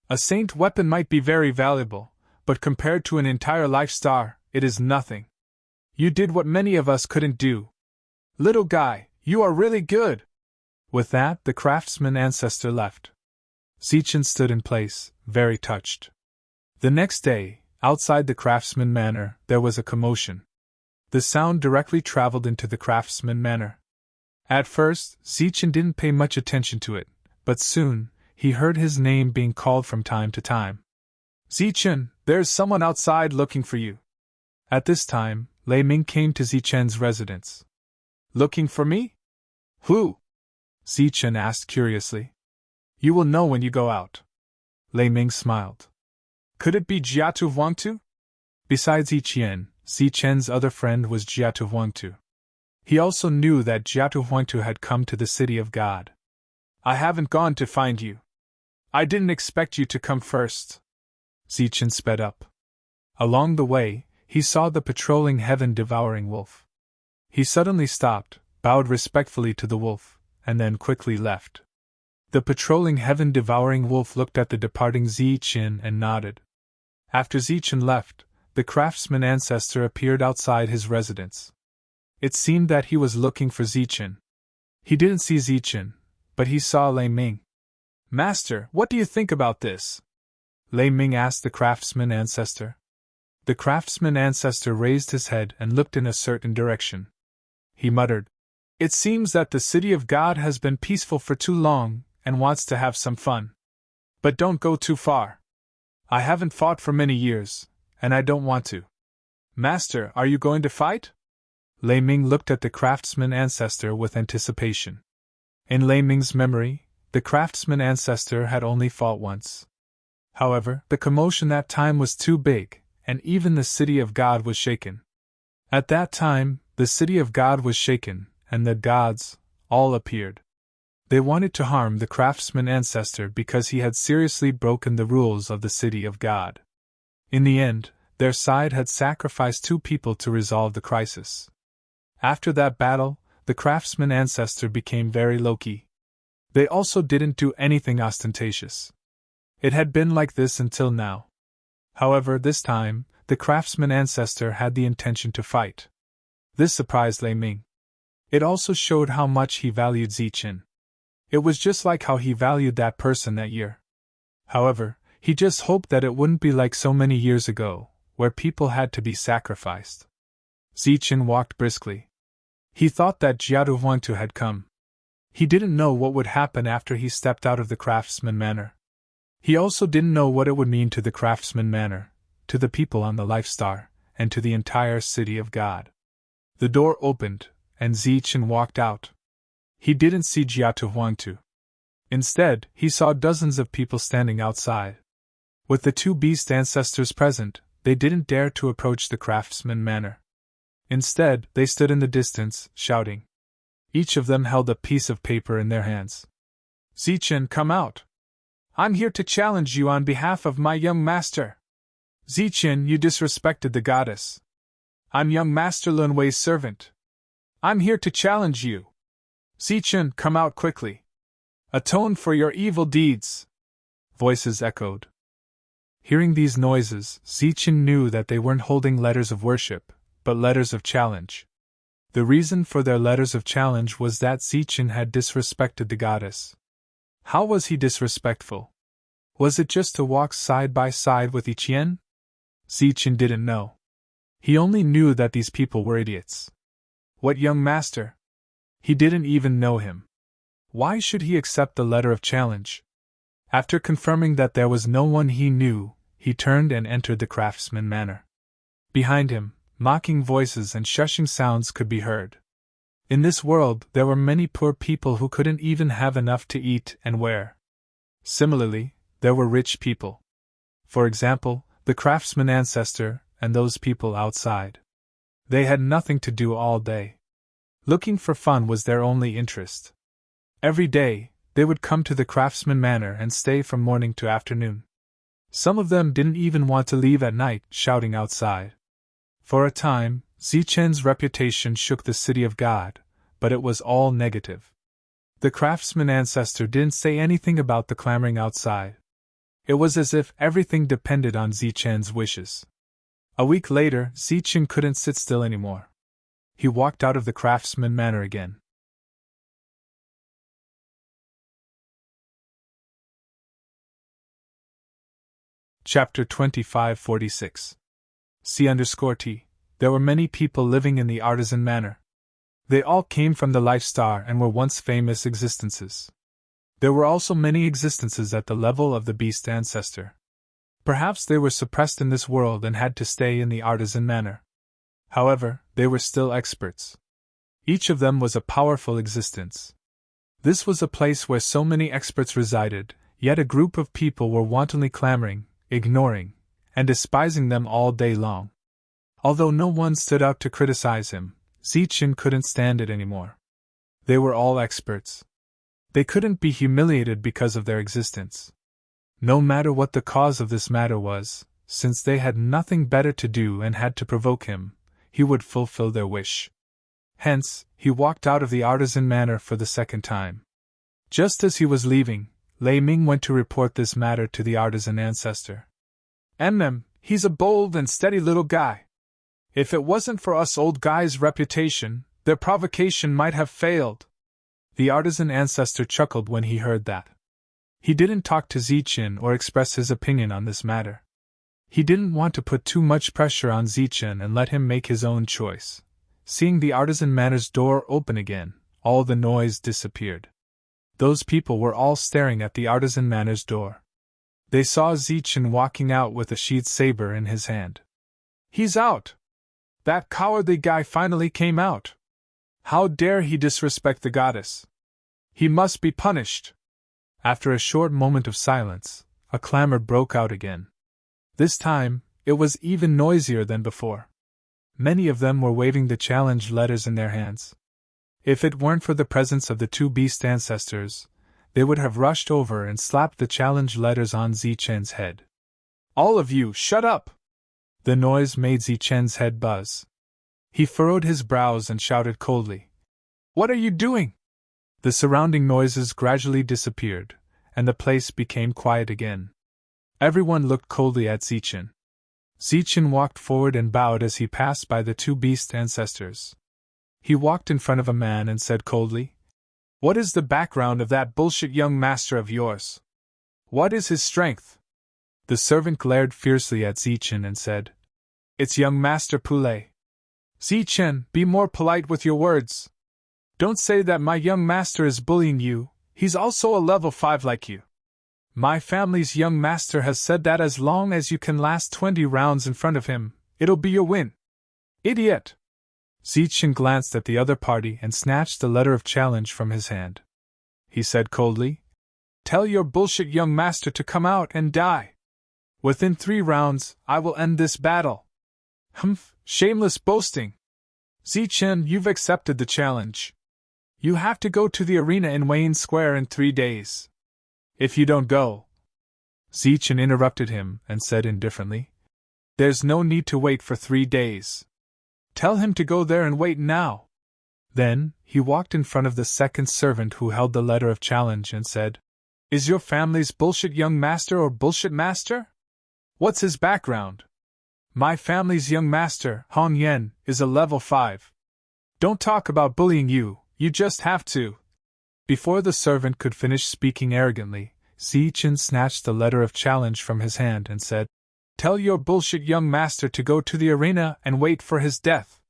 "A saint weapon might be very valuable, but compared to an entire life star, it is nothing. You did what many of us couldn't do. Little guy, you are really good." With that, the craftsman ancestor left. Zichen stood in place, very touched. The next day, outside the craftsman manor, there was a commotion. The sound directly traveled into the craftsman manor. At first, Zichen didn't pay much attention to it, but soon, he heard his name being called from time to time. "Zichen, there's someone outside looking for you." At this time, Lei Ming came to Zichen's residence. "Looking for me? Who?" Zichen asked curiously. "You will know when you go out." Lei Ming smiled. "Could it be Jiatu Huangtu?" Besides Zichen's other friend was Jiatu Huangtu. He also knew that Jiatu Huangtu had come to the City of God. "I haven't gone to find you. I didn't expect you to come first." Zichen sped up. Along the way, he saw the patrolling heaven-devouring wolf. He suddenly stopped, bowed respectfully to the wolf, and then quickly left. The patrolling heaven-devouring wolf looked at the departing Zichen and nodded. After Zichen left, the craftsman ancestor appeared outside his residence. It seemed that he was looking for Zichen. He didn't see Zichen, but he saw Lei Ming. "Master, what do you think about this?" Lei Ming asked the craftsman ancestor. The craftsman ancestor raised his head and looked in a certain direction. He muttered, "It seems that the City of God has been peaceful for too long, and wants to have some fun. But don't go too far. I haven't fought for many years, and I don't want to." "Master, are you going to fight?" Lei Ming looked at the craftsman ancestor with anticipation. In Lei Ming's memory, the craftsman ancestor had only fought once. However, the commotion that time was too big, and even the City of God was shaken. At that time, the City of God was shaken, and the gods all appeared. They wanted to harm the craftsman ancestor because he had seriously broken the rules of the city of God. In the end, their side had sacrificed 2 people to resolve the crisis. After that battle, the craftsman ancestor became very low-key. They also didn't do anything ostentatious. It had been like this until now. However, this time, the craftsman ancestor had the intention to fight. This surprised Lei Ming. It also showed how much he valued Zichen. It was just like how he valued that person that year. However, he just hoped that it wouldn't be like so many years ago, where people had to be sacrificed. Zichen walked briskly. He thought that Jiadu Huangtu had come. He didn't know what would happen after he stepped out of the craftsman manor. He also didn't know what it would mean to the craftsman manor, to the people on the Life Star, and to the entire city of God. The door opened, and Zichen walked out. He didn't see Jiatu Huangtu. Instead, he saw dozens of people standing outside. With the 2 beast ancestors present, they didn't dare to approach the craftsman manor. Instead, they stood in the distance, shouting. Each of them held a piece of paper in their hands. Zichen, come out! I'm here to challenge you on behalf of my young master. Zichen, you disrespected the goddess. I'm young master Lun Wei's servant. I'm here to challenge you. Zichen, come out quickly. Atone for your evil deeds. Voices echoed. Hearing these noises, Zichen knew that they weren't holding letters of worship, but letters of challenge. The reason for their letters of challenge was that Zichen had disrespected the goddess. How was he disrespectful? Was it just to walk side by side with Ichien? Zichen didn't know. He only knew that these people were idiots. What young master? He didn't even know him. Why should he accept the letter of challenge? After confirming that there was no one he knew, he turned and entered the craftsman manor. Behind him, mocking voices and shushing sounds could be heard. In this world, there were many poor people who couldn't even have enough to eat and wear. Similarly, there were rich people. For example, the craftsman ancestor and those people outside. They had nothing to do all day. Looking for fun was their only interest. Every day, they would come to the craftsman manor and stay from morning to afternoon. Some of them didn't even want to leave at night, shouting outside. For a time, Zichen's reputation shook the city of God, but it was all negative. The craftsman ancestor didn't say anything about the clamoring outside. It was as if everything depended on Zichen's wishes. A week later, Zichen couldn't sit still anymore. He walked out of the craftsman manor again. Chapter 2546. C_T. There were many people living in the artisan manor. They all came from the Life Star and were once famous existences. There were also many existences at the level of the beast ancestor. Perhaps they were suppressed in this world and had to stay in the artisan manor. However, they were still experts. Each of them was a powerful existence. This was a place where so many experts resided, yet a group of people were wantonly clamoring, ignoring, and despising them all day long. Although no one stood out to criticize him, Zichen couldn't stand it anymore. They were all experts. They couldn't be humiliated because of their existence. No matter what the cause of this matter was, since they had nothing better to do and had to provoke him, he would fulfill their wish. Hence, he walked out of the artisan manor for the second time. Just as he was leaving, Lei Ming went to report this matter to the artisan ancestor. He's a bold and steady little guy. If it wasn't for us old guys' reputation, their provocation might have failed. The artisan ancestor chuckled when he heard that. He didn't talk to Zichen or express his opinion on this matter. He didn't want to put too much pressure on Zichen and let him make his own choice. Seeing the artisan manor's door open again, all the noise disappeared. Those people were all staring at the artisan manor's door. They saw Zichen walking out with a sheathed saber in his hand. He's out! That cowardly guy finally came out! How dare he disrespect the goddess! He must be punished! After a short moment of silence, a clamor broke out again. This time, it was even noisier than before. Many of them were waving the challenge letters in their hands. If it weren't for the presence of the two beast ancestors, they would have rushed over and slapped the challenge letters on Zichen's head. All of you, shut up! The noise made Zichen's head buzz. He furrowed his brows and shouted coldly, What are you doing? The surrounding noises gradually disappeared, and the place became quiet again. Everyone looked coldly at Zichen. Zichen walked forward and bowed as he passed by the two beast ancestors. He walked in front of a man and said coldly, What is the background of that bullshit young master of yours? What is his strength? The servant glared fiercely at Zichen and said, It's young Master Poulet. Zichen, be more polite with your words. Don't say that my young master is bullying you, he's also a level 5 like you. My family's young master has said that as long as you can last 20 rounds in front of him, it'll be your win. Idiot! Zichen glanced at the other party and snatched the letter of challenge from his hand. He said coldly, Tell your bullshit young master to come out and die. Within 3 rounds, I will end this battle. Humph, shameless boasting. Zichen, you've accepted the challenge. You have to go to the arena in Wayne Square in 3 days. If you don't go... Zichen interrupted him and said indifferently, There's no need to wait for 3 days. Tell him to go there and wait now. Then, he walked in front of the second servant who held the letter of challenge and said, Is your family's bullshit young master or bullshit master? What's his background? My family's young master, Hong Yen, is a level 5. Don't talk about bullying you just have to. Before the servant could finish speaking arrogantly, Zichen snatched the letter of challenge from his hand and said, Tell your bullshit young master to go to the arena and wait for his death.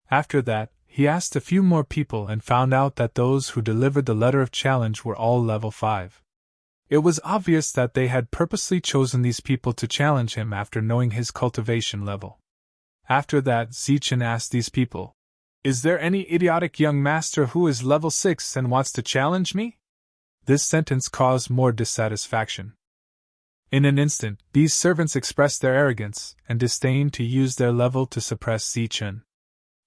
After that, he asked a few more people and found out that those who delivered the letter of challenge were all level 5. It was obvious that they had purposely chosen these people to challenge him after knowing his cultivation level. After that, Zichen asked these people, Is there any idiotic young master who is level 6 and wants to challenge me? This sentence caused more dissatisfaction. In an instant, these servants expressed their arrogance and disdain to use their level to suppress Zichen.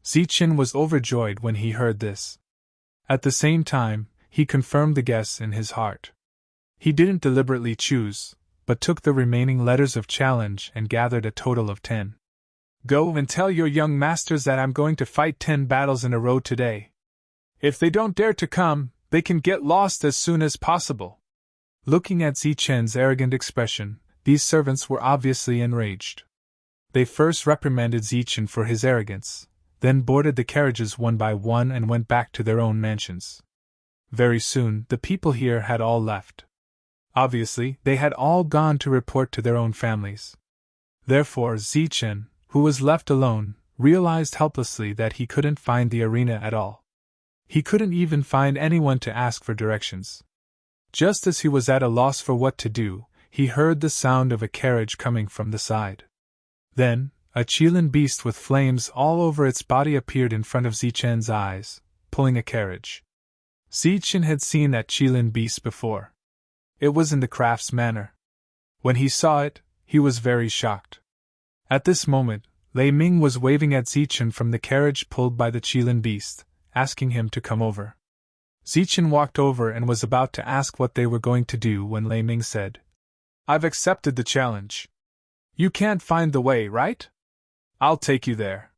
Zichen was overjoyed when he heard this. At the same time, he confirmed the guess in his heart. He didn't deliberately choose, but took the remaining letters of challenge and gathered a total of 10. Go and tell your young masters that I'm going to fight 10 battles in a row today. If they don't dare to come, they can get lost as soon as possible. Looking at Zichen's arrogant expression, these servants were obviously enraged. They first reprimanded Zichen for his arrogance, then boarded the carriages one by one and went back to their own mansions. Very soon, the people here had all left. Obviously, they had all gone to report to their own families. Therefore, Zichen, who was left alone, realized helplessly that he couldn't find the arena at all. He couldn't even find anyone to ask for directions. Just as he was at a loss for what to do, he heard the sound of a carriage coming from the side. Then, a Qilin beast with flames all over its body appeared in front of Zichen's eyes, pulling a carriage. Zichen had seen that Qilin beast before. It was in the crafts manor. When he saw it, he was very shocked. At this moment, Lei Ming was waving at Zichen from the carriage pulled by the Qilin beast, asking him to come over. Zichen walked over and was about to ask what they were going to do when Lei Ming said, I've accepted the challenge. You can't find the way, right? I'll take you there.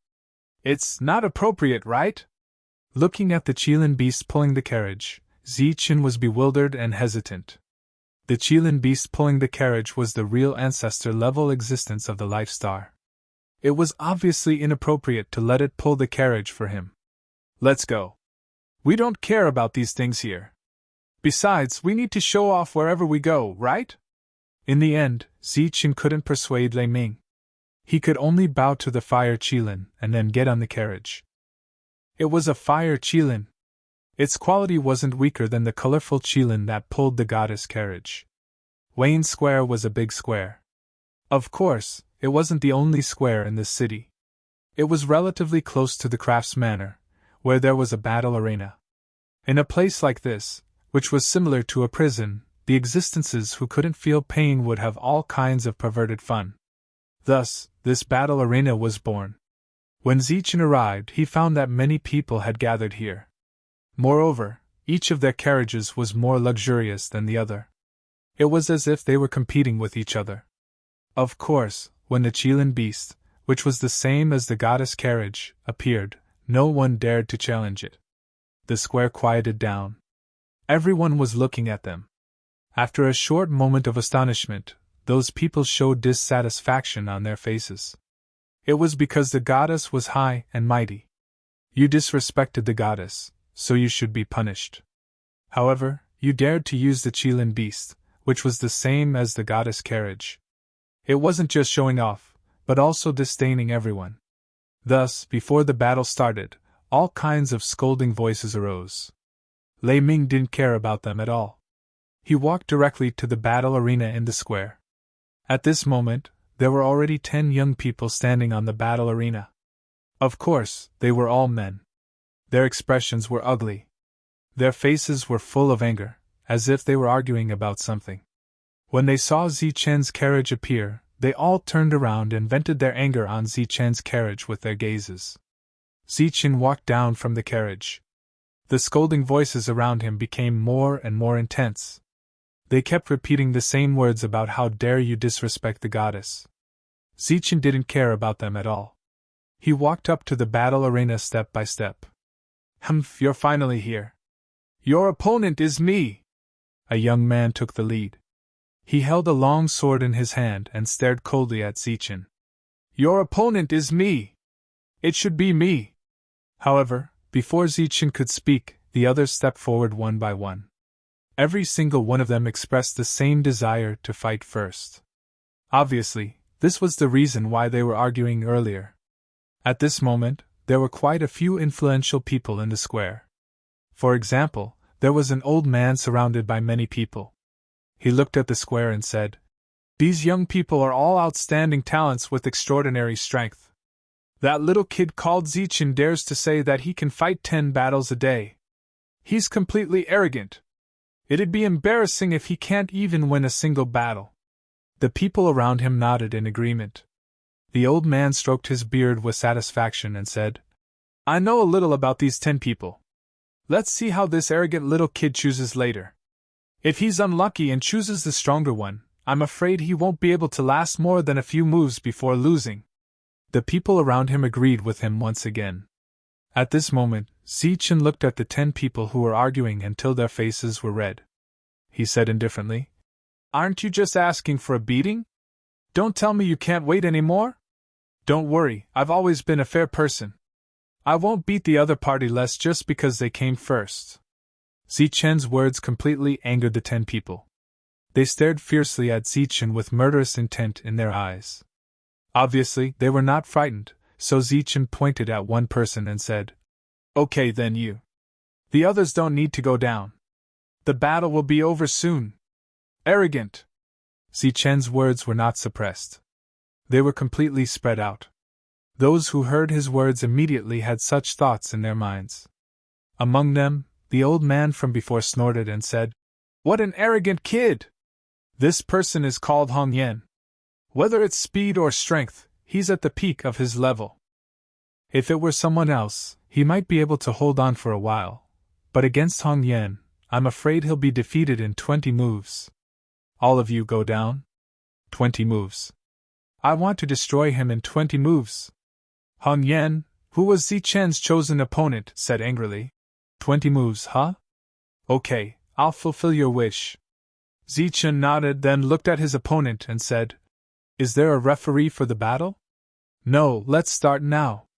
It's not appropriate, right? Looking at the Qilin beast pulling the carriage, Zichen was bewildered and hesitant. The Qilin beast pulling the carriage was the real ancestor-level existence of the Life Star. It was obviously inappropriate to let it pull the carriage for him. Let's go. We don't care about these things here. Besides, we need to show off wherever we go, right? In the end, Zichen couldn't persuade Lei Ming. He could only bow to the fire Qilin and then get on the carriage. It was a fire Qilin. Its quality wasn't weaker than the colorful Qilin that pulled the goddess carriage. Wayne Square was a big square. Of course, it wasn't the only square in this city. It was relatively close to the Crafts Manor, where there was a battle arena. In a place like this, which was similar to a prison, the existences who couldn't feel pain would have all kinds of perverted fun. Thus, this battle arena was born. When Zichen arrived, he found that many people had gathered here. Moreover, each of their carriages was more luxurious than the other. It was as if they were competing with each other. Of course, when the Qilin beast, which was the same as the goddess carriage, appeared, no one dared to challenge it. The square quieted down. Everyone was looking at them. After a short moment of astonishment, those people showed dissatisfaction on their faces. It was because the goddess was high and mighty. You disrespected the goddess, so you should be punished. However, you dared to use the Qilin beast, which was the same as the goddess carriage. It wasn't just showing off, but also disdaining everyone. Thus, before the battle started, all kinds of scolding voices arose. Lei Ming didn't care about them at all. He walked directly to the battle arena in the square. At this moment, there were already 10 young people standing on the battle arena. Of course, they were all men. Their expressions were ugly. Their faces were full of anger, as if they were arguing about something. When they saw Zichen's carriage appear, they all turned around and vented their anger on Zichen's carriage with their gazes. Zichen walked down from the carriage. The scolding voices around him became more and more intense. They kept repeating the same words about how dare you disrespect the goddess. Zichen didn't care about them at all. He walked up to the battle arena step by step. Humph, you're finally here. Your opponent is me. A young man took the lead. He held a long sword in his hand and stared coldly at Zichen. Your opponent is me. It should be me. However, before Zichen could speak, the others stepped forward one by one. Every single one of them expressed the same desire to fight first. Obviously, this was the reason why they were arguing earlier. At this moment, there were quite a few influential people in the square. For example, there was an old man surrounded by many people. He looked at the square and said, "These young people are all outstanding talents with extraordinary strength. That little kid called Zichen dares to say that he can fight 10 battles a day. He's completely arrogant. It'd be embarrassing if he can't even win a single battle." The people around him nodded in agreement. The old man stroked his beard with satisfaction and said, "I know a little about these 10 people. Let's see how this arrogant little kid chooses later. If he's unlucky and chooses the stronger one, I'm afraid he won't be able to last more than a few moves before losing." The people around him agreed with him once again. At this moment, Zichen looked at the 10 people who were arguing until their faces were red. He said indifferently, "Aren't you just asking for a beating? Don't tell me you can't wait anymore? Don't worry, I've always been a fair person. I won't beat the other party less just because they came first." Zichen's words completely angered the 10 people. They stared fiercely at Zichen with murderous intent in their eyes. Obviously, they were not frightened, so Zichen pointed at one person and said, "Okay then you. The others don't need to go down. The battle will be over soon." Arrogant! Zichen's words were not suppressed. They were completely spread out. Those who heard his words immediately had such thoughts in their minds. Among them, the old man from before snorted and said, "What an arrogant kid! This person is called Hong Yan. Whether it's speed or strength, he's at the peak of his level. If it were someone else, he might be able to hold on for a while, but against Hong Yan, I'm afraid he'll be defeated in 20 moves. All of you go down? 20 moves. I want to destroy him in 20 moves." Hong Yan, who was Zichen's chosen opponent, said angrily, 20 moves, huh? Okay, I'll fulfill your wish." Zichen nodded, then looked at his opponent and said, "Is there a referee for the battle?" "No, let's start now."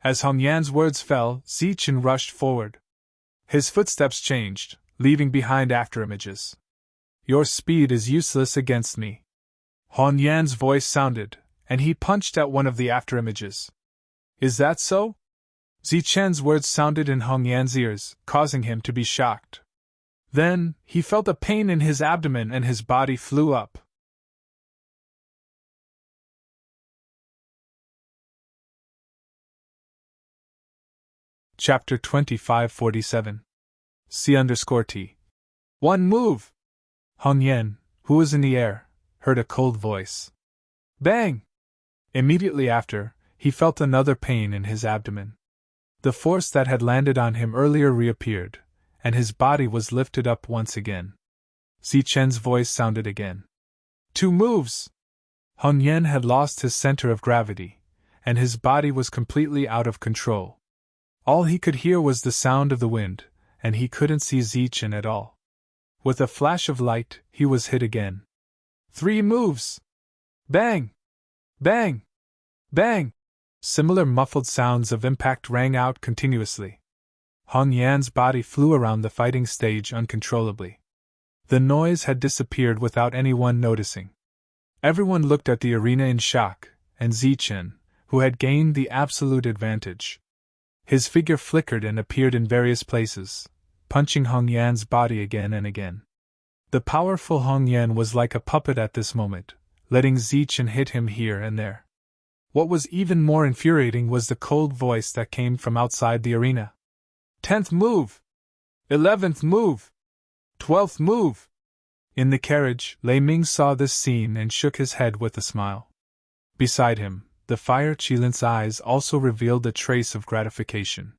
As Hong Yan's words fell, Zichen rushed forward. His footsteps changed, leaving behind afterimages. "Your speed is useless against me." Hong Yan's voice sounded, and he punched at one of the afterimages. "Is that so?" Zichen's words sounded in Hong Yan's ears, causing him to be shocked. Then, he felt a pain in his abdomen and his body flew up. Chapter 2547 C_T. "One move!" Hong Yan, who was in the air, heard a cold voice. Bang! Immediately after, he felt another pain in his abdomen. The force that had landed on him earlier reappeared, and his body was lifted up once again. Zichen's voice sounded again. 2 moves! Hong Yan had lost his center of gravity, and his body was completely out of control. All he could hear was the sound of the wind, and he couldn't see Zichen at all. With a flash of light, he was hit again. 3 moves! Bang! Bang! Bang! Similar muffled sounds of impact rang out continuously. Hong Yan's body flew around the fighting stage uncontrollably. The noise had disappeared without anyone noticing. Everyone looked at the arena in shock, and Zichen, who had gained the absolute advantage. His figure flickered and appeared in various places, punching Hong Yan's body again and again. The powerful Hong Yan was like a puppet at this moment, letting Zichen hit him here and there. What was even more infuriating was the cold voice that came from outside the arena. 10th move! 11th move! 12th move! In the carriage, Lei Ming saw this scene and shook his head with a smile. Beside him, the Fire Qilin's eyes also revealed a trace of gratification.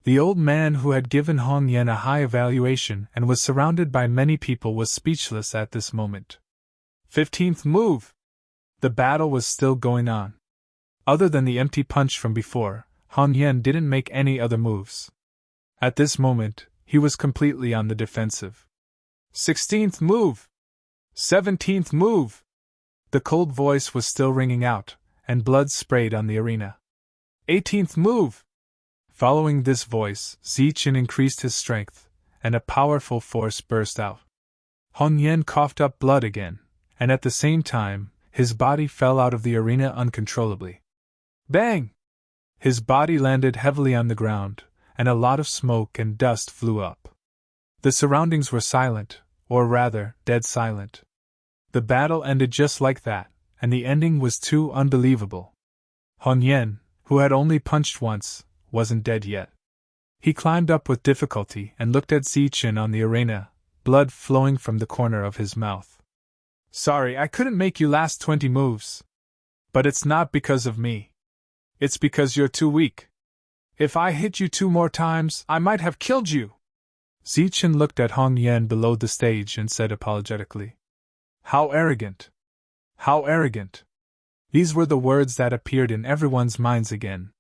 The old man who had given Hong Yan a high evaluation and was surrounded by many people was speechless at this moment. 15th move! The battle was still going on. Other than the empty punch from before, Hong Yan didn't make any other moves. At this moment, he was completely on the defensive. 16th move! 17th move! The cold voice was still ringing out, and blood sprayed on the arena. 18th move! Following this voice, Zichen increased his strength, and a powerful force burst out. Hong Yan coughed up blood again, and at the same time, his body fell out of the arena uncontrollably. Bang! His body landed heavily on the ground, and a lot of smoke and dust flew up. The surroundings were silent, or rather, dead silent. The battle ended just like that, and the ending was too unbelievable. Hong Yan, who had only punched once, wasn't dead yet. He climbed up with difficulty and looked at Zichen on the arena, blood flowing from the corner of his mouth. Sorry, I couldn't make you last 20 moves. But it's not because of me. It's because you're too weak. If I hit you 2 more times, I might have killed you. Zichen looked at Hong Yan below the stage and said apologetically. How arrogant! How arrogant! These were the words that appeared in everyone's minds again.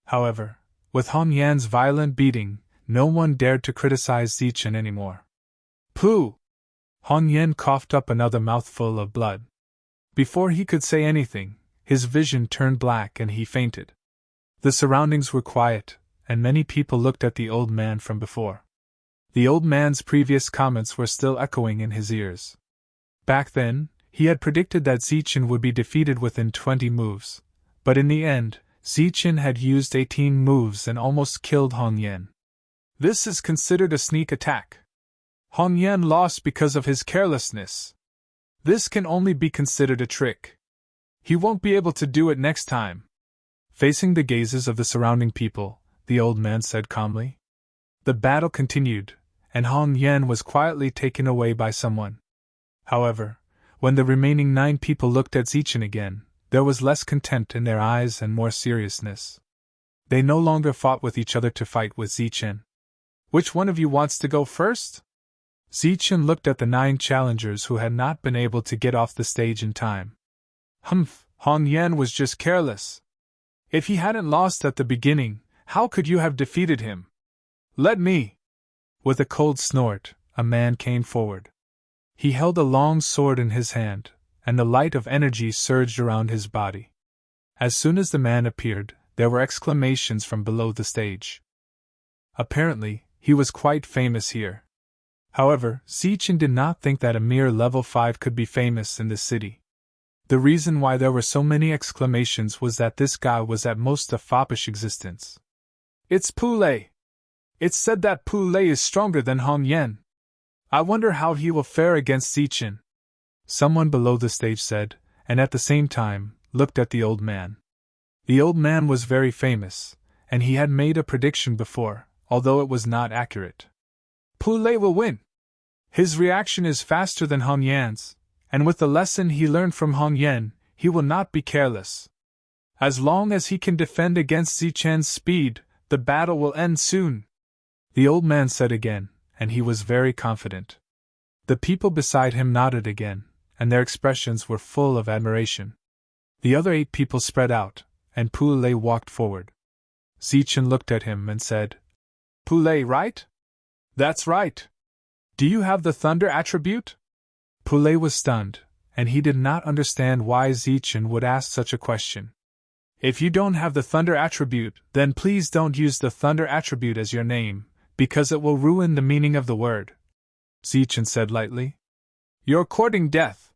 However, with Hong Yan's violent beating, no one dared to criticize Zichen anymore. Pooh! Hong Yan coughed up another mouthful of blood. Before he could say anything, his vision turned black and he fainted. The surroundings were quiet, and many people looked at the old man from before. The old man's previous comments were still echoing in his ears. Back then, he had predicted that Zichen would be defeated within 20 moves, but in the end, Zichen had used 18 moves and almost killed Hong Yan. This is considered a sneak attack. Hong Yan lost because of his carelessness. This can only be considered a trick. He won't be able to do it next time. Facing the gazes of the surrounding people, the old man said calmly. The battle continued, and Hong Yan was quietly taken away by someone. However, when the remaining 9 people looked at Zichen again, there was less contempt in their eyes and more seriousness. They no longer fought with each other to fight with Zichen. Which one of you wants to go first? Zichen looked at the 9 challengers who had not been able to get off the stage in time. Humph, Hong Yan was just careless. If he hadn't lost at the beginning, how could you have defeated him? Let me! With a cold snort, a man came forward. He held a long sword in his hand, and the light of energy surged around his body. As soon as the man appeared, there were exclamations from below the stage. Apparently, he was quite famous here. However, Zichen did not think that a mere level 5 could be famous in this city. The reason why there were so many exclamations was that this guy was at most a foppish existence. It's Pu Lei! It's said that Pu Lei is stronger than Hong Yan. I wonder how he will fare against Zichen. Someone below the stage said, and at the same time, looked at the old man. The old man was very famous, and he had made a prediction before, although it was not accurate. Pu Lei will win. His reaction is faster than Hong Yan's, and with the lesson he learned from Hong Yan, he will not be careless. As long as he can defend against Zichen's speed, The battle will end soon, the old man said again, and he was very confident. The people beside him nodded again, and their expressions were full of admiration. The other 8 people spread out, and Poulay walked forward. Zichen looked at him and said, Poulay, right? That's right. Do you have the thunder attribute? Poulay was stunned, and he did not understand why Zichen would ask such a question. If you don't have the thunder attribute, then please don't use the thunder attribute as your name, because it will ruin the meaning of the word, Zichen said lightly. You're courting death.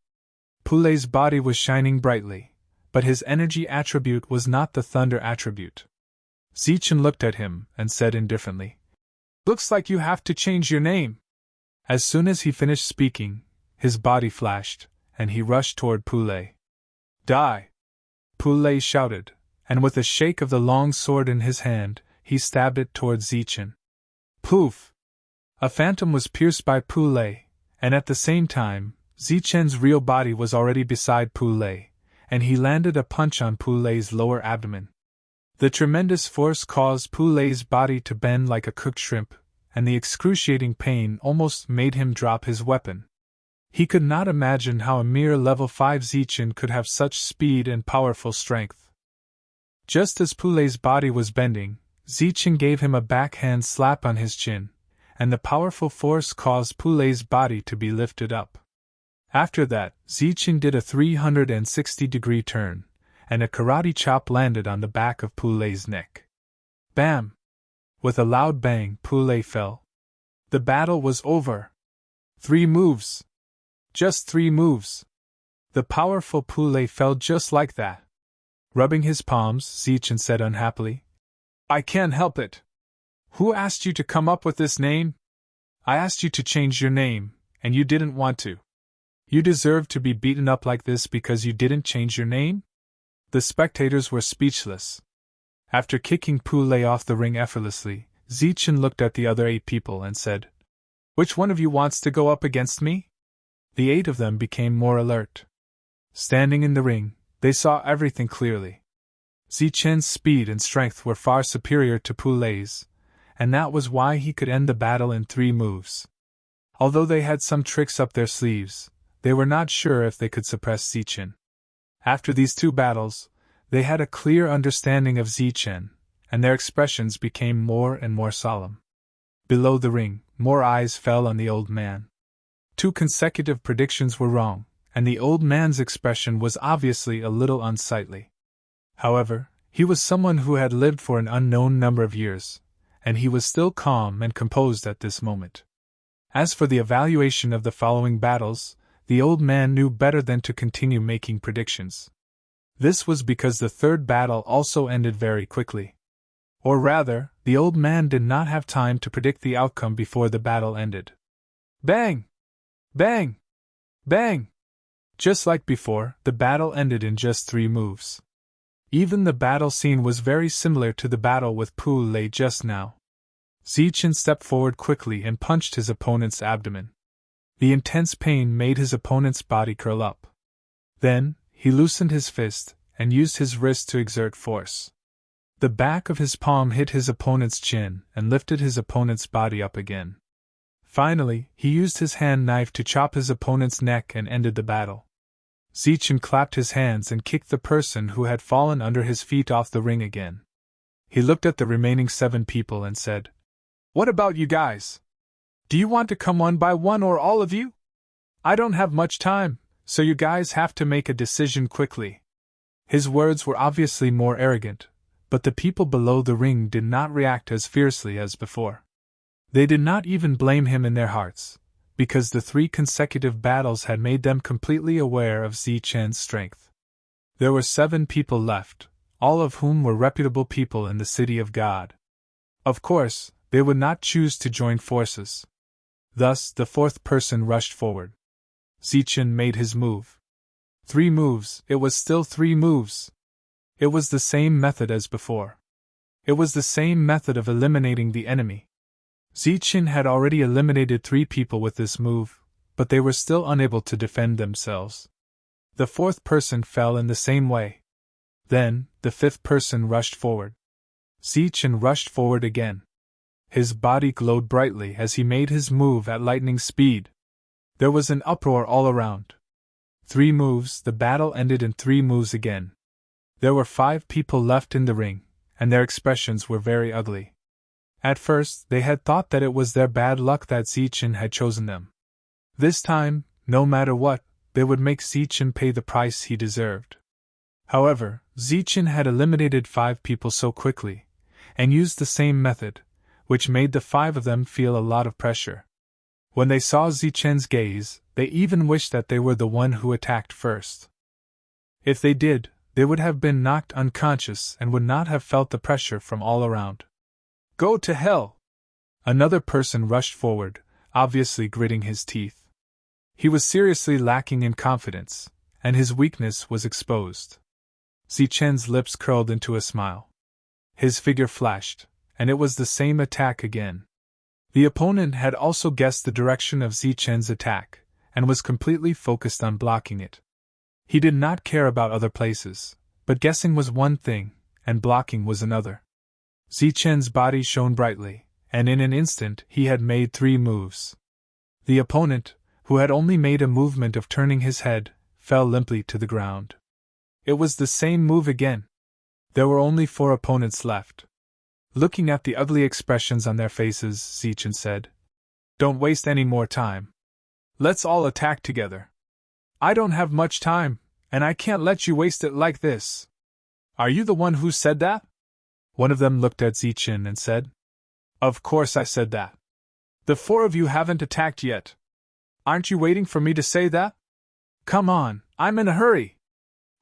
Poulay's body was shining brightly, but his energy attribute was not the thunder attribute. Zichen looked at him and said indifferently, Looks like you have to change your name. As soon as he finished speaking, his body flashed, and he rushed toward Poulay. Die! Poulay shouted, and with a shake of the long sword in his hand, he stabbed it toward Zichen. Poof! A phantom was pierced by Poulay, and at the same time, Zichen's real body was already beside Poulay, and he landed a punch on Poulay's lower abdomen. The tremendous force caused Poulay's body to bend like a cooked shrimp, and the excruciating pain almost made him drop his weapon. He could not imagine how a mere level 5 Zichen could have such speed and powerful strength. Just as Poulay's body was bending, Zichen gave him a backhand slap on his chin, and the powerful force caused Poulay's body to be lifted up. After that, Zichen did a 360-degree turn, and a karate chop landed on the back of Poulay's neck. Bam! With a loud bang, Poulay fell. The battle was over. 3 moves. Just 3 moves. The powerful Poulay fell just like that. Rubbing his palms, Zichen said unhappily, I can't help it. Who asked you to come up with this name? I asked you to change your name, and you didn't want to. You deserve to be beaten up like this because you didn't change your name? The spectators were speechless. After kicking Poulay off the ring effortlessly, Zichen looked at the other 8 people and said, Which one of you wants to go up against me? The 8 of them became more alert. Standing in the ring, they saw everything clearly. Zichen's speed and strength were far superior to Poulay's, and that was why he could end the battle in 3 moves. Although they had some tricks up their sleeves, they were not sure if they could suppress Zichen. After these 2 battles, they had a clear understanding of Zichen, and their expressions became more and more solemn. Below the ring, more eyes fell on the old man. 2 consecutive predictions were wrong, and the old man's expression was obviously a little unsightly. However, he was someone who had lived for an unknown number of years, and he was still calm and composed at this moment. As for the evaluation of the following battles, the old man knew better than to continue making predictions. This was because the 3rd battle also ended very quickly. Or rather, the old man did not have time to predict the outcome before the battle ended. Bang! Bang! Bang! Just like before, the battle ended in just 3 moves. Even the battle scene was very similar to the battle with Poulay just now. Zichen stepped forward quickly and punched his opponent's abdomen. The intense pain made his opponent's body curl up. Then, he loosened his fist and used his wrist to exert force. The back of his palm hit his opponent's chin and lifted his opponent's body up again. Finally, he used his hand knife to chop his opponent's neck and ended the battle. Zichen clapped his hands and kicked the person who had fallen under his feet off the ring again. He looked at the remaining 7 people and said, What about you guys? Do you want to come one by one or all of you? I don't have much time, so you guys have to make a decision quickly. His words were obviously more arrogant, but the people below the ring did not react as fiercely as before. They did not even blame him in their hearts, because the 3 consecutive battles had made them completely aware of Zichen's strength. There were 7 people left, all of whom were reputable people in the city of God. Of course, they would not choose to join forces. Thus, the 4th person rushed forward. Zichen made his move. 3 moves, it was still 3 moves. It was the same method as before. It was the same method of eliminating the enemy. Zichen had already eliminated 3 people with this move, but they were still unable to defend themselves. The 4th person fell in the same way. Then, the 5th person rushed forward. Zichen rushed forward again. His body glowed brightly as he made his move at lightning speed. There was an uproar all around. 3 moves, the battle ended in 3 moves again. There were 5 people left in the ring, and their expressions were very ugly. At first, they had thought that it was their bad luck that Zichen had chosen them. This time, no matter what, they would make Zichen pay the price he deserved. However, Zichen had eliminated 5 people so quickly, and used the same method, which made the 5 of them feel a lot of pressure. When they saw Zichen's gaze, they even wished that they were the one who attacked first. If they did, they would have been knocked unconscious and would not have felt the pressure from all around. Go to hell! Another person rushed forward, obviously gritting his teeth. He was seriously lacking in confidence, and his weakness was exposed. Zichen's lips curled into a smile. His figure flashed, and it was the same attack again. The opponent had also guessed the direction of Zichen's attack, and was completely focused on blocking it. He did not care about other places, but guessing was one thing, and blocking was another. Zichen's body shone brightly, and in an instant he had made 3 moves. The opponent, who had only made a movement of turning his head, fell limply to the ground. It was the same move again. There were only 4 opponents left. Looking at the ugly expressions on their faces, Zichen said, "Don't waste any more time. Let's all attack together. I don't have much time, and I can't let you waste it like this." "Are you the one who said that?" One of them looked at Zichen and said, "Of course I said that. The 4 of you haven't attacked yet. Aren't you waiting for me to say that? Come on, I'm in a hurry."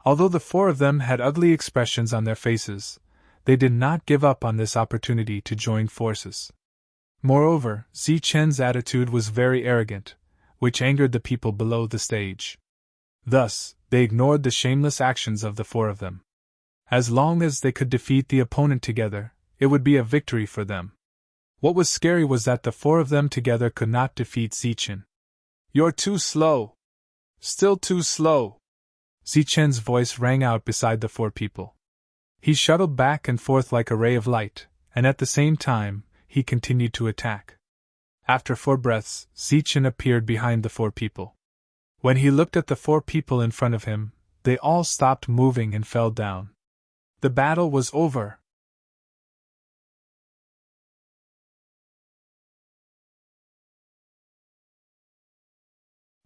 Although the 4 of them had ugly expressions on their faces, they did not give up on this opportunity to join forces. Moreover, Zichen's attitude was very arrogant, which angered the people below the stage. Thus, they ignored the shameless actions of the 4 of them. As long as they could defeat the opponent together, it would be a victory for them. What was scary was that the 4 of them together could not defeat Zichen. "You're too slow. Still too slow." Zichen's voice rang out beside the 4 people. He shuttled back and forth like a ray of light, and at the same time, he continued to attack. After 4 breaths, Zichen appeared behind the 4 people. When he looked at the 4 people in front of him, they all stopped moving and fell down. The battle was over.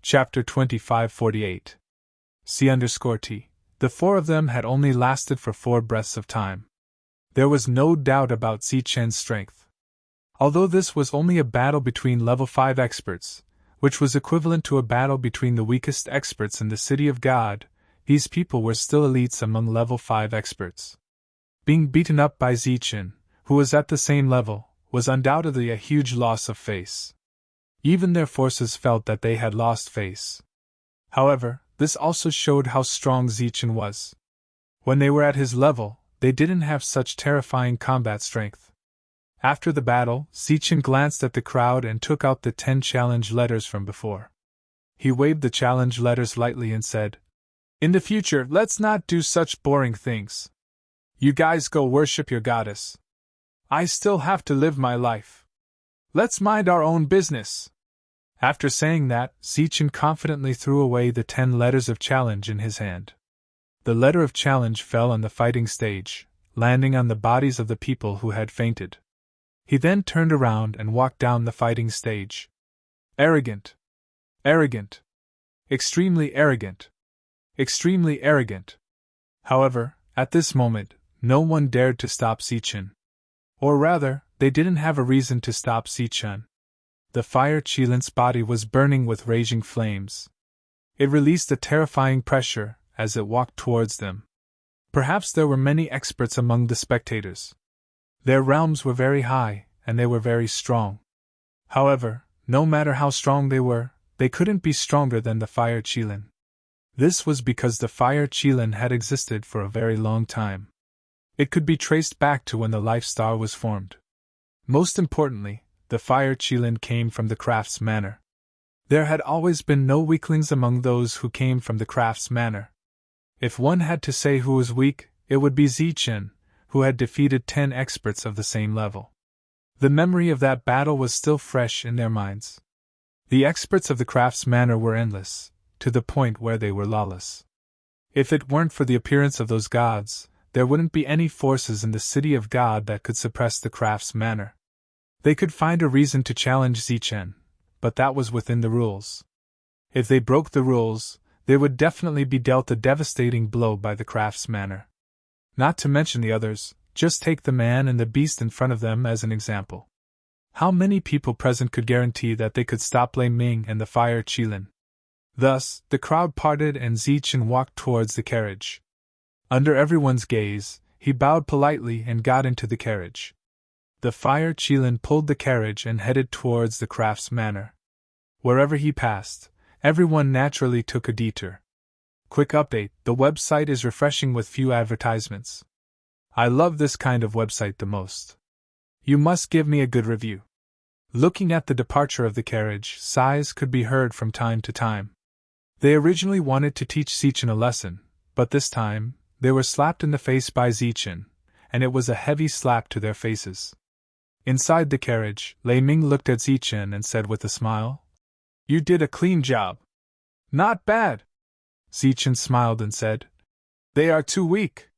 Chapter 2548. C_T. The 4 of them had only lasted for 4 breaths of time. There was no doubt about Zichen's strength. Although this was only a battle between level 5 experts, which was equivalent to a battle between the weakest experts in the City of God, these people were still elites among level 5 experts. Being beaten up by Zichen, who was at the same level, was undoubtedly a huge loss of face. Even their forces felt that they had lost face. However, this also showed how strong Zichen was. When they were at his level, they didn't have such terrifying combat strength. After the battle, Zichen glanced at the crowd and took out the 10 challenge letters from before. He waved the challenge letters lightly and said, "In the future, let's not do such boring things. You guys go worship your goddess. I still have to live my life. Let's mind our own business." After saying that, Zichen confidently threw away the 10 letters of challenge in his hand. The letter of challenge fell on the fighting stage, landing on the bodies of the people who had fainted. He then turned around and walked down the fighting stage. Arrogant. Arrogant. Extremely arrogant. Extremely arrogant. However, at this moment, no one dared to stop Zichen. Or rather, they didn't have a reason to stop Zichen. The fire Qilin's body was burning with raging flames. It released a terrifying pressure as it walked towards them. Perhaps there were many experts among the spectators. Their realms were very high, and they were very strong. However, no matter how strong they couldn't be stronger than the fire Qilin. This was because the fire Qilin had existed for a very long time. It could be traced back to when the Life Star was formed. Most importantly, the fire Qilin came from the Crafts Manor. There had always been no weaklings among those who came from the Crafts Manor. If one had to say who was weak, it would be Zichen, who had defeated 10 experts of the same level. The memory of that battle was still fresh in their minds. The experts of the Crafts Manor were endless, to the point where they were lawless. If it weren't for the appearance of those gods, there wouldn't be any forces in the City of God that could suppress the Crafts Manor. They could find a reason to challenge Zichen, but that was within the rules. If they broke the rules, they would definitely be dealt a devastating blow by the Crafts Manor. Not to mention the others, just take the man and the beast in front of them as an example. How many people present could guarantee that they could stop Lei Ming and the Fire Qilin? Thus, the crowd parted and Zichen walked towards the carriage. Under everyone's gaze, he bowed politely and got into the carriage. The Fire Qilin pulled the carriage and headed towards the Crafts Manor. Wherever he passed, everyone naturally took a detour. Quick update: the website is refreshing with few advertisements. I love this kind of website the most. You must give me a good review. Looking at the departure of the carriage, sighs could be heard from time to time. They originally wanted to teach Zichen a lesson, but this time, they were slapped in the face by Zichen, and it was a heavy slap to their faces. Inside the carriage, Lei Ming looked at Zichen and said with a smile, "You did a clean job." "Not bad." Zichen smiled and said, "They are too weak.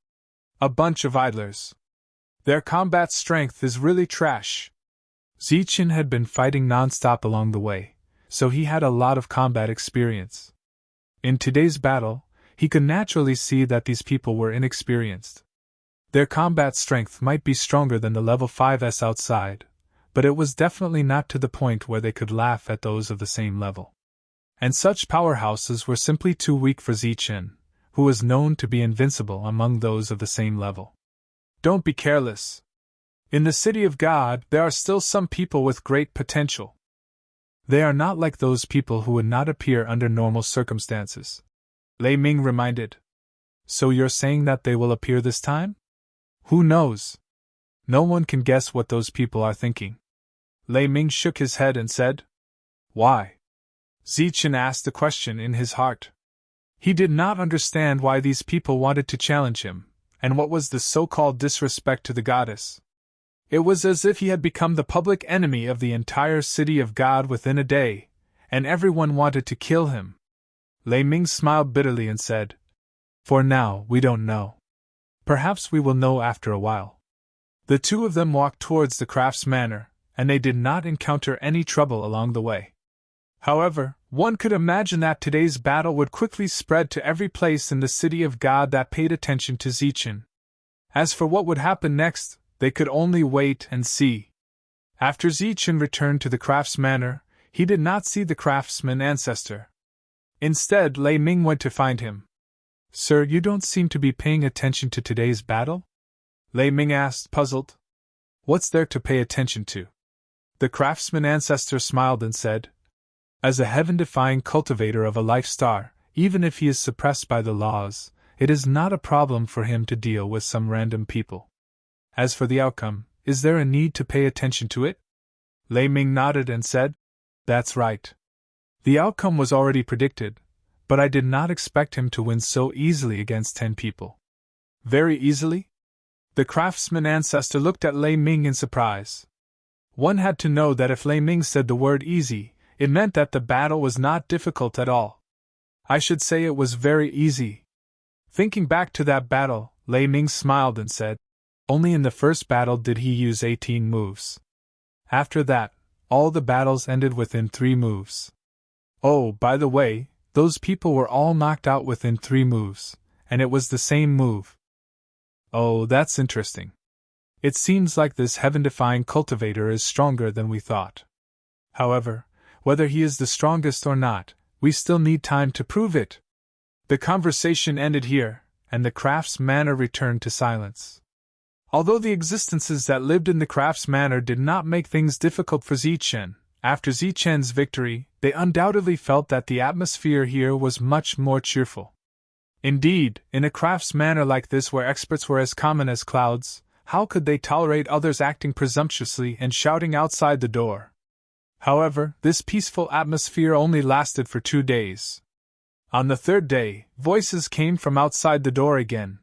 A bunch of idlers. Their combat strength is really trash." Zichen had been fighting non-stop along the way, so he had a lot of combat experience. In today's battle, he could naturally see that these people were inexperienced. Their combat strength might be stronger than the level 5s outside, but it was definitely not to the point where they could laugh at those of the same level. And such powerhouses were simply too weak for Zichen, who was known to be invincible among those of the same level. Don't be careless. In the City of God, there are still some people with great potential. They are not like those people who would not appear under normal circumstances. Lei Ming reminded. So you're saying that they will appear this time? Who knows? No one can guess what those people are thinking. Lei Ming shook his head and said, "Why?" Zichen asked the question in his heart. He did not understand why these people wanted to challenge him, and what was the so-called disrespect to the goddess. It was as if he had become the public enemy of the entire City of God within a day, and everyone wanted to kill him. Lei Ming smiled bitterly and said, "For now, we don't know. Perhaps we will know after a while." The two of them walked towards the Crafts Manor, and they did not encounter any trouble along the way. However, one could imagine that today's battle would quickly spread to every place in the City of God that paid attention to Zichen. As for what would happen next, they could only wait and see. After Zichen returned to the Crafts Manor, he did not see the craftsman ancestor. Instead, Lei Ming went to find him. "Sir, you don't seem to be paying attention to today's battle?" Lei Ming asked, puzzled. "What's there to pay attention to?" The craftsman ancestor smiled and said, "As a heaven-defying cultivator of a life star, even if he is suppressed by the laws, it is not a problem for him to deal with some random people. As for the outcome, is there a need to pay attention to it?" Lei Ming nodded and said, "That's right. The outcome was already predicted, but I did not expect him to win so easily against 10 people." "Very easily?" The craftsman ancestor looked at Lei Ming in surprise. One had to know that if Lei Ming said the word easy, it meant that the battle was not difficult at all. "I should say it was very easy." Thinking back to that battle, Lei Ming smiled and said, "Only in the first battle did he use 18 moves. After that, all the battles ended within 3 moves. Oh, by the way, those people were all knocked out within 3 moves, and it was the same move." "Oh, that's interesting. It seems like this heaven-defying cultivator is stronger than we thought. However, whether he is the strongest or not, we still need time to prove it." The conversation ended here, and the Crafts Manor returned to silence. Although the existences that lived in the Crafts Manor did not make things difficult for Zichen, after Zichen's victory, they undoubtedly felt that the atmosphere here was much more cheerful. Indeed, in a Crafts Manor like this where experts were as common as clouds, how could they tolerate others acting presumptuously and shouting outside the door? However, this peaceful atmosphere only lasted for 2 days. On the 3rd day, voices came from outside the door again.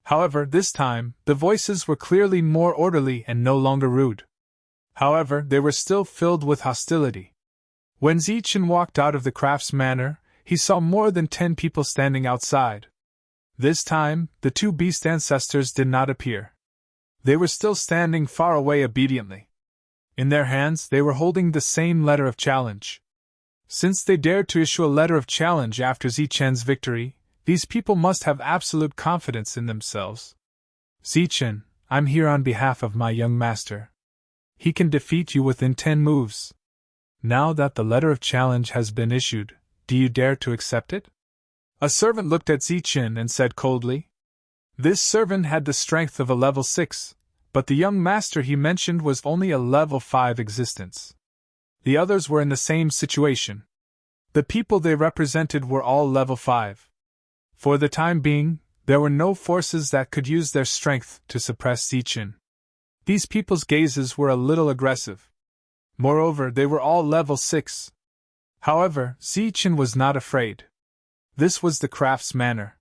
However, this time, the voices were clearly more orderly and no longer rude. However, they were still filled with hostility. When Zichen walked out of the crafts manor, he saw more than 10 people standing outside. This time, the two beast ancestors did not appear. They were still standing far away obediently. In their hands, they were holding the same letter of challenge. Since they dared to issue a letter of challenge after Zichen's victory, these people must have absolute confidence in themselves. Zichen, I'm here on behalf of my young master. He can defeat you within 10 moves. Now that the letter of challenge has been issued, do you dare to accept it? A servant looked at Zichen and said coldly. This servant had the strength of a level 6, but the young master he mentioned was only a level 5 existence. The others were in the same situation. The people they represented were all level 5. For the time being, there were no forces that could use their strength to suppress Zichen. These people's gazes were a little aggressive. Moreover, they were all level 6. However, Zichen was not afraid. This was the craft's manner.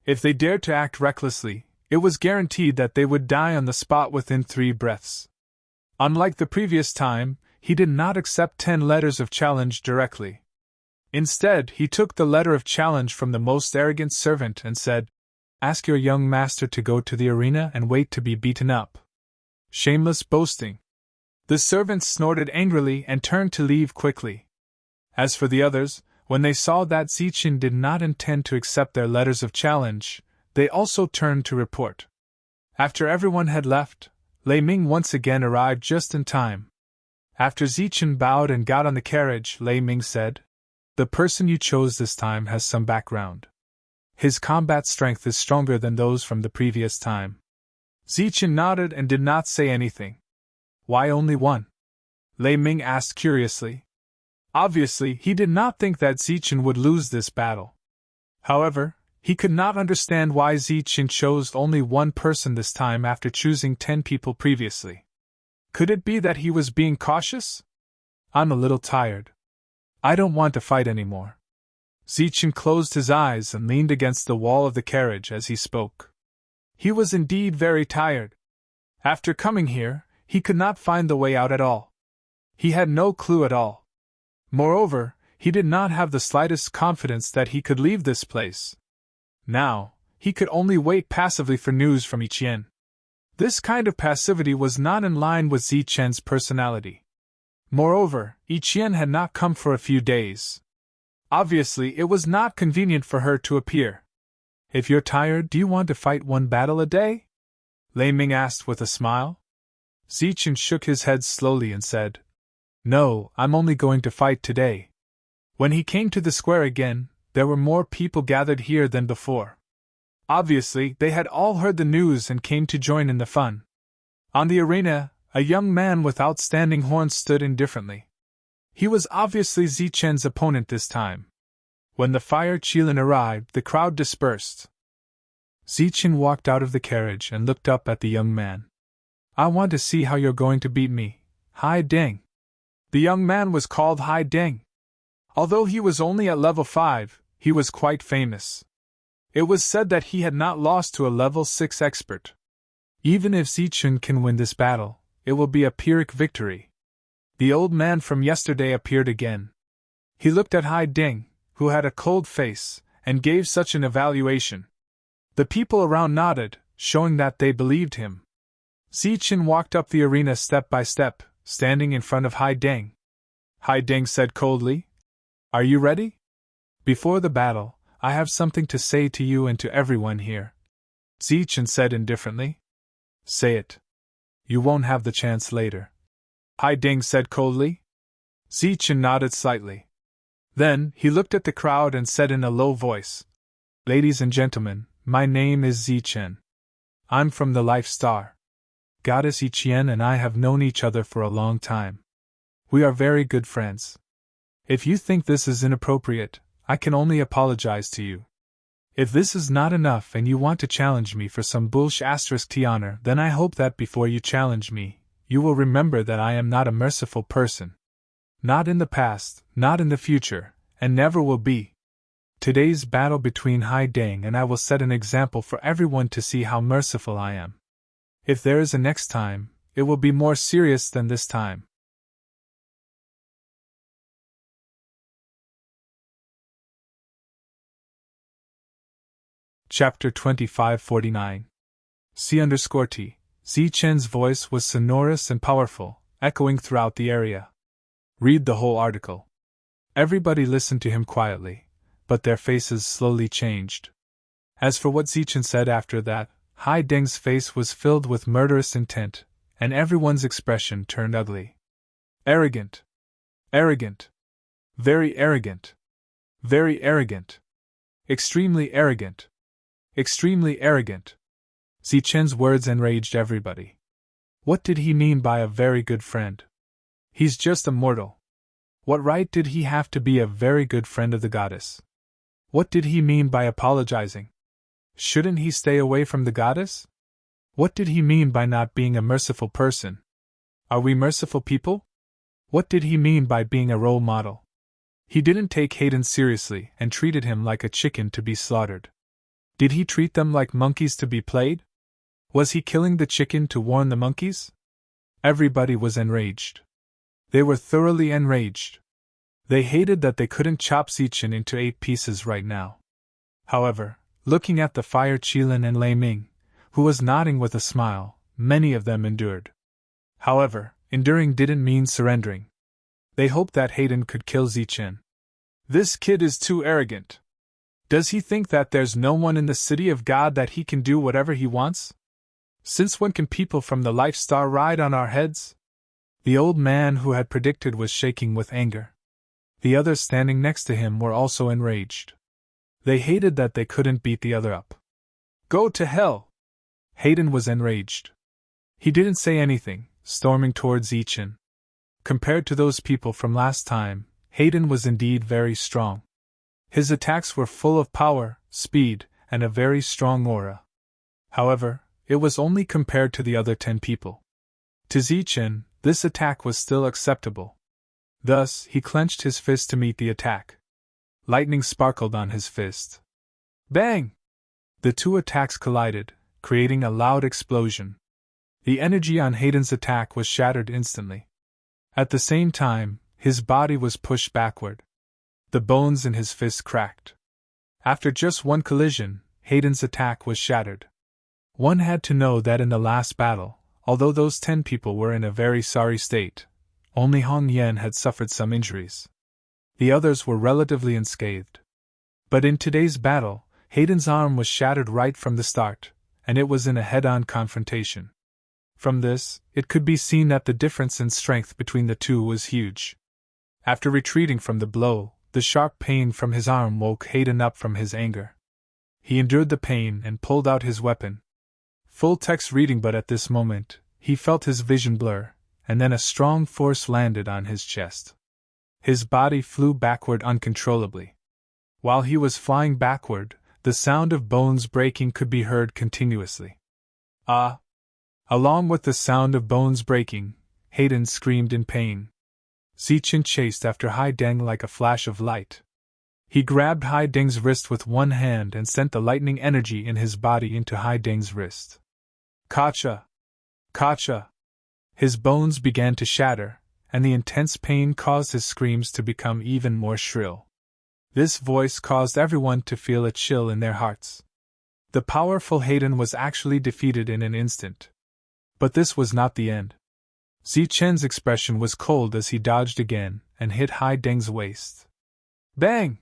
If they dared to act recklessly, it was guaranteed that they would die on the spot within 3 breaths. Unlike the previous time, he did not accept 10 letters of challenge directly. Instead, he took the letter of challenge from the most arrogant servant and said, "Ask your young master to go to the arena and wait to be beaten up." Shameless boasting. The servant snorted angrily and turned to leave quickly. As for the others, when they saw that Zichen did not intend to accept their letters of challenge, they also turned to report. After everyone had left, Lei Ming once again arrived just in time. After Zichen bowed and got on the carriage, Lei Ming said, "The person you chose this time has some background. His combat strength is stronger than those from the previous time." Zichen nodded and did not say anything. "Why only one?" Lei Ming asked curiously. Obviously, he did not think that Zichen would lose this battle. However, he could not understand why Zichen chose only one person this time after choosing 10 people previously. Could it be that he was being cautious? "I'm a little tired. I don't want to fight anymore." Zichen closed his eyes and leaned against the wall of the carriage as he spoke. He was indeed very tired. After coming here, he could not find the way out at all. He had no clue at all. Moreover, he did not have the slightest confidence that he could leave this place. Now, he could only wait passively for news from Ichien. This kind of passivity was not in line with Zichen's personality. Moreover, Ichien had not come for a few days. Obviously, it was not convenient for her to appear. "If you're tired, do you want to fight one battle a day?" Lei Ming asked with a smile. Zichen shook his head slowly and said, "No, I'm only going to fight today." When he came to the square again, there were more people gathered here than before. Obviously, they had all heard the news and came to join in the fun. On the arena, a young man with outstanding horns stood indifferently. He was obviously Zichen's opponent this time. When the fire Qilin arrived, the crowd dispersed. Zichen walked out of the carriage and looked up at the young man. "I want to see how you're going to beat me, Hai Deng." The young man was called Hai Deng. Although he was only at level 5, he was quite famous. It was said that he had not lost to a level 6 expert. Even if Zichen can win this battle, it will be a Pyrrhic victory. The old man from yesterday appeared again. He looked at Hai Deng, who had a cold face, and gave such an evaluation. The people around nodded, showing that they believed him. Zichen walked up the arena step by step, standing in front of Hai Deng. Hai Deng said coldly, "Are you ready? Before the battle, I have something to say to you and to everyone here." Zichen said indifferently. "Say it. You won't have the chance later." Hai Deng said coldly. Zichen nodded slightly. Then, he looked at the crowd and said in a low voice, "Ladies and gentlemen, my name is Zichen. I'm from the Life Star. Goddess Ichien and I have known each other for a long time. We are very good friends. If you think this is inappropriate, I can only apologize to you. If this is not enough and you want to challenge me for some bullsh*t honor, then I hope that before you challenge me, you will remember that I am not a merciful person. Not in the past, not in the future, and never will be. Today's battle between Hai Deng and I will set an example for everyone to see how merciful I am. If there is a next time, it will be more serious than this time. Chapter 2549. C_T. Zichen's voice was sonorous and powerful, echoing throughout the area. Read the whole article. Everybody listened to him quietly, but their faces slowly changed. As for what Zichen said after that, Hai Deng's face was filled with murderous intent, and everyone's expression turned ugly. Arrogant. Arrogant. Very arrogant. Very arrogant. Extremely arrogant. Extremely arrogant. Zichen's words enraged everybody. What did he mean by a very good friend? He's just a mortal. What right did he have to be a very good friend of the goddess? What did he mean by apologizing? Shouldn't he stay away from the goddess? What did he mean by not being a merciful person? Are we merciful people? What did he mean by being a role model? He didn't take Hayden seriously and treated him like a chicken to be slaughtered. Did he treat them like monkeys to be played? Was he killing the chicken to warn the monkeys? Everybody was enraged. They were thoroughly enraged. They hated that they couldn't chop Zichen into 8 pieces right now. However, looking at the fire Qilin and Lei Ming, who was nodding with a smile, many of them endured. However, enduring didn't mean surrendering. They hoped that Hayden could kill Zichen. This kid is too arrogant. Does he think that there's no one in the city of God that he can do whatever he wants? Since when can people from the Life Star ride on our heads? The old man who had predicted was shaking with anger. The others standing next to him were also enraged. They hated that they couldn't beat the other up. Go to hell! Hayden was enraged. He didn't say anything, storming towards Zichen. Compared to those people from last time, Hayden was indeed very strong. His attacks were full of power, speed, and a very strong aura. However, it was only compared to the other 10 people. To Zichen, this attack was still acceptable. Thus, he clenched his fist to meet the attack. Lightning sparkled on his fist. Bang! The 2 attacks collided, creating a loud explosion. The energy on Hayden's attack was shattered instantly. At the same time, his body was pushed backward. The bones in his fist cracked. After just one collision, Hayden's attack was shattered. One had to know that in the last battle, although those 10 people were in a very sorry state, only Hong Yan had suffered some injuries. The others were relatively unscathed. But in today's battle, Hayden's arm was shattered right from the start, and it was in a head-on confrontation. From this, it could be seen that the difference in strength between the two was huge. After retreating from the blow, the sharp pain from his arm woke Hayden up from his anger. He endured the pain and pulled out his weapon. Full text reading, but at this moment, he felt his vision blur, and then a strong force landed on his chest. His body flew backward uncontrollably. While he was flying backward, the sound of bones breaking could be heard continuously. Ah! Along with the sound of bones breaking, Hayden screamed in pain. Zichen chased after Hai Deng like a flash of light. He grabbed Hai Deng's wrist with one hand and sent the lightning energy in his body into Hai Deng's wrist. Kacha! Kacha! His bones began to shatter, and the intense pain caused his screams to become even more shrill. This voice caused everyone to feel a chill in their hearts. The powerful Hayden was actually defeated in an instant. But this was not the end. Zichen's expression was cold as he dodged again and hit Hai Deng's waist. Bang!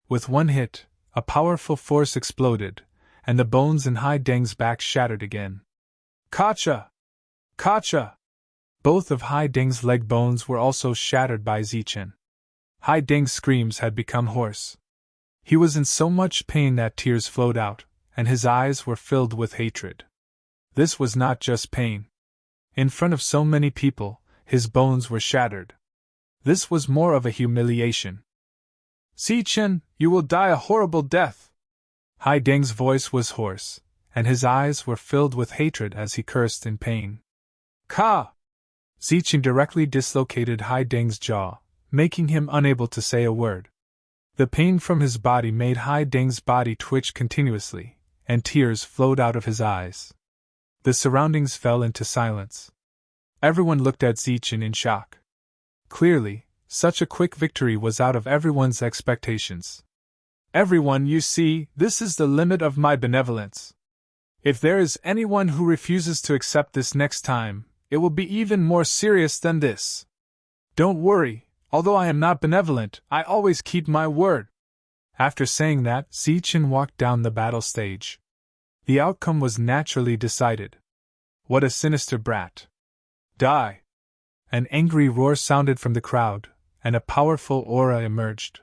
With one hit, a powerful force exploded, and the bones in Hai Deng's back shattered again. Kacha! Kacha! Both of Hai Deng's leg bones were also shattered by Zichen. Hai Deng's screams had become hoarse. He was in so much pain that tears flowed out, and his eyes were filled with hatred. This was not just pain. In front of so many people, his bones were shattered. This was more of a humiliation. Zichen, you will die a horrible death! Hai Deng's voice was hoarse, and his eyes were filled with hatred as he cursed in pain. Ka! Zichen directly dislocated Hai Deng's jaw, making him unable to say a word. The pain from his body made Hai Deng's body twitch continuously, and tears flowed out of his eyes. The surroundings fell into silence. Everyone looked at Zichen in shock. Clearly, such a quick victory was out of everyone's expectations. Everyone, you see, this is the limit of my benevolence. If there is anyone who refuses to accept this next time, it will be even more serious than this. Don't worry, although I am not benevolent, I always keep my word. After saying that, Zichen walked down the battle stage. The outcome was naturally decided. What a sinister brat. Die! An angry roar sounded from the crowd, and a powerful aura emerged.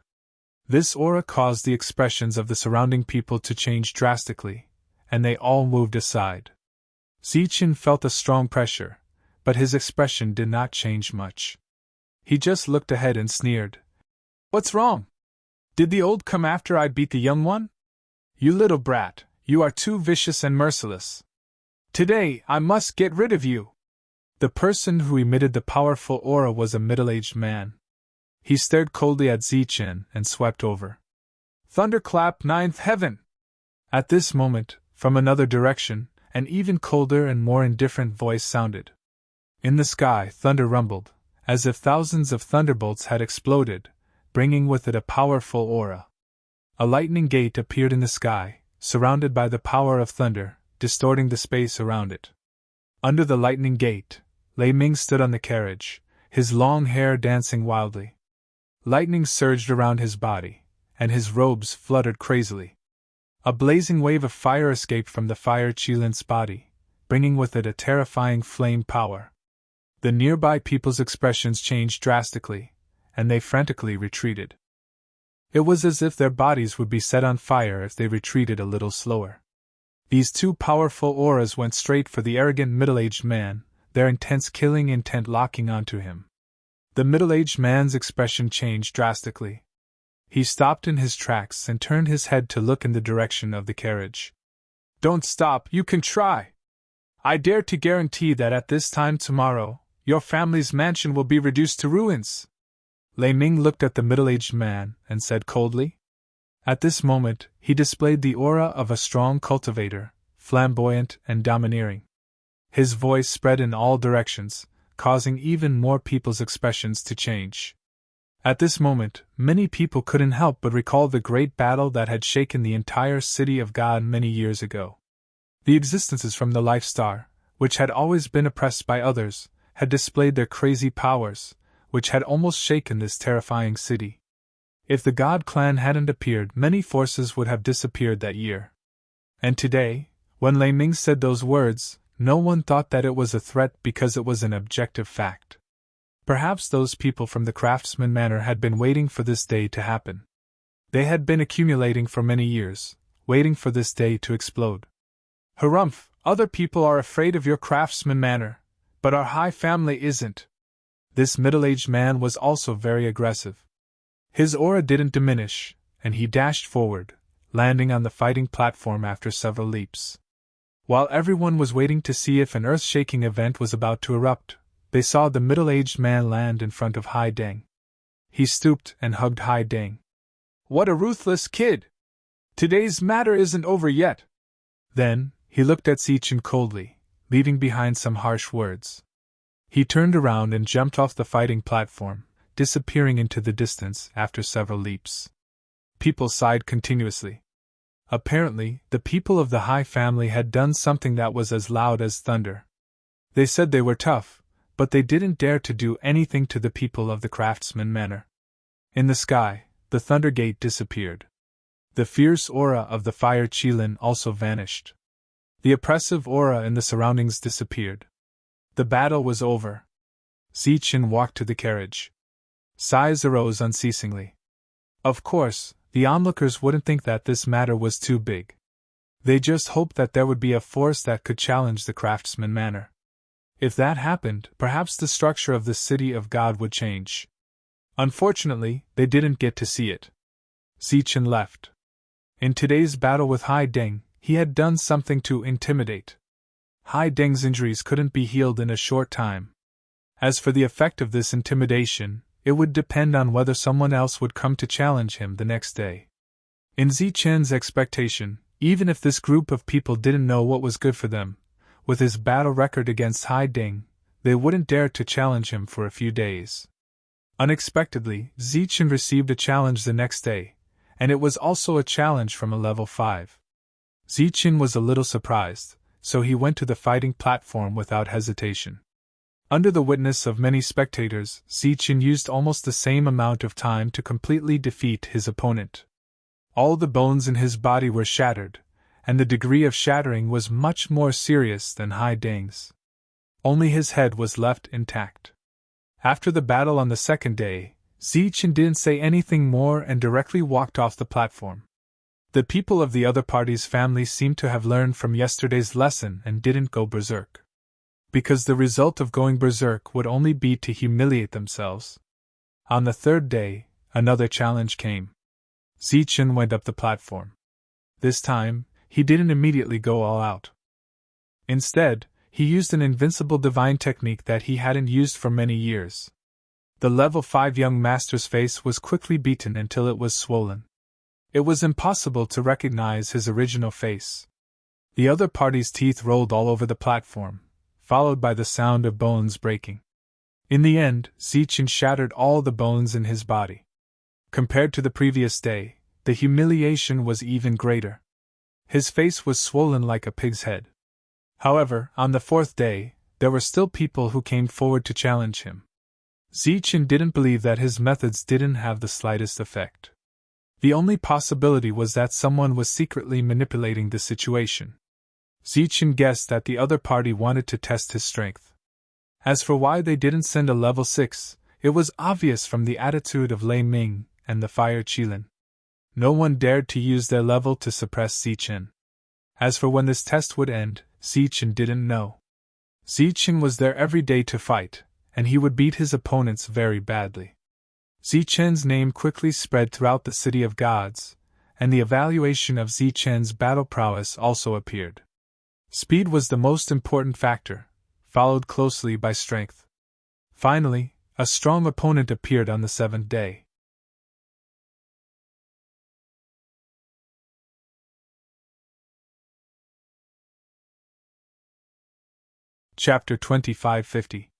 This aura caused the expressions of the surrounding people to change drastically, and they all moved aside. Zichen felt a strong pressure, but his expression did not change much. He just looked ahead and sneered. What's wrong? Did the old come after I beat the young one? You little brat, you are too vicious and merciless. Today, I must get rid of you. The person who emitted the powerful aura was a middle-aged man. He stared coldly at Zichen and swept over. Thunderclap, ninth heaven! At this moment, from another direction, an even colder and more indifferent voice sounded. In the sky, thunder rumbled, as if thousands of thunderbolts had exploded, bringing with it a powerful aura. A lightning gate appeared in the sky, surrounded by the power of thunder, distorting the space around it. Under the lightning gate, Lei Ming stood on the carriage, his long hair dancing wildly. Lightning surged around his body, and his robes fluttered crazily. A blazing wave of fire escaped from the fire Qilin's body, bringing with it a terrifying flame power. The nearby people's expressions changed drastically, and they frantically retreated. It was as if their bodies would be set on fire if they retreated a little slower. These two powerful auras went straight for the arrogant middle-aged man, their intense killing intent locking onto him. The middle-aged man's expression changed drastically. He stopped in his tracks and turned his head to look in the direction of the carriage. Don't stop, you can try! I dare to guarantee that at this time tomorrow, your family's mansion will be reduced to ruins. Lei Ming looked at the middle-aged man and said coldly. At this moment, he displayed the aura of a strong cultivator, flamboyant and domineering. His voice spread in all directions, causing even more people's expressions to change. At this moment, many people couldn't help but recall the great battle that had shaken the entire city of God many years ago. The existences from the Life Star, which had always been oppressed by others, had displayed their crazy powers, which had almost shaken this terrifying city. If the God clan hadn't appeared, many forces would have disappeared that year. And today, when Lei Ming said those words, no one thought that it was a threat because it was an objective fact. Perhaps those people from the Craftsman Manor had been waiting for this day to happen. They had been accumulating for many years, waiting for this day to explode. Harumph, other people are afraid of your Craftsman Manor, but our high family isn't. This middle-aged man was also very aggressive. His aura didn't diminish, and he dashed forward, landing on the fighting platform after several leaps. While everyone was waiting to see if an earth-shaking event was about to erupt, they saw the middle-aged man land in front of Hai Deng. He stooped and hugged Hai Deng. What a ruthless kid! Today's matter isn't over yet. Then, he looked at Zichen coldly, leaving behind some harsh words. He turned around and jumped off the fighting platform, disappearing into the distance after several leaps. People sighed continuously. Apparently, the people of the Hai family had done something that was as loud as thunder. They said they were tough, but they didn't dare to do anything to the people of the Craftsman Manor. In the sky, the Thunder Gate disappeared. The fierce aura of the Fire Qilin also vanished. The oppressive aura in the surroundings disappeared. The battle was over. Zichen walked to the carriage. Sighs arose unceasingly. Of course, the onlookers wouldn't think that this matter was too big. They just hoped that there would be a force that could challenge the Craftsman Manor. If that happened, perhaps the structure of the City of God would change. Unfortunately, they didn't get to see it. Zichen left. In today's battle with Hai Deng, he had done something to intimidate. Hai Deng's injuries couldn't be healed in a short time. As for the effect of this intimidation, it would depend on whether someone else would come to challenge him the next day. In Zichen's expectation, even if this group of people didn't know what was good for them, with his battle record against Hai Ding, they wouldn't dare to challenge him for a few days. Unexpectedly, Zichen received a challenge the next day, and it was also a challenge from a level 5. Zichen was a little surprised, so he went to the fighting platform without hesitation. Under the witness of many spectators, Zichen used almost the same amount of time to completely defeat his opponent. All the bones in his body were shattered, and the degree of shattering was much more serious than Hai Ding's. Only his head was left intact. After the battle on the second day, Zichen didn't say anything more and directly walked off the platform. The people of the other party's family seemed to have learned from yesterday's lesson and didn't go berserk. Because the result of going berserk would only be to humiliate themselves. On the third day, another challenge came. Zichen went up the platform. This time, he didn't immediately go all out. Instead, he used an invincible divine technique that he hadn't used for many years. The level 5 young master's face was quickly beaten until it was swollen. It was impossible to recognize his original face. The other party's teeth rolled all over the platform, followed by the sound of bones breaking. In the end, Zichen shattered all the bones in his body. Compared to the previous day, the humiliation was even greater. His face was swollen like a pig's head. However, on the fourth day, there were still people who came forward to challenge him. Zichen didn't believe that his methods didn't have the slightest effect. The only possibility was that someone was secretly manipulating the situation. Zichen guessed that the other party wanted to test his strength. As for why they didn't send a level 6, it was obvious from the attitude of Lei Ming and the Fire Qilin. No one dared to use their level to suppress Zichen. As for when this test would end, Zichen didn't know. Zichen was there every day to fight, and he would beat his opponents very badly. Zichen's name quickly spread throughout the City of Gods, and the evaluation of Zichen's battle prowess also appeared. Speed was the most important factor, followed closely by strength. Finally, a strong opponent appeared on the 7th day. Chapter 2550.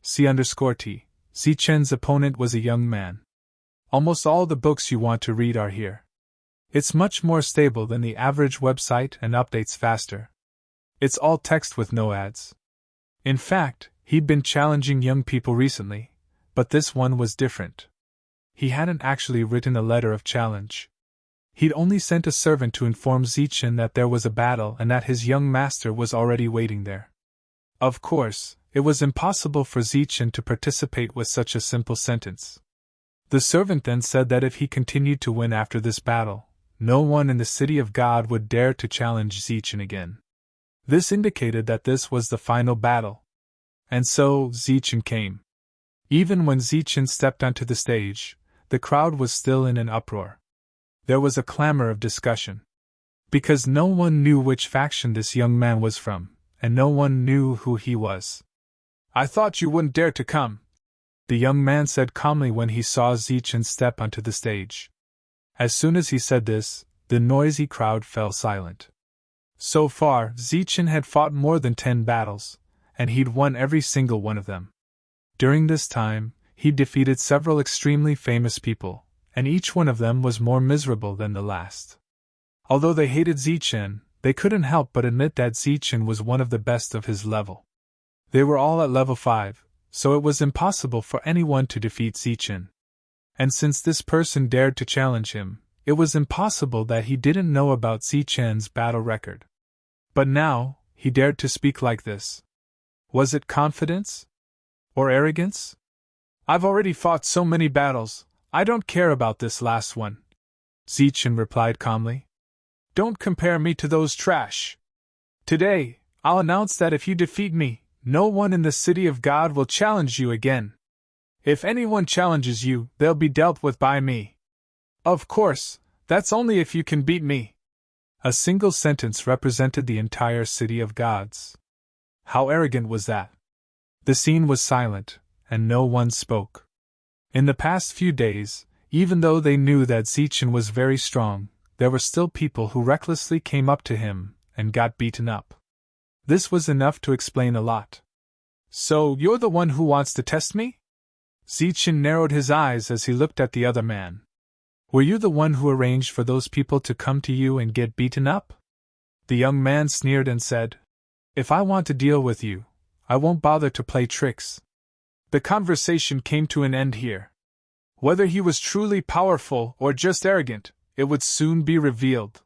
C_T. Zichen's opponent was a young man. Almost all the books you want to read are here. It's much more stable than the average website and updates faster. It's all text with no ads. In fact, he'd been challenging young people recently, but this one was different. He hadn't actually written a letter of challenge. He'd only sent a servant to inform Zichen that there was a battle and that his young master was already waiting there. Of course, it was impossible for Zichen to participate with such a simple sentence. The servant then said that if he continued to win after this battle, no one in the City of God would dare to challenge Zichen again. This indicated that this was the final battle. And so, Zichen came. Even when Zichen stepped onto the stage, the crowd was still in an uproar. There was a clamor of discussion. Because no one knew which faction this young man was from, and no one knew who he was. "I thought you wouldn't dare to come," the young man said calmly when he saw Zichen step onto the stage. As soon as he said this, the noisy crowd fell silent. So far, Zichen had fought more than 10 battles, and he'd won every single one of them. During this time, he defeated several extremely famous people, and each one of them was more miserable than the last. Although they hated Zichen, they couldn't help but admit that Zichen was one of the best of his level. They were all at level 5, so it was impossible for anyone to defeat Zichen. And since this person dared to challenge him, it was impossible that he didn't know about Zichen's battle record. But now, he dared to speak like this. Was it confidence? Or arrogance? "I've already fought so many battles, I don't care about this last one," Zichen replied calmly. "Don't compare me to those trash. Today, I'll announce that if you defeat me, no one in the City of God will challenge you again. If anyone challenges you, they'll be dealt with by me. Of course, that's only if you can beat me." A single sentence represented the entire City of Gods. How arrogant was that? The scene was silent, and no one spoke. In the past few days, even though they knew that Zichen was very strong, there were still people who recklessly came up to him and got beaten up. This was enough to explain a lot. So, you're the one who wants to test me? Zichen narrowed his eyes as he looked at the other man. Were you the one who arranged for those people to come to you and get beaten up? The young man sneered and said, If I want to deal with you, I won't bother to play tricks. The conversation came to an end here. Whether he was truly powerful or just arrogant, it would soon be revealed.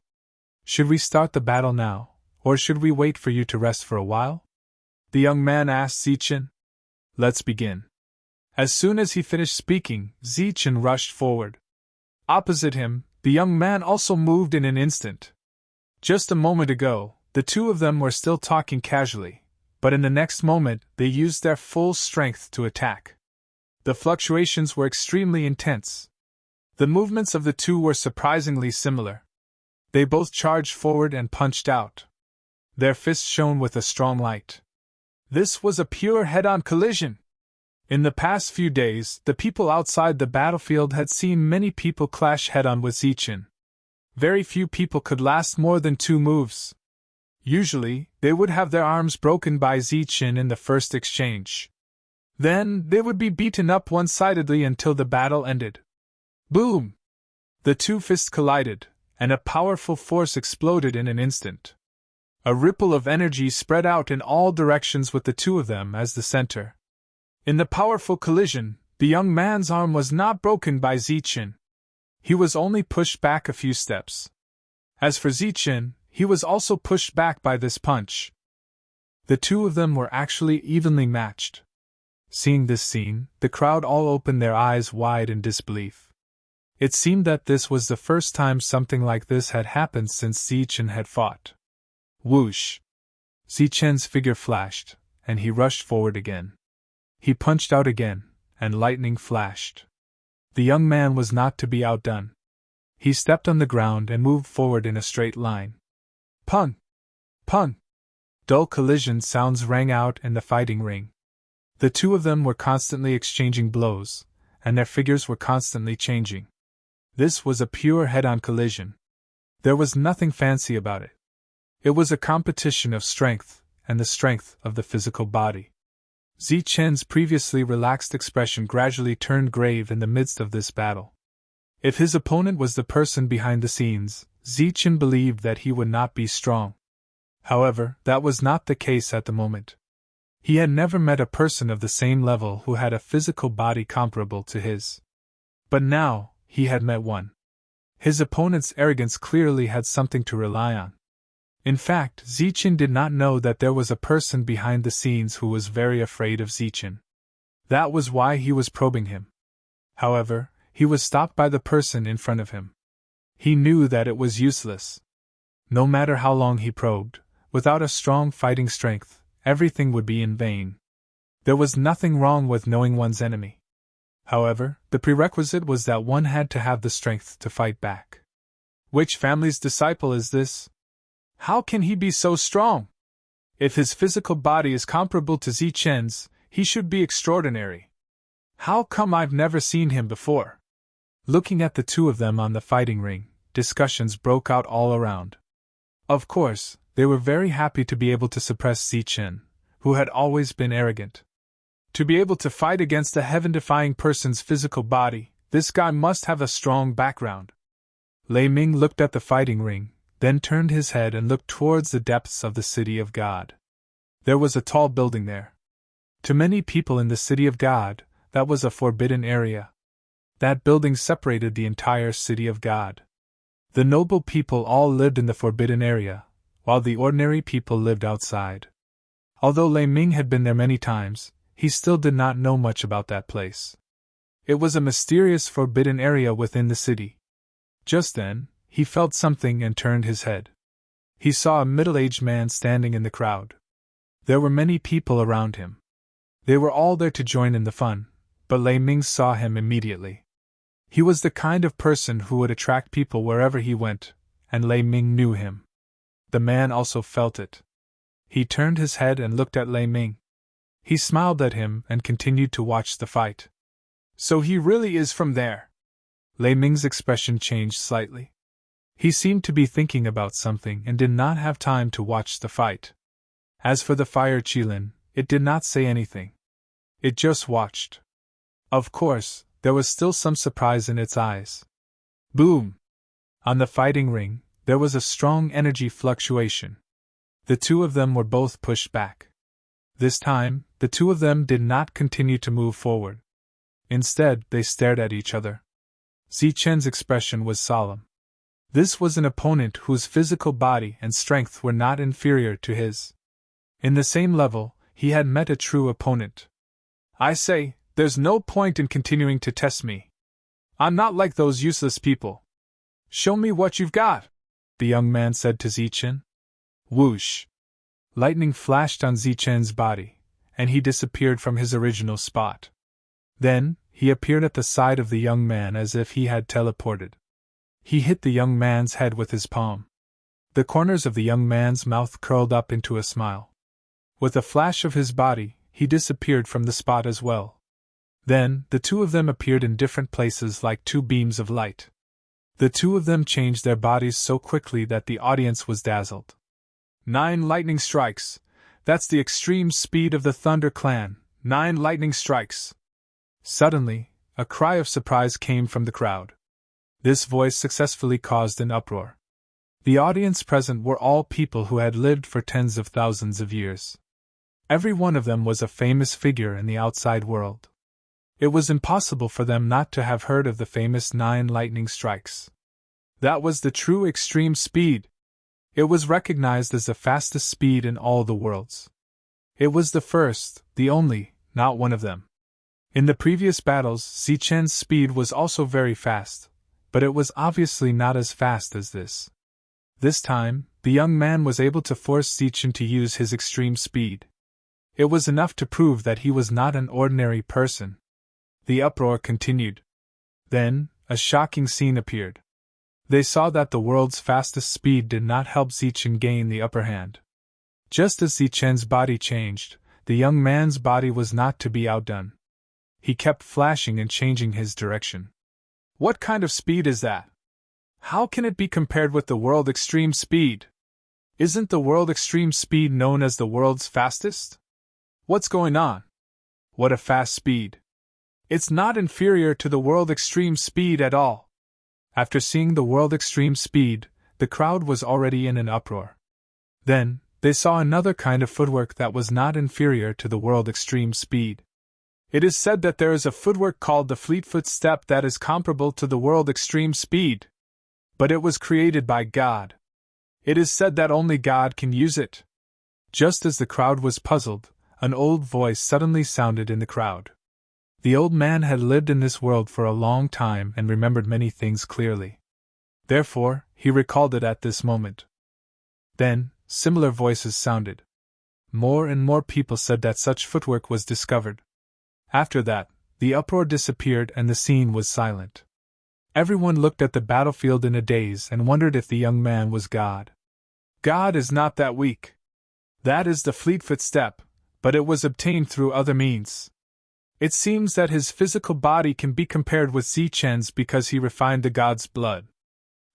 Should we start the battle now, or should we wait for you to rest for a while? The young man asked Zichen. Let's begin. As soon as he finished speaking, Zichen rushed forward. Opposite him, the young man also moved in an instant. Just a moment ago, the two of them were still talking casually, but in the next moment they used their full strength to attack. The fluctuations were extremely intense. The movements of the two were surprisingly similar. They both charged forward and punched out. Their fists shone with a strong light. This was a pure head-on collision. In the past few days, the people outside the battlefield had seen many people clash head-on with Zichen. Very few people could last more than 2 moves. Usually, they would have their arms broken by Zichen in the first exchange. Then, they would be beaten up one-sidedly until the battle ended. Boom! The two fists collided, and a powerful force exploded in an instant. A ripple of energy spread out in all directions with the two of them as the center. In the powerful collision, the young man's arm was not broken by Zichen. He was only pushed back a few steps. As for Zichen, he was also pushed back by this punch. The two of them were actually evenly matched. Seeing this scene, the crowd all opened their eyes wide in disbelief. It seemed that this was the first time something like this had happened since Zichen had fought. Whoosh! Zichen's figure flashed, and he rushed forward again. He punched out again, and lightning flashed. The young man was not to be outdone. He stepped on the ground and moved forward in a straight line. Pun! Pun! Dull collision sounds rang out in the fighting ring. The two of them were constantly exchanging blows, and their figures were constantly changing. This was a pure head-on collision. There was nothing fancy about it. It was a competition of strength, and the strength of the physical body. Zichen's previously relaxed expression gradually turned grave in the midst of this battle. If his opponent was the person behind the scenes, Zichen believed that he would not be strong. However, that was not the case at the moment. He had never met a person of the same level who had a physical body comparable to his. But now, he had met one. His opponent's arrogance clearly had something to rely on. In fact, Zichen did not know that there was a person behind the scenes who was very afraid of Zichen. That was why he was probing him. However, he was stopped by the person in front of him. He knew that it was useless. No matter how long he probed, without a strong fighting strength, everything would be in vain. There was nothing wrong with knowing one's enemy. However, the prerequisite was that one had to have the strength to fight back. Which family's disciple is this? How can he be so strong? If his physical body is comparable to Zichen's, he should be extraordinary. How come I've never seen him before? Looking at the two of them on the fighting ring, discussions broke out all around. Of course, they were very happy to be able to suppress Zichen, who had always been arrogant. To be able to fight against a heaven-defying person's physical body, this guy must have a strong background. Lei Ming looked at the fighting ring, then turned his head and looked towards the depths of the City of God. There was a tall building there. To many people in the City of God, that was a forbidden area. That building separated the entire City of God. The noble people all lived in the forbidden area, while the ordinary people lived outside. Although Lei Ming had been there many times, he still did not know much about that place. It was a mysterious forbidden area within the city. Just then, he felt something and turned his head. He saw a middle-aged man standing in the crowd. There were many people around him. They were all there to join in the fun, but Lei Ming saw him immediately. He was the kind of person who would attract people wherever he went, and Lei Ming knew him. The man also felt it. He turned his head and looked at Lei Ming. He smiled at him and continued to watch the fight. So he really is from there. Lei Ming's expression changed slightly. He seemed to be thinking about something and did not have time to watch the fight. As for the fire Qilin, it did not say anything. It just watched. Of course, there was still some surprise in its eyes. Boom! On the fighting ring, there was a strong energy fluctuation. The two of them were both pushed back. This time, the two of them did not continue to move forward. Instead, they stared at each other. Zichen's expression was solemn. This was an opponent whose physical body and strength were not inferior to his. In the same level, he had met a true opponent. I say, there's no point in continuing to test me. I'm not like those useless people. Show me what you've got, the young man said to Zichen. Whoosh! Lightning flashed on Zichen's body, and he disappeared from his original spot. Then, he appeared at the side of the young man as if he had teleported. He hit the young man's head with his palm. The corners of the young man's mouth curled up into a smile. With a flash of his body, he disappeared from the spot as well. Then, the two of them appeared in different places like two beams of light. The two of them changed their bodies so quickly that the audience was dazzled. 9 lightning strikes! That's the extreme speed of the Thunder Clan! 9 lightning strikes! Suddenly, a cry of surprise came from the crowd. This voice successfully caused an uproar. The audience present were all people who had lived for tens of thousands of years. Every one of them was a famous figure in the outside world. It was impossible for them not to have heard of the famous 9 lightning strikes. That was the true extreme speed. It was recognized as the fastest speed in all the worlds. It was the first, the only, not one of them. In the previous battles, Zichen's speed was also very fast, but it was obviously not as fast as this. This time, the young man was able to force Zichen to use his extreme speed. It was enough to prove that he was not an ordinary person. The uproar continued. Then, a shocking scene appeared. They saw that the world's fastest speed did not help Zichen gain the upper hand. Just as Zichen's body changed, the young man's body was not to be outdone. He kept flashing and changing his direction. What kind of speed is that? How can it be compared with the world extreme speed? Isn't the world extreme speed known as the world's fastest? What's going on? What a fast speed! It's not inferior to the world extreme speed at all. After seeing the world extreme speed, the crowd was already in an uproar. Then, they saw another kind of footwork that was not inferior to the world extreme speed. It is said that there is a footwork called the Fleetfoot Step that is comparable to the world extreme speed. But it was created by God. It is said that only God can use it. Just as the crowd was puzzled, an old voice suddenly sounded in the crowd. The old man had lived in this world for a long time and remembered many things clearly. Therefore, he recalled it at this moment. Then, similar voices sounded. More and more people said that such footwork was discovered. After that, the uproar disappeared and the scene was silent. Everyone looked at the battlefield in a daze and wondered if the young man was God. God is not that weak. That is the Fleetfoot Step, but it was obtained through other means. It seems that his physical body can be compared with Zichen's because he refined the god's blood.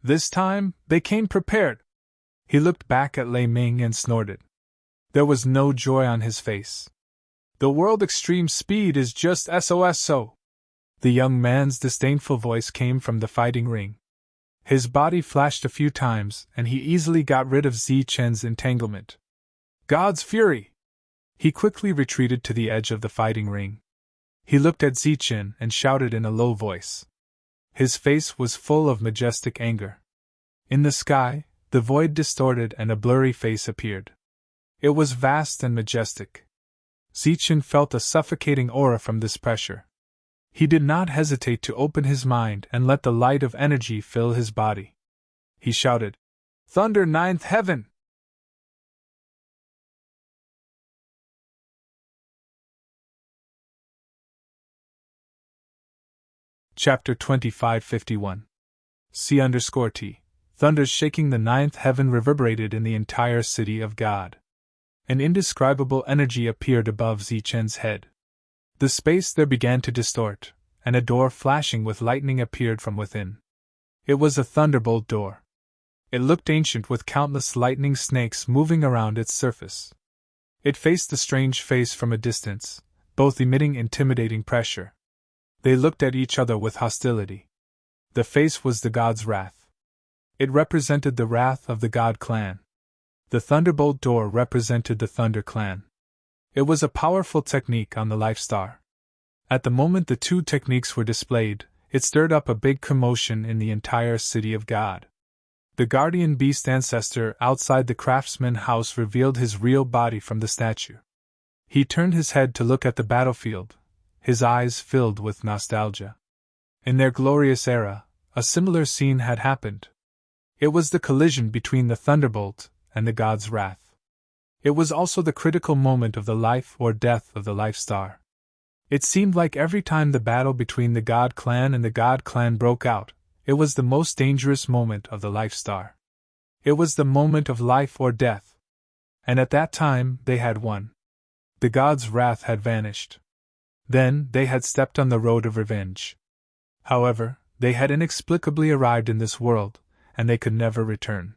This time, they came prepared. He looked back at Lei Ming and snorted. There was no joy on his face. The world extreme speed is just SOS. The young man's disdainful voice came from the fighting ring. His body flashed a few times, and he easily got rid of Zichen's entanglement. God's fury! He quickly retreated to the edge of the fighting ring. He looked at Zichen and shouted in a low voice. His face was full of majestic anger. In the sky, the void distorted and a blurry face appeared. It was vast and majestic. Zichen felt a suffocating aura from this pressure. He did not hesitate to open his mind and let the light of energy fill his body. He shouted, "Thunder, ninth heaven!" Chapter 2551. C_T. Thunders shaking the ninth heaven reverberated in the entire city of God. An indescribable energy appeared above Zichen's head. The space there began to distort, and a door flashing with lightning appeared from within. It was a thunderbolt door. It looked ancient with countless lightning snakes moving around its surface. It faced the strange face from a distance, both emitting intimidating pressure. They looked at each other with hostility. The face was the god's wrath. It represented the wrath of the god clan. The thunderbolt door represented the Thunder clan. It was a powerful technique on the Life Star. At the moment the two techniques were displayed, it stirred up a big commotion in the entire city of God. The guardian beast ancestor outside the craftsman house revealed his real body from the statue. He turned his head to look at the battlefield, his eyes filled with nostalgia. In their glorious era, a similar scene had happened. It was the collision between the thunderbolt and the god's wrath. It was also the critical moment of the life or death of the Life Star. It seemed like every time the battle between the God clan and the God clan broke out, it was the most dangerous moment of the Life Star. It was the moment of life or death. And at that time, they had won. The god's wrath had vanished. Then, they had stepped on the road of revenge. However, they had inexplicably arrived in this world, and they could never return.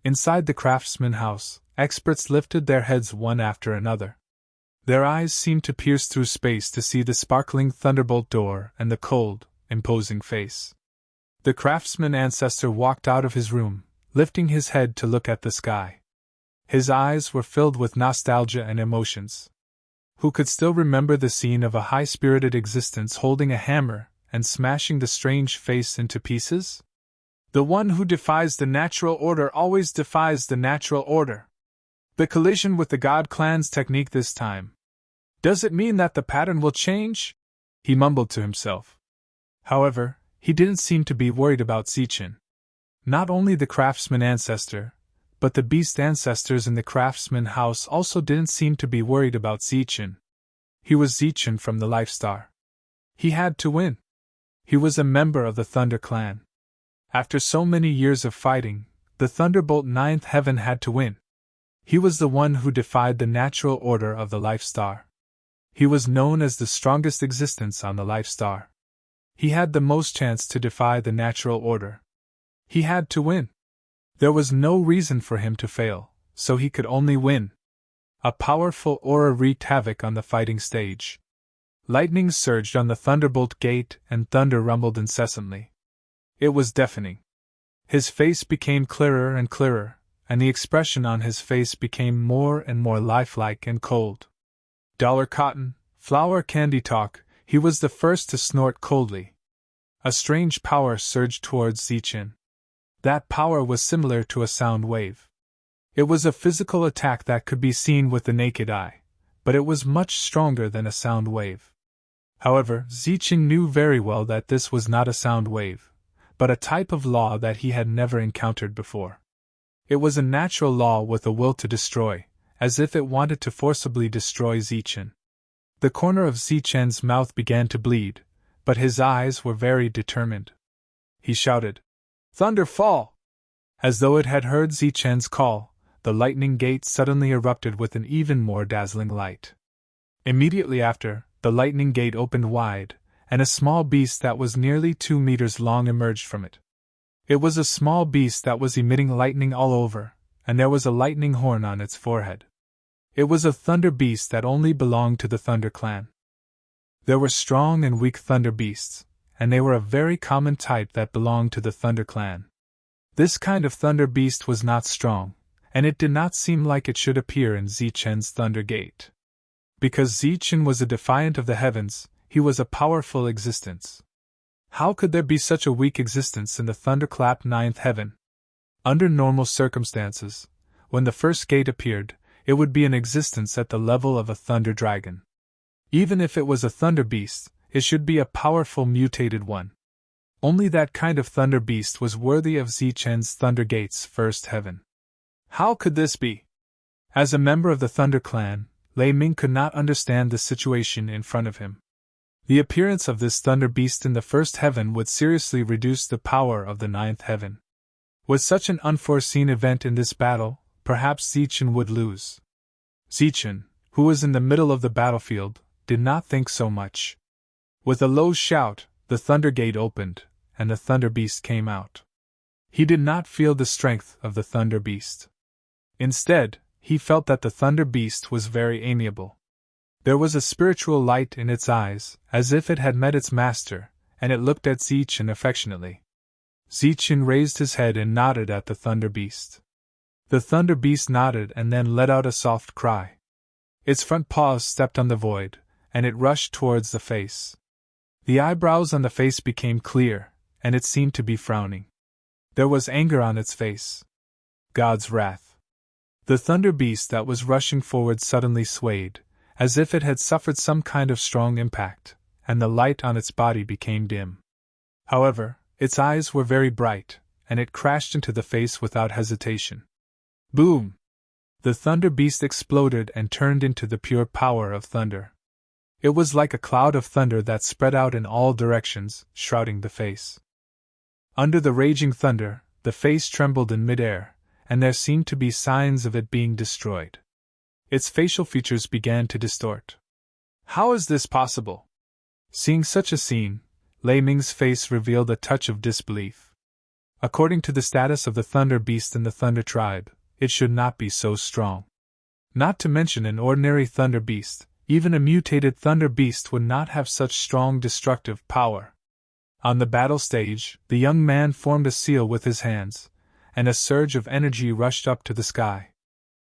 Inside the craftsman house, experts lifted their heads one after another. Their eyes seemed to pierce through space to see the sparkling thunderbolt door and the cold, imposing face. The craftsman ancestor walked out of his room, lifting his head to look at the sky. His eyes were filled with nostalgia and emotions. Who could still remember the scene of a high-spirited existence holding a hammer and smashing the strange face into pieces? The one who defies the natural order always defies the natural order. The collision with the God clan's technique this time. Does it mean that the pattern will change? He mumbled to himself. However, he didn't seem to be worried about Zichin. Not only the craftsman ancestor, but the beast ancestors in the craftsman house also didn't seem to be worried about Zichin. He was Zichin from the Life Star. He had to win. He was a member of the Thunder clan. After so many years of fighting, the Thunderbolt Ninth Heaven had to win. He was the one who defied the natural order of the Life Star. He was known as the strongest existence on the Life Star. He had the most chance to defy the natural order. He had to win. There was no reason for him to fail, so he could only win. A powerful aura wreaked havoc on the fighting stage. Lightning surged on the Thunderbolt Gate and thunder rumbled incessantly. It was deafening. His face became clearer and clearer, and the expression on his face became more and more lifelike and cold. Dollar cotton, flour candy talk, he was the first to snort coldly. A strange power surged towards Zichin. That power was similar to a sound wave. It was a physical attack that could be seen with the naked eye, but it was much stronger than a sound wave. However, Zichin knew very well that this was not a sound wave, but a type of law that he had never encountered before. It was a natural law with a will to destroy, as if it wanted to forcibly destroy Zichin. The corner of Zichin's mouth began to bleed, but his eyes were very determined. He shouted, "Thunder fall!" As though it had heard Zichin's call, the lightning gate suddenly erupted with an even more dazzling light. Immediately after, the lightning gate opened wide, and a small beast that was nearly 2 meters long emerged from it. It was a small beast that was emitting lightning all over, and there was a lightning horn on its forehead. It was a thunder beast that only belonged to the Thunder clan. There were strong and weak thunder beasts, and they were a very common type that belonged to the Thunder clan. This kind of thunder beast was not strong, and it did not seem like it should appear in Zichin's Thunder Gate. Because Zichin was a defiant of the heavens, he was a powerful existence. How could there be such a weak existence in the thunderclap Ninth Heaven? Under normal circumstances, when the first gate appeared, it would be an existence at the level of a thunder dragon. Even if it was a thunder beast, it should be a powerful mutated one. Only that kind of thunder beast was worthy of Zichin's Thunder Gate's first heaven. How could this be? As a member of the Thunder clan, Lei Ming could not understand the situation in front of him. The appearance of this thunder beast in the first heaven would seriously reduce the power of the ninth heaven. With such an unforeseen event in this battle, perhaps Zichin would lose. Zichin, who was in the middle of the battlefield, did not think so much. With a low shout, the thunder gate opened, and the thunder beast came out. He did not feel the strength of the thunder beast. Instead, he felt that the thunder beast was very amiable. There was a spiritual light in its eyes, as if it had met its master, and it looked at Zichen affectionately. Zichen raised his head and nodded at the thunder beast. The thunder beast nodded and then let out a soft cry. Its front paws stepped on the void, and it rushed towards the face. The eyebrows on the face became clear, and it seemed to be frowning. There was anger on its face. God's wrath. The thunder beast that was rushing forward suddenly swayed, as if it had suffered some kind of strong impact, and the light on its body became dim. However, its eyes were very bright, and it crashed into the face without hesitation. Boom! The thunder beast exploded and turned into the pure power of thunder. It was like a cloud of thunder that spread out in all directions, shrouding the face. Under the raging thunder, the face trembled in midair, and there seemed to be signs of it being destroyed. Its facial features began to distort. How is this possible? Seeing such a scene, Lei Ming's face revealed a touch of disbelief. According to the status of the thunder beast in the thunder tribe, it should not be so strong. Not to mention an ordinary thunder beast, even a mutated thunder beast would not have such strong destructive power. On the battle stage, the young man formed a seal with his hands, and a surge of energy rushed up to the sky.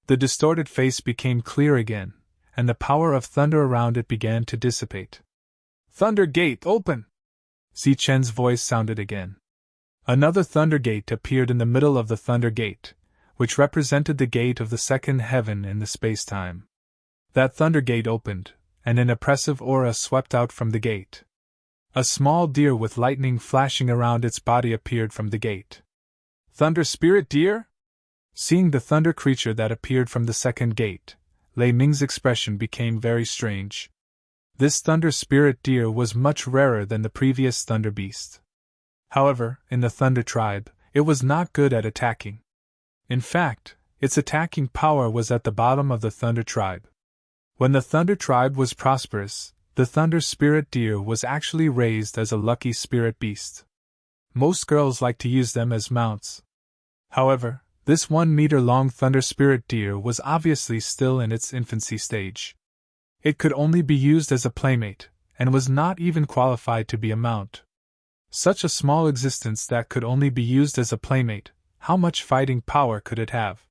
The distorted face became clear again, and the power of thunder around it began to dissipate. Thunder gate, open! Zichen's voice sounded again. Another thunder gate appeared in the middle of the thunder gate, which represented the gate of the second heaven in the space-time. That thunder gate opened, and an oppressive aura swept out from the gate. A small deer with lightning flashing around its body appeared from the gate. Thunder spirit deer? Seeing the thunder creature that appeared from the second gate, Lei Ming's expression became very strange. This thunder spirit deer was much rarer than the previous thunder beast. However, in the thunder tribe, it was not good at attacking. In fact, its attacking power was at the bottom of the thunder tribe. When the thunder tribe was prosperous, the thunder spirit deer was actually raised as a lucky spirit beast. Most girls like to use them as mounts. However, this 1-meter-long thunder spirit deer was obviously still in its infancy stage. It could only be used as a playmate, and was not even qualified to be a mount. Such a small existence that could only be used as a playmate, how much fighting power could it have?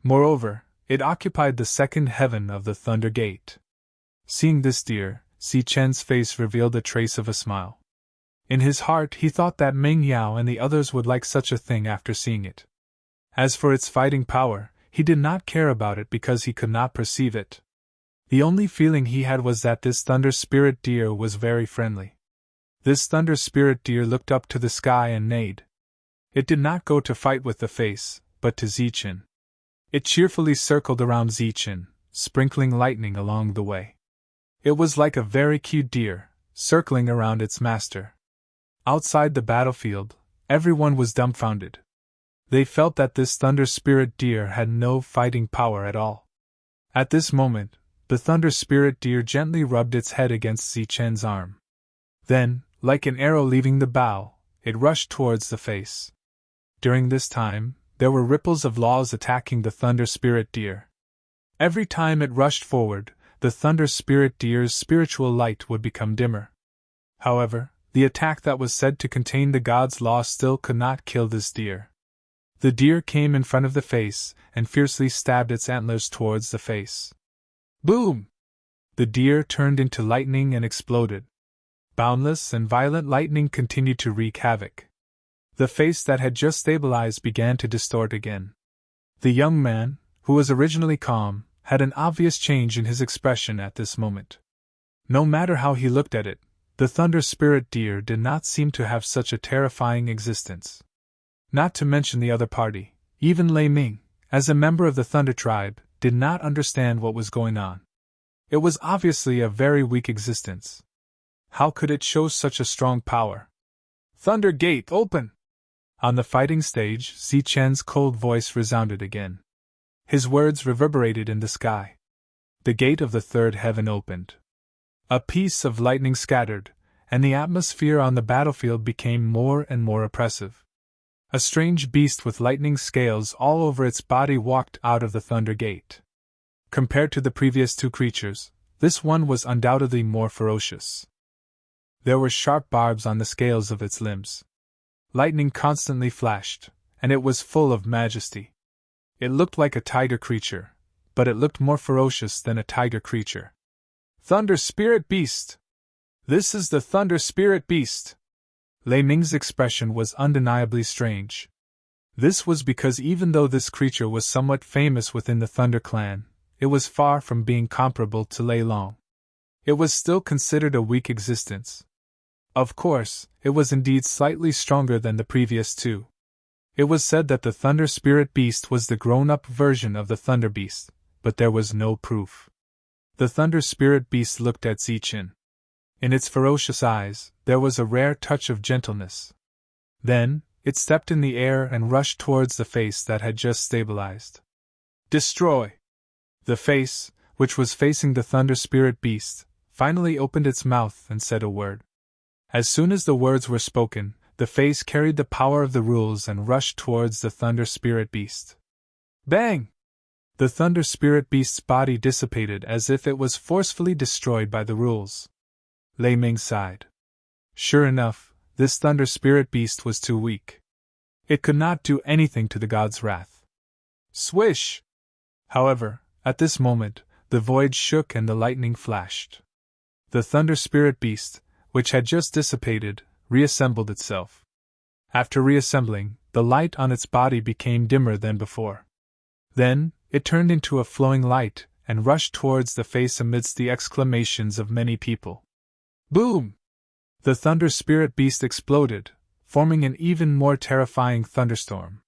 Moreover, it occupied the second heaven of the Thunder Gate. Seeing this deer, Zichen's face revealed a trace of a smile. In his heart he thought that Meng Yao and the others would like such a thing after seeing it. As for its fighting power, he did not care about it because he could not perceive it. The only feeling he had was that this thunder spirit deer was very friendly. This thunder spirit deer looked up to the sky and neighed. It did not go to fight with the face, but to Zichen. It cheerfully circled around Zichen, sprinkling lightning along the way. It was like a very cute deer, circling around its master. Outside the battlefield, everyone was dumbfounded. They felt that this thunder spirit deer had no fighting power at all. At this moment, the thunder spirit deer gently rubbed its head against Zichen's arm. Then, like an arrow leaving the bow, it rushed towards the face. During this time, there were ripples of laws attacking the thunder spirit deer. Every time it rushed forward, the thunder spirit deer's spiritual light would become dimmer. However, the attack that was said to contain the god's law still could not kill this deer. The deer came in front of the face and fiercely stabbed its antlers towards the face. Boom! The deer turned into lightning and exploded. Boundless and violent lightning continued to wreak havoc. The face that had just stabilized began to distort again. The young man, who was originally calm, had an obvious change in his expression at this moment. No matter how he looked at it, the thunder spirit deer did not seem to have such a terrifying existence. Not to mention the other party, even Lei Ming, as a member of the thunder tribe, did not understand what was going on. It was obviously a very weak existence. How could it show such a strong power? Thunder Gate, open! On the fighting stage, Zichen's cold voice resounded again. His words reverberated in the sky. The gate of the third heaven opened. A piece of lightning scattered, and the atmosphere on the battlefield became more and more oppressive. A strange beast with lightning scales all over its body walked out of the Thunder Gate. Compared to the previous two creatures, this one was undoubtedly more ferocious. There were sharp barbs on the scales of its limbs. Lightning constantly flashed, and it was full of majesty. It looked like a tiger creature, but it looked more ferocious than a tiger creature. Thunder Spirit Beast! This is the Thunder Spirit Beast! Lei Ming's expression was undeniably strange. This was because even though this creature was somewhat famous within the Thunder clan, it was far from being comparable to Lei Long. It was still considered a weak existence. Of course, it was indeed slightly stronger than the previous two. It was said that the Thunder Spirit Beast was the grown-up version of the Thunder Beast, but there was no proof. The Thunder Spirit Beast looked at Ziqin. In its ferocious eyes, there was a rare touch of gentleness. Then, it stepped in the air and rushed towards the face that had just stabilized. Destroy! The face, which was facing the Thunder Spirit Beast, finally opened its mouth and said a word. As soon as the words were spoken, the face carried the power of the rules and rushed towards the Thunder Spirit Beast. Bang! The Thunder Spirit Beast's body dissipated as if it was forcefully destroyed by the rules. Lei Ming sighed. Sure enough, this Thunder Spirit Beast was too weak. It could not do anything to the god's wrath. Swish! However, at this moment, the void shook and the lightning flashed. The Thunder Spirit Beast, which had just dissipated, reassembled itself. After reassembling, the light on its body became dimmer than before. Then, it turned into a flowing light and rushed towards the face amidst the exclamations of many people. Boom! The Thunder Spirit Beast exploded, forming an even more terrifying thunderstorm.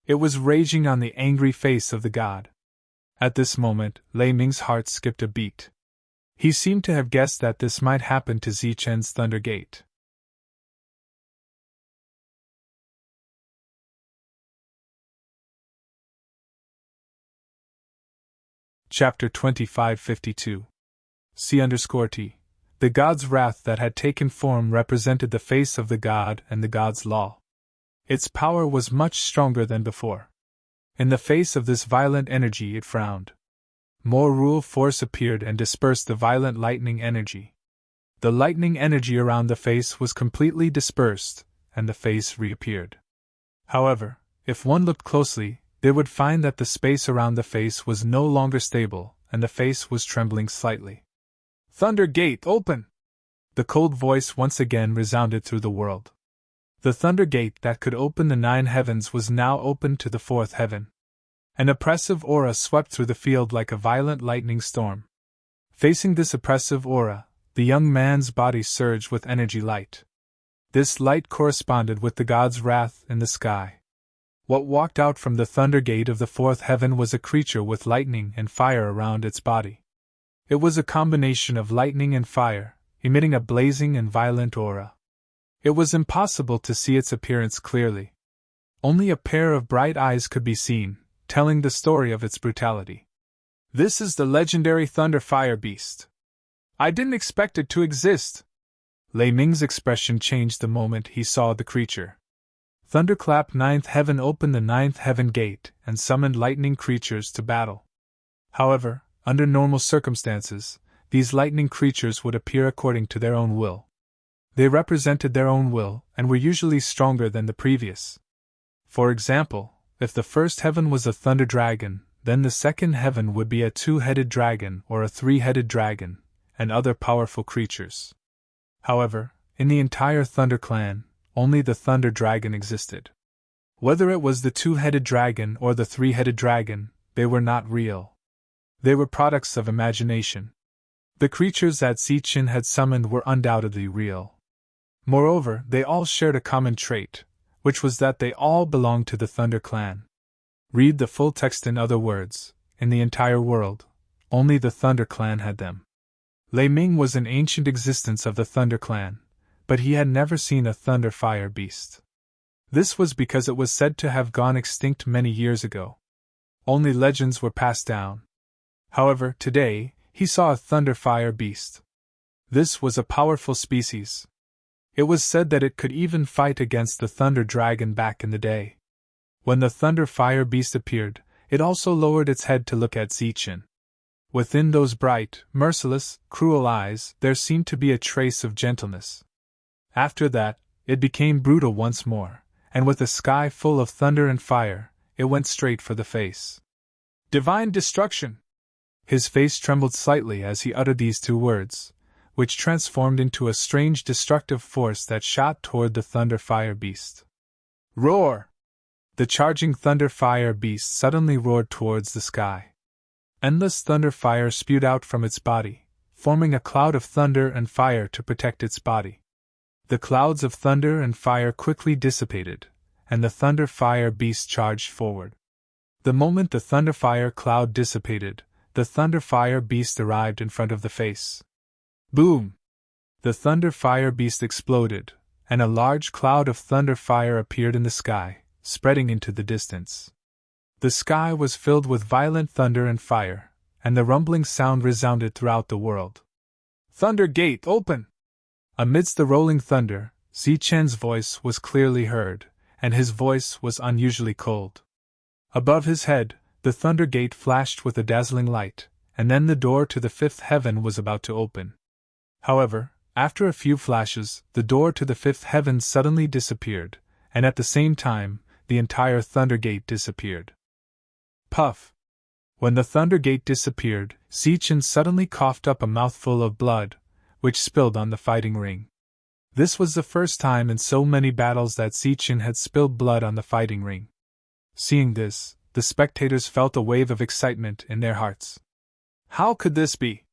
It was raging on the angry face of the god. At this moment, Lei Ming's heart skipped a beat. He seemed to have guessed that this might happen to Zichen's Thunder Gate. Chapter 2552. C_T. The god's wrath that had taken form represented the face of the god and the god's law. Its power was much stronger than before. In the face of this violent energy it frowned. More rule force appeared and dispersed the violent lightning energy. The lightning energy around the face was completely dispersed, and the face reappeared. However, if one looked closely, they would find that the space around the face was no longer stable, and the face was trembling slightly. Thunder Gate, open! The cold voice once again resounded through the world. The Thunder Gate that could open the 9 heavens was now open to the 4th heaven. An oppressive aura swept through the field like a violent lightning storm. Facing this oppressive aura, the young man's body surged with energy light. This light corresponded with the god's wrath in the sky. What walked out from the Thunder Gate of the 4th heaven was a creature with lightning and fire around its body. It was a combination of lightning and fire, emitting a blazing and violent aura. It was impossible to see its appearance clearly. Only a pair of bright eyes could be seen, telling the story of its brutality. This is the legendary Thunder Fire Beast. I didn't expect it to exist. Lei Ming's expression changed the moment he saw the creature. Thunderclap 9th Heaven opened the 9th Heaven Gate and summoned lightning creatures to battle. However, under normal circumstances, these lightning creatures would appear according to their own will. They represented their own will and were usually stronger than the previous. For example, if the 1st heaven was a thunder dragon, then the 2nd heaven would be a 2-headed dragon or a 3-headed dragon, and other powerful creatures. However, in the entire Thunder clan, only the Thunder Dragon existed. Whether it was the 2-headed dragon or the 3-headed dragon, they were not real. They were products of imagination. The creatures that Zichin had summoned were undoubtedly real. Moreover, they all shared a common trait, which was that they all belonged to the Thunder clan. Read the full text. In other words, in the entire world, only the Thunder clan had them. Lei Ming was an ancient existence of the Thunder clan, but he had never seen a Thunder Fire Beast. This was because it was said to have gone extinct many years ago. Only legends were passed down. However, today, he saw a Thunder Fire Beast. This was a powerful species, It was said that it could even fight against the Thunder Dragon back in the day. When the Thunder Fire Beast appeared, it also lowered its head to look at Zichen. Within those bright, merciless, cruel eyes, there seemed to be a trace of gentleness. After that, it became brutal once more, and with a sky full of thunder and fire, it went straight for the face. Divine destruction! His face trembled slightly as he uttered these two words, which transformed into a strange destructive force that shot toward the Thunder Fire Beast. Roar! The charging Thunder Fire Beast suddenly roared towards the sky. Endless thunder fire spewed out from its body, forming a cloud of thunder and fire to protect its body. The clouds of thunder and fire quickly dissipated, and the Thunder Fire Beast charged forward. The moment the Thunder Fire cloud dissipated, the Thunder Fire Beast arrived in front of the face. Boom! The Thunder Fire Beast exploded, and a large cloud of thunder fire appeared in the sky, spreading into the distance. The sky was filled with violent thunder and fire, and the rumbling sound resounded throughout the world. Thunder Gate, open! Amidst the rolling thunder, Zichen's voice was clearly heard, and his voice was unusually cold. Above his head, the Thunder Gate flashed with a dazzling light, and then the door to the fifth heaven was about to open. However, after a few flashes, the door to the fifth heaven suddenly disappeared, and at the same time, the entire Thunder Gate disappeared. Puff! When the Thunder Gate disappeared, Zichen suddenly coughed up a mouthful of blood, which spilled on the fighting ring. This was the first time in so many battles that Zichen had spilled blood on the fighting ring. Seeing this, the spectators felt a wave of excitement in their hearts. How could this be?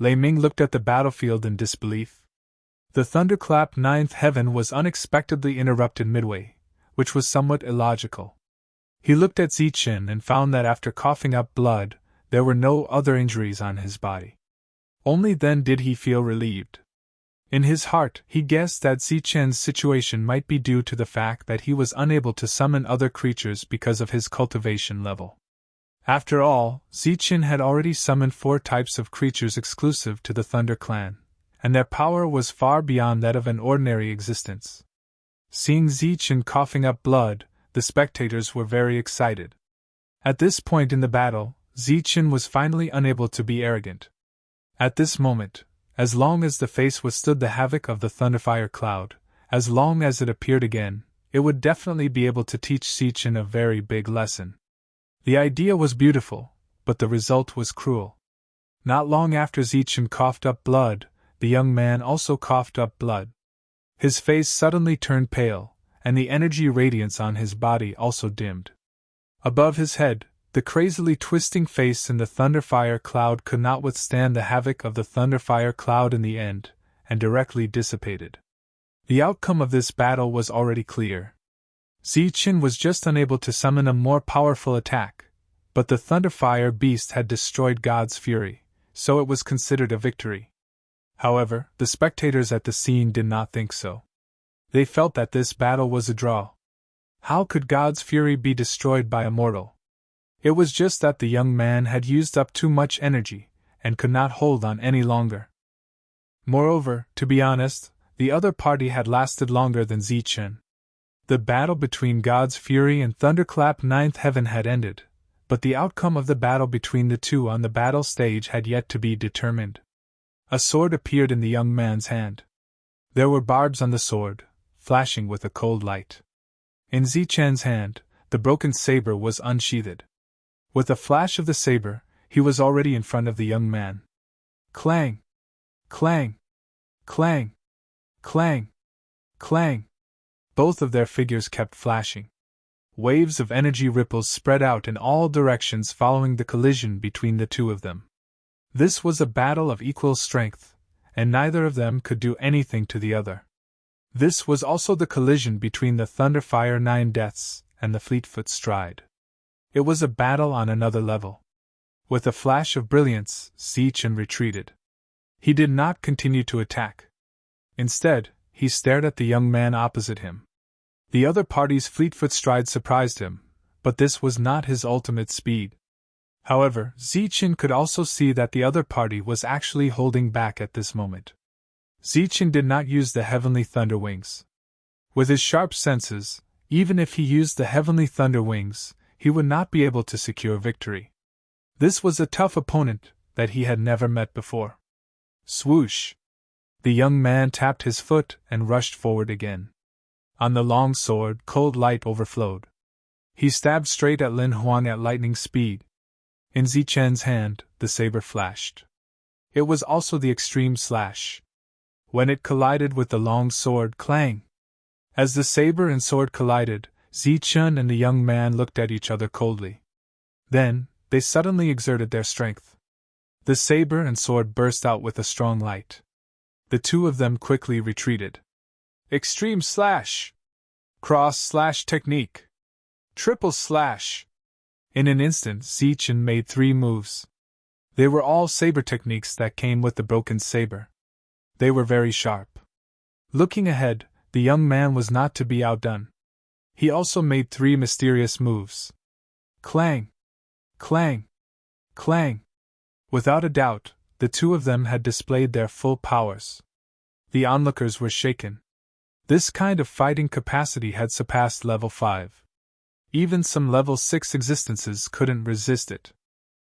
Lei Ming looked at the battlefield in disbelief. The thunderclap ninth heaven was unexpectedly interrupted midway, which was somewhat illogical. He looked at Zichen and found that after coughing up blood, there were no other injuries on his body. Only then did he feel relieved. In his heart, he guessed that Zichen's situation might be due to the fact that he was unable to summon other creatures because of his cultivation level. After all, Zichen had already summoned 4 types of creatures exclusive to the Thunder Clan, and their power was far beyond that of an ordinary existence. Seeing Zichen coughing up blood, the spectators were very excited. At this point in the battle, Zichen was finally unable to be arrogant. At this moment, as long as the face withstood the havoc of the Thunderfire cloud, as long as it appeared again, it would definitely be able to teach Zichen a very big lesson. The idea was beautiful, but the result was cruel. Not long after Zichen coughed up blood, the young man also coughed up blood. His face suddenly turned pale, and the energy radiance on his body also dimmed. Above his head, the crazily twisting face in the Thunderfire cloud could not withstand the havoc of the Thunderfire cloud in the end, and directly dissipated. The outcome of this battle was already clear. Zichen was just unable to summon a more powerful attack, but the Thunderfire Beast had destroyed God's fury, so it was considered a victory. However, the spectators at the scene did not think so. They felt that this battle was a draw. How could God's fury be destroyed by a mortal? It was just that the young man had used up too much energy, and could not hold on any longer. Moreover, to be honest, the other party had lasted longer than Zichen. The battle between God's Fury and Thunderclap Ninth Heaven had ended, but the outcome of the battle between the two on the battle stage had yet to be determined. A sword appeared in the young man's hand. There were barbs on the sword, flashing with a cold light. In Zichen's hand, the broken saber was unsheathed. With a flash of the saber, he was already in front of the young man. Clang! Clang! Clang! Clang! Clang! Both of their figures kept flashing. Waves of energy ripples spread out in all directions following the collision between the two of them. This was a battle of equal strength, and neither of them could do anything to the other. This was also the collision between the Thunderfire Nine Deaths and the Fleetfoot Stride. It was a battle on another level. With a flash of brilliance, Zichen retreated. He did not continue to attack. Instead, he stared at the young man opposite him. The other party's Fleetfoot Stride surprised him, but this was not his ultimate speed. However, Zichen could also see that the other party was actually holding back at this moment. Zichen did not use the heavenly thunder wings. With his sharp senses, even if he used the heavenly thunder wings, he would not be able to secure victory. This was a tough opponent that he had never met before. Swoosh! The young man tapped his foot and rushed forward again. On the long sword, cold light overflowed. He stabbed straight at Lin Huang at lightning speed. In Zichen's hand, the saber flashed. It was also the extreme slash. When it collided with the long sword, clang! As the saber and sword collided, Zichen and the young man looked at each other coldly. Then, they suddenly exerted their strength. The saber and sword burst out with a strong light. The two of them quickly retreated. Extreme slash! Cross slash technique! Triple slash! In an instant, Zichen made 3 moves. They were all saber techniques that came with the broken saber. They were very sharp. Looking ahead, the young man was not to be outdone. He also made 3 mysterious moves. Clang! Clang! Clang! Without a doubt, the two of them had displayed their full powers. The onlookers were shaken. This kind of fighting capacity had surpassed level 5. Even some level 6 existences couldn't resist it.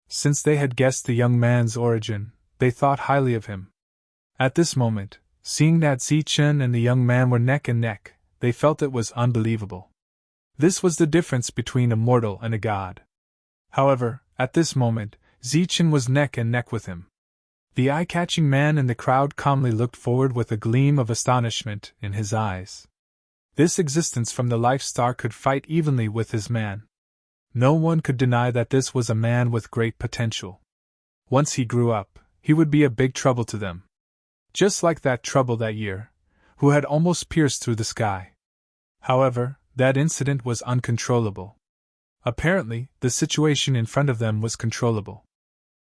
Since they had guessed the young man's origin, they thought highly of him. At this moment, seeing that Zichen and the young man were neck and neck, they felt it was unbelievable. This was the difference between a mortal and a god. However, at this moment, Zichen was neck and neck with him. The eye-catching man in the crowd calmly looked forward with a gleam of astonishment in his eyes. This existence from the Life Star could fight evenly with his man. No one could deny that this was a man with great potential. Once he grew up, he would be a big trouble to them. Just like that trouble that year, who had almost pierced through the sky. However, that incident was uncontrollable. Apparently, the situation in front of them was controllable.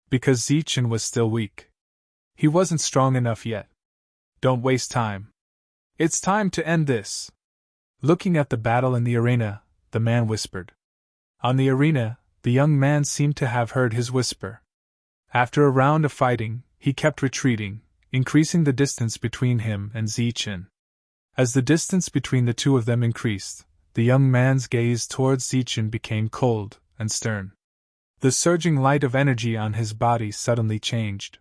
Because Zichen was still weak. He wasn't strong enough yet. Don't waste time. It's time to end this. Looking at the battle in the arena, the man whispered. On the arena, the young man seemed to have heard his whisper. After a round of fighting, he kept retreating, increasing the distance between him and Zichen. As the distance between the two of them increased, the young man's gaze towards Zichen became cold and stern. The surging light of energy on his body suddenly changed.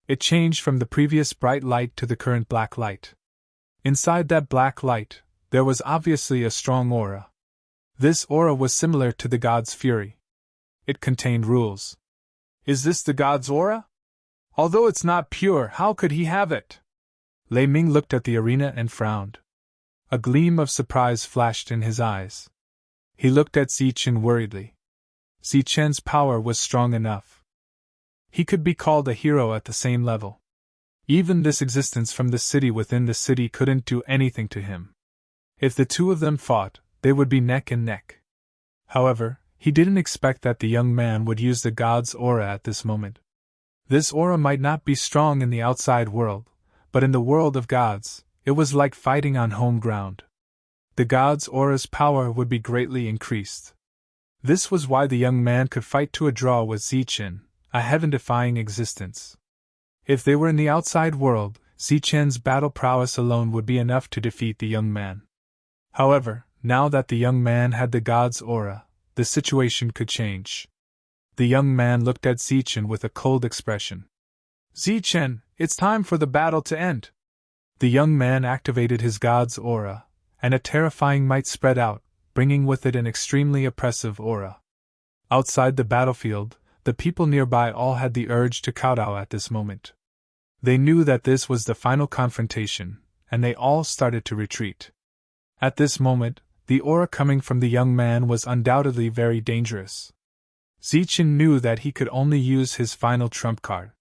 It changed from the previous bright light to the current black light. Inside that black light, there was obviously a strong aura. This aura was similar to the god's fury. It contained rules. Is this the god's aura? Although it's not pure, how could he have it? Lei Ming looked at the arena and frowned. A gleam of surprise flashed in his eyes. He looked at Zichen worriedly. Zichen's power was strong enough. He could be called a hero at the same level. Even this existence from the city within the city couldn't do anything to him. If the two of them fought, they would be neck and neck. However, he didn't expect that the young man would use the god's aura at this moment. This aura might not be strong in the outside world, but in the world of gods, it was like fighting on home ground. The god's aura's power would be greatly increased. This was why the young man could fight to a draw with Zichen, a heaven-defying existence. If they were in the outside world, Zichen's battle prowess alone would be enough to defeat the young man. However, now that the young man had the god's aura, the situation could change. The young man looked at Zichen with a cold expression. Zichen, it's time for the battle to end. The young man activated his god's aura, and a terrifying might spread out, bringing with it an extremely oppressive aura. Outside the battlefield, the people nearby all had the urge to kowtow at this moment. They knew that this was the final confrontation, and they all started to retreat. At this moment, the aura coming from the young man was undoubtedly very dangerous. Zichen knew that he could only use his final trump card.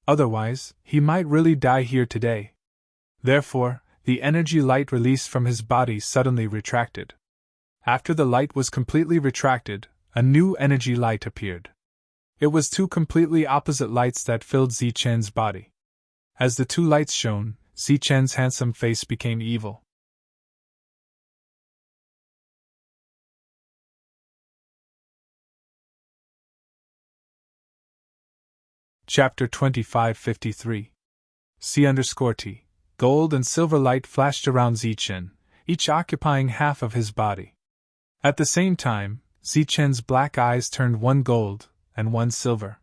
Otherwise, he might really die here today. Therefore, the energy light released from his body suddenly retracted. After the light was completely retracted, a new energy light appeared. It was 2 completely opposite lights that filled Zichen's body. As the 2 lights shone, Zichen's handsome face became evil. Chapter 2553. C_T. gold and silver light flashed around Zichen, each occupying half of his body. At the same time, Zichen's black eyes turned one gold and one silver.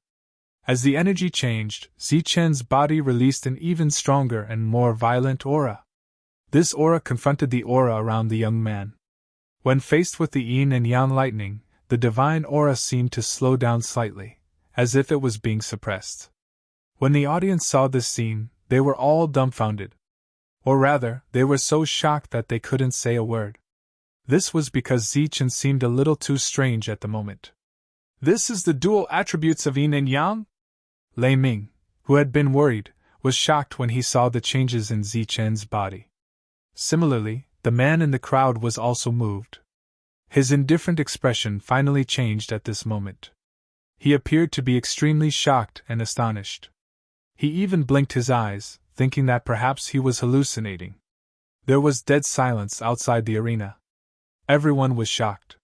As the energy changed, Zichen's body released an even stronger and more violent aura. This aura confronted the aura around the young man. When faced with the yin and yang lightning, the divine aura seemed to slow down slightly, as if it was being suppressed. When the audience saw this scene, they were all dumbfounded. Or rather, they were so shocked that they couldn't say a word. This was because Zichen seemed a little too strange at the moment. This is the dual attributes of yin and yang? Lei Ming, who had been worried, was shocked when he saw the changes in Zichen's body. Similarly, the man in the crowd was also moved. His indifferent expression finally changed at this moment. He appeared to be extremely shocked and astonished. He even blinked his eyes, thinking that perhaps he was hallucinating. There was dead silence outside the arena. Everyone was shocked.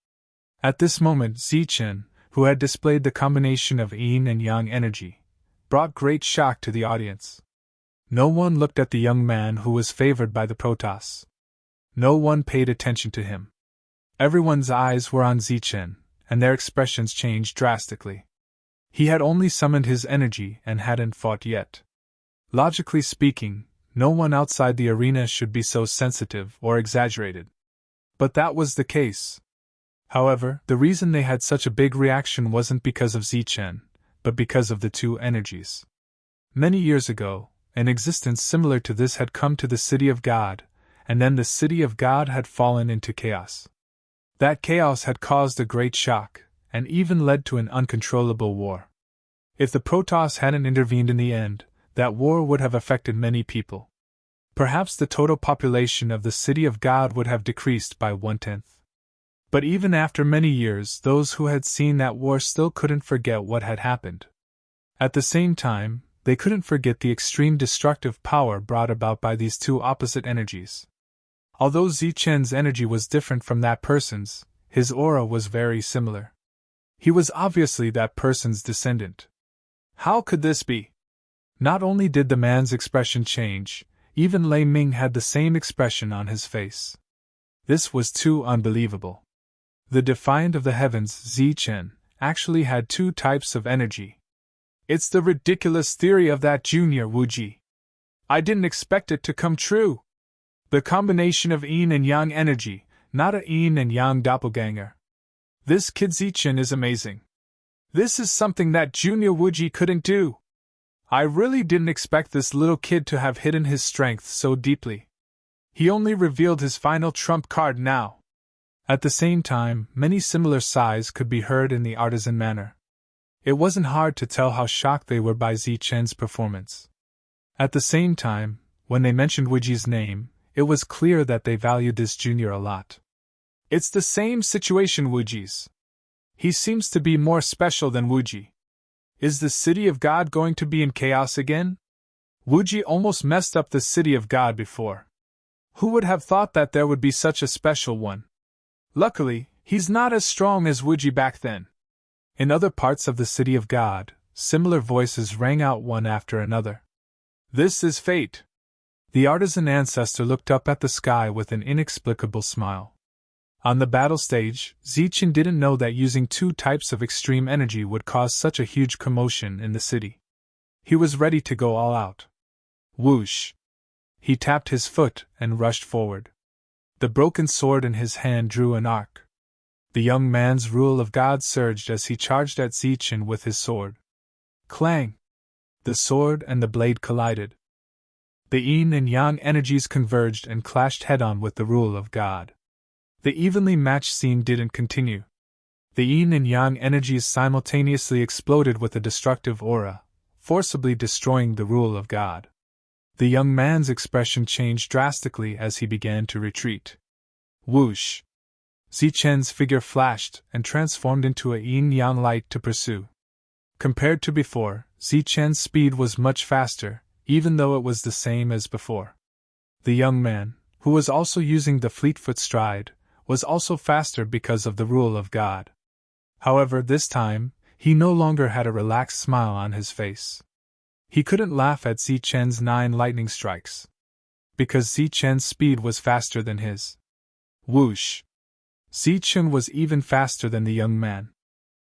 At this moment, Zichen, who had displayed the combination of yin and yang energy, brought great shock to the audience. No one looked at the young man who was favored by the Protoss. No one paid attention to him. Everyone's eyes were on Zichen, and their expressions changed drastically. He had only summoned his energy and hadn't fought yet. Logically speaking, no one outside the arena should be so sensitive or exaggerated. But that was the case. However, the reason they had such a big reaction wasn't because of Zichen, but because of the two energies. Many years ago, an existence similar to this had come to the City of God, and then the City of God had fallen into chaos. That chaos had caused a great shock, and even led to an uncontrollable war. If the Protoss hadn't intervened in the end, that war would have affected many people. Perhaps the total population of the City of God would have decreased by 1/10. But even after many years, those who had seen that war still couldn't forget what had happened. At the same time, they couldn't forget the extreme destructive power brought about by these two opposite energies. Although Zichen's energy was different from that person's, his aura was very similar. He was obviously that person's descendant. How could this be? Not only did the man's expression change, even Lei Ming had the same expression on his face. This was too unbelievable. The defiant of the heavens, Zichen, actually had two types of energy. It's the ridiculous theory of that junior Wuji. I didn't expect it to come true. The combination of yin and yang energy, not a yin and yang doppelganger. This kid Zichen is amazing. This is something that junior Wuji couldn't do. I really didn't expect this little kid to have hidden his strength so deeply. He only revealed his final trump card now. At the same time, many similar sighs could be heard in the artisan manner. It wasn't hard to tell how shocked they were by Zichen's performance. At the same time, when they mentioned Wuji's name, it was clear that they valued this junior a lot. It's the same situation Wuji's. He seems to be more special than Wuji. Is the City of God going to be in chaos again? Wuji almost messed up the City of God before. Who would have thought that there would be such a special one? Luckily, he's not as strong as Wuji back then. In other parts of the City of God, similar voices rang out one after another. This is fate. The artisan ancestor looked up at the sky with an inexplicable smile. On the battle stage, Zichen didn't know that using two types of extreme energy would cause such a huge commotion in the city. He was ready to go all out. Whoosh! He tapped his foot and rushed forward. The broken sword in his hand drew an arc. The young man's rule of God surged as he charged at Zichen with his sword. Clang! The sword and the blade collided. The yin and yang energies converged and clashed head-on with the rule of God. The evenly matched scene didn't continue. The yin and yang energies simultaneously exploded with a destructive aura, forcibly destroying the rule of God. The young man's expression changed drastically as he began to retreat. Whoosh! Zichen's figure flashed and transformed into a yin-yang light to pursue. Compared to before, Zichen's speed was much faster, even though it was the same as before. The young man, who was also using the fleetfoot stride, was also faster because of the rule of God. However, this time, he no longer had a relaxed smile on his face. He couldn't laugh at Zichen's 9 lightning strikes. because Zichen's speed was faster than his. Whoosh! Zichen was even faster than the young man.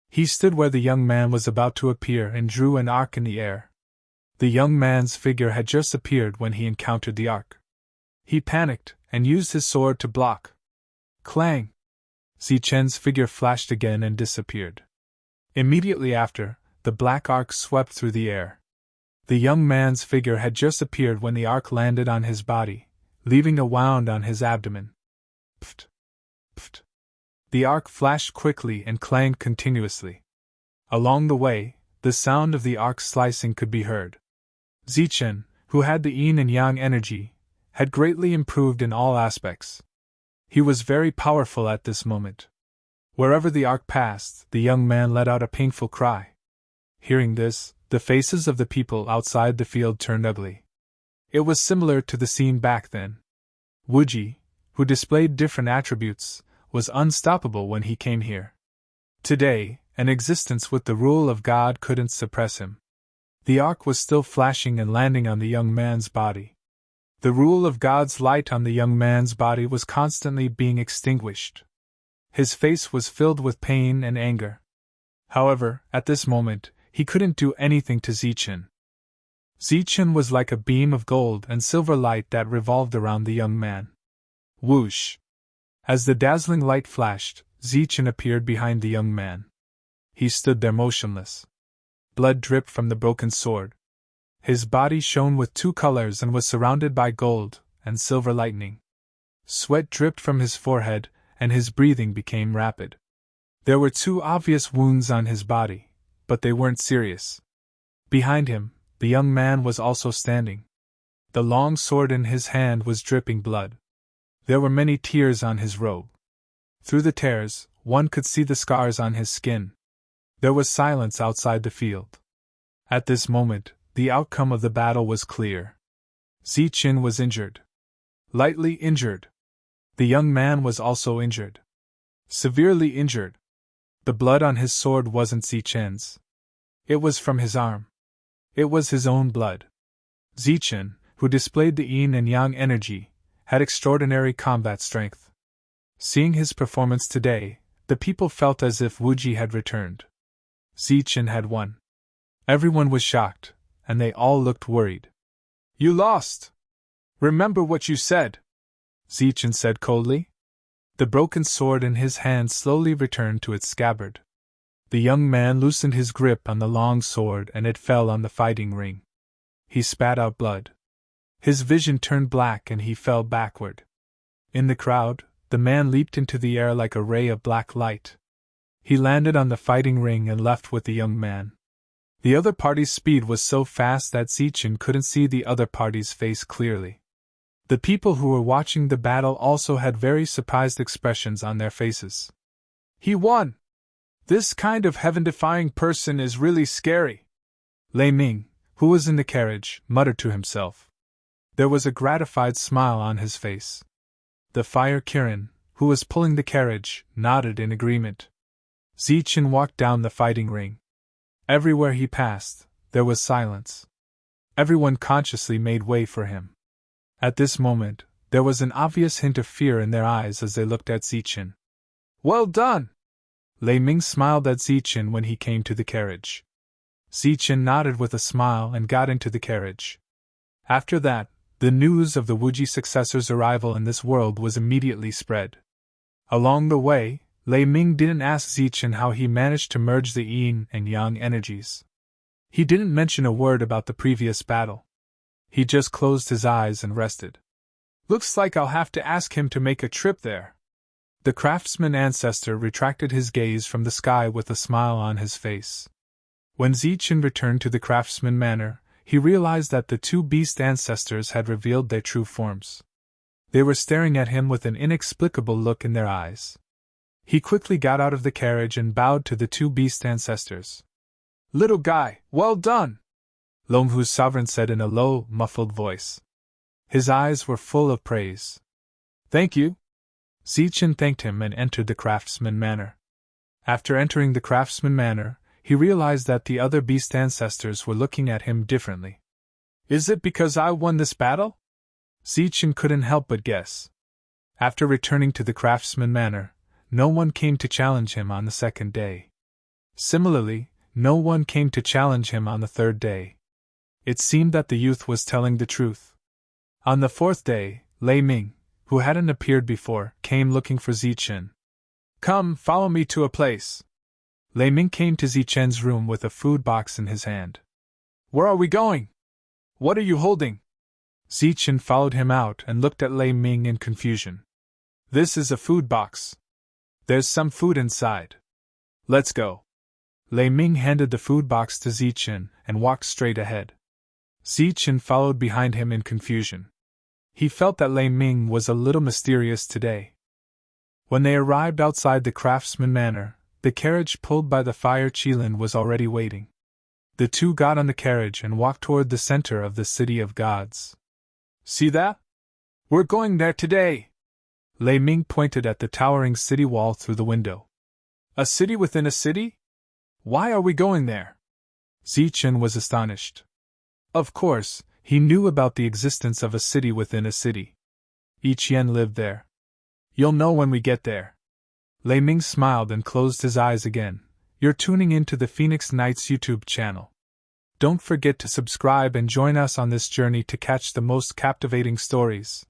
He stood where the young man was about to appear and drew an arc in the air. The young man's figure had just appeared when he encountered the arc. He panicked and used his sword to block. Clang! Zichen's figure flashed again and disappeared. Immediately after, the black arc swept through the air. The young man's figure had just appeared when the arc landed on his body, leaving a wound on his abdomen. Pft! Pft! The arc flashed quickly and clanged continuously. Along the way, the sound of the arc slicing could be heard. Zichen, who had the yin and yang energy, had greatly improved in all aspects. He was very powerful at this moment. Wherever the arc passed, the young man let out a painful cry. Hearing this, the faces of the people outside the field turned ugly. It was similar to the scene back then. Wuji, who displayed different attributes, was unstoppable when he came here. Today, an existence with the rule of God couldn't suppress him. The arc was still flashing and landing on the young man's body. The rule of God's light on the young man's body was constantly being extinguished. His face was filled with pain and anger. However, at this moment, he couldn't do anything to Zichen. Zichen was like a beam of gold and silver light that revolved around the young man. Whoosh! As the dazzling light flashed, Zichen appeared behind the young man. He stood there motionless. Blood dripped from the broken sword. His body shone with two colors and was surrounded by gold and silver lightning. Sweat dripped from his forehead, and his breathing became rapid. There were two obvious wounds on his body, but they weren't serious. Behind him, the young man was also standing. The long sword in his hand was dripping blood. There were many tears on his robe. Through the tears, one could see the scars on his skin. There was silence outside the field. At this moment, the outcome of the battle was clear. Zichen was injured. Lightly injured. The young man was also injured. Severely injured. The blood on his sword wasn't Zichen's. It was from his arm. It was his own blood. Zichen, who displayed the yin and yang energy, had extraordinary combat strength. Seeing his performance today, the people felt as if Wuji had returned. Zichen had won. Everyone was shocked, and they all looked worried. "You lost! Remember what you said," Zichen said coldly. The broken sword in his hand slowly returned to its scabbard. The young man loosened his grip on the long sword and it fell on the fighting ring. He spat out blood. His vision turned black and he fell backward. In the crowd, the man leaped into the air like a ray of black light. He landed on the fighting ring and left with the young man. The other party's speed was so fast that Zichen couldn't see the other party's face clearly. The people who were watching the battle also had very surprised expressions on their faces. "He won! This kind of heaven-defying person is really scary," Lei Ming, who was in the carriage, muttered to himself. There was a gratified smile on his face. The Fire Kirin, who was pulling the carriage, nodded in agreement. Zichen walked down the fighting ring. Everywhere he passed, there was silence. Everyone consciously made way for him. At this moment, there was an obvious hint of fear in their eyes as they looked at Zichen. "Well done!" Lei Ming smiled at Zichen when he came to the carriage. Zichen nodded with a smile and got into the carriage. After that, the news of the Wuji successor's arrival in this world was immediately spread. Along the way, Lei Ming didn't ask Zichen how he managed to merge the yin and yang energies. He didn't mention a word about the previous battle. He just closed his eyes and rested. "Looks like I'll have to ask him to make a trip there." The craftsman ancestor retracted his gaze from the sky with a smile on his face. When Zichen returned to the craftsman manor, he realized that the two beast ancestors had revealed their true forms. They were staring at him with an inexplicable look in their eyes. He quickly got out of the carriage and bowed to the two beast ancestors. "Little guy, well done!" Longhu's sovereign said in a low, muffled voice. His eyes were full of praise. "Thank you." Zichen thanked him and entered the craftsman manor. After entering the craftsman manor, he realized that the other beast ancestors were looking at him differently. "Is it because I won this battle?" Zichen couldn't help but guess. After returning to the craftsman manor, no one came to challenge him on the second day. Similarly, no one came to challenge him on the third day. It seemed that the youth was telling the truth. On the fourth day, Lei Ming, who hadn't appeared before, came looking for Zichen. Come, follow me to a place. Lei Ming came to Zichen's room with a food box in his hand. Where are we going? What are you holding? Zichen followed him out and looked at Lei Ming in confusion. This is a food box. There's some food inside. Let's go. Lei Ming handed the food box to Zichen and walked straight ahead. Zichen followed behind him in confusion. He felt that Lei Ming was a little mysterious today. When they arrived outside the craftsman manor, the carriage pulled by the fire Qilin was already waiting. The two got on the carriage and walked toward the center of the city of gods. See that? We're going there today! Lei Ming pointed at the towering city wall through the window. A city within a city? Why are we going there? Zichen was astonished. Of course, he knew about the existence of a city within a city. Yi Qian lived there. You'll know when we get there. Lei Ming smiled and closed his eyes again. You're tuning into the Phoenix Knights YouTube channel. Don't forget to subscribe and join us on this journey to catch the most captivating stories.